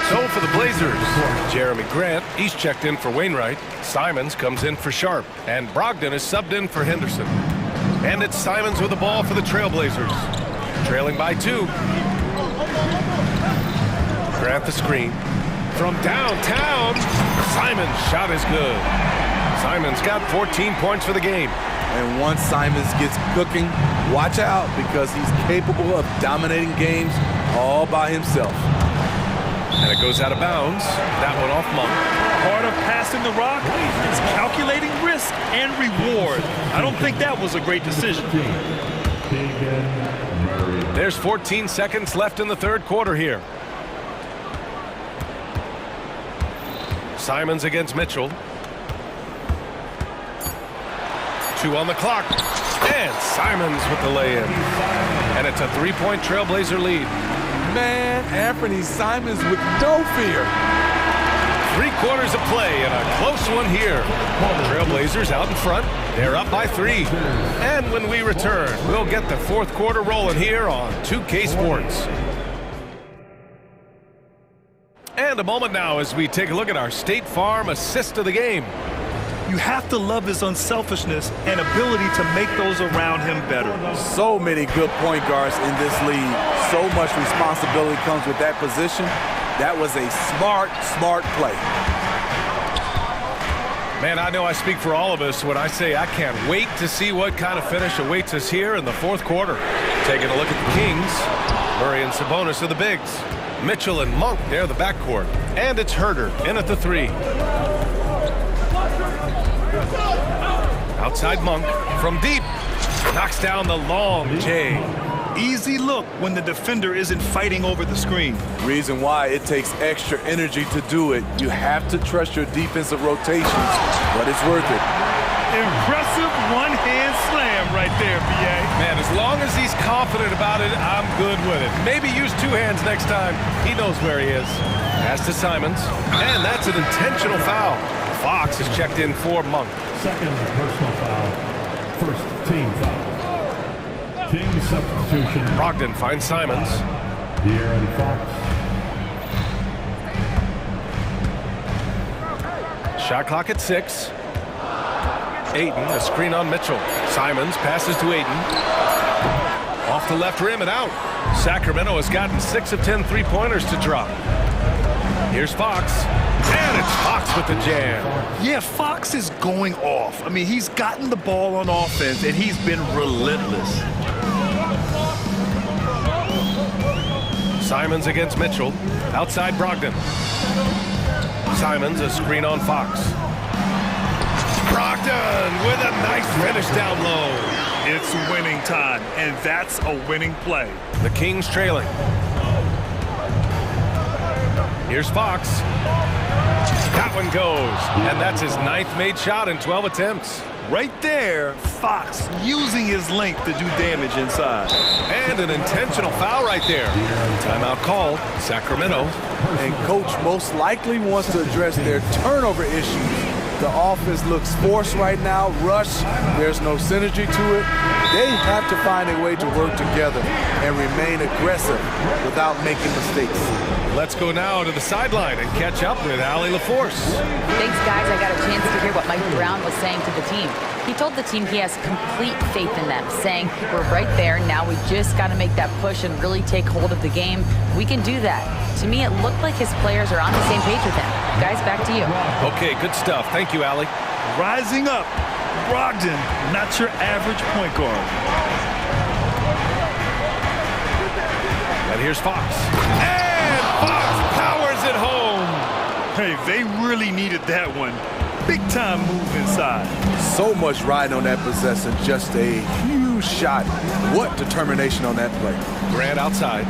So for the Blazers, Jeremy Grant, he's checked in for Wainwright. Simons comes in for Sharp. And Brogdon is subbed in for Henderson. And it's Simons with the ball for the Trailblazers. Trailing by 2. Grant the screen. From downtown, Simons' shot is good. Simons got 14 points for the game. And once Simons gets cooking, watch out, because he's capable of dominating games all by himself. And it goes out of bounds. That one off Monk. Part of passing the rock is calculating risk and reward. I don't think that was a great decision. There's 14 seconds left in the third quarter here. Simons against Mitchell. 2 on the clock. And Simons with the lay-in. And it's a three-point Trailblazer lead. Man, Anthony Simons with no fear. 3 quarters of play and a close one here. Trailblazers out in front. They're up by 3. And when we return, we'll get the fourth quarter rolling here on 2K Sports. And a moment now as we take a look at our State Farm assist of the game. You have to love his unselfishness and ability to make those around him better. So many good point guards in this league. So much responsibility comes with that position. That was a smart play. Man, I know I speak for all of us when I say I can't wait to see what kind of finish awaits us here in the fourth quarter. Taking a look at the Kings. Murray and Sabonis are the bigs. Mitchell and Monk, they're the backcourt. And it's Herter in at the 3. Outside Monk from deep. Knocks down the long J. Easy look when the defender isn't fighting over the screen. Reason why it takes extra energy to do it. You have to trust your defensive rotations, but it's worth it. Impressive one-hand slam right there, B.A. Man, as long as he's confident about it, I'm good with it. Maybe use 2 hands next time. He knows where he is. Pass to Simons. And that's an intentional foul. Fox is checked in for Monk. Second personal foul. First team foul. Team substitution. Brogdon finds Simons. De'Aaron Fox. Shot clock at 6. Ayton, a screen on Mitchell. Simons passes to Ayton. Off the left rim and out. Sacramento has gotten 6 of 10 three-pointers to drop. Here's Fox. And it's Fox with the jam. Yeah, Fox is going off. I mean, he's gotten the ball on offense, and he's been relentless. Simons against Mitchell. Outside Brogdon. Simons, a screen on Fox. Brogdon with a nice finish down low. It's winning time, and that's a winning play. The Kings trailing. Here's Fox. That one goes, and that's his 9th made shot in 12 attempts. Right there, Fox using his length to do damage inside. And an intentional foul right there. Timeout called, Sacramento. And coach most likely wants to address their turnover issues. The offense looks forced right now, rush, there's no synergy to it. They have to find a way to work together and remain aggressive without making mistakes. Let's go now to the sideline and catch up with Allie LaForce. Thanks, guys. I got a chance to hear what Mike Brown was saying to the team. He told the team he has complete faith in them, saying, we're right there, now we just got to make that push and really take hold of the game. We can do that. To me, it looked like his players are on the same page with him. Guys, back to you. Okay, good stuff. Thank you, Allie. Rising up, Brogdon, not your average point guard. And here's Fox. And Fox powers it home. Hey, they really needed that one. Big time move inside. So much riding on that possession, just a huge shot. What determination on that play. Grant outside.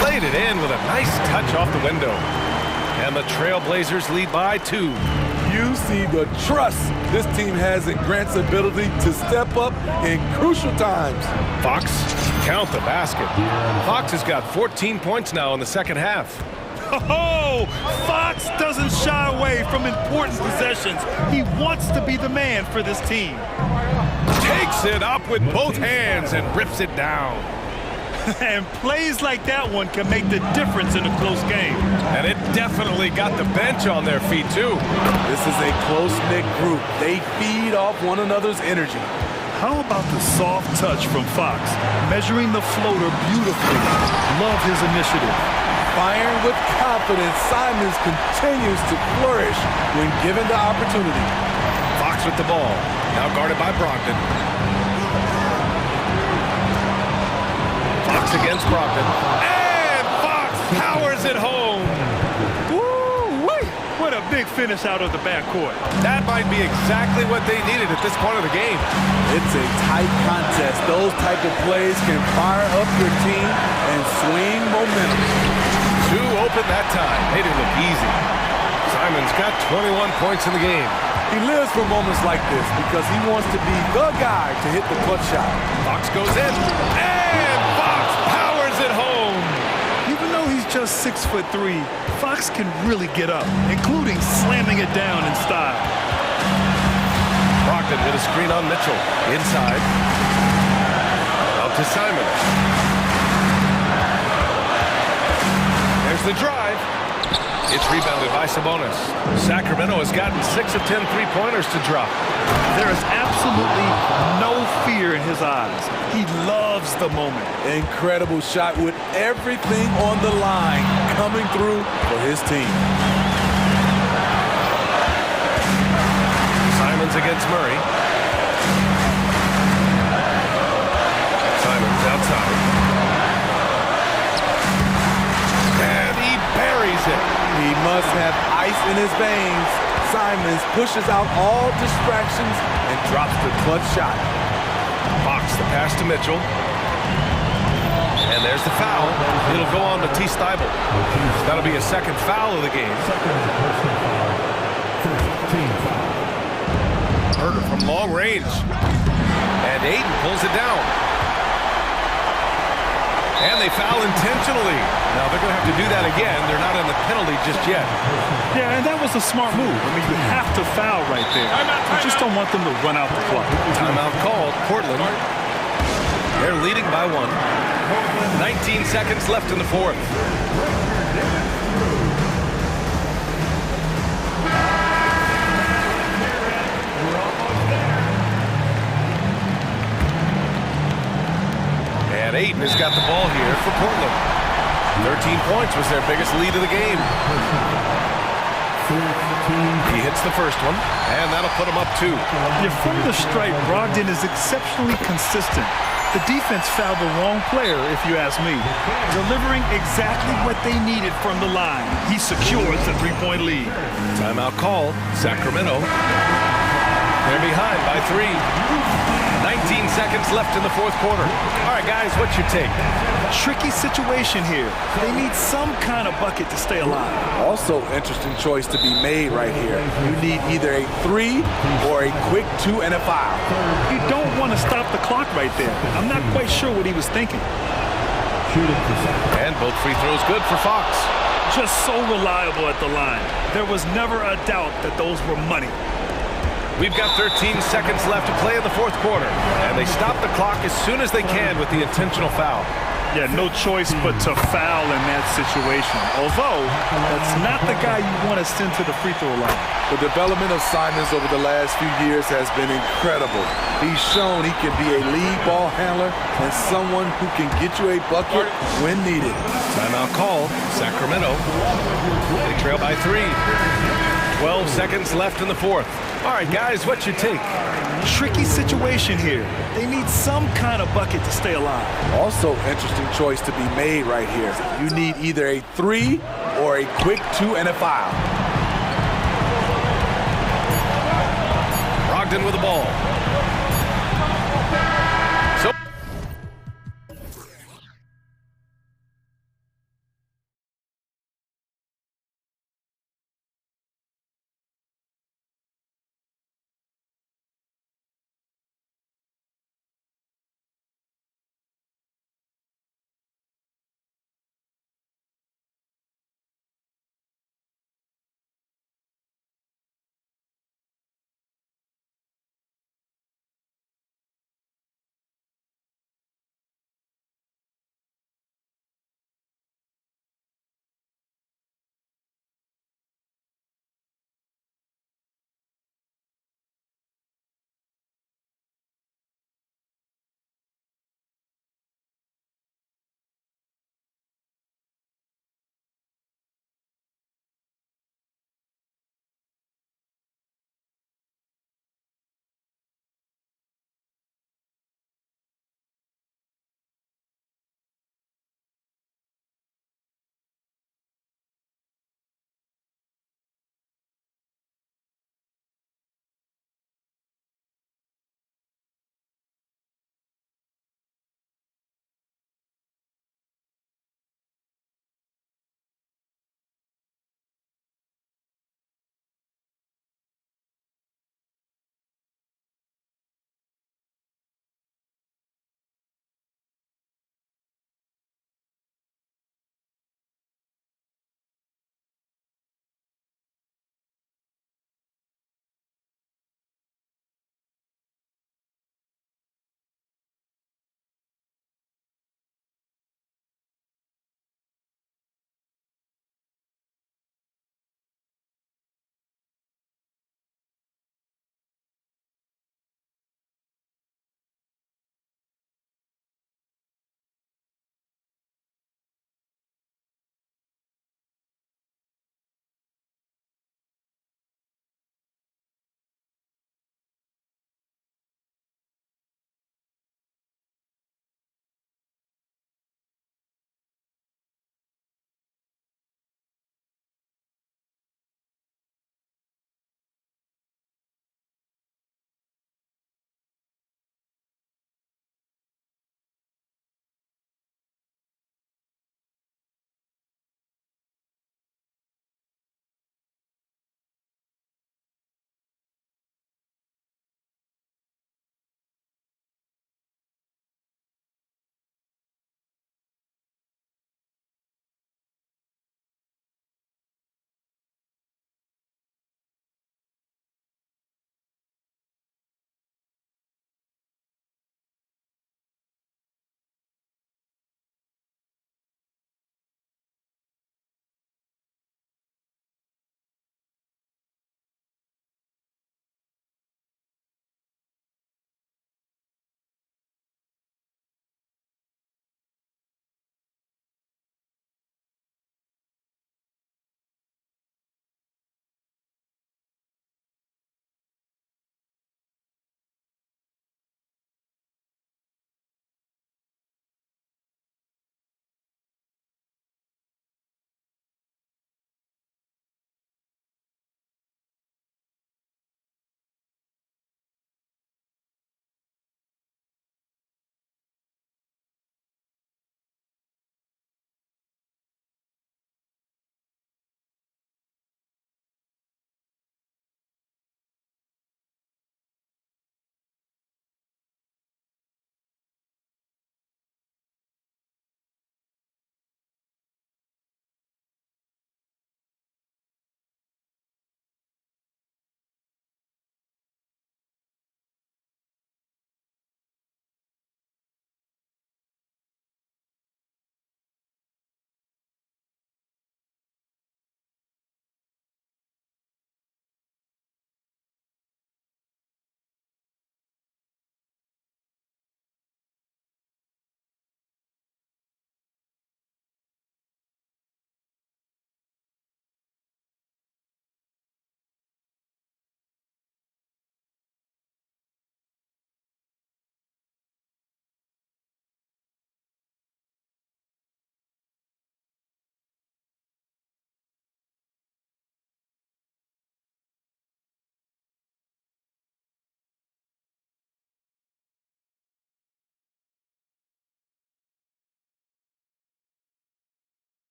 Played it in with a nice touch off the window. And the Trailblazers lead by 2. You see the trust this team has in Grant's ability to step up in crucial times. Fox, count the basket. Fox has got 14 points now in the second half. Oh, Fox doesn't shy away from important possessions. He wants to be the man for this team. Takes it up with both hands and rips it down. And plays like that one can make the difference in a close game. And it definitely got the bench on their feet, too. This is a close-knit group. They feed off one another's energy. How about the soft touch from Fox? Measuring the floater beautifully. Love his initiative. Firing with confidence, Simons continues to flourish when given the opportunity. Fox with the ball. Now guarded by Brogdon. Fox against Brogdon. And Fox powers it home. Woo-wee! What a big finish out of the backcourt. That might be exactly what they needed at this point of the game. It's a tight contest. Those type of plays can fire up your team and swing momentum. 2 open that time. Made it look easy. Simon's got 21 points in the game. He lives for moments like this because he wants to be the guy to hit the clutch shot. Fox goes in. And Fox powers it home. Even though he's just 6'3", Fox can really get up, including slamming it down in style. Brogdon with a screen on Mitchell. Inside. Out to Simon. There's the drive. It's rebounded by Sabonis. Sacramento has gotten 6 of 10 three-pointers to drop. There is absolutely no fear in his eyes. He loves the moment. Incredible shot with everything on the line coming through for his team. Simons against Murray. Simons outside. And he buries it. He must have ice in his veins. Simons pushes out all distractions and drops the clutch shot. Fox the pass to Mitchell. And there's the foul. It'll go on to T. Steibel. That'll be a second foul of the game. Herder from long range. And Aiden pulls it down. And they foul intentionally. Now they're going to have to do that again. They're not in the penalty just yet. Yeah, and that was a smart move. I mean, you have to foul right there. You just don't want them to run out the clock. Timeout called. Portland. They're leading by 1. 19 seconds left in the fourth. And Aiden has got the ball here for Portland. 13 points was their biggest lead of the game. He hits the first one, and that'll put him up 2. Yeah, from the stripe, Brogdon is exceptionally consistent. The defense fouled the wrong player, if you ask me. Delivering exactly what they needed from the line. He secures the three-point lead. Timeout call. Sacramento. They're behind by 3. 19 seconds left in the fourth quarter. All right, guys, what's your take? Tricky situation here. They need some kind of bucket to stay alive. Also, interesting choice to be made right here. You need either a 3 or a quick 2 and a foul. You don't want to stop the clock right there. I'm not quite sure what he was thinking. And both free throws good for Fox. Just so reliable at the line. There was never a doubt that those were money. We've got 13 seconds left to play in the fourth quarter, and they stop the clock as soon as they can with the intentional foul. Yeah, no choice but to foul in that situation. Although, that's not the guy you want to send to the free throw line. The development of Simons over the last few years has been incredible. He's shown he can be a lead ball handler and someone who can get you a bucket when needed. Timeout call, Sacramento. They trail by 3. 12 seconds left in the fourth. All right, guys, what's your take? Tricky situation here. They need some kind of bucket to stay alive. Also, interesting choice to be made right here. You need either a 3 or a quick 2 and a foul. Brogdon with the ball.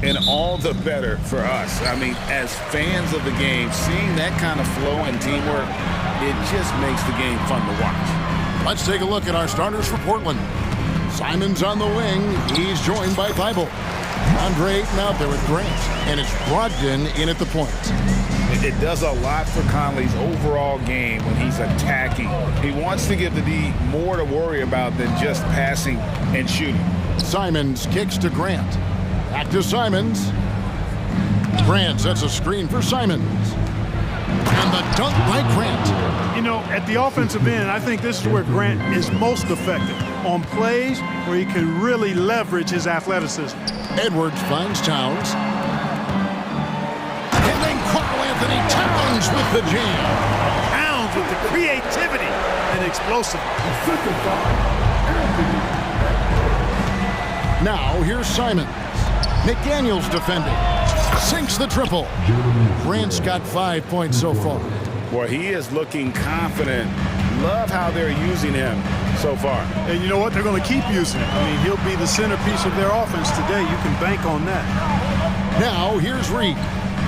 And all the better for us. I mean, as fans of the game, seeing that kind of flow and teamwork, it just makes the game fun to watch. Let's take a look at our starters for Portland. Simon's on the wing. He's joined by Thibault. Andre Ayton out there with Grant. And it's Brogdon in at the point. It does a lot for Conley's overall game when he's attacking. He wants to give the D more to worry about than just passing and shooting. Simons kicks to Grant. Back to Simons. Grant sets a screen for Simons. And the dunk by Grant. You know, at the offensive end, I think this is where Grant is most effective. On plays where he can really leverage his athleticism. Edwards finds Towns. And then Carl Anthony Towns with the jam. Towns with the creativity and explosive. Now here's Simons. McDaniels defending. Sinks the triple. Grant's got 5 points so far. Well, he is looking confident. Love how they're using him so far. And you know what? They're going to keep using him. I mean, he'll be the centerpiece of their offense today. You can bank on that. Now here's Reed.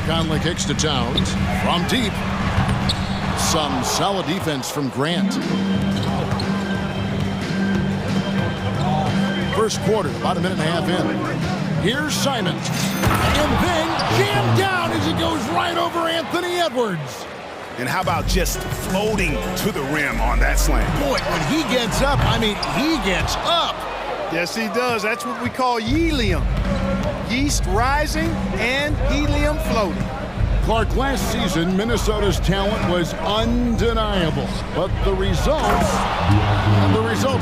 Conley kicks to Towns. From deep. Some solid defense from Grant. First quarter, about a minute and a half in. Here's Simons. And then jammed down as he goes right over Anthony Edwards. And how about just floating to the rim on that slam? Boy, when he gets up, I mean, he gets up. Yes, he does. That's what we call helium. Yeast rising and helium floating. Clark, last season, Minnesota's talent was undeniable. But the results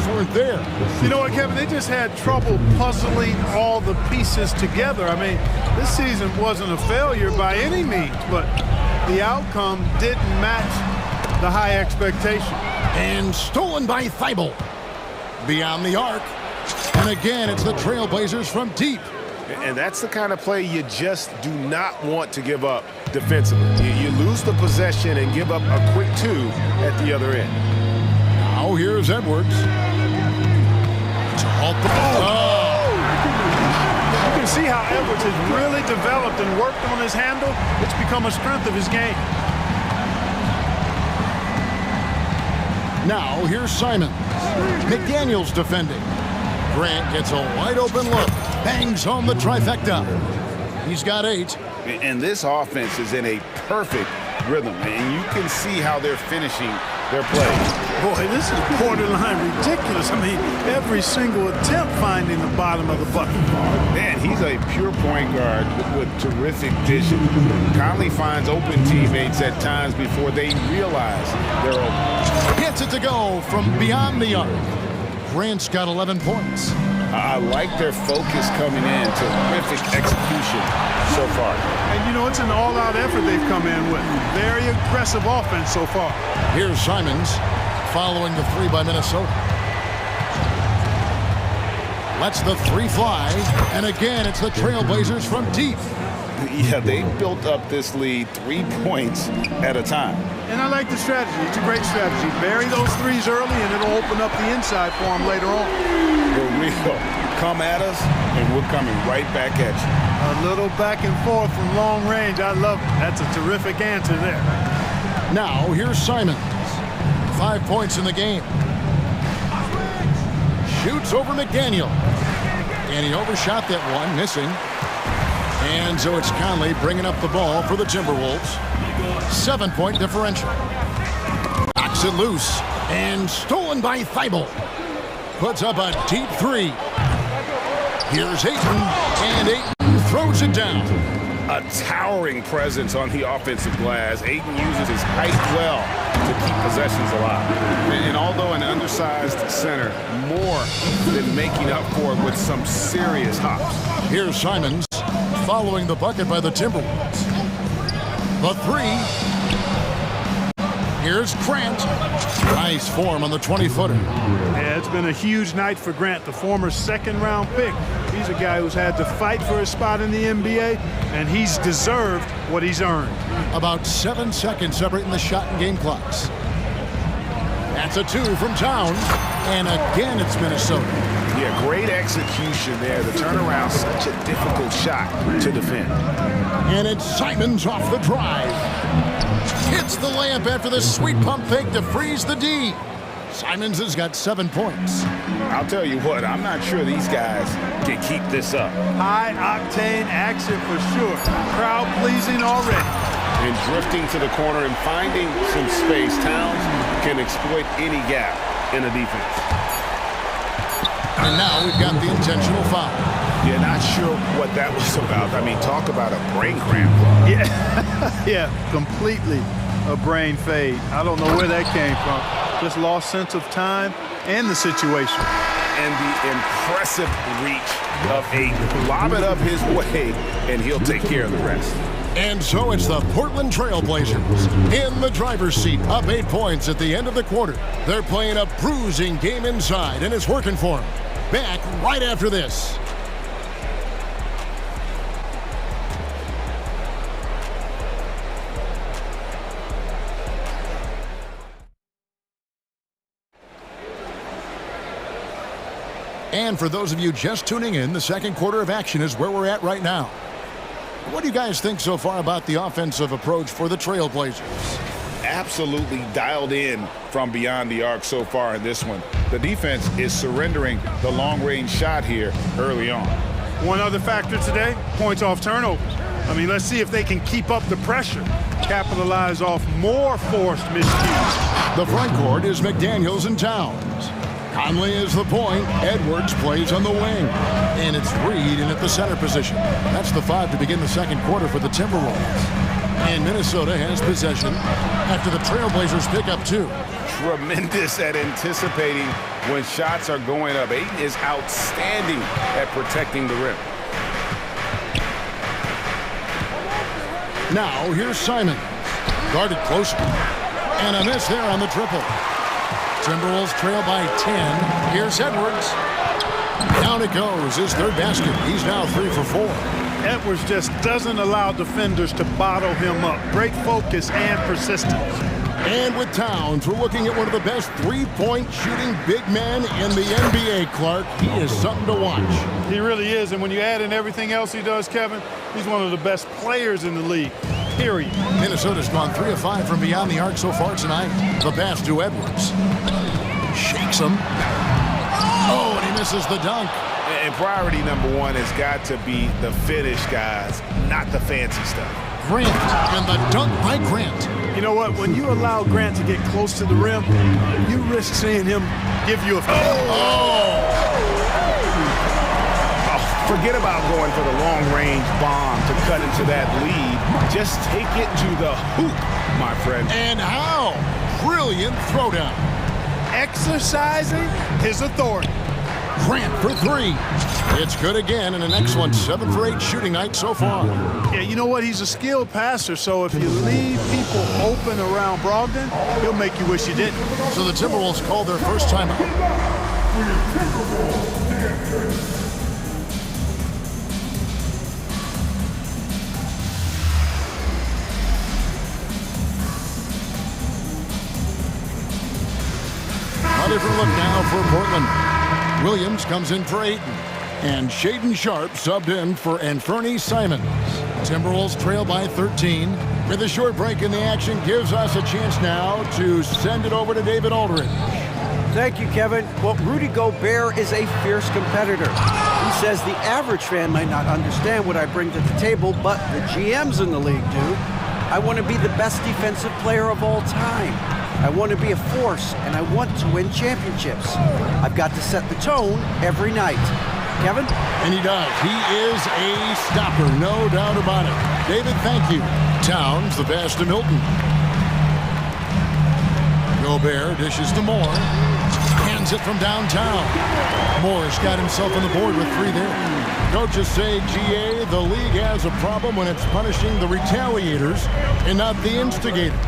weren't there. You know what, Kevin? They just had trouble puzzling all the pieces together. I mean, this season wasn't a failure by any means, but the outcome didn't match the high expectation. And stolen by Thibault. Beyond the arc. And again, it's the Trailblazers from deep. And that's the kind of play you just do not want to give up defensively. You lose the possession and give up a quick two at the other end. Now here's Edwards. To halt the ball. You can see how Edwards has really developed and worked on his handle. It's become a strength of his game. Now here's Simons. McDaniels defending. Grant gets a wide open look. Bangs home the trifecta. He's got 8. And this offense is in a perfect rhythm. And you can see how they're finishing their play. Boy, this is borderline ridiculous. I mean, every single attempt finding the bottom of the bucket. Man, he's a pure point guard with terrific vision. Conley finds open teammates at times before they realize they're open. Gets it to go from beyond the arc. Grant's got 11 points. I like their focus coming in. Terrific execution so far. And, you know, it's an all-out effort they've come in with. Very aggressive offense so far. Here's Simons following the 3 by Minnesota. Lets the 3 fly. And again, it's the Trailblazers from deep. Yeah, they built up this lead 3 points at a time. And I like the strategy. It's a great strategy. Bury those threes early, and it'll open up the inside for them later on. For real. Come at us, and we're coming right back at you. A little back and forth from long range. I love it. That's a terrific answer there. Now, here's Simons. 5 points in the game. Shoots over McDaniel. And he overshot that one, missing. And so it's Conley bringing up the ball for the Timberwolves. 7-point differential. Knocks it loose. And stolen by Thibault. Puts up a deep 3. Here's Ayton. And Ayton throws it down. A towering presence on the offensive glass. Ayton uses his height well to keep possessions alive. And although an undersized center, more than making up for it with some serious hops. Here's Simons following the bucket by the Timberwolves. The 3. Here's Grant. Nice form on the 20-footer. Yeah, it's been a huge night for Grant, the former second-round pick. He's a guy who's had to fight for his spot in the NBA, and he's deserved what he's earned. About 7 seconds separating the shot and game clocks. That's a 2 from Towns. And again, it's Minnesota. Yeah, great execution there. The turnaround, such a difficult shot to defend. And it's Simons off the drive. Hits the layup after the sweet pump fake to freeze the D. Simons has got 7 points. I'll tell you what, I'm not sure these guys can keep this up. High-octane action for sure. Crowd-pleasing already. And drifting to the corner and finding some space, Towns can exploit any gap in the defense. And now we've got the intentional foul. Yeah, not sure what that was about. I mean, talk about a brain cramp. Yeah, yeah, completely a brain fade. I don't know where that came from. Just lost sense of time and the situation. And the impressive reach of Ayton. Lob it up his way, and he'll take care of the rest. And so it's the Portland Trailblazers in the driver's seat, up 8 points at the end of the quarter. They're playing a bruising game inside, and it's working for them. Back right after this. And for those of you just tuning in, the second quarter of action is where we're at right now. What do you guys think so far about the offensive approach for the Trailblazers? Absolutely dialed in from beyond the arc so far in this one. The defense is surrendering the long-range shot here early on. One other factor today, points off turnovers. I mean, let's see if they can keep up the pressure, capitalize off more forced miscues. The front court is McDaniels and Towns. Conley is the point. Edwards plays on the wing. And it's Reed in at the center position. That's the 5 to begin the second quarter for the Timberwolves. And Minnesota has possession after the Trailblazers pick up 2. Tremendous at anticipating when shots are going up. Ayton is outstanding at protecting the rim. Now here's Simons. Guarded closer. And a miss there on the triple. Timberwolves trail by 10. Here's Edwards. Down it goes. His third basket. He's now 3 for 4. Edwards just doesn't allow defenders to bottle him up. Great focus and persistence. And with Towns, we're looking at one of the best three-point shooting big men in the NBA, Clark. He is something to watch. He really is. And when you add in everything else he does, Kevin, he's one of the best players in the league. Period. Minnesota's gone 3 of 5 from beyond the arc so far tonight. The pass to Edwards. Shakes him. Oh, and he misses the dunk. And priority number 1 has got to be the finish, guys, not the fancy stuff. Grant, and the dunk by Grant. You know what? When you allow Grant to get close to the rim, you risk seeing him give you a foul. Forget about going for the long-range bomb to cut into that lead. Just take it to the hoop, my friend. And how? Brilliant throwdown. Exercising his authority. Grant for 3. It's good again, and an excellent 7 for 8 shooting night so far. Yeah, you know what? He's a skilled passer, so if you leave people open around Brogdon, he'll make you wish you didn't. So the Timberwolves called their first timeout. A different look now for Portland. Williams comes in for Ayton. And Shaedon Sharpe subbed in for Anfernee Simons. Timberwolves trail by 13. With a short break in the action, gives us a chance now to send it over to David Aldridge. Thank you, Kevin. Well, Rudy Gobert is a fierce competitor. He says the average fan might not understand what I bring to the table, but the GMs in the league do. I want to be the best defensive player of all time. I want to be a force, and I want to win championships. I've got to set the tone every night. Kevin? And he does. He is a stopper, no doubt about it. David, thank you. Towns, the pass to Milton. Gobert dishes to Moore. Hands it from downtown. Moore's got himself on the board with 3 there. Coaches say, GA, the league has a problem when it's punishing the retaliators and not the instigators.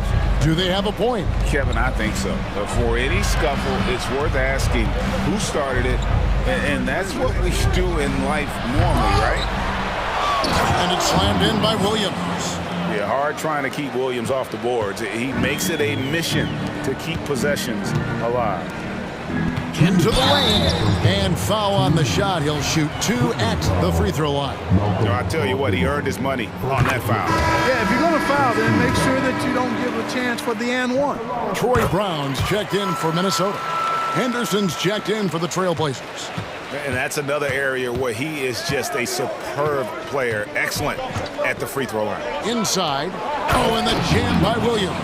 Do they have a point? Kevin, I think so. But for any scuffle, it's worth asking who started it, and that's what we do in life normally, right? And it's slammed in by Williams. Yeah, hard trying to keep Williams off the boards. He makes it a mission to keep possessions alive. Into the lane, and foul on the shot. He'll shoot 2 at the free throw line. I tell you what, he earned his money on that foul. Yeah, if you're going to foul, then make sure that you don't give a chance for the and one. Troy Brown's checked in for Minnesota. Henderson's checked in for the Trailblazers. And that's another area where he is just a superb player. Excellent at the free throw line. Inside. Oh, and the jam by Williams.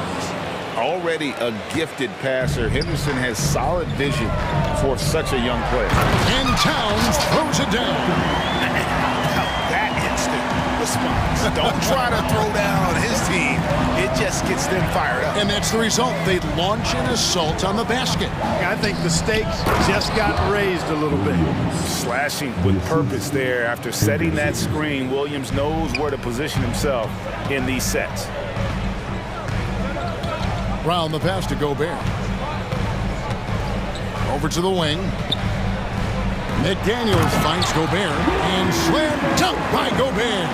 Already a gifted passer, Henderson has solid vision for such a young player. And Towns throws it down. That instant response. Don't try to throw down on his team. It just gets them fired up. And that's the result. They launch an assault on the basket. I think the stakes just got raised a little bit. Slashing with purpose there. After setting that screen, Williams knows where to position himself in these sets. Round the pass to Gobert. Over to the wing. McDaniels finds Gobert and slam dunk by Gobert.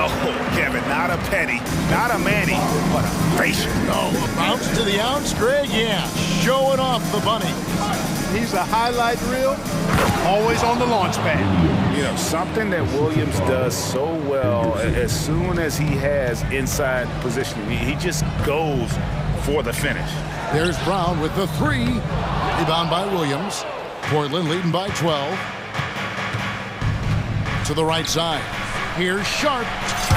Oh, Kevin, not a penny, not a Manny, but a facial. Oh, a bounce to the ounce, Greg? Yeah, showing off the bunny. He's a highlight reel, always on the launch pad. You know, something that Williams does so well, as soon as he has inside positioning, he just goes for the finish. There's Brown with the 3. Rebound by Williams. Portland leading by 12. To the right side. Here's Sharp.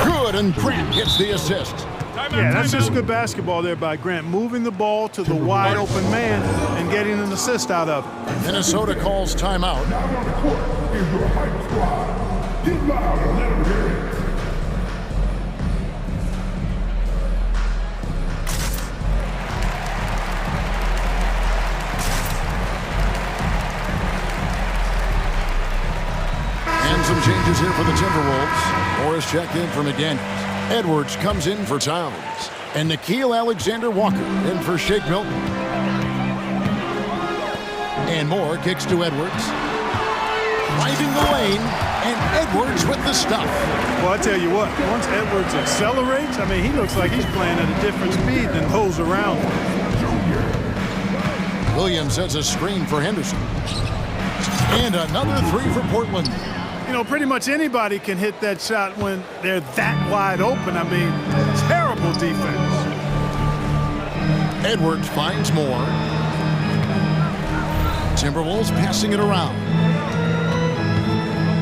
Good, and Grant gets the assist. Yeah, that's just good basketball there by Grant, moving the ball to the wide open man and getting an assist out of it. Minnesota calls timeout. And some changes here for the Timberwolves. Morris checked in for McDaniels. Edwards comes in for Towns. And Nickeil Alexander-Walker in for Shake Milton. And Moore kicks to Edwards. Finding the lane, and Edwards with the stuff. Well, I tell you what, once Edwards accelerates, I mean, he looks like he's playing at a different speed than those around him. Williams sets a screen for Henderson. And another 3 for Portland. You know, pretty much anybody can hit that shot when they're that wide open. I mean, terrible defense. Edwards finds Moore. Timberwolves passing it around.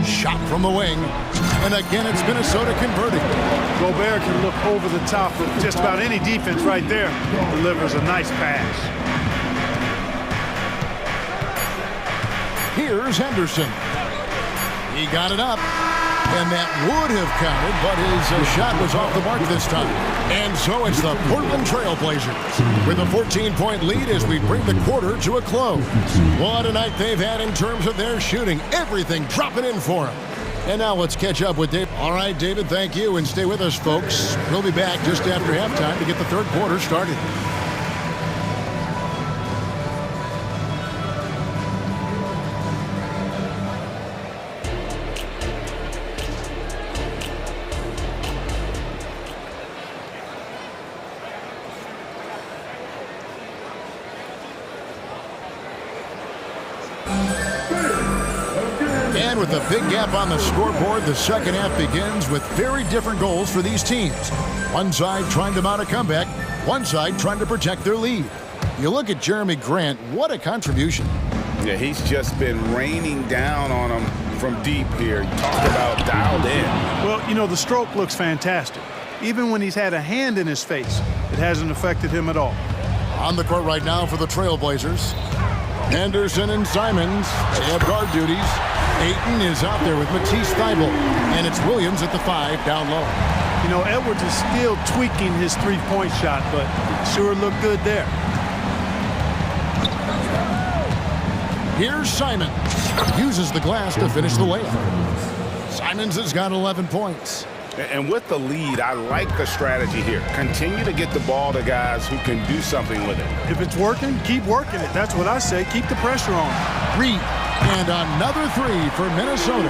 Shot from the wing. And again, it's Minnesota converting. Gobert can look over the top of just about any defense right there. Delivers a nice pass. Here's Henderson. He got it up, and that would have counted, but his shot was off the mark this time. And so it's the Portland Trailblazers with a 14-point lead as we bring the quarter to a close. What a night they've had in terms of their shooting. Everything dropping in for them. And now let's catch up with Dave. All right, David, thank you, and stay with us, folks. We'll be back just after halftime to get the third quarter started. And with a big gap on the scoreboard, the second half begins with very different goals for these teams. One side trying to mount a comeback, one side trying to protect their lead. You look at Jeremy Grant, what a contribution. Yeah, he's just been raining down on them from deep here. You talk about dialed in. Well, you know, the stroke looks fantastic. Even when he's had a hand in his face, it hasn't affected him at all. On the court right now for the Trailblazers, Henderson and Simons, they have guard duties. Ayton is out there with Matisse Thybulle, and it's Williams at the 5 down low. You know, Edwards is still tweaking his three-point shot, but it sure looked good there. Here's Simons. Uses the glass to finish the layup. Simons has got 11 points. And with the lead, I like the strategy here. Continue to get the ball to guys who can do something with it. If it's working, keep working it. That's what I say. Keep the pressure on. Reed And another three for Minnesota.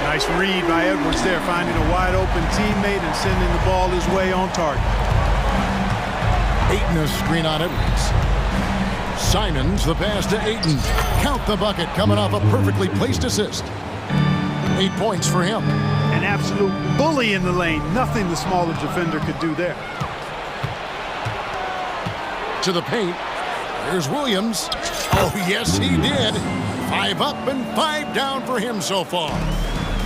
Nice read by Edwards there, finding a wide open teammate and sending the ball his way on target. Ayton a screen on Edwards. Simons the pass to Ayton. Count the bucket coming off a perfectly placed assist. 8 points for him. An absolute bully in the lane. Nothing the smaller defender could do there. To the paint. Here's Williams. Oh, yes, he did. 5 up and 5 down for him so far.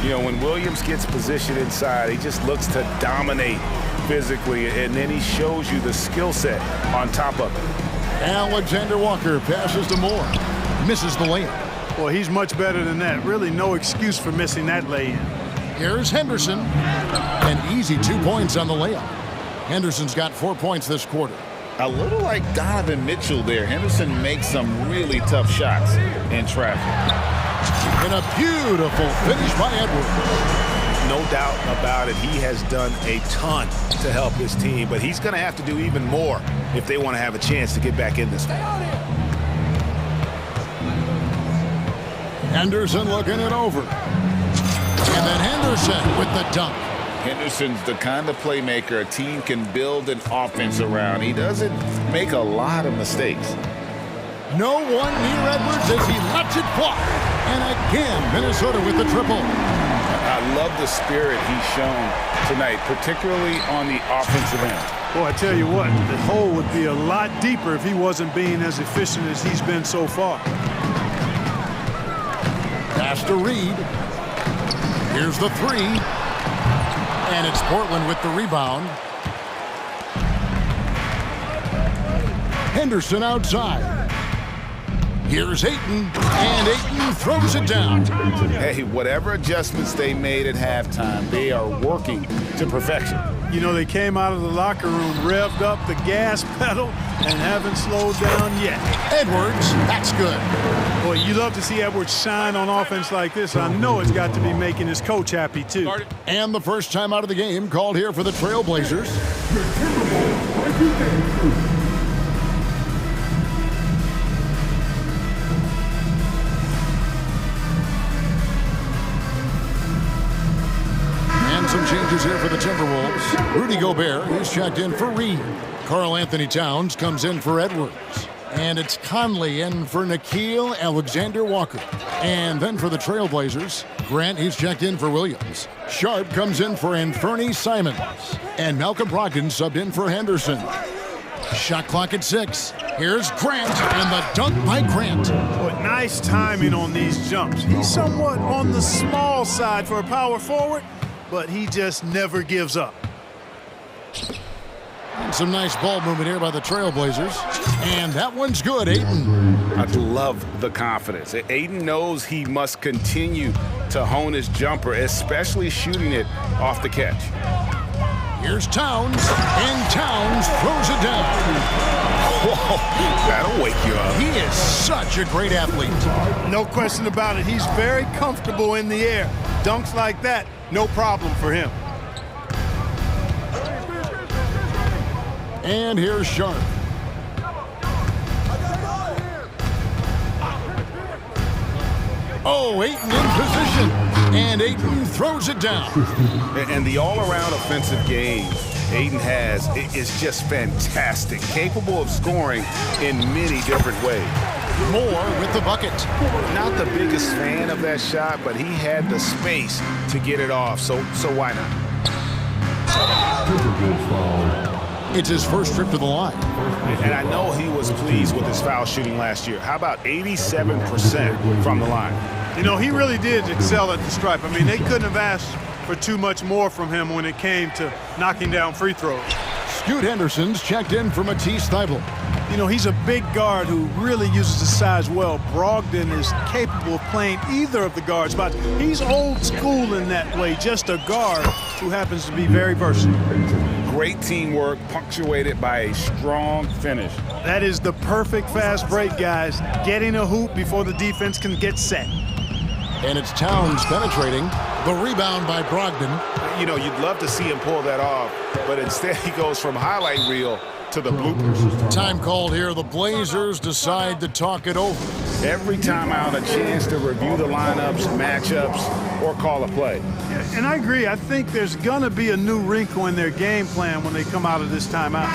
You know, when Williams gets positioned inside, he just looks to dominate physically, and then he shows you the skill set on top of it. Alexander Walker passes to Moore. Misses the layup. Well, he's much better than that. Really no excuse for missing that lay-in. Here's Henderson. An easy 2 points on the layup. Henderson's got 4 points this quarter. A little like Donovan Mitchell there. Henderson makes some really tough shots in traffic. And a beautiful finish by Edwards. No doubt about it, he has done a ton to help his team, but he's going to have to do even more if they want to have a chance to get back in this one. Henderson looking it over. And then Henderson with the dunk. Henderson's the kind of playmaker a team can build an offense around. He doesn't make a lot of mistakes. No one near Edwards as he lets it fly. And again, Minnesota with the triple. I love the spirit he's shown tonight, particularly on the offensive end. Boy, I tell you what, the hole would be a lot deeper if he wasn't being as efficient as he's been so far. Pass to Reed. Here's the three. And it's Portland with the rebound. Henderson outside. Here's Ayton, and Ayton throws it down. Hey, whatever adjustments they made at halftime, they are working to perfection. You know, they came out of the locker room, revved up the gas pedal, and haven't slowed down yet. Edwards, that's good. Boy, you love to see Edwards shine on offense like this. I know it's got to be making his coach happy, too. And the first time out of the game called here for the Trailblazers. Some changes here for the Timberwolves. Rudy Gobert is checked in for Reed. Karl Anthony Towns comes in for Edwards. And it's Conley in for Nickeil Alexander-Walker. And then for the Trailblazers, Grant, he's checked in for Williams. Sharp comes in for Anthony Simons. And Malcolm Brogdon subbed in for Henderson. Shot clock at 6. Here's Grant, and the dunk by Grant. Boy, nice timing on these jumps. He's somewhat on the small side for a power forward, but he just never gives up. And some nice ball movement here by the Trailblazers. And that one's good, Ayton. I love the confidence. Ayton knows he must continue to hone his jumper, especially shooting it off the catch. Here's Towns, and Towns throws it down. Whoa, that'll wake you up. He is such a great athlete. No question about it. He's very comfortable in the air. Dunks like that, no problem for him. And here's Sharp. Oh, Ayton in position. And Ayton throws it down. And the all-around offensive game Ayton has is just fantastic. Capable of scoring in many different ways. Moore with the bucket. Not the biggest fan of that shot, but he had the space to get it off, so why not? It's his first trip to the line. And I know he was pleased with his foul shooting last year. How about 87% from the line? You know, he really did excel at the stripe. I mean, they couldn't have asked for too much more from him when it came to knocking down free throws. Scoot Henderson's checked in for Matisse Thybulle. You know, he's a big guard who really uses his size well. Brogdon is capable of playing either of the guard spots. He's old school in that way, just a guard who happens to be very versatile. Great teamwork, punctuated by a strong finish. That is the perfect fast break, guys. Getting a hoop before the defense can get set. And it's Towns penetrating. The rebound by Brogdon. You know, you'd love to see him pull that off, but instead he goes from highlight reel to the bloopers. Time called here. The Blazers decide to talk it over. Every time out, a chance to review the lineups, matchups, or call a play. And I agree. I think there's going to be a new wrinkle in their game plan when they come out of this timeout.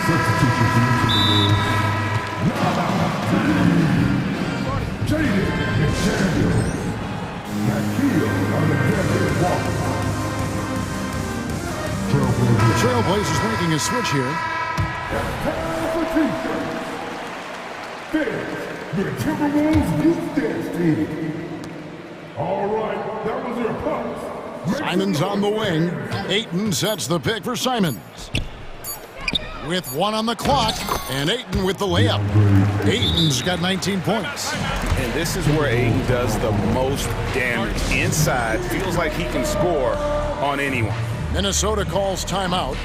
Trailblazers making a switch here. The Timberwolves youth dance team. All right, that was their pass. Simons on the wing. Ayton sets the pick for Simons. With 1 on the clock, and Ayton with the layup. Ayton's got 19 points. And this is where Ayton does the most damage. Inside, feels like he can score on anyone. Minnesota calls timeout.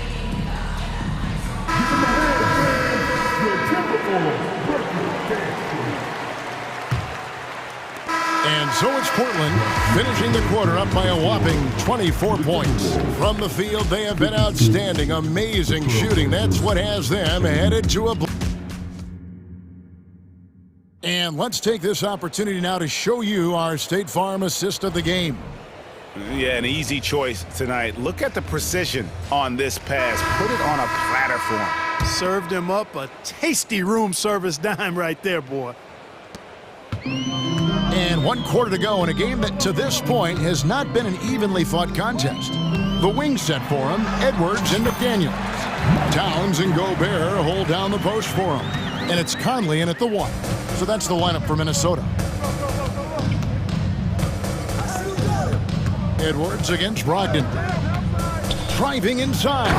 And so it's Portland finishing the quarter up by a whopping 24 points. From the field, they have been outstanding, amazing shooting. That's what has them headed to a... And let's take this opportunity now to show you our State Farm assist of the game. Yeah, an easy choice tonight. Look at the precision on this pass. Put it on a platter for him. Served him up a tasty room service dime right there, boy. And 1 quarter to go in a game that to this point has not been an evenly fought contest. The wing set for him, Edwards and McDaniels. Towns and Gobert hold down the post for him. And it's Conley in at the 1. So that's the lineup for Minnesota. Edwards against Brogdon. Driving inside.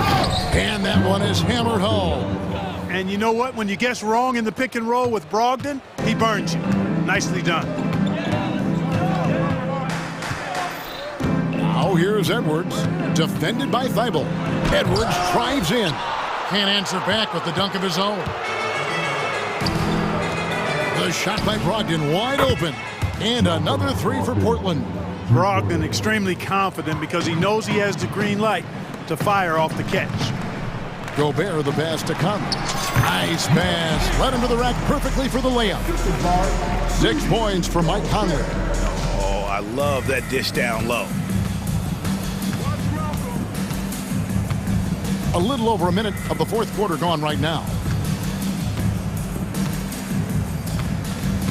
And that one is hammered home. And you know what? When you guess wrong in the pick and roll with Brogdon, he burns you. Nicely done. Now here's Edwards. Defended by Thibault. Edwards drives in. Can't answer back with the dunk of his own. The shot by Brogdon wide open. And another 3 for Portland. Brogdon extremely confident because he knows he has the green light to fire off the catch. Gobert the pass to Conley. Nice pass. Led him to the rack perfectly for the layup. 6 points for Mike Conley. Oh, I love that dish down low. A little over a minute of the 4th quarter gone right now.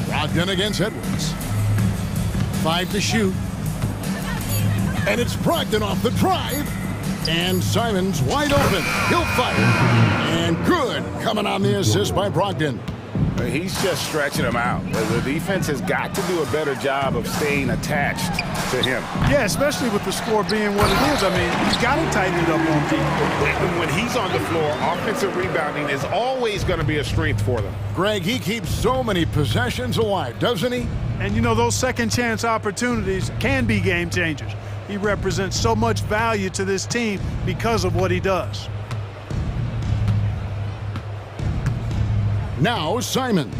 Brogdon against Edwards. 5 to shoot. And it's Brogdon off the drive. And Simons wide open. He'll fire. And good coming on the assist by Brogdon. He's just stretching him out. The defense has got to do a better job of staying attached to him. Yeah, especially with the score being what it is. I mean, he's got to tighten it up on defense. When he's on the floor, offensive rebounding is always going to be a strength for them. Greg, he keeps so many possessions alive, doesn't he? And you know, those second chance opportunities can be game changers. He represents so much value to this team because of what he does. Now Simons.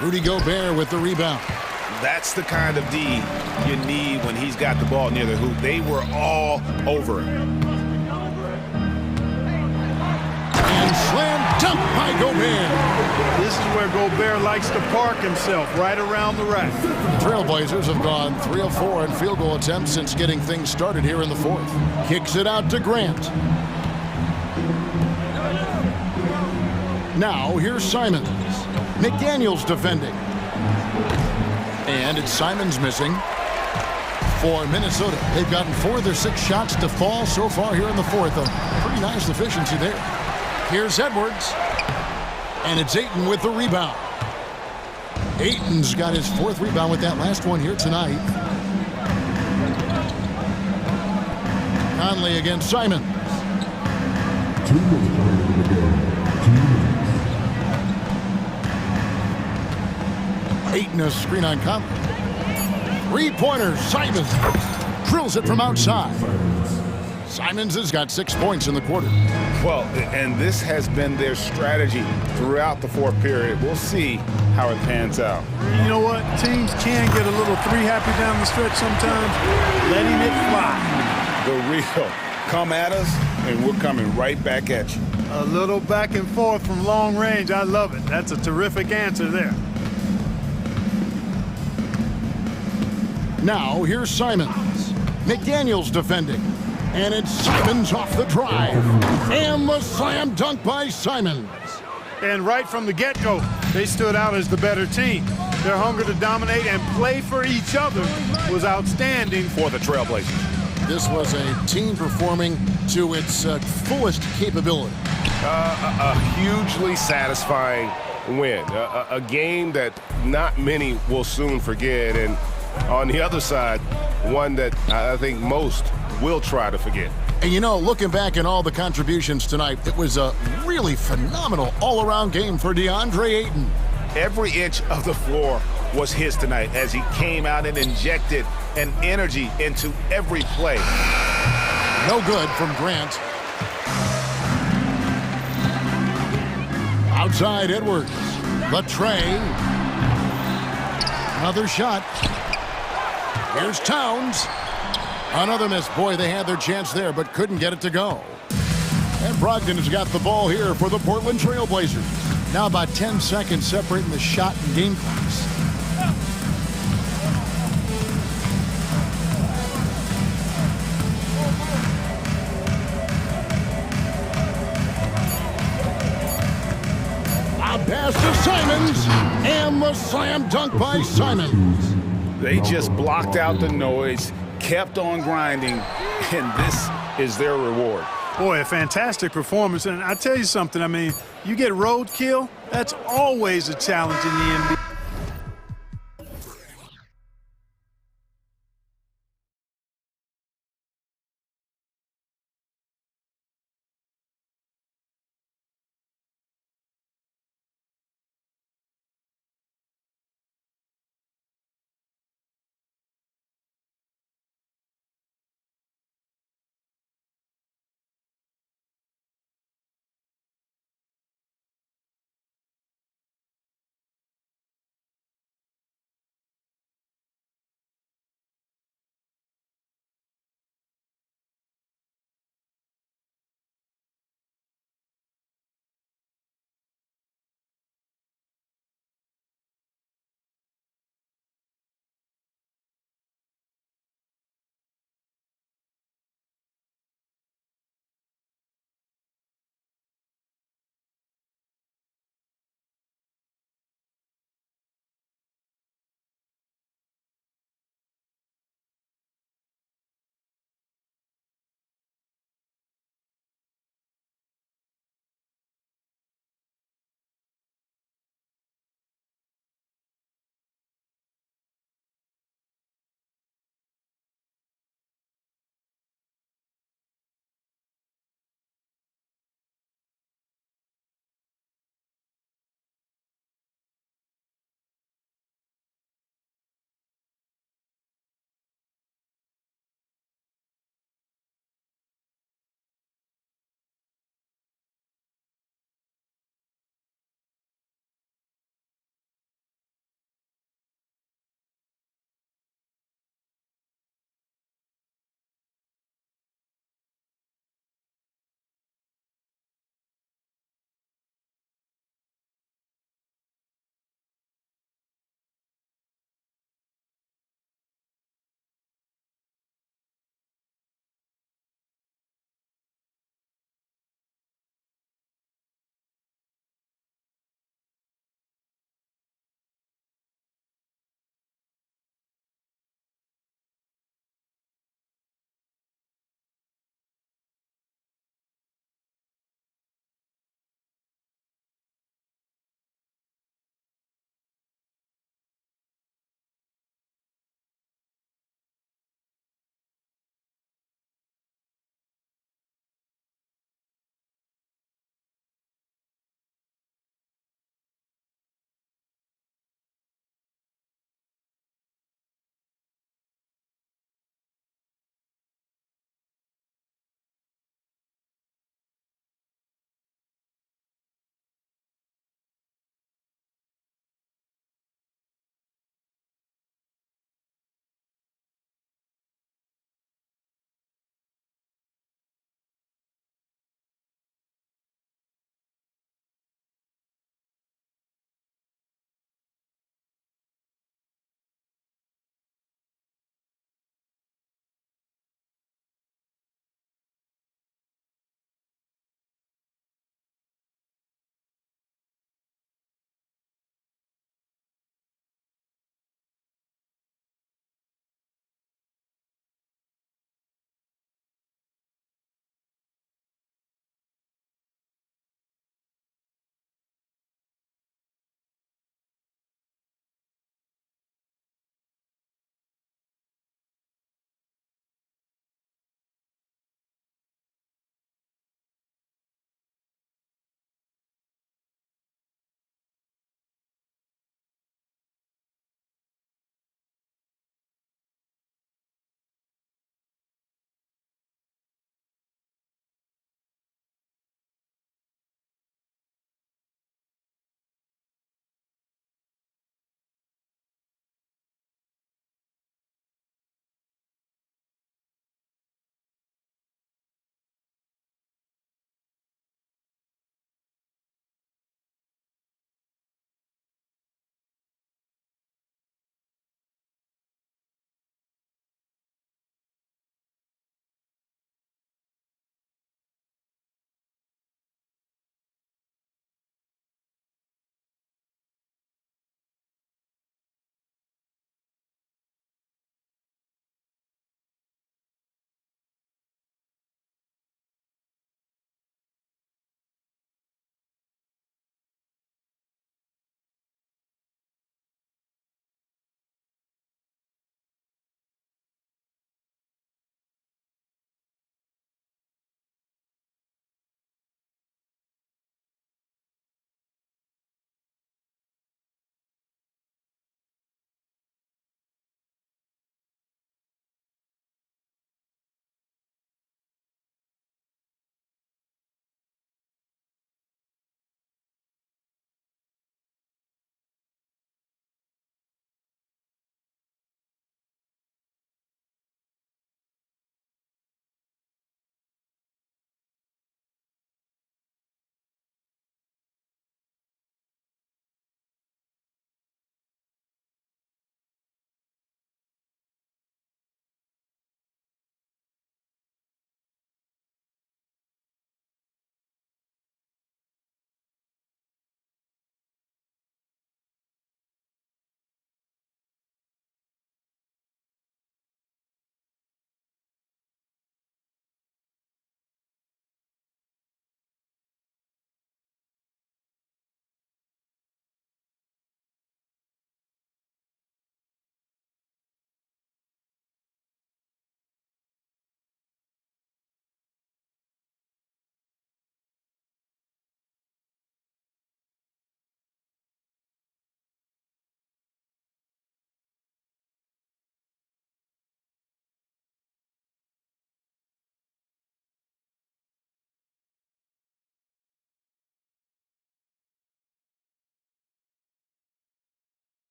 Rudy Gobert with the rebound. That's the kind of D you need when he's got the ball near the hoop. They were all over him. And slam dunk by Gobert. This is where Gobert likes to park himself, right around the rack. Trailblazers have gone 3 of 4 in field goal attempts since getting things started here in the 4th. Kicks it out to Grant. Now here's Simons. McDaniels defending. And it's Simons missing for Minnesota. They've gotten 4 of their 6 shots to fall so far here in the 4th. A pretty nice efficiency there. Here's Edwards. And it's Ayton with the rebound. Ayton's got his 4th rebound with that last one here tonight. Conley against Simons. 2 minutes remaining in the game. 2 minutes. Ayton a screen on Conley. 3-pointer. Simons drills it from outside. Simons has got 6 points in the quarter. Well, and this has been their strategy throughout the 4th period. We'll see how it pans out. You know what? Teams can get a little 3-happy down the stretch sometimes. Letting it fly. The real come at us, and we're coming right back at you. A little back and forth from long range. I love it. That's a terrific answer there. Now here's Simons. McDaniels defending. And it's Simons off the drive. And the slam dunk by Simons. And right from the get-go, they stood out as the better team. Their hunger to dominate and play for each other was outstanding for the Trailblazers. This was a team performing to its fullest capability. A hugely satisfying win. A game that not many will soon forget. And on the other side, one that I think most will try to forget. And you know, looking back at all the contributions tonight, it was a really phenomenal all-around game for DeAndre Ayton. Every inch of the floor was his tonight as he came out and injected an energy into every play. No good from Grant. Outside Edwards. The tray. Another shot. Here's Towns. Another miss. Boy, they had their chance there, but couldn't get it to go. And Brogdon has got the ball here for the Portland Trailblazers. Now about 10 seconds separating the shot and game clocks. A pass to Simons, and the slam dunk by Simons. They just blocked out the noise, kept on grinding, and this is their reward. Boy, a fantastic performance. And I tell you something, I mean, you get roadkill, that's always a challenge in the NBA.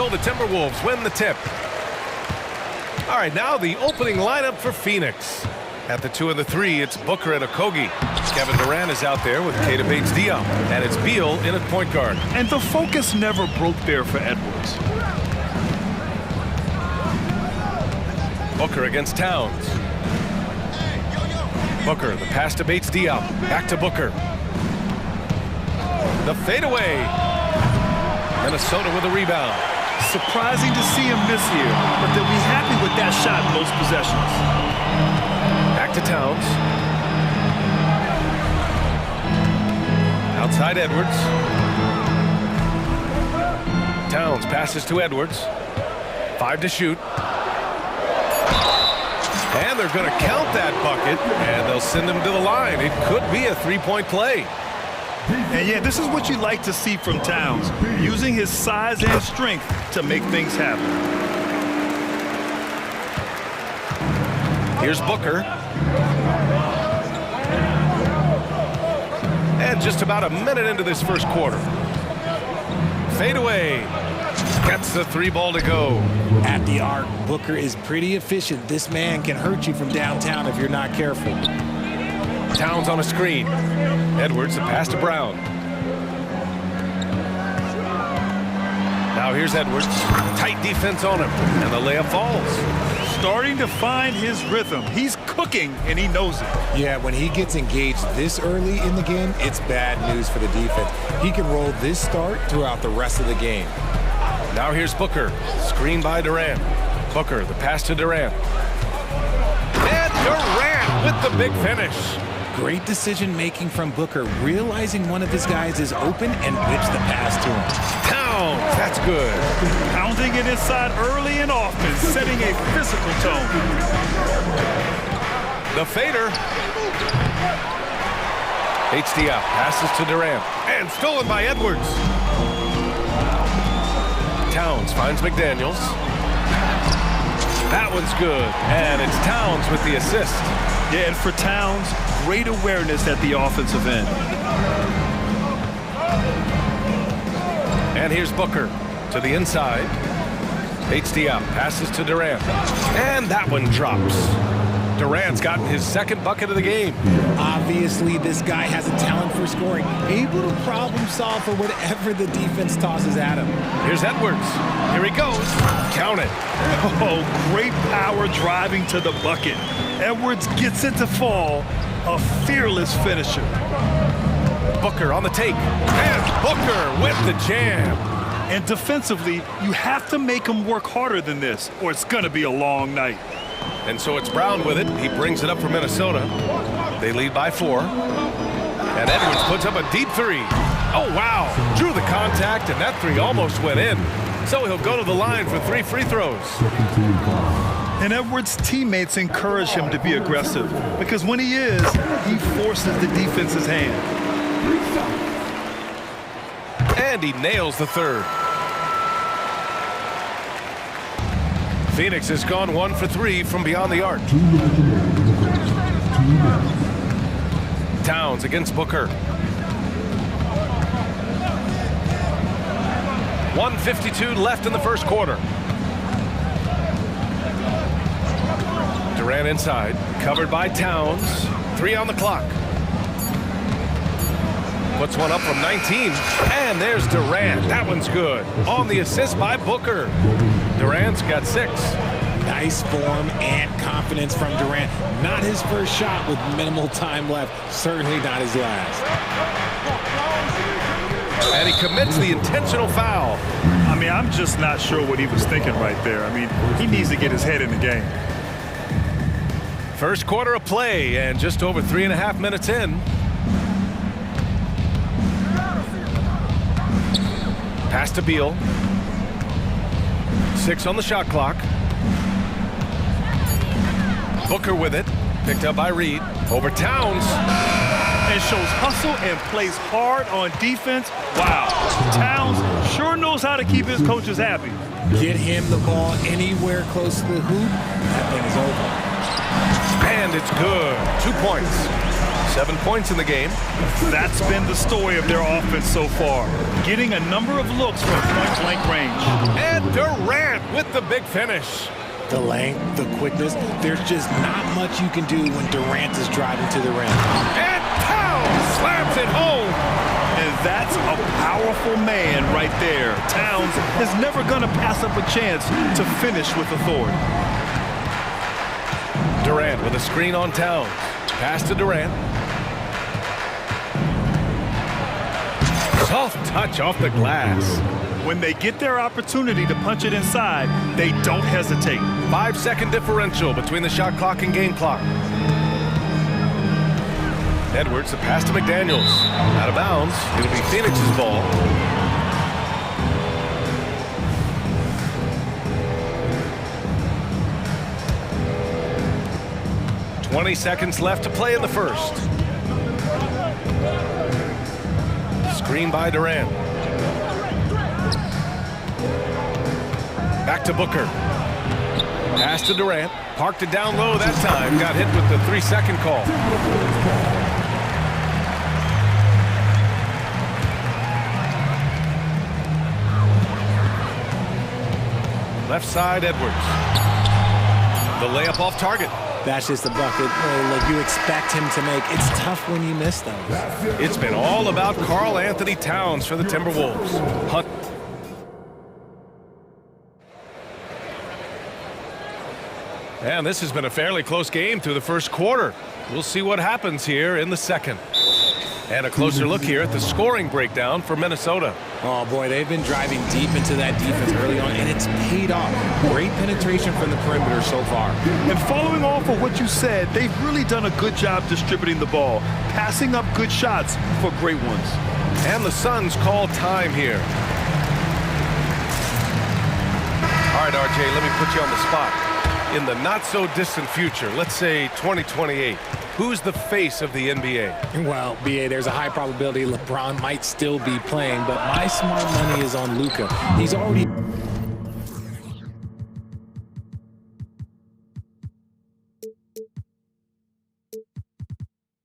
so the Timberwolves win the tip. All right, now the opening lineup for Phoenix. At the 2 and the 3, it's Booker and Okogie. Kevin Durant is out there with Keita Bates-Diop. And it's Beal in at point guard. And the focus never broke there for Edwards. Booker against Towns. Booker, the pass to Bates-Diop. Back to Booker. The fadeaway. Minnesota with a rebound. Surprising to see him miss here, but they'll be happy with that shot in most possessions. Back to Towns. Outside Edwards. Towns passes to Edwards. 5 to shoot. And they're going to count that bucket, and they'll send him to the line. It could be a three-point play. And yeah, this is what you like to see from Towns, using his size and strength to make things happen. Here's Booker. And just about a minute into this first quarter. Fade away. Gets the 3 ball to go. At the arc, Booker is pretty efficient. This man can hurt you from downtown if you're not careful. Towns on a screen. Edwards, the pass to Brown. Now here's Edwards. Tight defense on him, and the layup falls. Starting to find his rhythm. He's cooking, and he knows it. Yeah, when he gets engaged this early in the game, it's bad news for the defense. He can roll this start throughout the rest of the game. Now here's Booker. Screen by Durant. Booker, the pass to Durant. And Durant with the big finish. Great decision-making from Booker, realizing one of his guys is open and whips the pass to him. Towns, that's good. Pounding it inside early and often, setting a physical tone. The fader. Bates-Diop passes to Durant. And stolen by Edwards. Towns finds McDaniels. That one's good. And it's Towns with the assist. Yeah, and for Towns, great awareness at the offensive end. And here's Booker to the inside. Bates-Diop passes to Durant. And that one drops. Durant's gotten his second bucket of the game. Obviously, this guy has a talent for scoring, able to problem solve for whatever the defense tosses at him. Here's Edwards. Here he goes. Count it. Oh, great power driving to the bucket. Edwards gets it to fall. A fearless finisher. Booker on the take. And Booker with the jam. And defensively, you have to make him work harder than this, or it's going to be a long night. And so it's Brown with it. He brings it up for Minnesota. They lead by 4. And Edwards puts up a deep 3. Oh, wow. Drew the contact, and that 3 almost went in. So he'll go to the line for 3 free throws. And Edwards' teammates encourage him to be aggressive, because when he is, he forces the defense's hand. And he nails the 3rd. Phoenix has gone 1 for 3 from beyond the arc. Towns against Booker. 1:52 left in the first quarter. Durant inside, covered by Towns. 3 on the clock. Puts one up from 19, and there's Durant. That one's good. On the assist by Booker. Durant's got 6. Nice form and confidence from Durant. Not his first shot with minimal time left. Certainly not his last. And he commits the intentional foul. I mean, I'm just not sure what he was thinking right there. I mean, he needs to get his head in the game. First quarter of play, and just over 3.5 minutes in. Pass to Beal. 6 on the shot clock. Booker with it. Picked up by Reed. Over Towns. And shows hustle and plays hard on defense. Wow. Towns sure knows how to keep his coaches happy. Get him the ball anywhere close to the hoop. That thing is over. And it's good. 2 points. 7 points in the game. That's been the story of their offense so far, getting a number of looks from point-blank range. And Durant with the big finish. The length, the quickness, there's just not much you can do when Durant is driving to the rim. And Towns slams it home. And that's a powerful man right there. Towns is never going to pass up a chance to finish with authority. Durant with a screen on Towns. Pass to Durant. Soft touch off the glass. When they get their opportunity to punch it inside, they don't hesitate. 5-second differential between the shot clock and game clock. Edwards, the pass to McDaniels. Out of bounds. It'll be Phoenix's ball. "20 seconds left to play in the first. Screen by Durant. Back to Booker. Pass to Durant. Parked it down low that time. Got hit with the 3-second call. Left side, Edwards. The layup off target. That's just a bucket like you expect him to make. It's tough when you miss those. It's been all about Karl Anthony Towns for the Timberwolves. Hunt. And this has been a fairly close game through the first quarter. We'll see what happens here in the second. And a closer look here at the scoring breakdown for Minnesota. Oh boy, they've been driving deep into that defense early on, and it's paid off. Great penetration from the perimeter so far. And following off of what you said, they've really done a good job distributing the ball, passing up good shots for great ones. And the Suns call time here. All right, RJ, let me put you on the spot. In the not-so-distant future, let's say 2028, who's the face of the NBA? Well, BA, there's a high probability LeBron might still be playing, but my smart money is on Luka. He's already...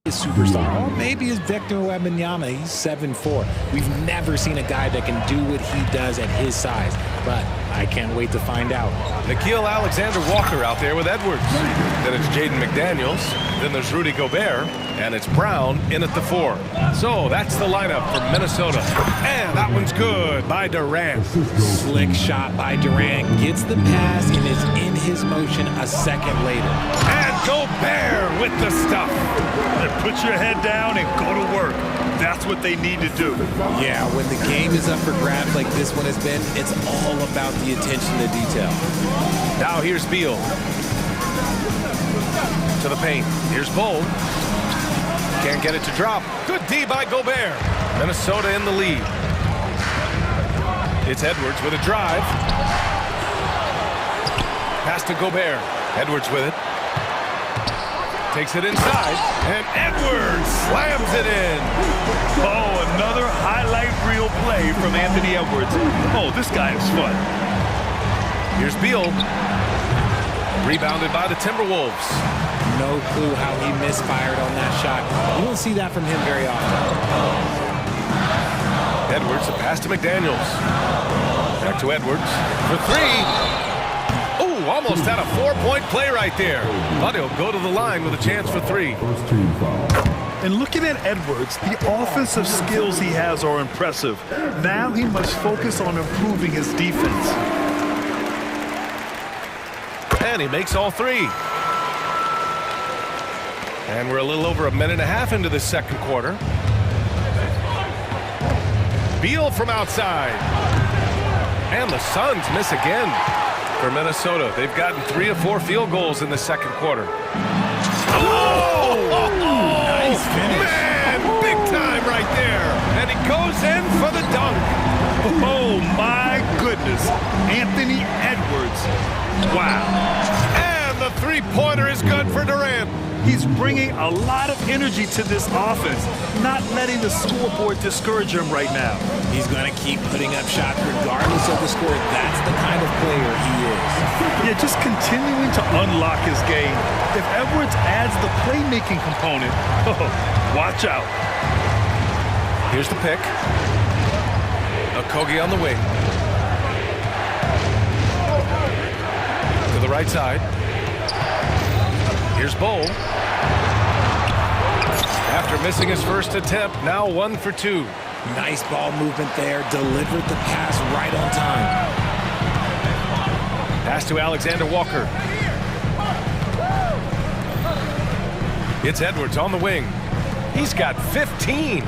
superstar, or maybe it's Victor Wembanyama. He's 7'4". We've never seen a guy that can do what he does at his size, but I can't wait to find out. Nickeil Alexander-Walker out there with Edwards. Then it's Jaden McDaniels. Then there's Rudy Gobert, and it's Brown in at the 4. So that's the lineup for Minnesota. And that one's good by Durant. Slick shot by Durant, gets the pass and is in his motion a second later. And Gobert with the stuff. Put your head down and go to work. That's what they need to do. Yeah, when the game is up for grabs like this one has been, it's all about the attention to detail. Now here's Beal. To the paint. Here's Bull. Can't get it to drop. Good D by Gobert. Minnesota in the lead. It's Edwards with a drive. Pass to Gobert. Edwards with it. Takes it inside, and Edwards slams it in. Oh, another highlight reel play from Anthony Edwards. Oh, this guy is fun. Here's Beal. Rebounded by the Timberwolves. No clue how he misfired on that shot. You don't see that from him very often. Edwards, a pass to McDaniels. Back to Edwards for 3. Almost had a 4-point play right there. But he'll go to the line with a chance for 3. And looking at Edwards, the offensive skills he has are impressive. Now he must focus on improving his defense. And he makes all 3. And we're a little over a minute and a half into the second quarter. Beal from outside. And the Suns miss again. For Minnesota, they've gotten 3 of 4 field goals in the second quarter. Oh! Nice finish. Man, big time right there. And he goes in for the dunk. Oh, my goodness. Anthony Edwards. Wow. And the three-pointer is good for Durant. He's bringing a lot of energy to this offense, not letting the scoreboard discourage him right now. He's going to keep putting up shots regardless of the score. That's the kind of player he is. Yeah, just continuing to unlock his game. If Edwards adds the playmaking component, watch out. Here's the pick. Okogie on the wing. To the right side. Here's Bowl. After missing his first attempt, now 1 for 2. Nice ball movement there. Delivered the pass right on time. Pass to Alexander Walker. It's Edwards on the wing. He's got 15.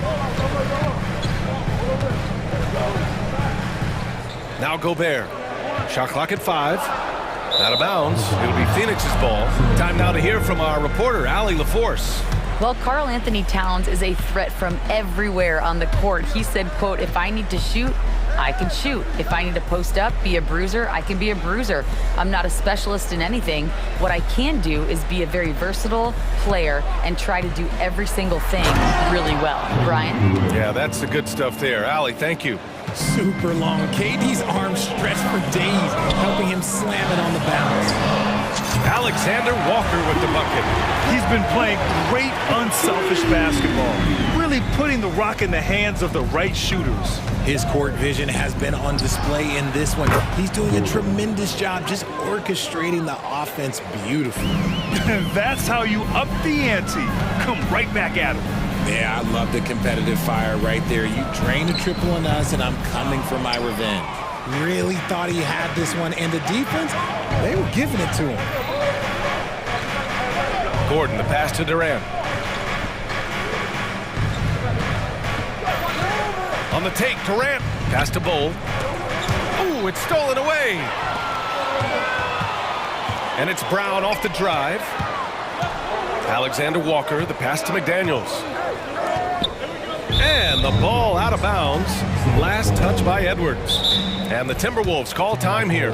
Now Gobert. Shot clock at 5. Out of bounds. It'll be Phoenix's ball. Time now to hear from our reporter, Allie LaForce. Well, Karl Anthony Towns is a threat from everywhere on the court. He said, quote, if I need to shoot, I can shoot. If I need to post up, be a bruiser, I can be a bruiser. I'm not a specialist in anything. What I can do is be a very versatile player and try to do every single thing really well. Brian? Yeah, that's the good stuff there. Allie, thank you. Super long. KD's arms stretched for days, helping him slam it on the bounce. Alexander Walker with the bucket. He's been playing great unselfish basketball, really putting the rock in the hands of the right shooters. His court vision has been on display in this one. He's doing a tremendous job just orchestrating the offense beautifully. That's how you up the ante. Come right back at him. Yeah, I love the competitive fire right there. You drained a triple on us, and I'm coming for my revenge. Really thought he had this one, and the defense, they were giving it to him. Gordon, the pass to Durant. On the take, Durant. Pass to Bowl. Ooh, it's stolen away. And it's Brown off the drive. Alexander Walker, the pass to McDaniels. And the ball out of bounds. Last touch by Edwards. And the Timberwolves call time here.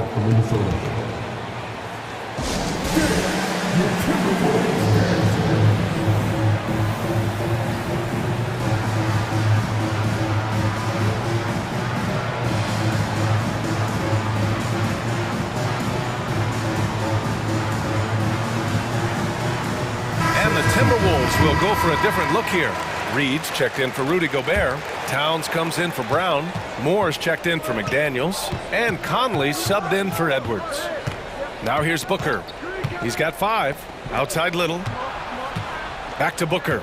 And the Timberwolves will go for a different look here. Reed's checked in for Rudy Gobert. Towns comes in for Brown. Moore's checked in for McDaniels. And Conley subbed in for Edwards. Now here's Booker. He's got 5. Outside Little. Back to Booker.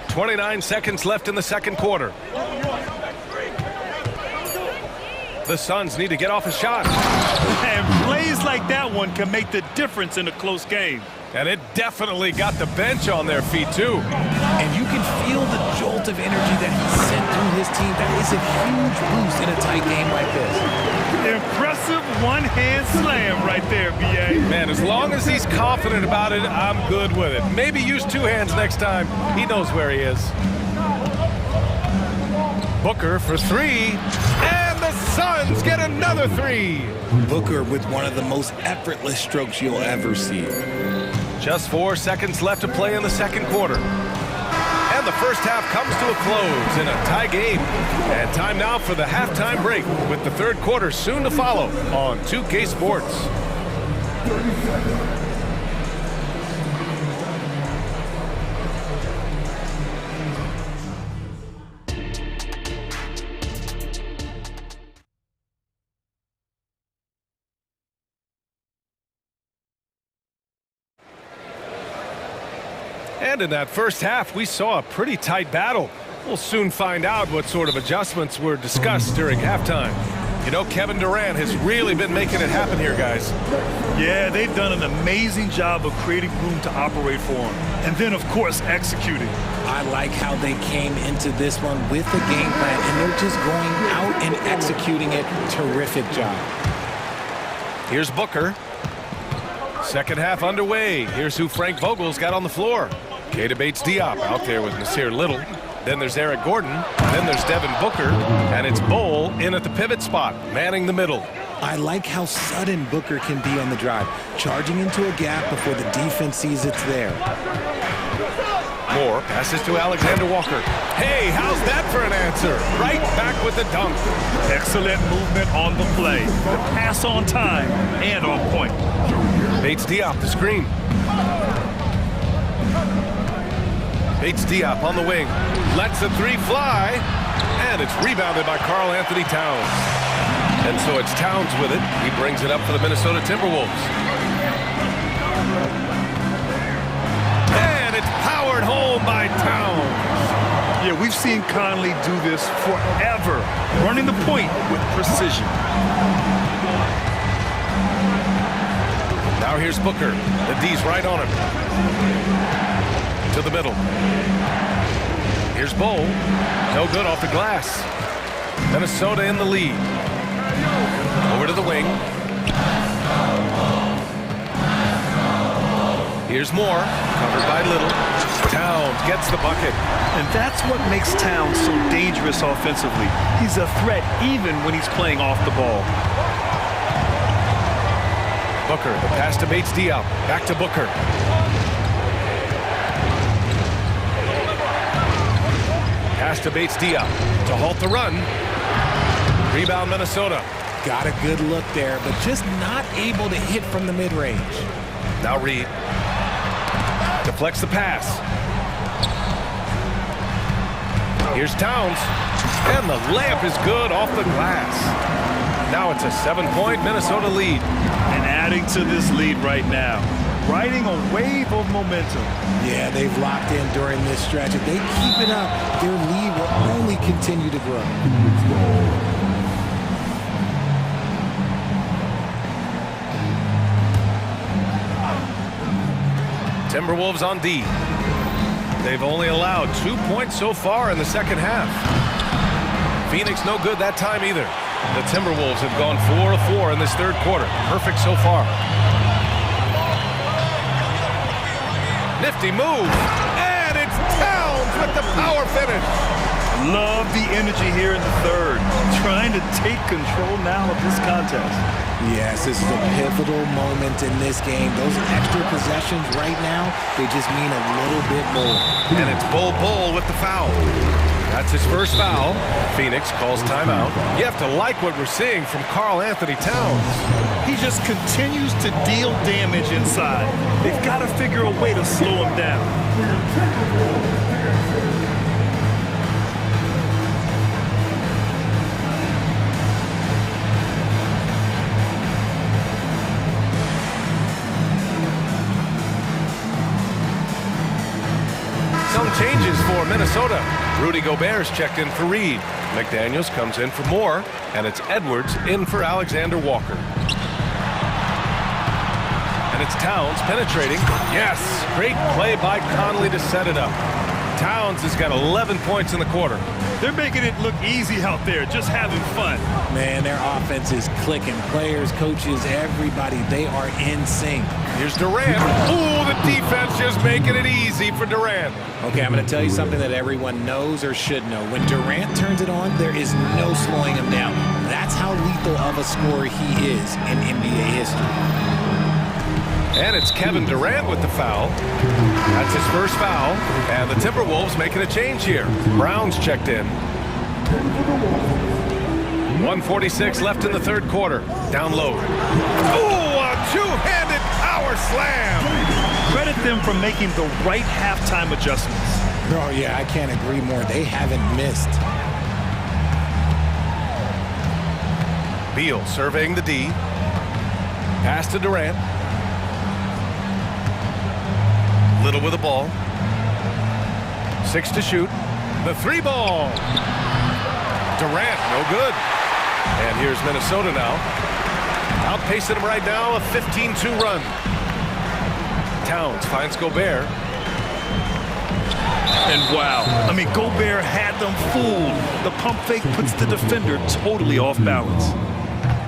29 seconds left in the second quarter. The Suns need to get off a shot. And plays like that one can make the difference in a close game. And it definitely got the bench on their feet, too. And you can feel the jolt of energy that he sent through his team. That is a huge boost in a tight game like this. Impressive one-hand slam right there, B.A. Man, as long as he's confident about it, I'm good with it. Maybe use 2 hands next time. He knows where he is. Booker for 3. And the Suns get another 3. Booker with one of the most effortless strokes you'll ever see. Just 4 seconds left to play in the second quarter. And the first half comes to a close in a tie game. And time now for the halftime break with the third quarter soon to follow on 2K Sports. And in that first half, we saw a pretty tight battle. We'll soon find out what sort of adjustments were discussed during halftime. You know, Kevin Durant has really been making it happen here, guys. Yeah, they've done an amazing job of creating room to operate for him. And then, of course, executing. I like how they came into this one with a game plan, and they're just going out and executing it. Terrific job. Here's Booker. Second half underway. Here's who Frank Vogel's got on the floor. Keita Bates-Diop out there with Nasir Little. Then there's Eric Gordon. Then there's Devin Booker. And it's Bowl in at the pivot spot, manning the middle. I like how sudden Booker can be on the drive, charging into a gap before the defense sees it's there. Moore passes to Alexander Walker. Hey, how's that for an answer? Right back with the dunk. Excellent movement on the play. The pass on time and on point. Bates Diop the screen. Bates Diop on the wing. Lets the three fly. And it's rebounded by Karl Anthony Towns. And so it's Towns with it. He brings it up for the Minnesota Timberwolves. And it's powered home by Towns. Yeah, we've seen Conley do this forever, running the point with precision. Now here's Booker. The D's right on him. To the middle. Here's Bowl. No good off the glass. Minnesota in the lead. Over to the wing. Here's Moore. Covered by Little. Towns gets the bucket. And that's what makes Towns so dangerous offensively. He's a threat even when he's playing off the ball. Booker, the pass to Bates Diop. Back to Booker. Pass to Bates Diop to halt the run. Rebound Minnesota. Got a good look there, but just not able to hit from the mid-range. Now Reed. Deflects the pass. Here's Towns. And the layup is good off the glass. Now it's a 7-point Minnesota lead. And adding to this lead right now, riding a wave of momentum. Yeah, they've locked in during this stretch. If they keep it up, their lead will only continue to grow. Timberwolves on D. They've only allowed 2 points so far in the second half. Phoenix no good that time either. The Timberwolves have gone 4 of 4 in this third quarter. Perfect so far. Nifty move. And it's Towns with the power finish. Love the energy here in the third. Trying to take control now of this contest. Yes, this is a pivotal moment in this game. Those extra possessions right now, they just mean a little bit more. And it's Bull with the foul. That's his first foul. Phoenix calls timeout. You have to like what we're seeing from Karl Anthony Towns. He just continues to deal damage inside. They've got to figure a way to slow him down. Some changes for Minnesota. Rudy Gobert's checked in for Reed. McDaniels comes in for Moore, and it's Edwards in for Alexander Walker. And it's Towns penetrating. Yes, great play by Conley to set it up. Towns has got 11 points in the quarter. They're making it look easy out there, just having fun. Man, their offense is clicking. Players, coaches, everybody, they are in sync. Here's Durant. Ooh, the defense just making it easy for Durant. Okay, I'm going to tell you something that everyone knows or should know. When Durant turns it on, there is no slowing him down. That's how lethal of a scorer he is in NBA history. And it's Kevin Durant with the foul. That's his first foul. And the Timberwolves making a change here. Brown's checked in. 1:46 left in the third quarter. Down low. Ooh, a two-handed power slam. Credit them for making the right halftime adjustments. Oh, yeah, I can't agree more. They haven't missed. Beal surveying the D. Pass to Durant. Little with the ball. 6 to shoot. The three ball. Durant, no good. And here's Minnesota now. Outpacing him right now, a 15-2 run. Towns finds Gobert. And wow, I mean, Gobert had them fooled. The pump fake puts the defender totally off balance.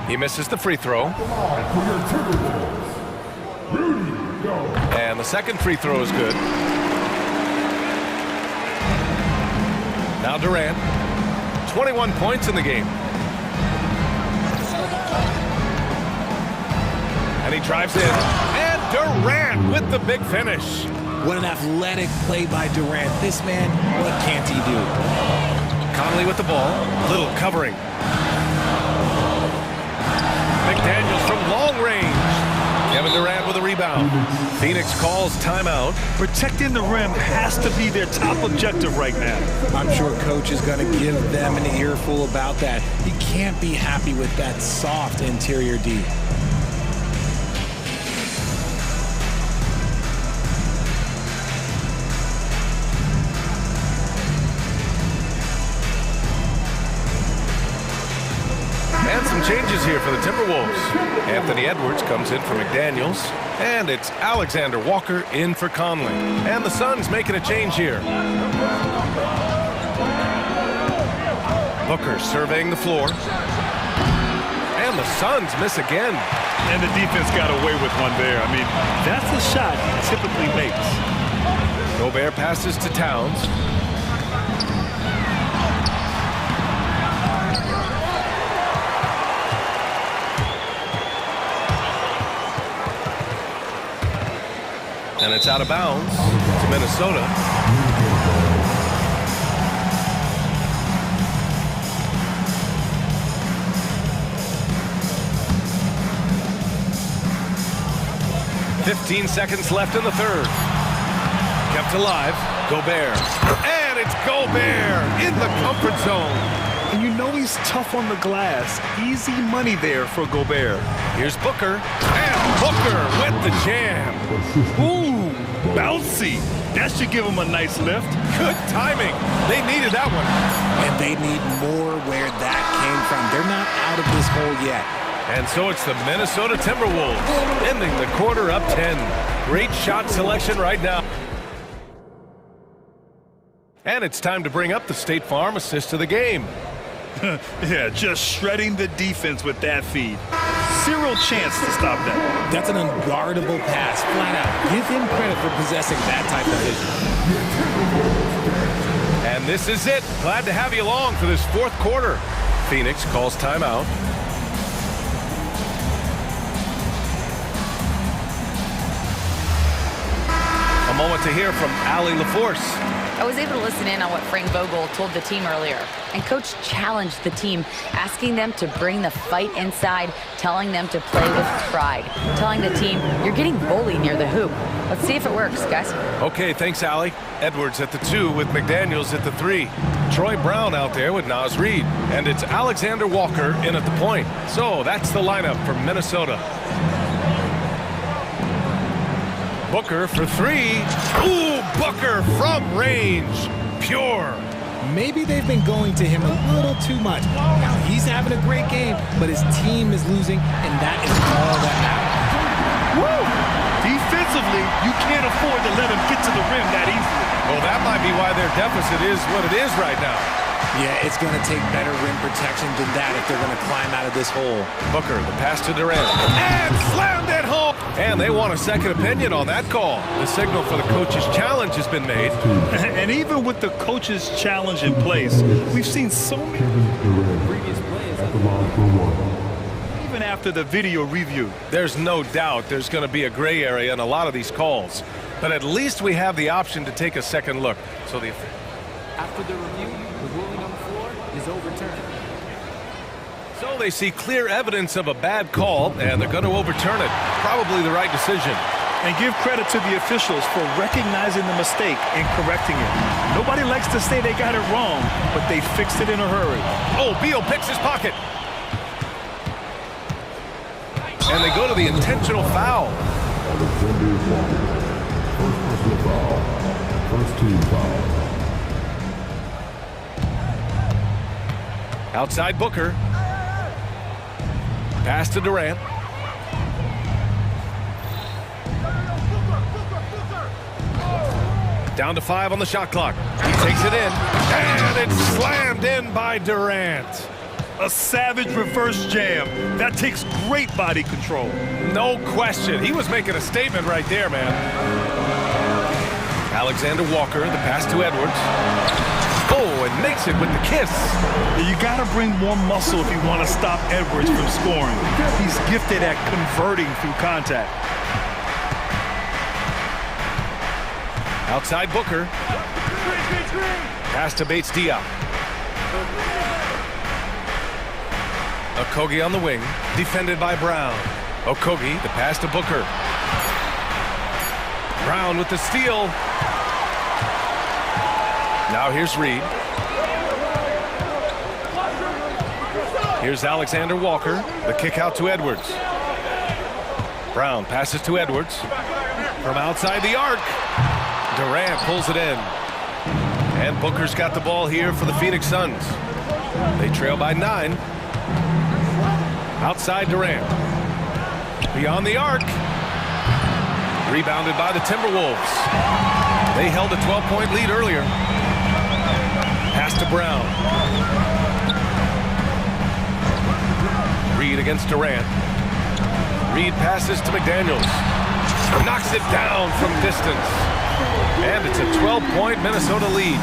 He misses the free throw. And the second free throw is good. Now Durant. 21 points in the game. And he drives in. And Durant with the big finish. What an athletic play by Durant. This man, what can't he do? Conley with the ball. Little covering. McDaniels from long range. Kevin Durant with a rebound. Phoenix calls timeout. Protecting the rim has to be their top objective right now. I'm sure coach is going to give them an earful about that. He can't be happy with that soft interior D. And some changes here for the Timberwolves. Anthony Edwards comes in for McDaniels. And it's Alexander Walker in for Conley. And the Suns making a change here. Booker surveying the floor. And the Suns miss again. And the defense got away with one there. I mean, that's a shot he typically makes. Gobert passes to Towns. And it's out of bounds to Minnesota. "15 seconds left in the third. Kept alive. Gobert. And it's Gobert in the comfort zone. And you know he's tough on the glass. Easy money there for Gobert. Here's Booker. And Booker with the jam. Ooh, bouncy. That should give him a nice lift. Good timing. They needed that one. And they need more where that came from. They're not out of this hole yet. And so it's the Minnesota Timberwolves ending the quarter up 10. Great shot selection right now. And it's time to bring up the State Farm assist of the game. Yeah, just shredding the defense with that feed. Zero chance to stop that. That's an unguardable pass, flat out. Give him credit for possessing that type of vision. And this is it. Glad to have you along for this fourth quarter. Phoenix calls timeout. A moment to hear from Allie LaForce. I was able to listen in on what Frank Vogel told the team earlier. And Coach challenged the team, asking them to bring the fight inside, telling them to play with pride, telling the team, you're getting bullied near the hoop. Let's see if it works, guys. Okay, thanks, Allie. Edwards at the 2 with McDaniels at the 3. Troy Brown out there with Naz Reid. And it's Alexander Walker in at the point. So that's the lineup for Minnesota. Booker for 3. Ooh, Booker from range. Pure. Maybe they've been going to him a little too much. Now, he's having a great game, but his team is losing, and that is all that matters. Woo! Defensively, you can't afford to let him get to the rim that easily. Well, that might be why their deficit is what it is right now. Yeah, it's going to take better rim protection than that if they're going to climb out of this hole. Booker, the pass to Durant. And slammed it home. And they want a second opinion on that call. The signal for the coach's challenge has been made. And even with the coach's challenge in place, we've seen so many Previous plays. even after the video review. There's no doubt there's going to be a gray area in a lot of these calls. But at least we have the option to take a second look. So After the review, the ruling on the floor is overturned. So they see clear evidence of a bad call, and they're going to overturn it. Probably the right decision. And give credit to the officials for recognizing the mistake and correcting it. Nobody likes to say they got it wrong, but they fixed it in a hurry. Oh, Beal picks his pocket. And they go to the intentional foul. First team foul. Outside Booker. Pass to Durant. Down to 5 on the shot clock. He takes it in. And it's slammed in by Durant. A savage reverse jam. That takes great body control. No question. He was making a statement right there, man. Alexander Walker, the pass to Edwards. Oh, and makes it with the kiss. You got to bring more muscle if you want to stop Edwards from scoring. He's gifted at converting through contact. Outside Booker. Pass to Bates Diop. Okogie on the wing, defended by Brown. Okogie, the pass to Booker. Brown with the steal. Now here's Reed. Here's Alexander Walker. The kick out to Edwards. Brown passes to Edwards. From outside the arc. Durant pulls it in. And Booker's got the ball here for the Phoenix Suns. They trail by 9. Outside Durant. Beyond the arc. Rebounded by the Timberwolves. They held a 12-point lead earlier. Pass to Brown. Reed against Durant. Reed passes to McDaniels. Knocks it down from distance. And it's a 12-point Minnesota lead.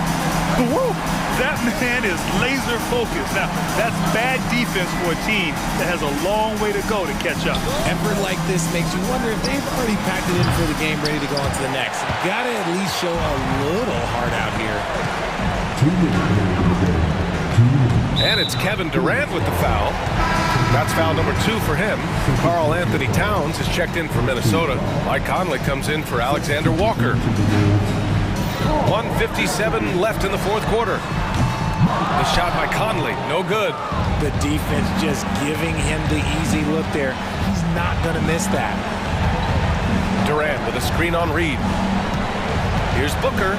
Woo! That man is laser focused. Now, that's bad defense for a team that has a long way to go to catch up. Effort like this makes you wonder if they've already packed it in for the game, ready to go on to the next. Got to at least show a little heart out here. And it's Kevin Durant with the foul. That's foul number 2 for him. Karl Anthony Towns is checked in for Minnesota. Mike Conley comes in for Alexander Walker. 1:57 left in the fourth quarter. The shot by Conley, no good. The defense just giving him the easy look there. He's not going to miss that. Durant with a screen on Reed. Here's Booker.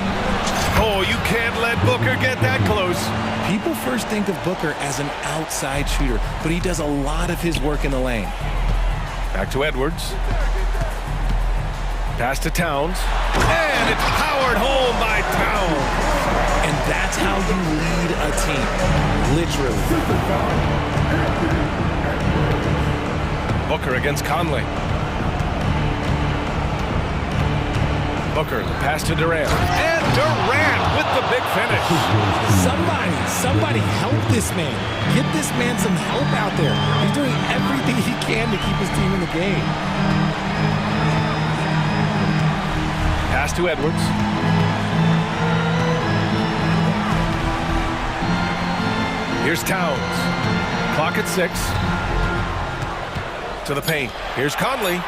Oh, you can't let Booker get that close. People first think of Booker as an outside shooter, but he does a lot of his work in the lane. Back to Edwards. Pass to Towns. And it's powered home by Towns. And that's how you lead a team. Literally. Booker against Conley. Booker, the pass to Durant. And Durant with the big finish. Somebody help this man. Get this man some help out there. He's doing everything he can to keep his team in the game. Pass to Edwards. Here's Towns. Clock at 6. To the paint. Here's Conley.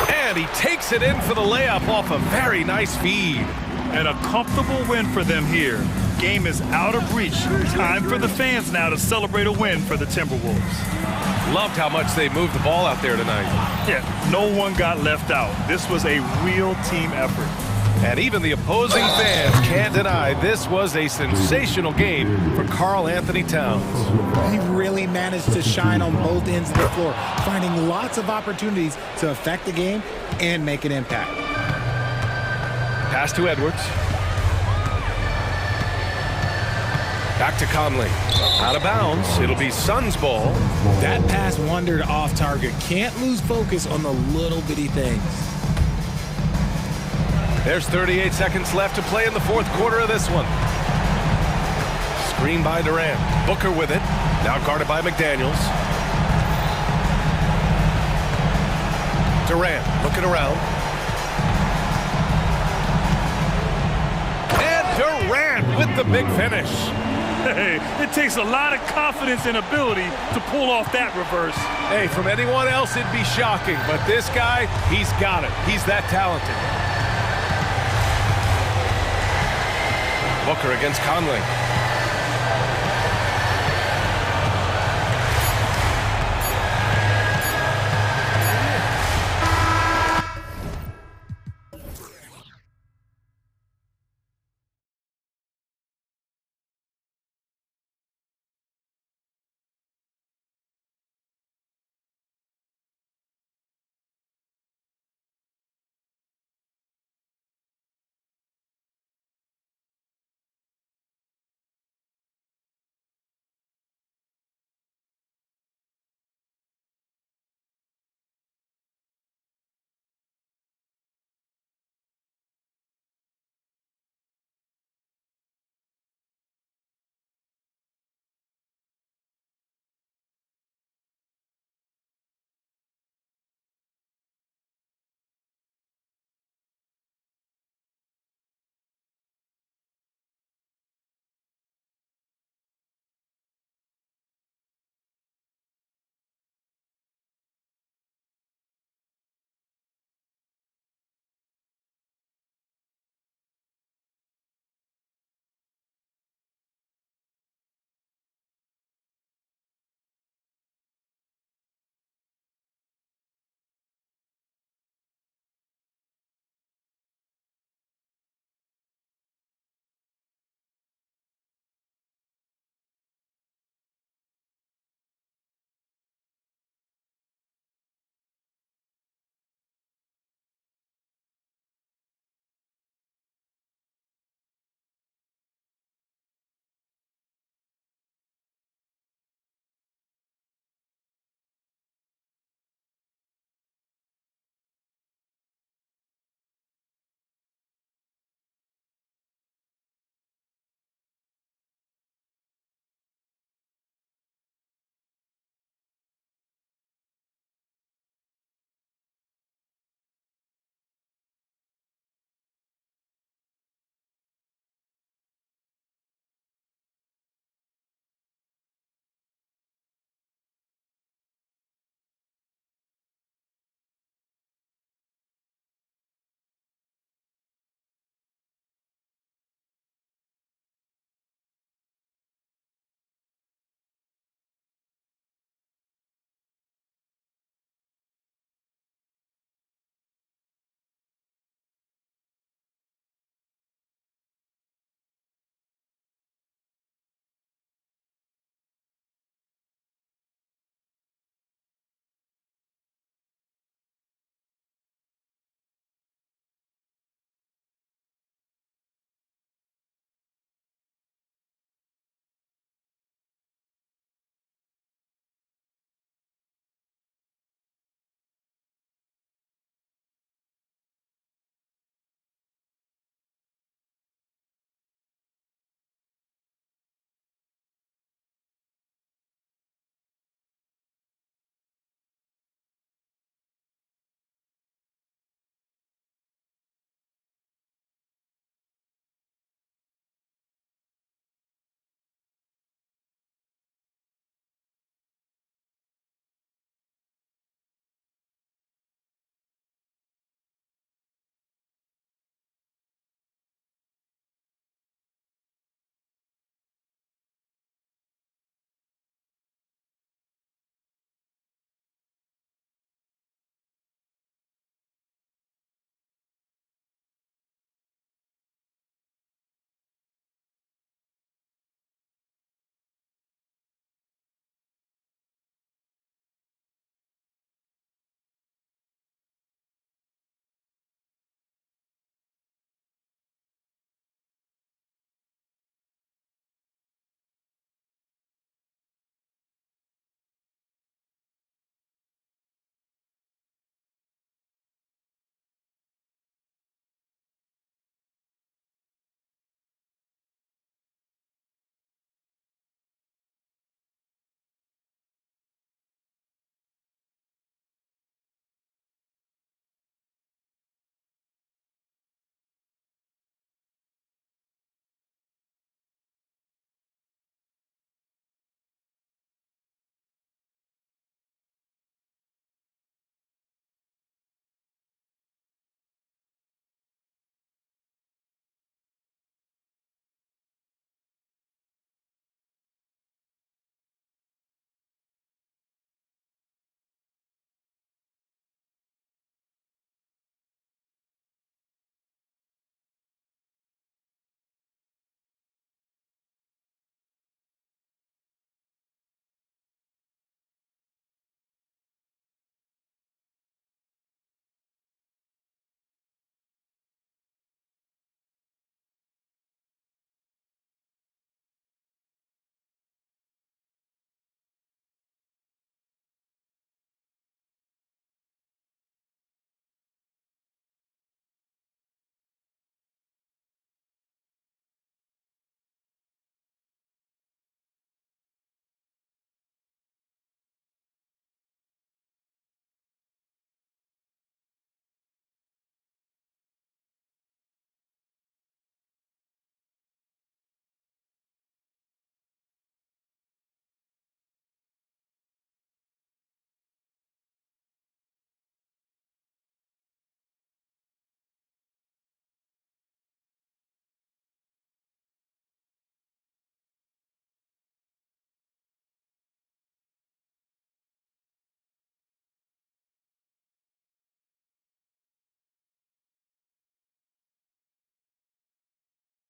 And he takes it in for the layup off a very nice feed. And a comfortable win for them here. Game is out of reach. Time for the fans now to celebrate a win for the Timberwolves. Loved how much they moved the ball out there tonight. Yeah, no one got left out. This was a real team effort. And even the opposing fans can't deny this was a sensational game for Karl Anthony Towns. He really managed to shine on both ends of the floor, finding lots of opportunities to affect the game and make an impact. Pass to Edwards. Back to Conley. Out of bounds. It'll be Suns ball. That pass wandered off target. Can't lose focus on the little bitty things. There's 38 seconds left to play in the fourth quarter of this one. Screen by Durant. Booker with it. Now guarded by McDaniels. Durant looking around. And Durant with the big finish. Hey, it takes a lot of confidence and ability to pull off that reverse. Hey, from anyone else it'd be shocking, but this guy, he's got it. He's that talented. Booker against Conley.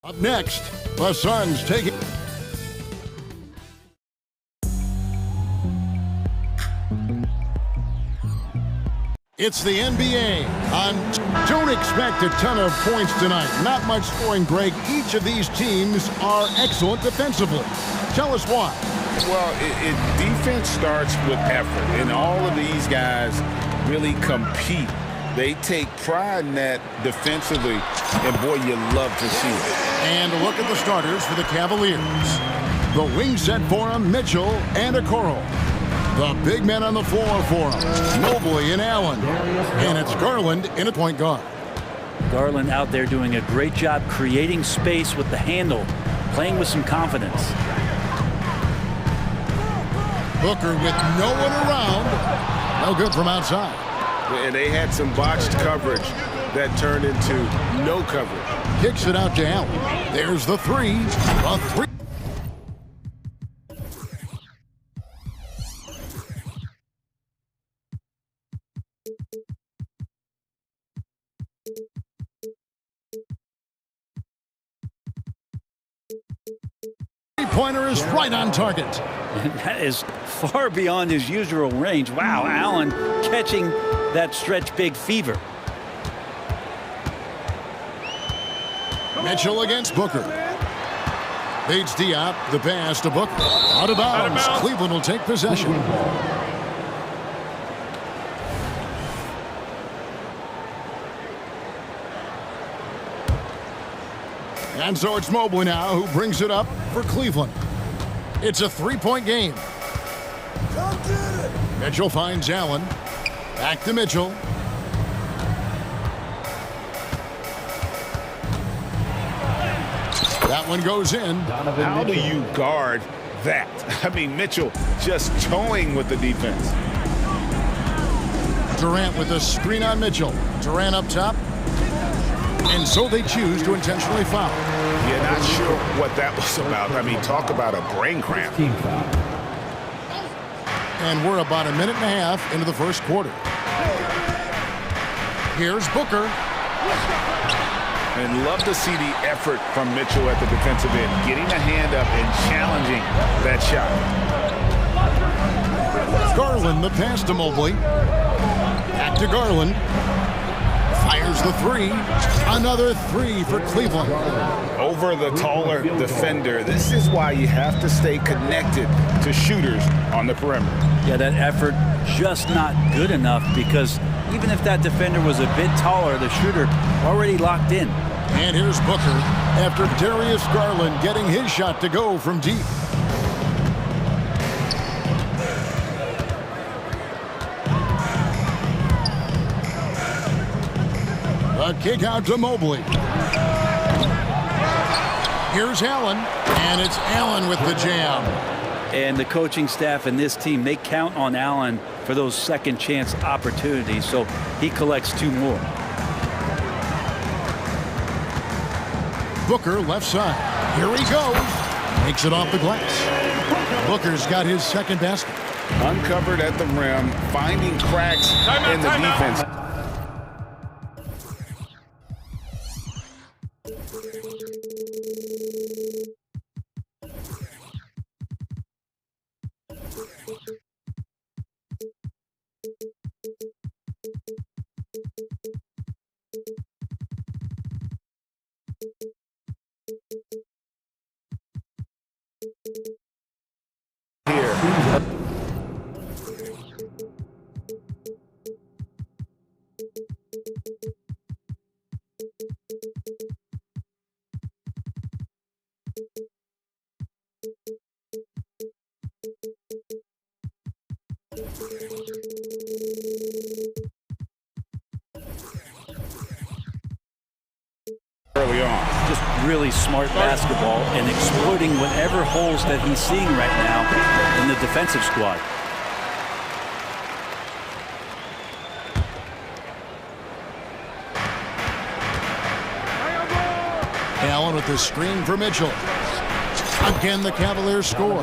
Up next, the Suns take it. It's the NBA. Don't expect a ton of points tonight. Not much scoring, Greg. Each of these teams are excellent defensively. Tell us why. Well, defense starts with effort, and all of these guys really compete. They take pride in that defensively, and boy, you love to see it. And a look at the starters for the Cavaliers. The wing set for them, Mitchell and Okoro. The big men on the floor for them, Mobley and Allen. And it's Garland in at point guard. Garland out there doing a great job creating space with the handle, playing with some confidence. Booker with no one around. No good from outside. And they had some botched coverage that turned into no coverage. Kicks it out to Allen. There's the three. A three. Three-pointer is right on target. That is far beyond his usual range. Wow, Allen catching that stretch big fever. Mitchell against Booker. Beats Diop, the pass to Booker. Out of bounds. Cleveland will take possession. And so it's Mobley now who brings it up for Cleveland. It's a three-point game. Mitchell finds Allen. Back to Mitchell. That one goes in. How do you guard that? I mean, Mitchell just towing with the defense. Durant with a screen on Mitchell. Durant up top. And so they choose to intentionally foul. Yeah, not sure what that was about. I mean, talk about a brain cramp. And we're about a minute and a half into the first quarter. Here's Booker. And love to see the effort from Mitchell at the defensive end, getting a hand up and challenging that shot. Garland, the pass to Mobley. Back to Garland. Fires the three. Another three for Cleveland. Over the taller defender. This is why you have to stay connected to shooters on the perimeter. Yeah, that effort just not good enough, because even if that defender was a bit taller, the shooter already locked in. And here's Booker after Darius Garland getting his shot to go from deep. A kick out to Mobley. Here's Allen, and it's Allen with the jam. And the coaching staff and this team, they count on Allen for those second chance opportunities, so he collects two more. Booker left side. Here he goes. Makes it off the glass. Booker's got his second basket. Uncovered at the rim, finding cracks in the defense. Early on, just really smart basketball and exploiting whatever holes that he's seeing right now in the defensive squad. Allen with the screen for Mitchell. Again, the Cavaliers score.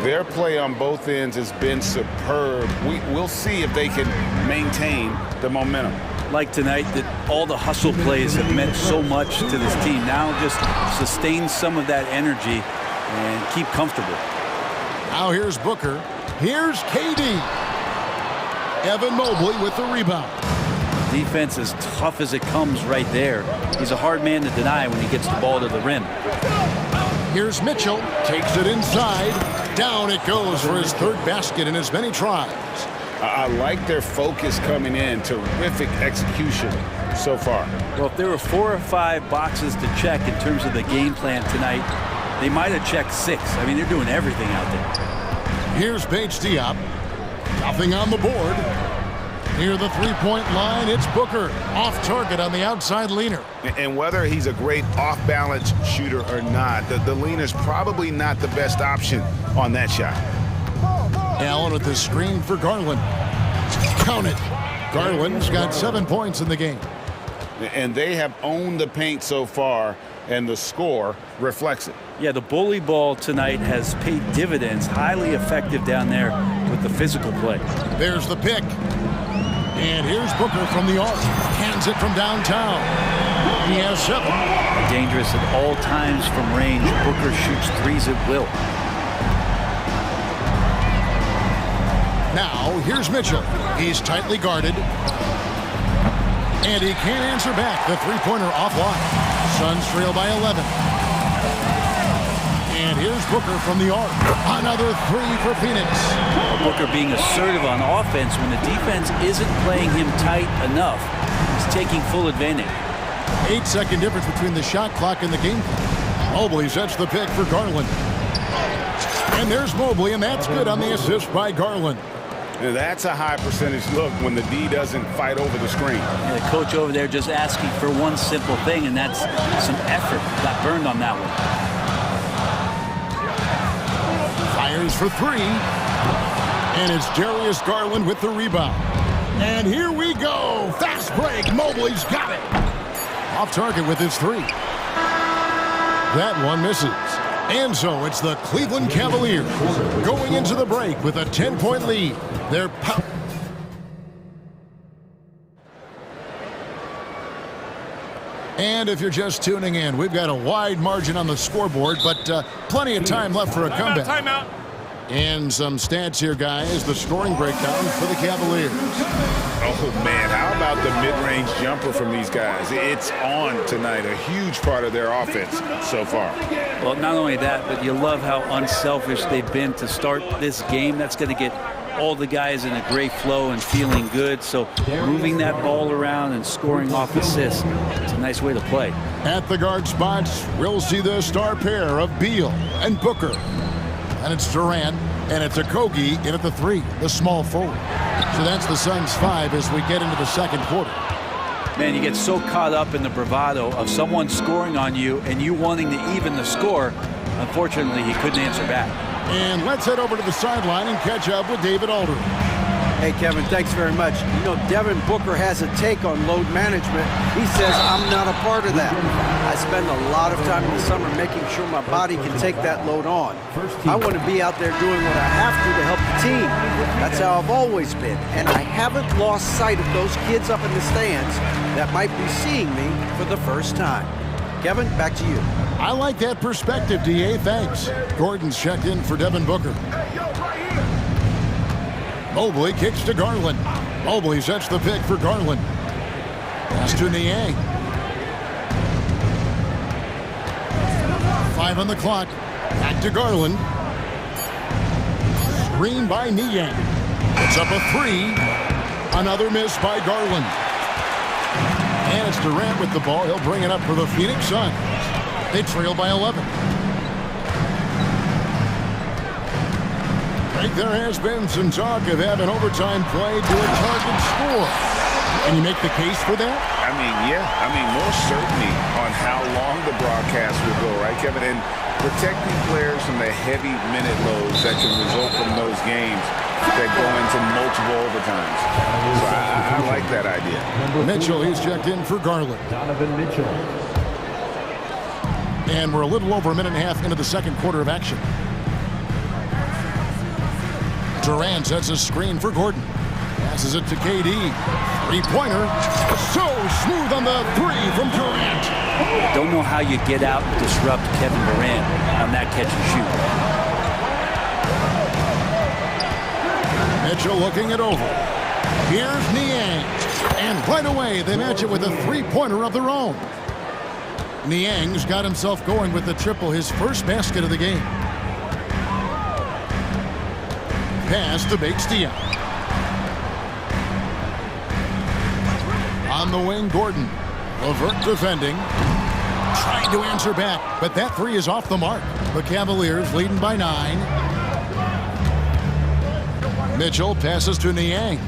Their play on both ends has been superb. We'll see if they can maintain the momentum. like tonight that all the hustle plays have meant so much to this team. Now just sustain some of that energy and keep comfortable. Now here's Booker. Here's KD. Evan Mobley with the rebound. Defense as tough as it comes right there. He's a hard man to deny when he gets the ball to the rim. Here's Mitchell. Takes it inside. Down it goes for his third basket in as many tries. I like their focus coming in. Terrific execution so far. Well, if there were 4 or 5 boxes to check in terms of the game plan tonight, they might have checked 6. I mean, they're doing everything out there. Here's Bates Diop. Nothing on the board. Near the three-point line, it's Booker. Off target on the outside leaner. And whether he's a great off-balance shooter or not, the leaner's probably not the best option on that shot. Allen with the screen for Garland. Count it. Garland's got 7 points in the game. And they have owned the paint so far, and the score reflects it. Yeah, the bully ball tonight has paid dividends. Highly effective down there with the physical play. There's the pick. And here's Booker from the arc. Hands it from downtown. He has 7. Dangerous at all times from range. Booker shoots threes at will. Now, here's Mitchell. He's tightly guarded. And he can't answer back. The three-pointer offline. Suns trail by 11. And here's Booker from the arc. Another 3 for Phoenix. Booker being assertive on offense when the defense isn't playing him tight enough. He's taking full advantage. 8-second difference between the shot clock and the game clock. Mobley sets the pick for Garland. And there's Mobley, and that's good on the assist by Garland. That's a high percentage look when the D doesn't fight over the screen. And the coach over there just asking for one simple thing, and that's some effort. Got burned on that one. Fires for 3. And it's Darius Garland with the rebound. And here we go. Fast break. Mobley's got it. Off target with his 3. That one misses. And so it's the Cleveland Cavaliers going into the break with a 10-point lead. They're And if you're just tuning in, we've got a wide margin on the scoreboard, but plenty of time left for a comeback. Timeout. And some stats here, guys. The scoring breakdown for the Cavaliers. Oh, man, how about the mid-range jumper from these guys? It's on tonight, a huge part of their offense so far. Well, not only that, but you love how unselfish they've been to start this game. That's going to get all the guys in a great flow and feeling good. So moving that ball around and scoring off assists, it's a nice way to play. At the guard spots, we'll see the star pair of Beal and Booker. And it's Durant, and it's Okogie in at the 3, the small forward. So that's the Suns' 5 as we get into the second quarter. Man, you get so caught up in the bravado of someone scoring on you and you wanting to even the score. Unfortunately, he couldn't answer back. And let's head over to the sideline and catch up with David Alder. Hey, Kevin, thanks very much. You know, Devin Booker has a take on load management. He says, I'm not a part of that. I spend a lot of time in the summer making sure my body can take that load on. I want to be out there doing what I have to help the team. That's how I've always been. And I haven't lost sight of those kids up in the stands that might be seeing me for the first time. Kevin, back to you. I like that perspective, D.A. Thanks. Gordon's checked in for Devin Booker. Mobley kicks to Garland. Mobley sets the pick for Garland. Pass to Niang. 5 on the clock. Back to Garland. Screen by Niang. It's up a 3. Another miss by Garland. And it's Durant with the ball. He'll bring it up for the Phoenix Suns. They trail by 11. There has been some talk of having overtime played to a target score. Can you make the case for that? I mean, yeah. I mean, more certainty on how long the broadcast will go, right, Kevin? And protecting players from the heavy minute loads that can result from those games that go into multiple overtimes. So I like that idea. Mitchell, he's checked in for Garland. Donovan Mitchell. And we're a little over a minute and a half into the second quarter of action. Durant sets a screen for Gordon. Passes it to KD. Three-pointer. So smooth on the three from Durant. Don't know how you get out and disrupt Kevin Durant on that catch and shoot. Mitchell looking it over. Here's Niang. And right away, they match it with a three-pointer of their own. Niang's got himself going with the triple, his first basket of the game. Pass to Bates-Diop. On the wing, Gordon. Levert defending. Trying to answer back, but that three is off the mark. The Cavaliers leading by 9. Mitchell passes to Niang.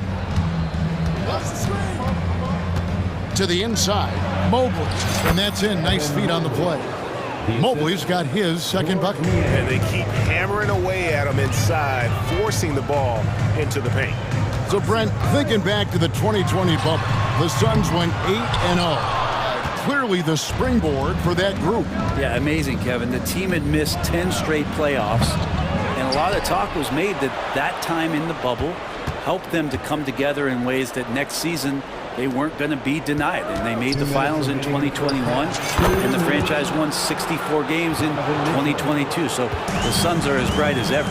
To the inside, Mobley. And that's in. Nice feet on the play. Mobley's got his second bucket. And they keep hammering away at him inside, forcing the ball into the paint. So, Brent, thinking back to the 2020 bubble, the Suns went 8-0. Clearly the springboard for that group. Yeah, amazing, Kevin. The team had missed 10 straight playoffs, and a lot of talk was made that time in the bubble helped them to come together in ways that next season they weren't going to be denied. And they made the finals in 2021, and the franchise won 64 games in 2022. So the Suns are as bright as ever.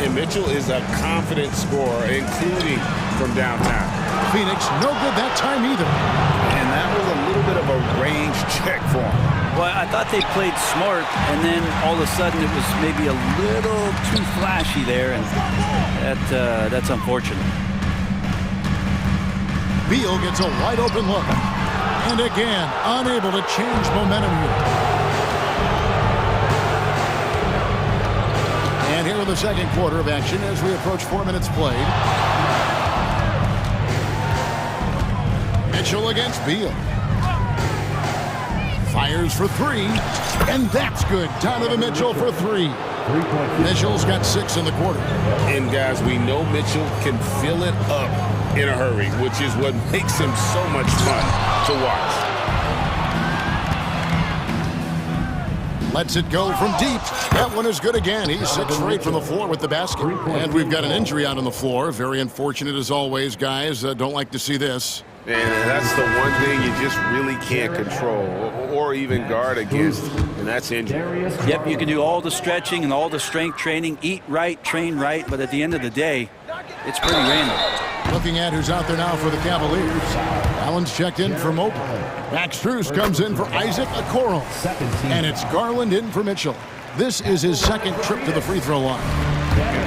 And Mitchell is a confident scorer, including from downtown. Phoenix, no good that time either. And that was a little bit of a range check for him. Well, I thought they played smart, and then all of a sudden it was maybe a little too flashy there, and that's unfortunate. Beal gets a wide open look. And again, unable to change momentum here. And here in the second quarter of action as we approach 4 minutes played. Mitchell against Beal. Fires for three. And that's good. Donovan Mitchell for three. Mitchell's got 6 in the quarter. And guys, we know Mitchell can fill it up in a hurry, which is what makes him so much fun to watch. Lets it go from deep. That one is good again. He's 6 straight from the floor with the basket. And we've got an injury out on the floor. Very unfortunate as always, guys. Don't like to see this. And that's the one thing you just really can't control or even guard against, and that's injury. Yep, you can do all the stretching and all the strength training, eat right, train right, but at the end of the day, it's pretty random. Looking at who's out there now for the Cavaliers. Allen's checked in for Mobley. Max Strus comes in for Isaac Okoro. And it's Garland in for Mitchell. This is his second trip to the free throw line.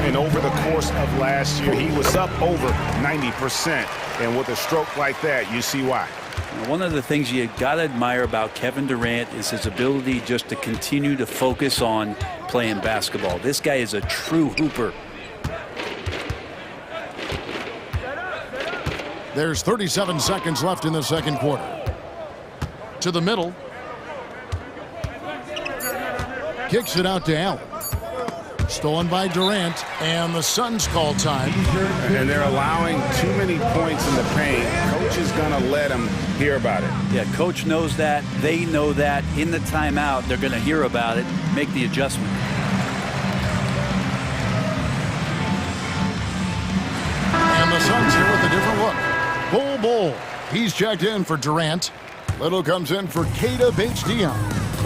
And over the course of last year, he was up over 90%. And with a stroke like that, you see why. One of the things you got to admire about Kevin Durant is his ability just to continue to focus on playing basketball. This guy is a true hooper. There's 37 seconds left in the second quarter. To the middle. Kicks it out to Allen. Stolen by Durant, and the Suns call time. And they're allowing too many points in the paint. Coach is going to let them hear about it. Yeah, coach knows that. They know that. In the timeout, they're going to hear about it, make the adjustment. And the Suns here with a different look. Bull. He's checked in for Durant. Little comes in for Keita Bates-Diop.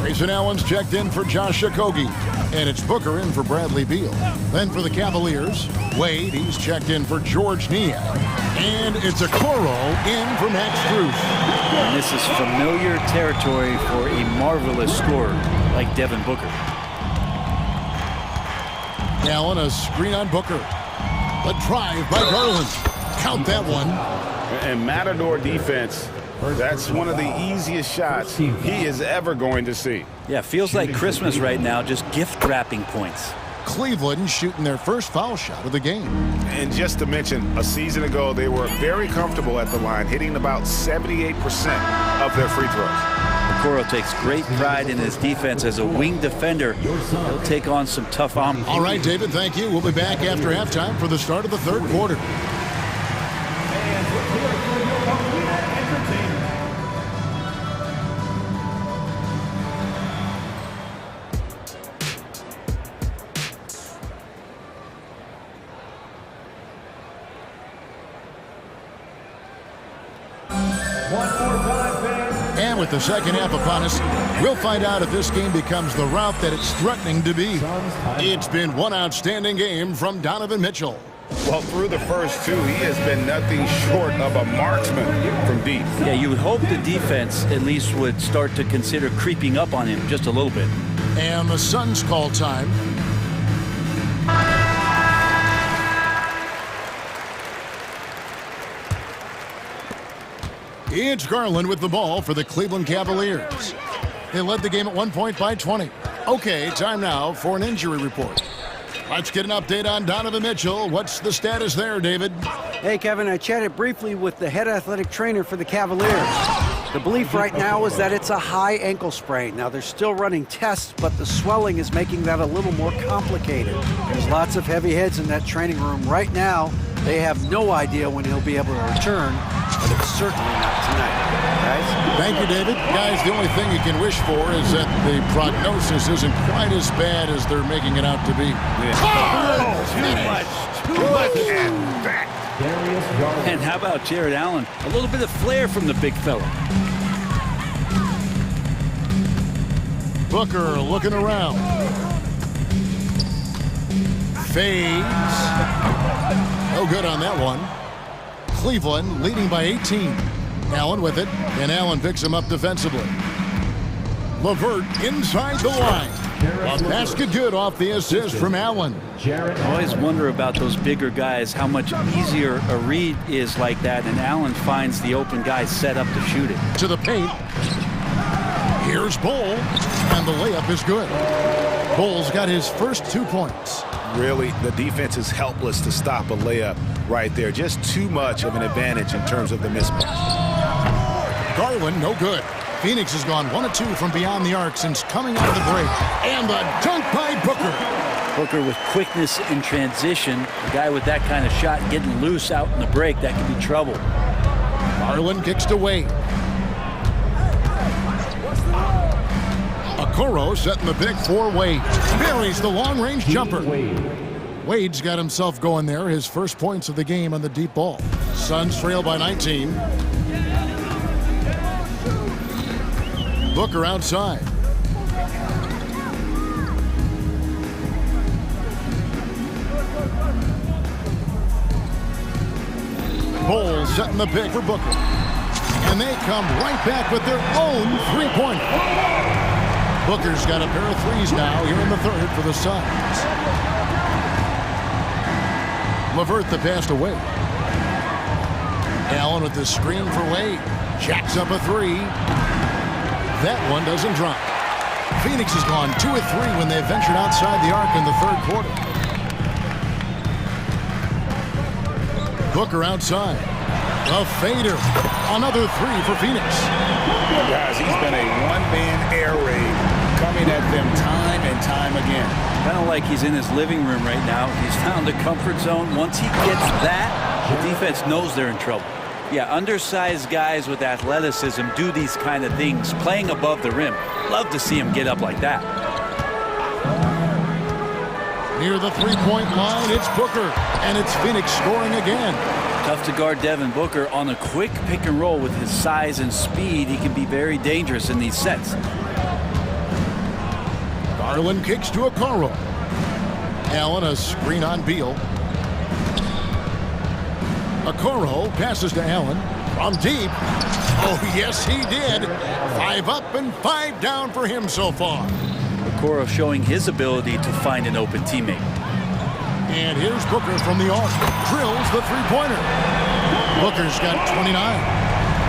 Grayson Allen's checked in for Josh Okogie. And it's Booker in for Bradley Beal. Then for the Cavaliers, Wade, he's checked in for George Niang. And it's Okoro in for Max Strus. And this is familiar territory for a marvelous scorer like Devin Booker. Allen, a screen on Booker. The drive by Garland. Count that one. And Matador defense, that's one of the easiest shots he is ever going to see. Yeah, feels like Christmas right now, just gift wrapping points. Cleveland shooting their first foul shot of the game. And just to mention, a season ago, they were very comfortable at the line, hitting about 78% of their free throws. Okoro takes great pride in his defense as a wing defender. He'll take on some tough hombres. All right, David, thank you. We'll be back after halftime for the start of the third quarter. And with the second half upon us, we'll find out if this game becomes the rout that it's threatening to be. It's been one outstanding game from Donovan Mitchell. Well, through the first two, he has been nothing short of a marksman from deep. Yeah, you would hope the defense at least would start to consider creeping up on him just a little bit. And the Suns call time. It's Garland with the ball for the Cleveland Cavaliers. They led the game at 1 point by 20. Okay, time now for an injury report. Let's get an update on Donovan Mitchell. What's the status there, David? Hey, Kevin, I chatted briefly with the head athletic trainer for the Cavaliers. The belief right now is that it's a high ankle sprain. Now, they're still running tests, but the swelling is making that a little more complicated. There's lots of heavy heads in that training room right now. They have no idea when he'll be able to return, but it's certainly not tonight. Guys? Thank you, David. Guys, the only thing you can wish for is that the prognosis isn't quite as bad as they're making it out to be. Too much and back. And how about Jared Allen? A little bit of flair from the big fella. Booker looking around. Fades. No good on that one. Cleveland leading by 18. Allen with it, and Allen picks him up defensively. LeVert inside the line. A basket good off the assist from Allen. I always wonder about those bigger guys, how much easier a read is like that, and Allen finds the open guy set up to shoot it. To the paint. Here's Bull, and the layup is good. Bull's got his first 2 points. Really, the defense is helpless to stop a layup right there. Just too much of an advantage in terms of the mismatch. Garland, no good. Phoenix has gone 1 of 2 from beyond the arc since coming out of the break. And the dunk by Booker. Booker with quickness in transition. A guy with that kind of shot getting loose out in the break, that could be trouble. Garland kicks to Wade. Okoro setting the pick for Wade. Buries the long-range jumper. Wade's got himself going there. His first points of the game on the deep ball. Suns trail by 19. Booker outside. Bull setting the pick for Booker. And they come right back with their own three-pointer. Booker's got a pair of threes now here in the third for the Suns. LeVert the pass to Wade. Allen with the screen for Wade. Jacks up a three. That one doesn't drop. Phoenix has gone 2 of 3 when they ventured outside the arc in the third quarter. Booker outside. A fader. Another three for Phoenix. Guys, he's been a one-man air raid coming at them time and time again. Kind of like he's in his living room right now. He's found a comfort zone. Once he gets that, the defense knows they're in trouble. Yeah, undersized guys with athleticism do these kind of things, playing above the rim. Love to see him get up like that. Near the three-point line, it's Booker, and it's Phoenix scoring again. Tough to guard Devin Booker on a quick pick and roll with his size and speed. He can be very dangerous in these sets. Garland kicks to Okoro. Allen a screen on Beal. Okoro passes to Allen from deep. Oh, yes, he did. 5 up and 5 down for him so far. Okoro showing his ability to find an open teammate. And here's Booker from the arc. Drills the three-pointer. Booker's got 29.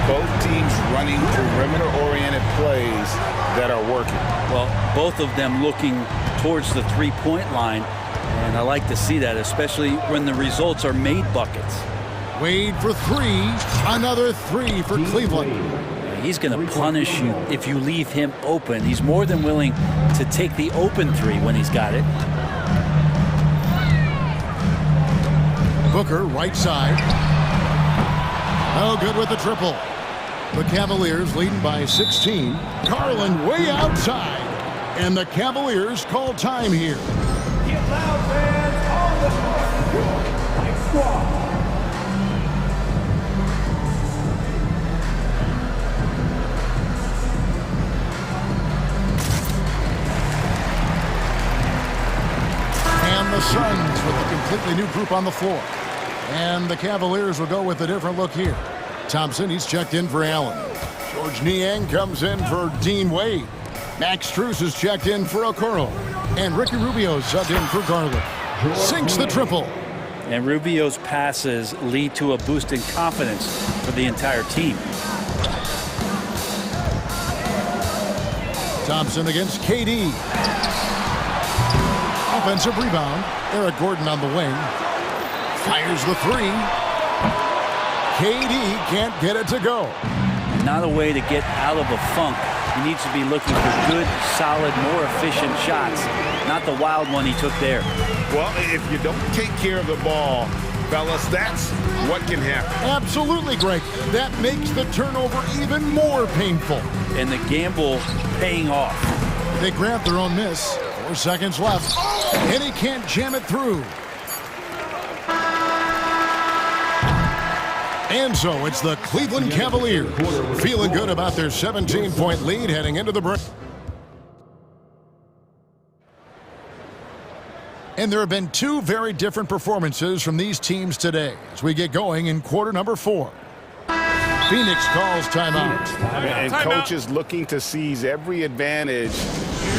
Both teams running perimeter-oriented plays that are working. Well, both of them looking towards the three-point line. And I like to see that, especially when the results are made buckets. Wade for three. Another three for Cleveland. He's going to punish you if you leave him open. He's more than willing to take the open three when he's got it. Booker, right side. Oh, good with the triple. The Cavaliers leading by 16. Garland way outside. And the Cavaliers call time here. Get loud, fans, on the like squad. entirely new group on the floor. And the Cavaliers will go with a different look here. Thompson, he's checked in for Allen. George Niang comes in for Dean Wade. Max Strus is checked in for Okoro. And Ricky Rubio's subbed in for Garland. Sinks the triple. And Rubio's passes lead to a boost in confidence for the entire team. Thompson against KD. Offensive rebound. Eric Gordon on the wing. Fires the three. KD can't get it to go. Not a way to get out of a funk. He needs to be looking for good, solid, more efficient shots. Not the wild one he took there. Well, if you don't take care of the ball, fellas, that's what can happen. Absolutely, Greg. That makes the turnover even more painful. And the gamble paying off. They grab their own miss. 4 seconds left. And he can't jam it through. And so it's the Cleveland Cavaliers feeling good about their 17-point lead heading into the break. And there have been 2 very different performances from these teams today as we get going in quarter number 4. Phoenix calls timeout. And coach is looking to seize every advantage,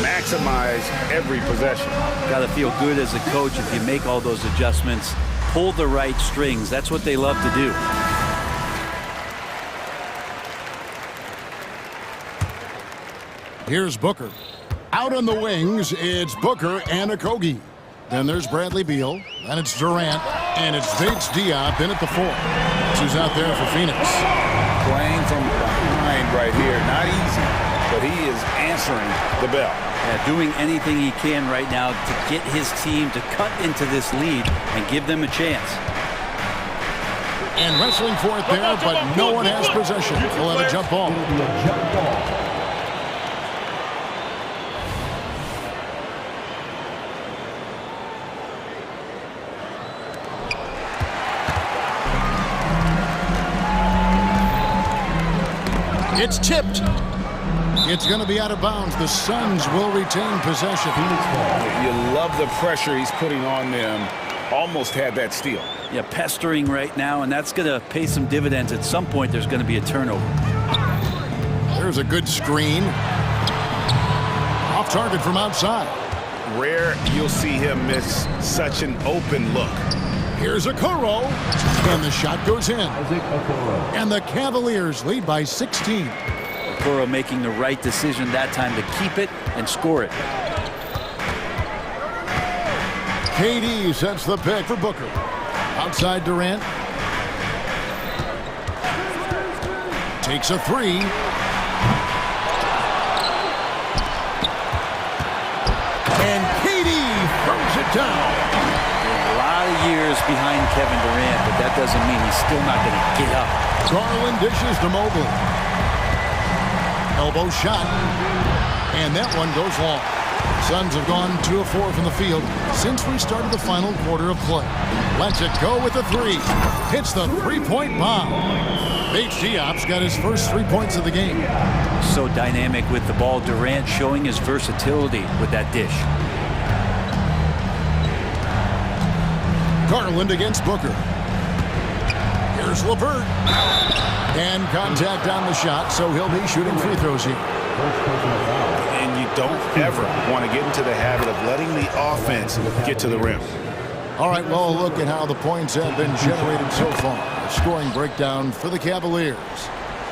maximize every possession. Got to feel good as a coach if you make all those adjustments, pull the right strings. That's what they love to do. Here's Booker. Out on the wings, it's Booker and Okogie. Then there's Bradley Beal, and it's Durant, and it's Bates Diop in at the 4. Who's out there for Phoenix? Playing from behind right here. Not easy, but he is answering the bell. Yeah, doing anything he can right now to get his team to cut into this lead and give them a chance. And wrestling for it there, but no one has possession. We'll have a jump ball. It's tipped. It's going to be out of bounds. The Suns will retain possession. You love the pressure he's putting on them. Almost had that steal. Yeah, pestering right now, and that's going to pay some dividends. At some point, there's going to be a turnover. There's a good screen. Off target from outside. Rare you'll see him miss such an open look. Here's Okoro, and the shot goes in. And the Cavaliers lead by 16. Okoro making the right decision that time to keep it and score it. KD sets the pick for Booker. Outside Durant. Takes a 3. And KD throws it down. Years behind Kevin Durant, but that doesn't mean he's still not going to get up. Garland dishes to Mobley. Elbow shot. And that one goes long. Suns have gone 2 of 4 from the field since we started the final quarter of play. Lets it go with the 3. Hits the 3-point bomb. Bates Diop's got his first 3 points of the game. So dynamic with the ball. Durant showing his versatility with that dish. Garland against Booker. Here's LeVert. And contact on the shot, so he'll be shooting free throws here. And you don't ever want to get into the habit of letting the offense get to the rim. All right, well, a look at how the points have been generated so far. A scoring breakdown for the Cavaliers.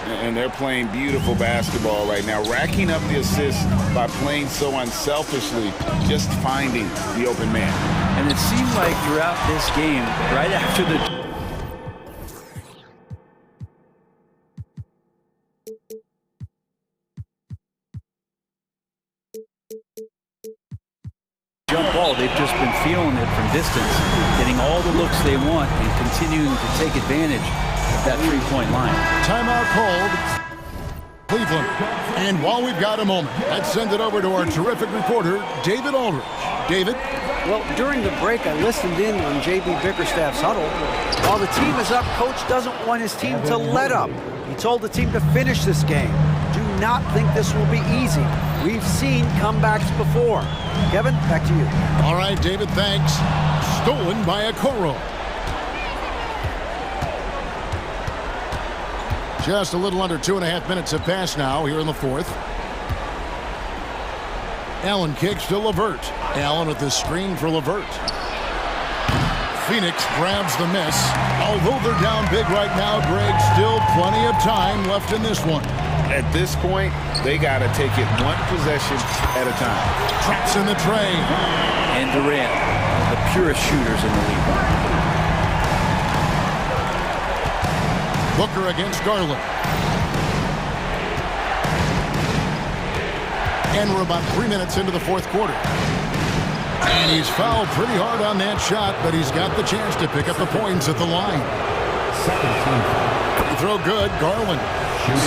And they're playing beautiful basketball right now, racking up the assists by playing so unselfishly, just finding the open man. And it seemed like throughout this game, right after the jump ball, they've just been feeling it from distance, getting all the looks they want and continuing to take advantage of that three-point line. Timeout called. Cleveland. And while we've got a moment, let's send it over to our terrific reporter, David Aldridge. David? Well, during the break, I listened in on J.B. Bickerstaff's huddle. While the team is up, Coach doesn't want his team to let up. He told the team to finish this game. Do not think this will be easy. We've seen comebacks before. Kevin, back to you. All right, David, thanks. Stolen by Okoro. Just a little under 2.5 minutes have passed now here in the fourth. Allen kicks to Levert. Allen with the screen for Levert. Phoenix grabs the miss. Although they're down big right now, Greg, still plenty of time left in this one. At this point, they got to take it one possession at a time. Traps in the tray. And Durant, the purest shooters in the league. Booker against Garland. And we're about 3 minutes into the fourth quarter. And he's fouled pretty hard on that shot, but he's got the chance to pick up the points at the line. Free throw good, Garland.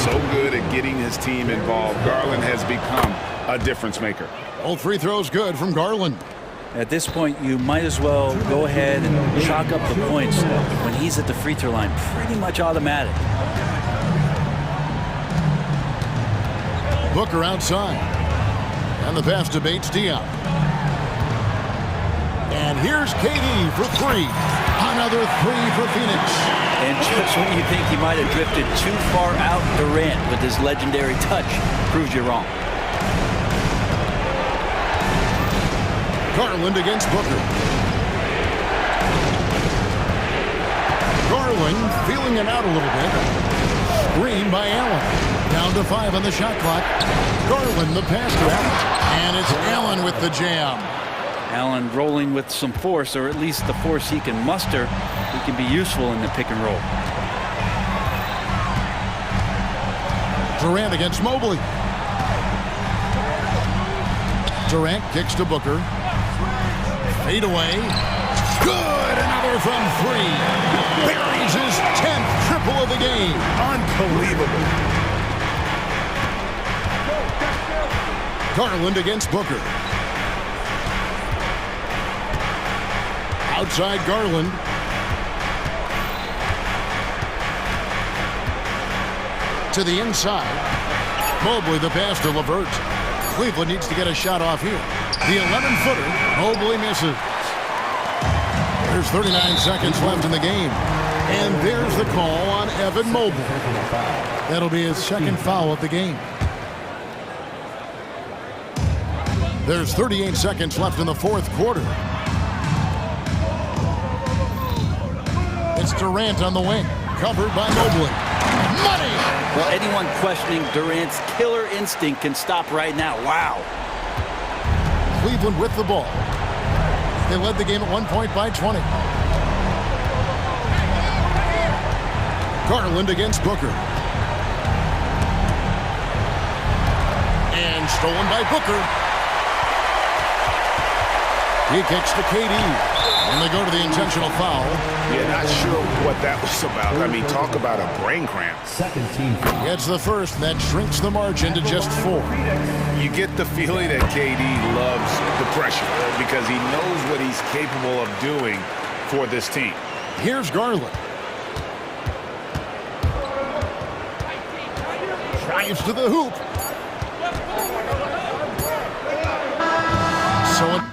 So good at getting his team involved. Garland has become a difference maker. All free throws good from Garland. At this point, you might as well go ahead and chalk up the points when he's at the free throw line. Pretty much automatic. Booker outside. And the pass to Bates Diop. And here's KD for three. Another three for Phoenix. And just when you think he might have drifted too far out, Durant with his legendary touch proves you wrong. Garland against Booker. Garland feeling it out a little bit. Screen by Allen. Down to 5 on the shot clock. Garland the pass to Allen. And it's Allen with the jam. Allen rolling with some force, or at least the force he can muster. He can be useful in the pick and roll. Durant against Mobley. Durant kicks to Booker. Fade away. Good! Another from three. Buries his 10th triple of the game. Unbelievable. Garland against Booker. Outside Garland. To the inside. Mobley the pass to Levert. Cleveland needs to get a shot off here. The 11-footer. Mobley misses. There's 39 seconds left in the game. And there's the call on Evan Mobley. That'll be his second foul of the game. There's 38 seconds left in the fourth quarter. It's Durant on the wing. Covered by Mobley. Money! Well, anyone questioning Durant's killer instinct can stop right now. Wow. Cleveland with the ball. They led the game at 1 point by 20. Garland against Booker. And stolen by Booker. He kicks to KD. And they go to the intentional foul. Yeah, not sure what that was about. I mean, talk about a brain cramp. It's the first that shrinks the margin to just 4. You get the feeling that KD loves the pressure because he knows what he's capable of doing for this team. Here's Garland. Drives to the hoop. So it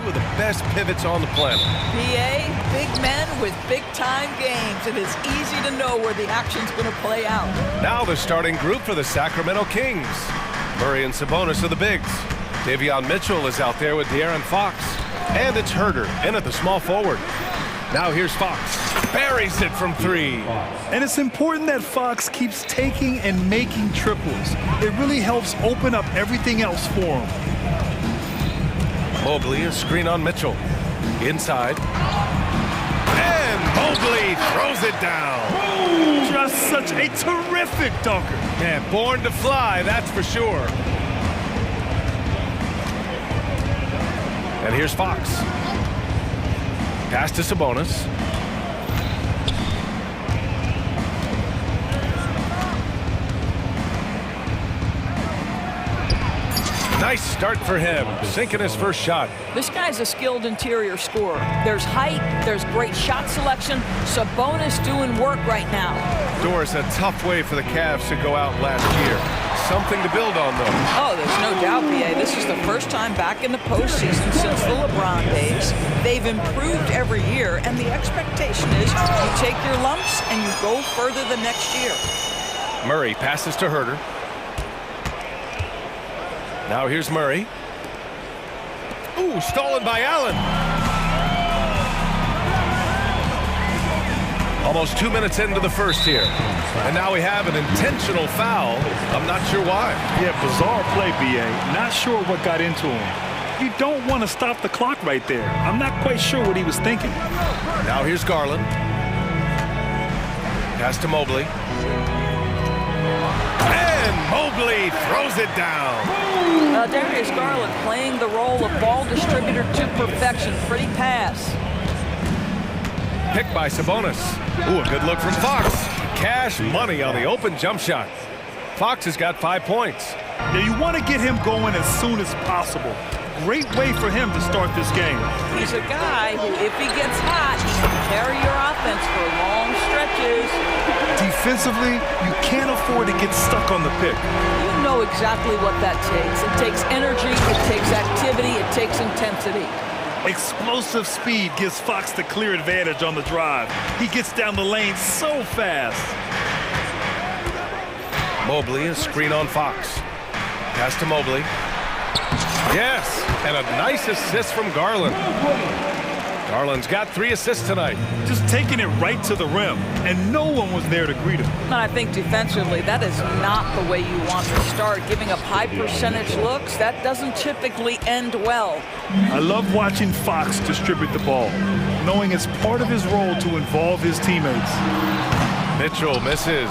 Two of the best pivots on the planet. PA, big men with big-time games. It is easy to know where the action's going to play out. Now the starting group for the Sacramento Kings. Murray and Sabonis are the bigs. Davion Mitchell is out there with De'Aaron Fox. And it's Herder in at the small forward. Now here's Fox. Buries it from three. And it's important that Fox keeps taking and making triples. It really helps open up everything else for him. Mobley, a screen on Mitchell. Inside. And Mobley throws it down. Just such a terrific dunker. Yeah, born to fly, that's for sure. And here's Fox. Pass to Sabonis. Nice start for him, sinking his first shot. This guy's a skilled interior scorer. There's height, there's great shot selection. Sabonis doing work right now. Doris, a tough way for the Cavs to go out last year. Something to build on, though. Oh, there's no doubt, PA. This is the first time back in the postseason since the LeBron days. They've improved every year, and the expectation is you take your lumps and you go further the next year. Murray passes to Herder. Now here's Murray. Ooh, stolen by Allen. Almost 2 minutes into the first here. And now we have an intentional foul. I'm not sure why. Yeah, bizarre play, BA. Not sure what got into him. You don't want to stop the clock right there. I'm not quite sure what he was thinking. Now here's Garland. Pass to Mobley. And Mobley throws it down. Darius Garland playing the role of ball distributor to perfection. Pretty pass. Picked by Sabonis. Ooh, a good look from Fox. Cash money on the open jump shot. Fox has got 5 points. Now you want to get him going as soon as possible. Great way for him to start this game. He's a guy who, if he gets hot, he can carry your offense for long stretches. Defensively, you can't afford to get stuck on the pick. You know exactly what that takes. It takes energy, it takes activity, it takes intensity. Explosive speed gives Fox the clear advantage on the drive. He gets down the lane so fast. Mobley, a screen on Fox. Pass to Mobley. Yes, and a nice assist from Garland. Garland's got 3 assists tonight. Just taking it right to the rim, and no one was there to greet him. And I think defensively, that is not the way you want to start. Giving up high percentage looks, that doesn't typically end well. I love watching Fox distribute the ball, knowing it's part of his role to involve his teammates. Mitchell misses.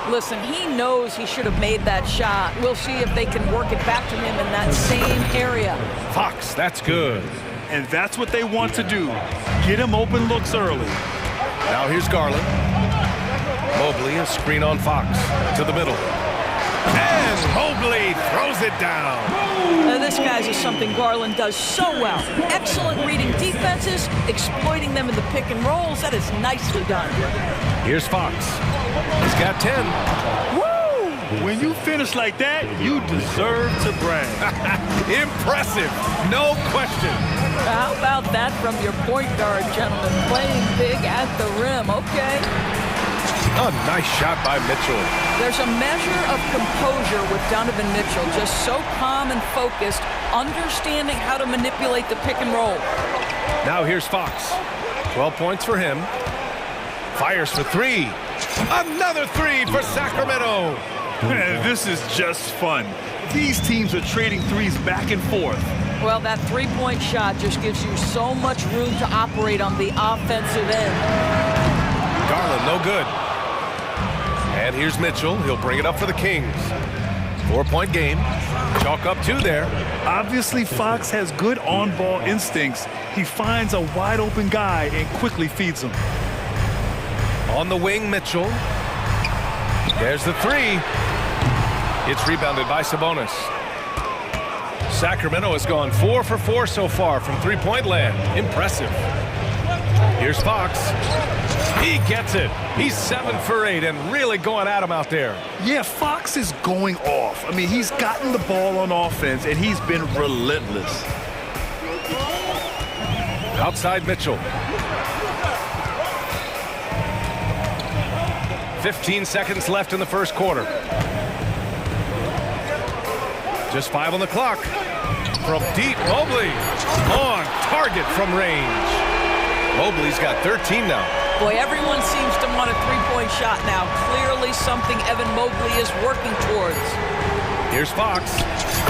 Listen, he knows he should have made that shot. We'll see if they can work it back to him in that same area. Fox, that's good. And that's what they want to do. Get him open looks early. Now here's Garland. Mobley, a screen on Fox. To the middle. And Mobley throws it down. Now this, guys, is something Garland does so well. Excellent reading defenses, exploiting them in the pick and rolls. That is nicely done. Here's Fox. He's got 10. Woo! When you finish like that, you deserve to brag. Impressive, no question. How about that from your point guard, gentlemen? Playing big at the rim, okay. A nice shot by Mitchell. There's a measure of composure with Donovan Mitchell, just so calm and focused, understanding how to manipulate the pick and roll. Now here's Fox. 12 points for him. Fires for 3. Another 3 for Sacramento. This is just fun. These teams are trading threes back and forth. Well, that three-point shot just gives you so much room to operate on the offensive end. Garland, no good. And here's Mitchell. He'll bring it up for the Kings. 4-point game. Chalk up 2 there. Obviously, Fox has good on-ball instincts. He finds a wide-open guy and quickly feeds him. On the wing, Mitchell. There's the 3. It's rebounded by Sabonis. Sacramento has gone 4 for 4 so far from three-point land. Impressive. Here's Fox. He gets it. He's 7 for 8 and really going at him out there. Yeah, Fox is going off. I mean, he's gotten the ball on offense, and he's been relentless. Outside Mitchell. 15 seconds left in the first quarter. Just 5 on the clock. From deep, Mobley. On target from range. Mobley's got 13 now. Boy, everyone seems to want a three-point shot now. Clearly something Evan Mobley is working towards. Here's Fox.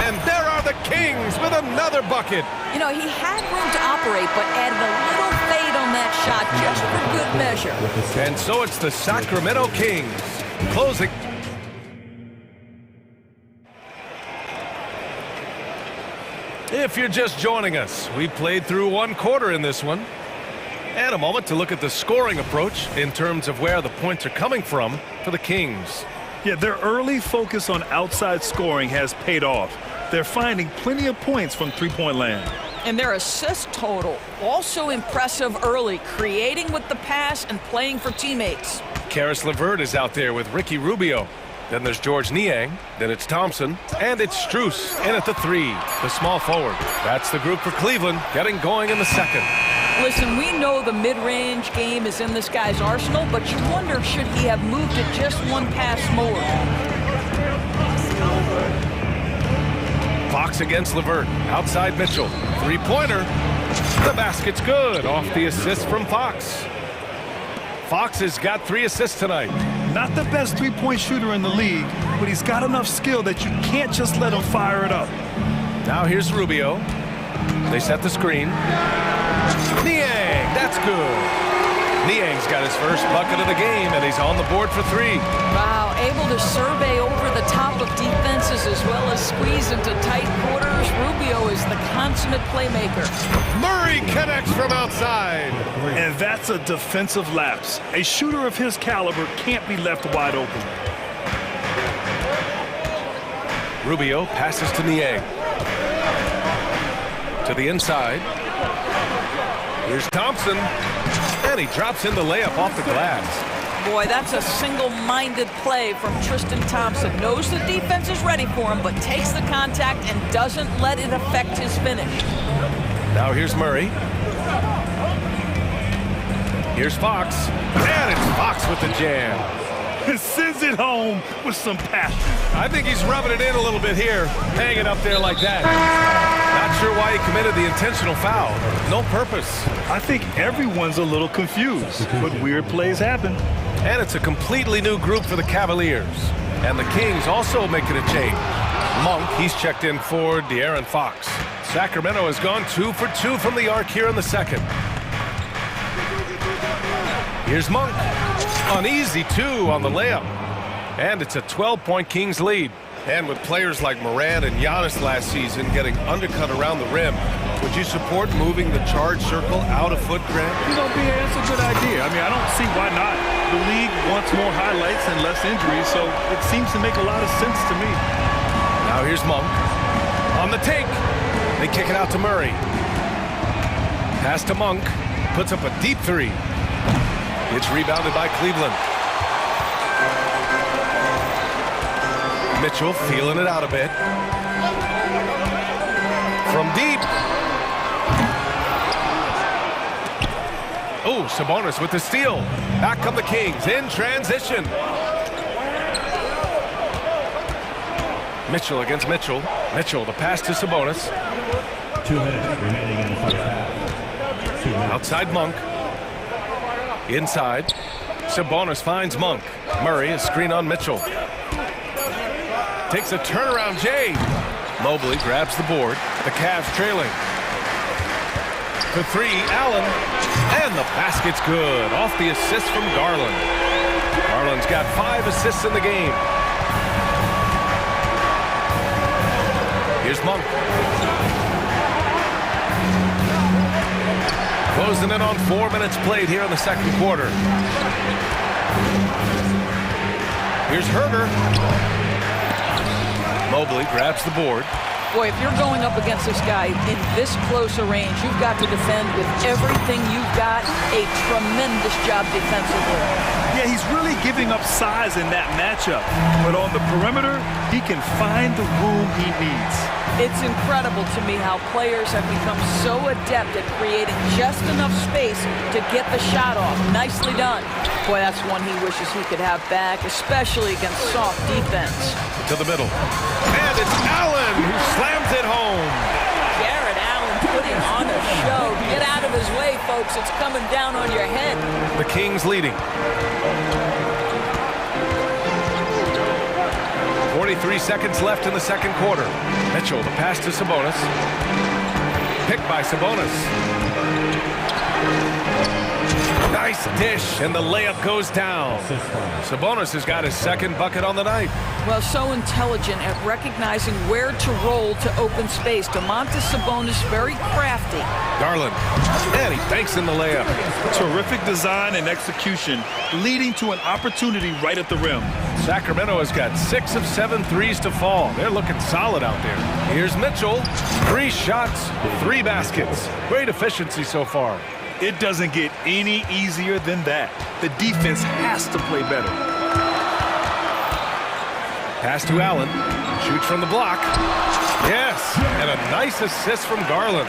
And there are the Kings with another bucket. You know, he had room to operate, but added a little fade on that shot just for good measure. And so it's the Sacramento Kings closing. If you're just joining us, we played through one quarter in this one. And a moment to look at the scoring approach in terms of where the points are coming from for the Kings. Yeah, their early focus on outside scoring has paid off. They're finding plenty of points from three-point land. And their assist total, also impressive early, creating with the pass and playing for teammates. Karis LeVert is out there with Ricky Rubio. Then there's George Niang, then it's Thompson, and it's Strus in at the 3, the small forward. That's the group for Cleveland, getting going in the second. Listen, we know the mid-range game is in this guy's arsenal, but you wonder, should he have moved it just one pass more? Fox against LeVert, outside Mitchell. Three-pointer. The basket's good, off the assist from Fox. Fox has got 3 assists tonight. Not the best three-point shooter in the league, but he's got enough skill that you can't just let him fire it up. Now here's Rubio. They set the screen. Niang, that's good. Niang's got his first bucket of the game, and he's on the board for 3. Wow, able to survey over the top of defenses as well as squeeze into tight quarters. Rubio is the consummate playmaker. Murray connects from outside. And that's a defensive lapse. A shooter of his caliber can't be left wide open. Rubio passes to Niang. To the inside. Here's Thompson. And he drops in the layup off the glass. Boy, that's a single-minded play from Tristan Thompson. Knows the defense is ready for him, but takes the contact and doesn't let it affect his finish. Now here's Murray. Here's Fox. And it's Fox with the jam. Sends it home with some passion. I think he's rubbing it in a little bit here, hanging up there like that. Not sure why he committed the intentional foul. No purpose. I think everyone's a little confused, but weird plays happen. And it's a completely new group for the Cavaliers. And the Kings also making a change. Monk, he's checked in for De'Aaron Fox. Sacramento has gone 2 for 2 from the arc here in the second. Here's Monk. An easy 2 on the layup. And it's a 12-point Kings lead. And with players like Morant and Giannis last season getting undercut around the rim, would you support moving the charge circle out a foot, Grant? You know, BA, that's a good idea. I mean, I don't see why not. The league wants more highlights and less injuries, so it seems to make a lot of sense to me. Now here's Monk. On the take. They kick it out to Murray. Pass to Monk. Puts up a deep 3. It's rebounded by Cleveland. Mitchell feeling it out a bit. From deep. Oh, Sabonis with the steal. Back come the Kings in transition. Mitchell against Mitchell. Mitchell, the pass to Sabonis. 2 minutes remaining in the first half. 2 minutes. Outside Monk. Inside. Sabonis finds Monk. Murray, a screen on Mitchell. Takes a turnaround Jay. Mobley grabs the board. The Cavs trailing. For 3, Allen. And the basket's good. Off the assist from Garland. Garland's got 5 assists in the game. Here's Monk. Closing in on 4 minutes played here in the second quarter. Here's Herter. Mobley grabs the board. Boy, if you're going up against this guy in this close a range, you've got to defend with everything you've got. A tremendous job defensively. Yeah, he's really giving up size in that matchup. But on the perimeter, he can find the room he needs. It's incredible to me how players have become so adept at creating just enough space to get the shot off. Nicely done. Boy, that's one he wishes he could have back, especially against soft defense. To the middle. And it's Allen who slams it home. Jared Allen putting on a show. Get out of his way, folks. It's coming down on your head. The Kings leading. 43 seconds left in the second quarter. Mitchell, the pass to Sabonis. Picked by Sabonis. Nice dish, and the layup goes down. Sabonis has got his second bucket on the night. Well, so intelligent at recognizing where to roll to open space. Domantas Sabonis, very crafty. Garland, and he banks in the layup. Terrific design and execution, leading to an opportunity right at the rim. Sacramento has got 6 of 7 threes to fall. They're looking solid out there. Here's Mitchell. 3 shots, 3 baskets. Great efficiency so far. It doesn't get any easier than that. The defense has to play better. Pass to Allen. Shoots from the block. Yes, and a nice assist from Garland.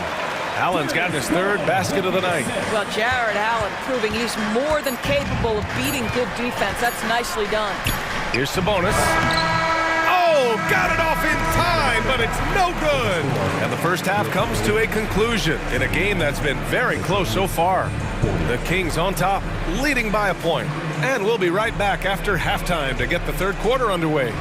Allen's gotten his 3rd basket of the night. Well, Jared Allen proving he's more than capable of beating good defense. That's nicely done. Here's Sabonis. Oh, got it off in time, but it's no good. And the first half comes to a conclusion in a game that's been very close so far. The Kings on top, leading by a point. And we'll be right back after halftime to get the third quarter underway.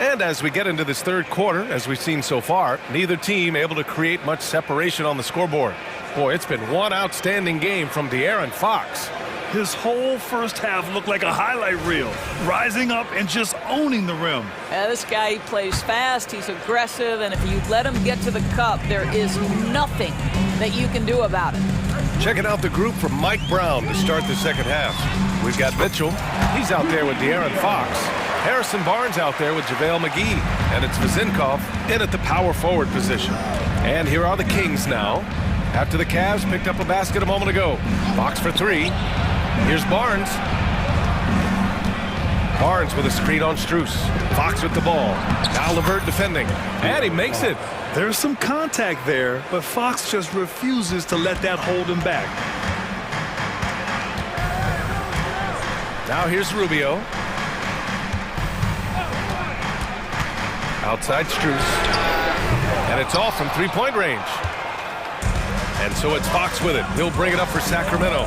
And as we get into this third quarter, as we've seen so far, neither team able to create much separation on the scoreboard. Boy, it's been one outstanding game from De'Aaron Fox. His whole first half looked like a highlight reel, rising up and just owning the rim. Yeah, this guy, he plays fast, he's aggressive, and if you let him get to the cup, there is nothing that you can do about it. Checking out the group from Mike Brown to start the second half. We've got Mitchell. He's out there with De'Aaron Fox. Harrison Barnes out there with JaVale McGee. And it's Vazinkov in at the power forward position. And here are the Kings now. After the Cavs picked up a basket a moment ago. Fox for 3. Here's Barnes. Barnes with a screen on Strus. Fox with the ball. Now LeVert defending. And he makes it. There's some contact there, but Fox just refuses to let that hold him back. Now here's Rubio. Outside Strus. And it's off from three-point range. And so it's Fox with it. He'll bring it up for Sacramento.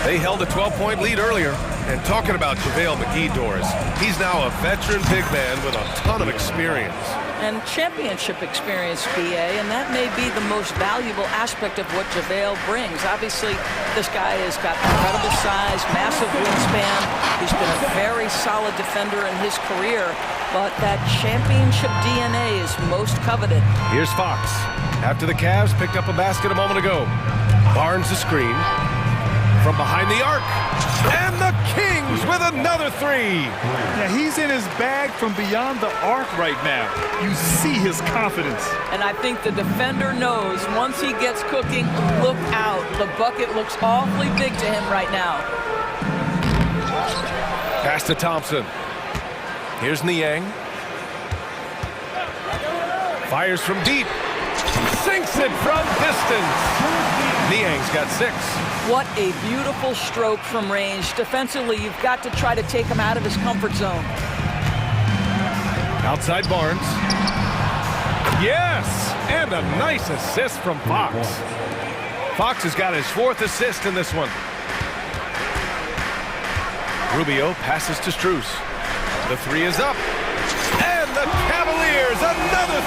They held a 12-point lead earlier. And talking about JaVale McGee, Doris, he's now a veteran big man with a ton of experience. And championship experience, BA, and that may be the most valuable aspect of what JaVale brings. Obviously, this guy has got incredible size, massive wingspan. He's been a very solid defender in his career, but that championship DNA is most coveted. Here's Fox. After the Cavs picked up a basket a moment ago. Barnes the screen. From behind the arc. And the Kings with another 3. Yeah, he's in his bag from beyond the arc right now. You see his confidence. And I think the defender knows once he gets cooking, look out. The bucket looks awfully big to him right now. Pass to Thompson. Here's Niang. Fires from deep. Sinks it from distance. Niang's got 6. What a beautiful stroke from range. Defensively, you've got to try to take him out of his comfort zone. Outside Barnes. Yes! And a nice assist from Fox. Fox has got his 4th assist in this one. Rubio passes to Strus. The 3 is up. And the Cavaliers, another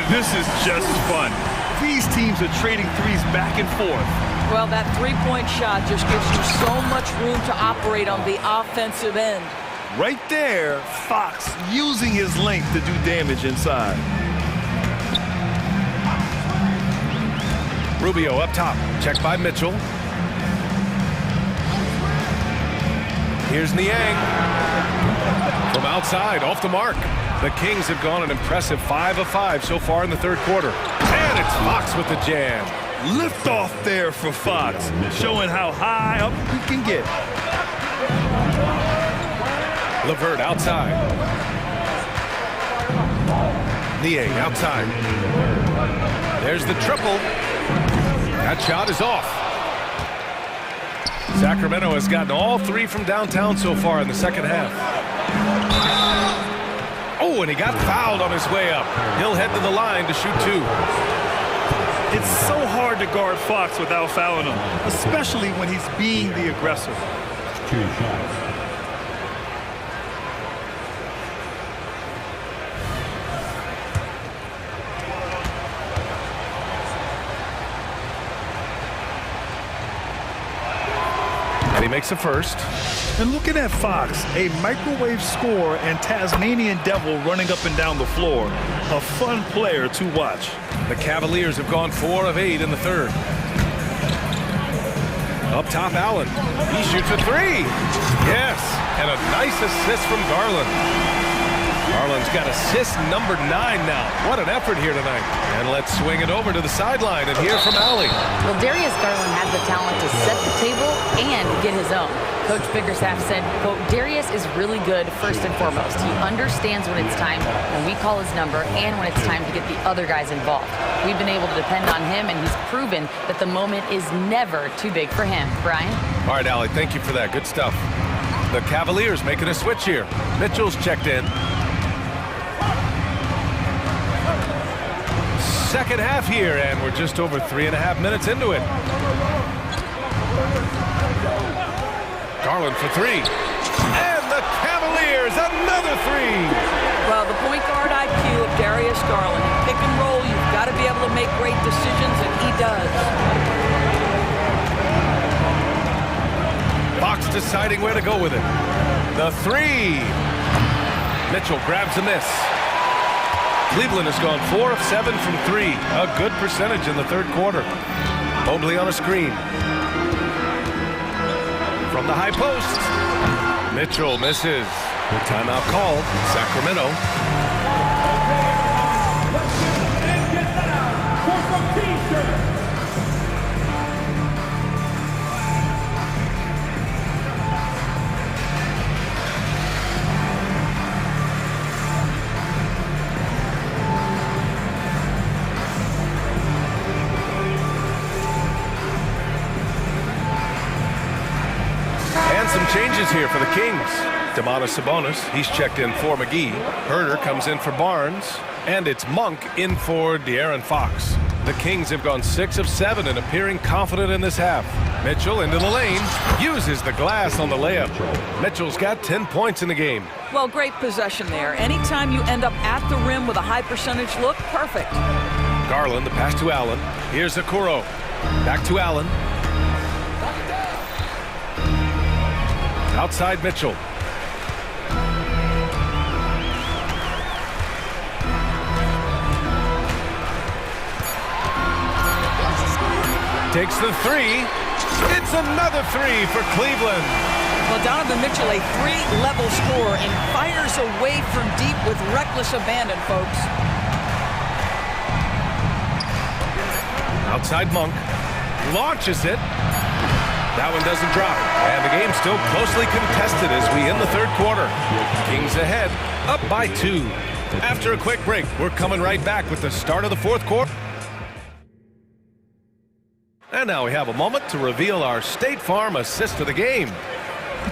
This is just fun. These teams are trading threes back and forth. Well, that three-point shot just gives you so much room to operate on the offensive end. Right there, Fox using his length to do damage inside. Rubio up top, checked by Mitchell. Here's Niang. From outside, off the mark. The Kings have gone an impressive 5 of 5 so far in the third quarter. And it's Fox with the jam. Lift off there for Fox, showing how high up he can get. LeVert outside. Niang outside. There's the triple. That shot is off. Sacramento has gotten all three from downtown so far in the second half. Oh, and he got fouled on his way up. He'll head to the line to shoot two. It's so hard to guard Fox without fouling him, especially when he's being the aggressor. 2 shots. And he makes a first. And looking at Fox, a microwave scorer and Tasmanian devil running up and down the floor. A fun player to watch. The Cavaliers have gone 4 of 8 in the third. Up top, Allen. He shoots a three. Yes, and a nice assist from Garland. Garland's got assist number 9 now. What an effort here tonight. And let's swing it over to the sideline and hear from Allie. Well, Darius Garland has the talent to set the table and get his own. Coach Bickerstaff said, quote, Darius is really good first and foremost. He understands when it's time when we call his number and when it's time to get the other guys involved. We've been able to depend on him, and he's proven that the moment is never too big for him. Brian? All right, Allie, thank you for that. Good stuff. The Cavaliers making a switch here. Mitchell's checked in. Second half here, and we're just over 3.5 minutes into it. Garland for three. And the Cavaliers, another three. Well, the point guard IQ of Darius Garland. In pick and roll, you've got to be able to make great decisions, and he does. Fox deciding where to go with it. The three. Mitchell grabs a miss. Cleveland has gone 4 of 7 from 3. A good percentage in the third quarter. Mobley on a screen. From the high post. Mitchell misses. Timeout called. Sacramento. Some changes here for the Kings. Domantas Sabonis, he's checked in for McGee. Herder comes in for Barnes. And it's Monk in for De'Aaron Fox. The Kings have gone 6 of 7 and appearing confident in this half. Mitchell into the lane, uses the glass on the layup. Mitchell's got 10 points in the game. Well, great possession there. Anytime you end up at the rim with a high percentage look, perfect. Garland, the pass to Allen. Here's Okoro. Back to Allen. Outside Mitchell. Takes the three. It's another three for Cleveland. Well, Donovan Mitchell, a 3-level scorer, and fires away from deep with reckless abandon, folks. Outside Monk. Launches it. That one doesn't drop. And the game's still closely contested as we end the third quarter. Kings ahead, up by 2. After a quick break, we're coming right back with the start of the fourth quarter. And now we have a moment to reveal our State Farm assist of the game.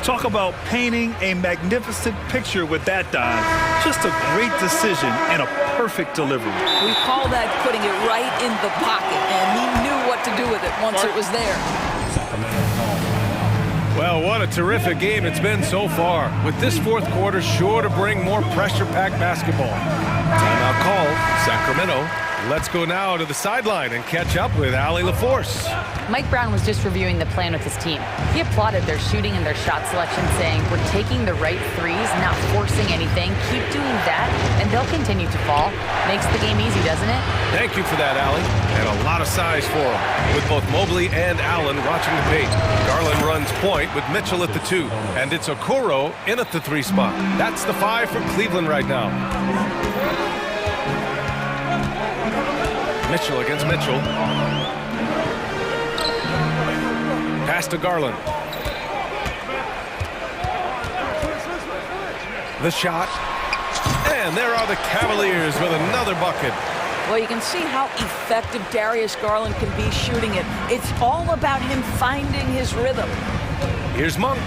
Talk about painting a magnificent picture with that dive. Just a great decision and a perfect delivery. We call that putting it right in the pocket, and he knew what to do with it once it was there. Well, what a terrific game it's been so far, with this fourth quarter sure to bring more pressure-packed basketball. Timeout called, Sacramento. Let's go now to the sideline and catch up with Allie LaForce. Mike Brown was just reviewing the plan with his team. He applauded their shooting and their shot selection, saying, "We're taking the right threes, not forcing anything. Keep doing that, and they'll continue to fall." Makes the game easy, doesn't it? Thank you for that, Allie. And a lot of size for him, with both Mobley and Allen watching the paint. Garland runs point with Mitchell at the 2, and it's Okoro in at the 3 spot. That's the 5 for Cleveland right now. Mitchell against Mitchell. Pass to Garland. The shot. And there are the Cavaliers with another bucket. Well, you can see how effective Darius Garland can be shooting it. It's all about him finding his rhythm. Here's Monk.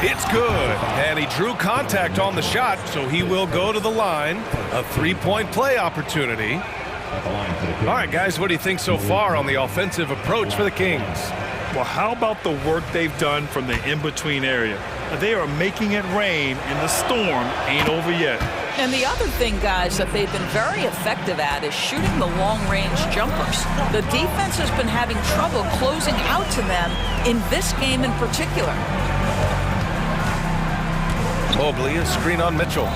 It's good. And he drew contact on the shot, so he will go to the line. A 3-point play opportunity. All right, guys, what do you think so far on the offensive approach for the Kings? Well, how about the work they've done from the in-between area? They are making it rain, and the storm ain't over yet. And the other thing, guys, that they've been very effective at is shooting the long-range jumpers. The defense has been having trouble closing out to them in this game in particular. Mobley, a screen on Mitchell.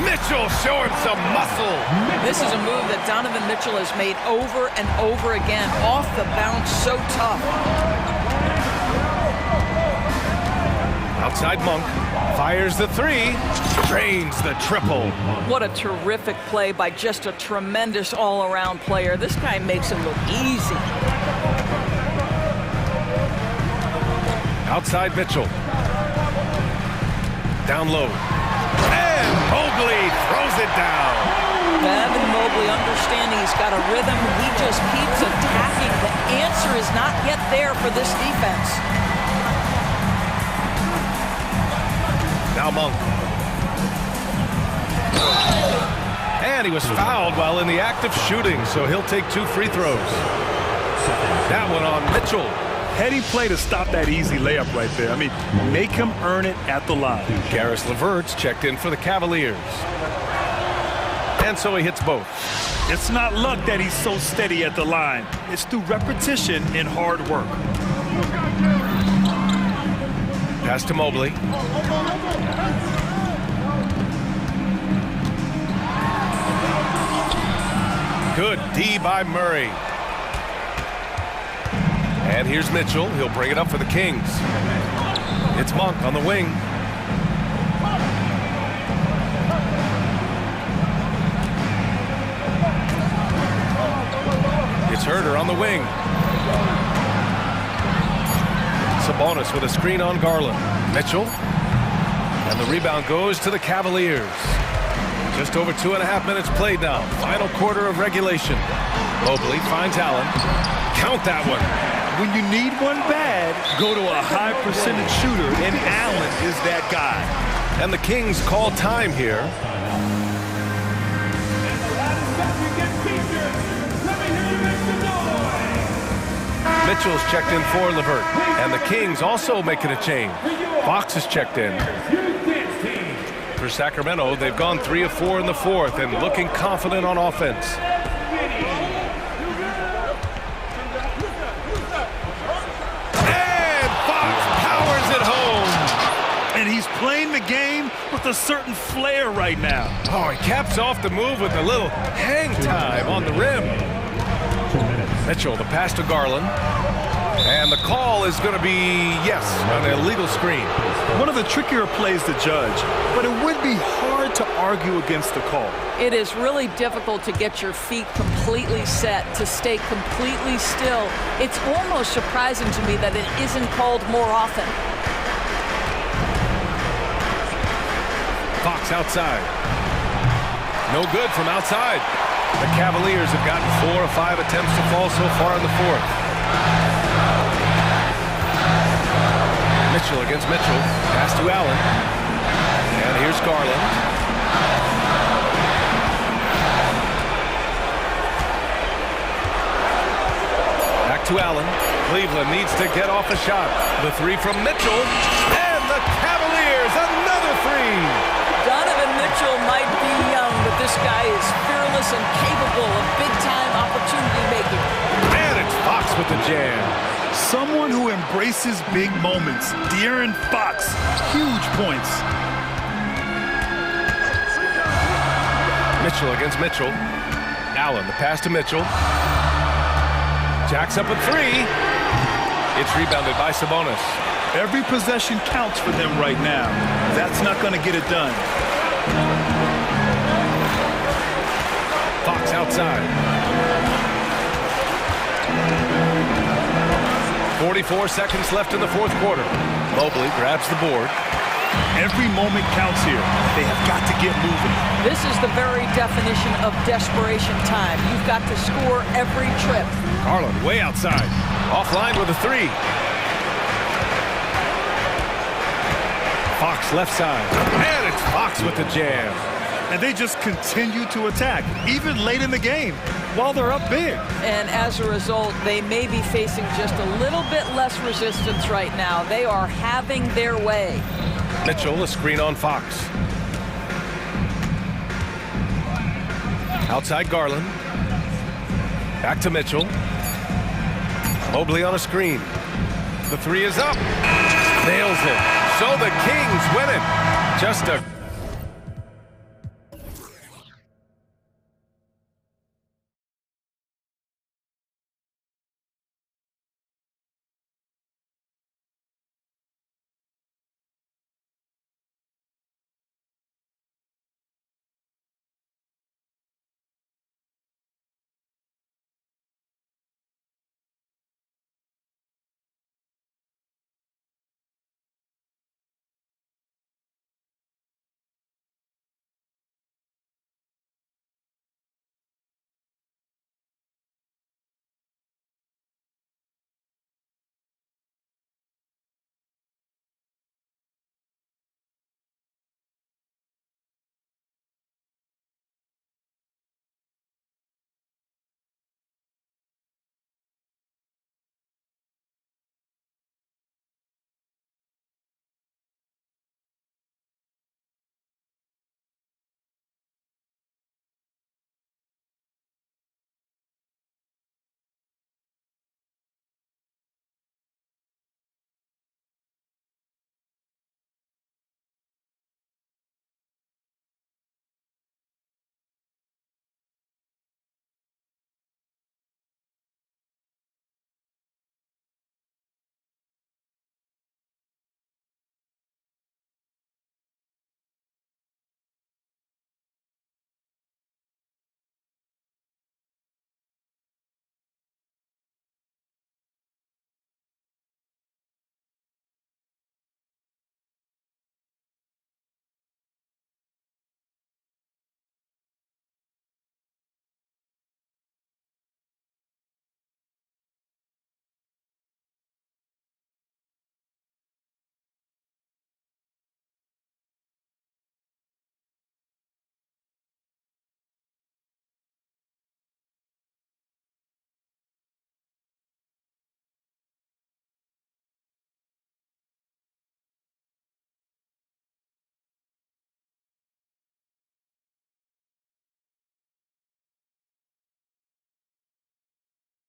Mitchell showing some muscle. This is a move that Donovan Mitchell has made over and over again. Off the bounce, so tough. Outside Monk. Fires the 3. Drains the triple. What a terrific play by just a tremendous all-around player. This guy makes it look easy. Outside Mitchell. Down low. And Mobley throws it down. Evan Mobley understanding he's got a rhythm. He just keeps attacking. The answer is not yet there for this defense. Now Monk. And he was fouled while in the act of shooting, so he'll take 2 free throws. That one on Mitchell. Heady play to stop that easy layup right there. I mean, make him earn it at the line. Karis LeVert's checked in for the Cavaliers. And so he hits both. It's not luck that he's so steady at the line. It's through repetition and hard work. Pass to Mobley. Good D by Murray. And here's Mitchell. He'll bring it up for the Kings. It's Monk on the wing. It's Herter on the wing. Sabonis with a screen on Garland. Mitchell. And the rebound goes to the Cavaliers. Just over 2.5 minutes played now. Final quarter of regulation. Mobley finds Allen. Count that one. When you need one bad, go to a high percentage shooter, and Allen is that guy. And the Kings call time here. Mitchell's checked in for LeVert. And the Kings also making a change. Fox is checked in. For Sacramento, they've gone 3 of 4 in the 4th and looking confident on offense. Playing the game with a certain flair right now. Oh, he caps off the move with a little hang time on the rim. Mitchell, the pass to Garland. And the call is going to be, yes, an illegal screen. One of the trickier plays to judge, but it would be hard to argue against the call. It is really difficult to get your feet completely set, to stay completely still. It's almost surprising to me that it isn't called more often. Fox outside. No good from outside. The Cavaliers have gotten 4 of 5 attempts to fall so far in the 4th. Mitchell against Mitchell. Pass to Allen. And here's Garland. Back to Allen. Cleveland needs to get off a shot. The 3 from Mitchell. And the Cavaliers, another 3. Donovan Mitchell might be young, but this guy is fearless and the jam. Someone who embraces big moments. De'Aaron Fox, huge points. Mitchell against Mitchell. Allen, the pass to Mitchell. Jacks up a three. It's rebounded by Sabonis. Every possession counts for them right now. That's not going to get it done. Fox outside. 44 seconds left in the fourth quarter. Mobley grabs the board. Every moment counts here. They have got to get moving. This is the very definition of desperation time. You've got to score every trip. Garland way outside. Offline with a three. Fox left side. And it's Fox with the jam. And they just continue to attack, even late in the game, while they're up big. And as a result, they may be facing just a little bit less resistance right now. They are having their way. Mitchell, a screen on Fox. Outside Garland. Back to Mitchell. Mobley on a screen. The three is up. Nails it. So the Kings win it. Just a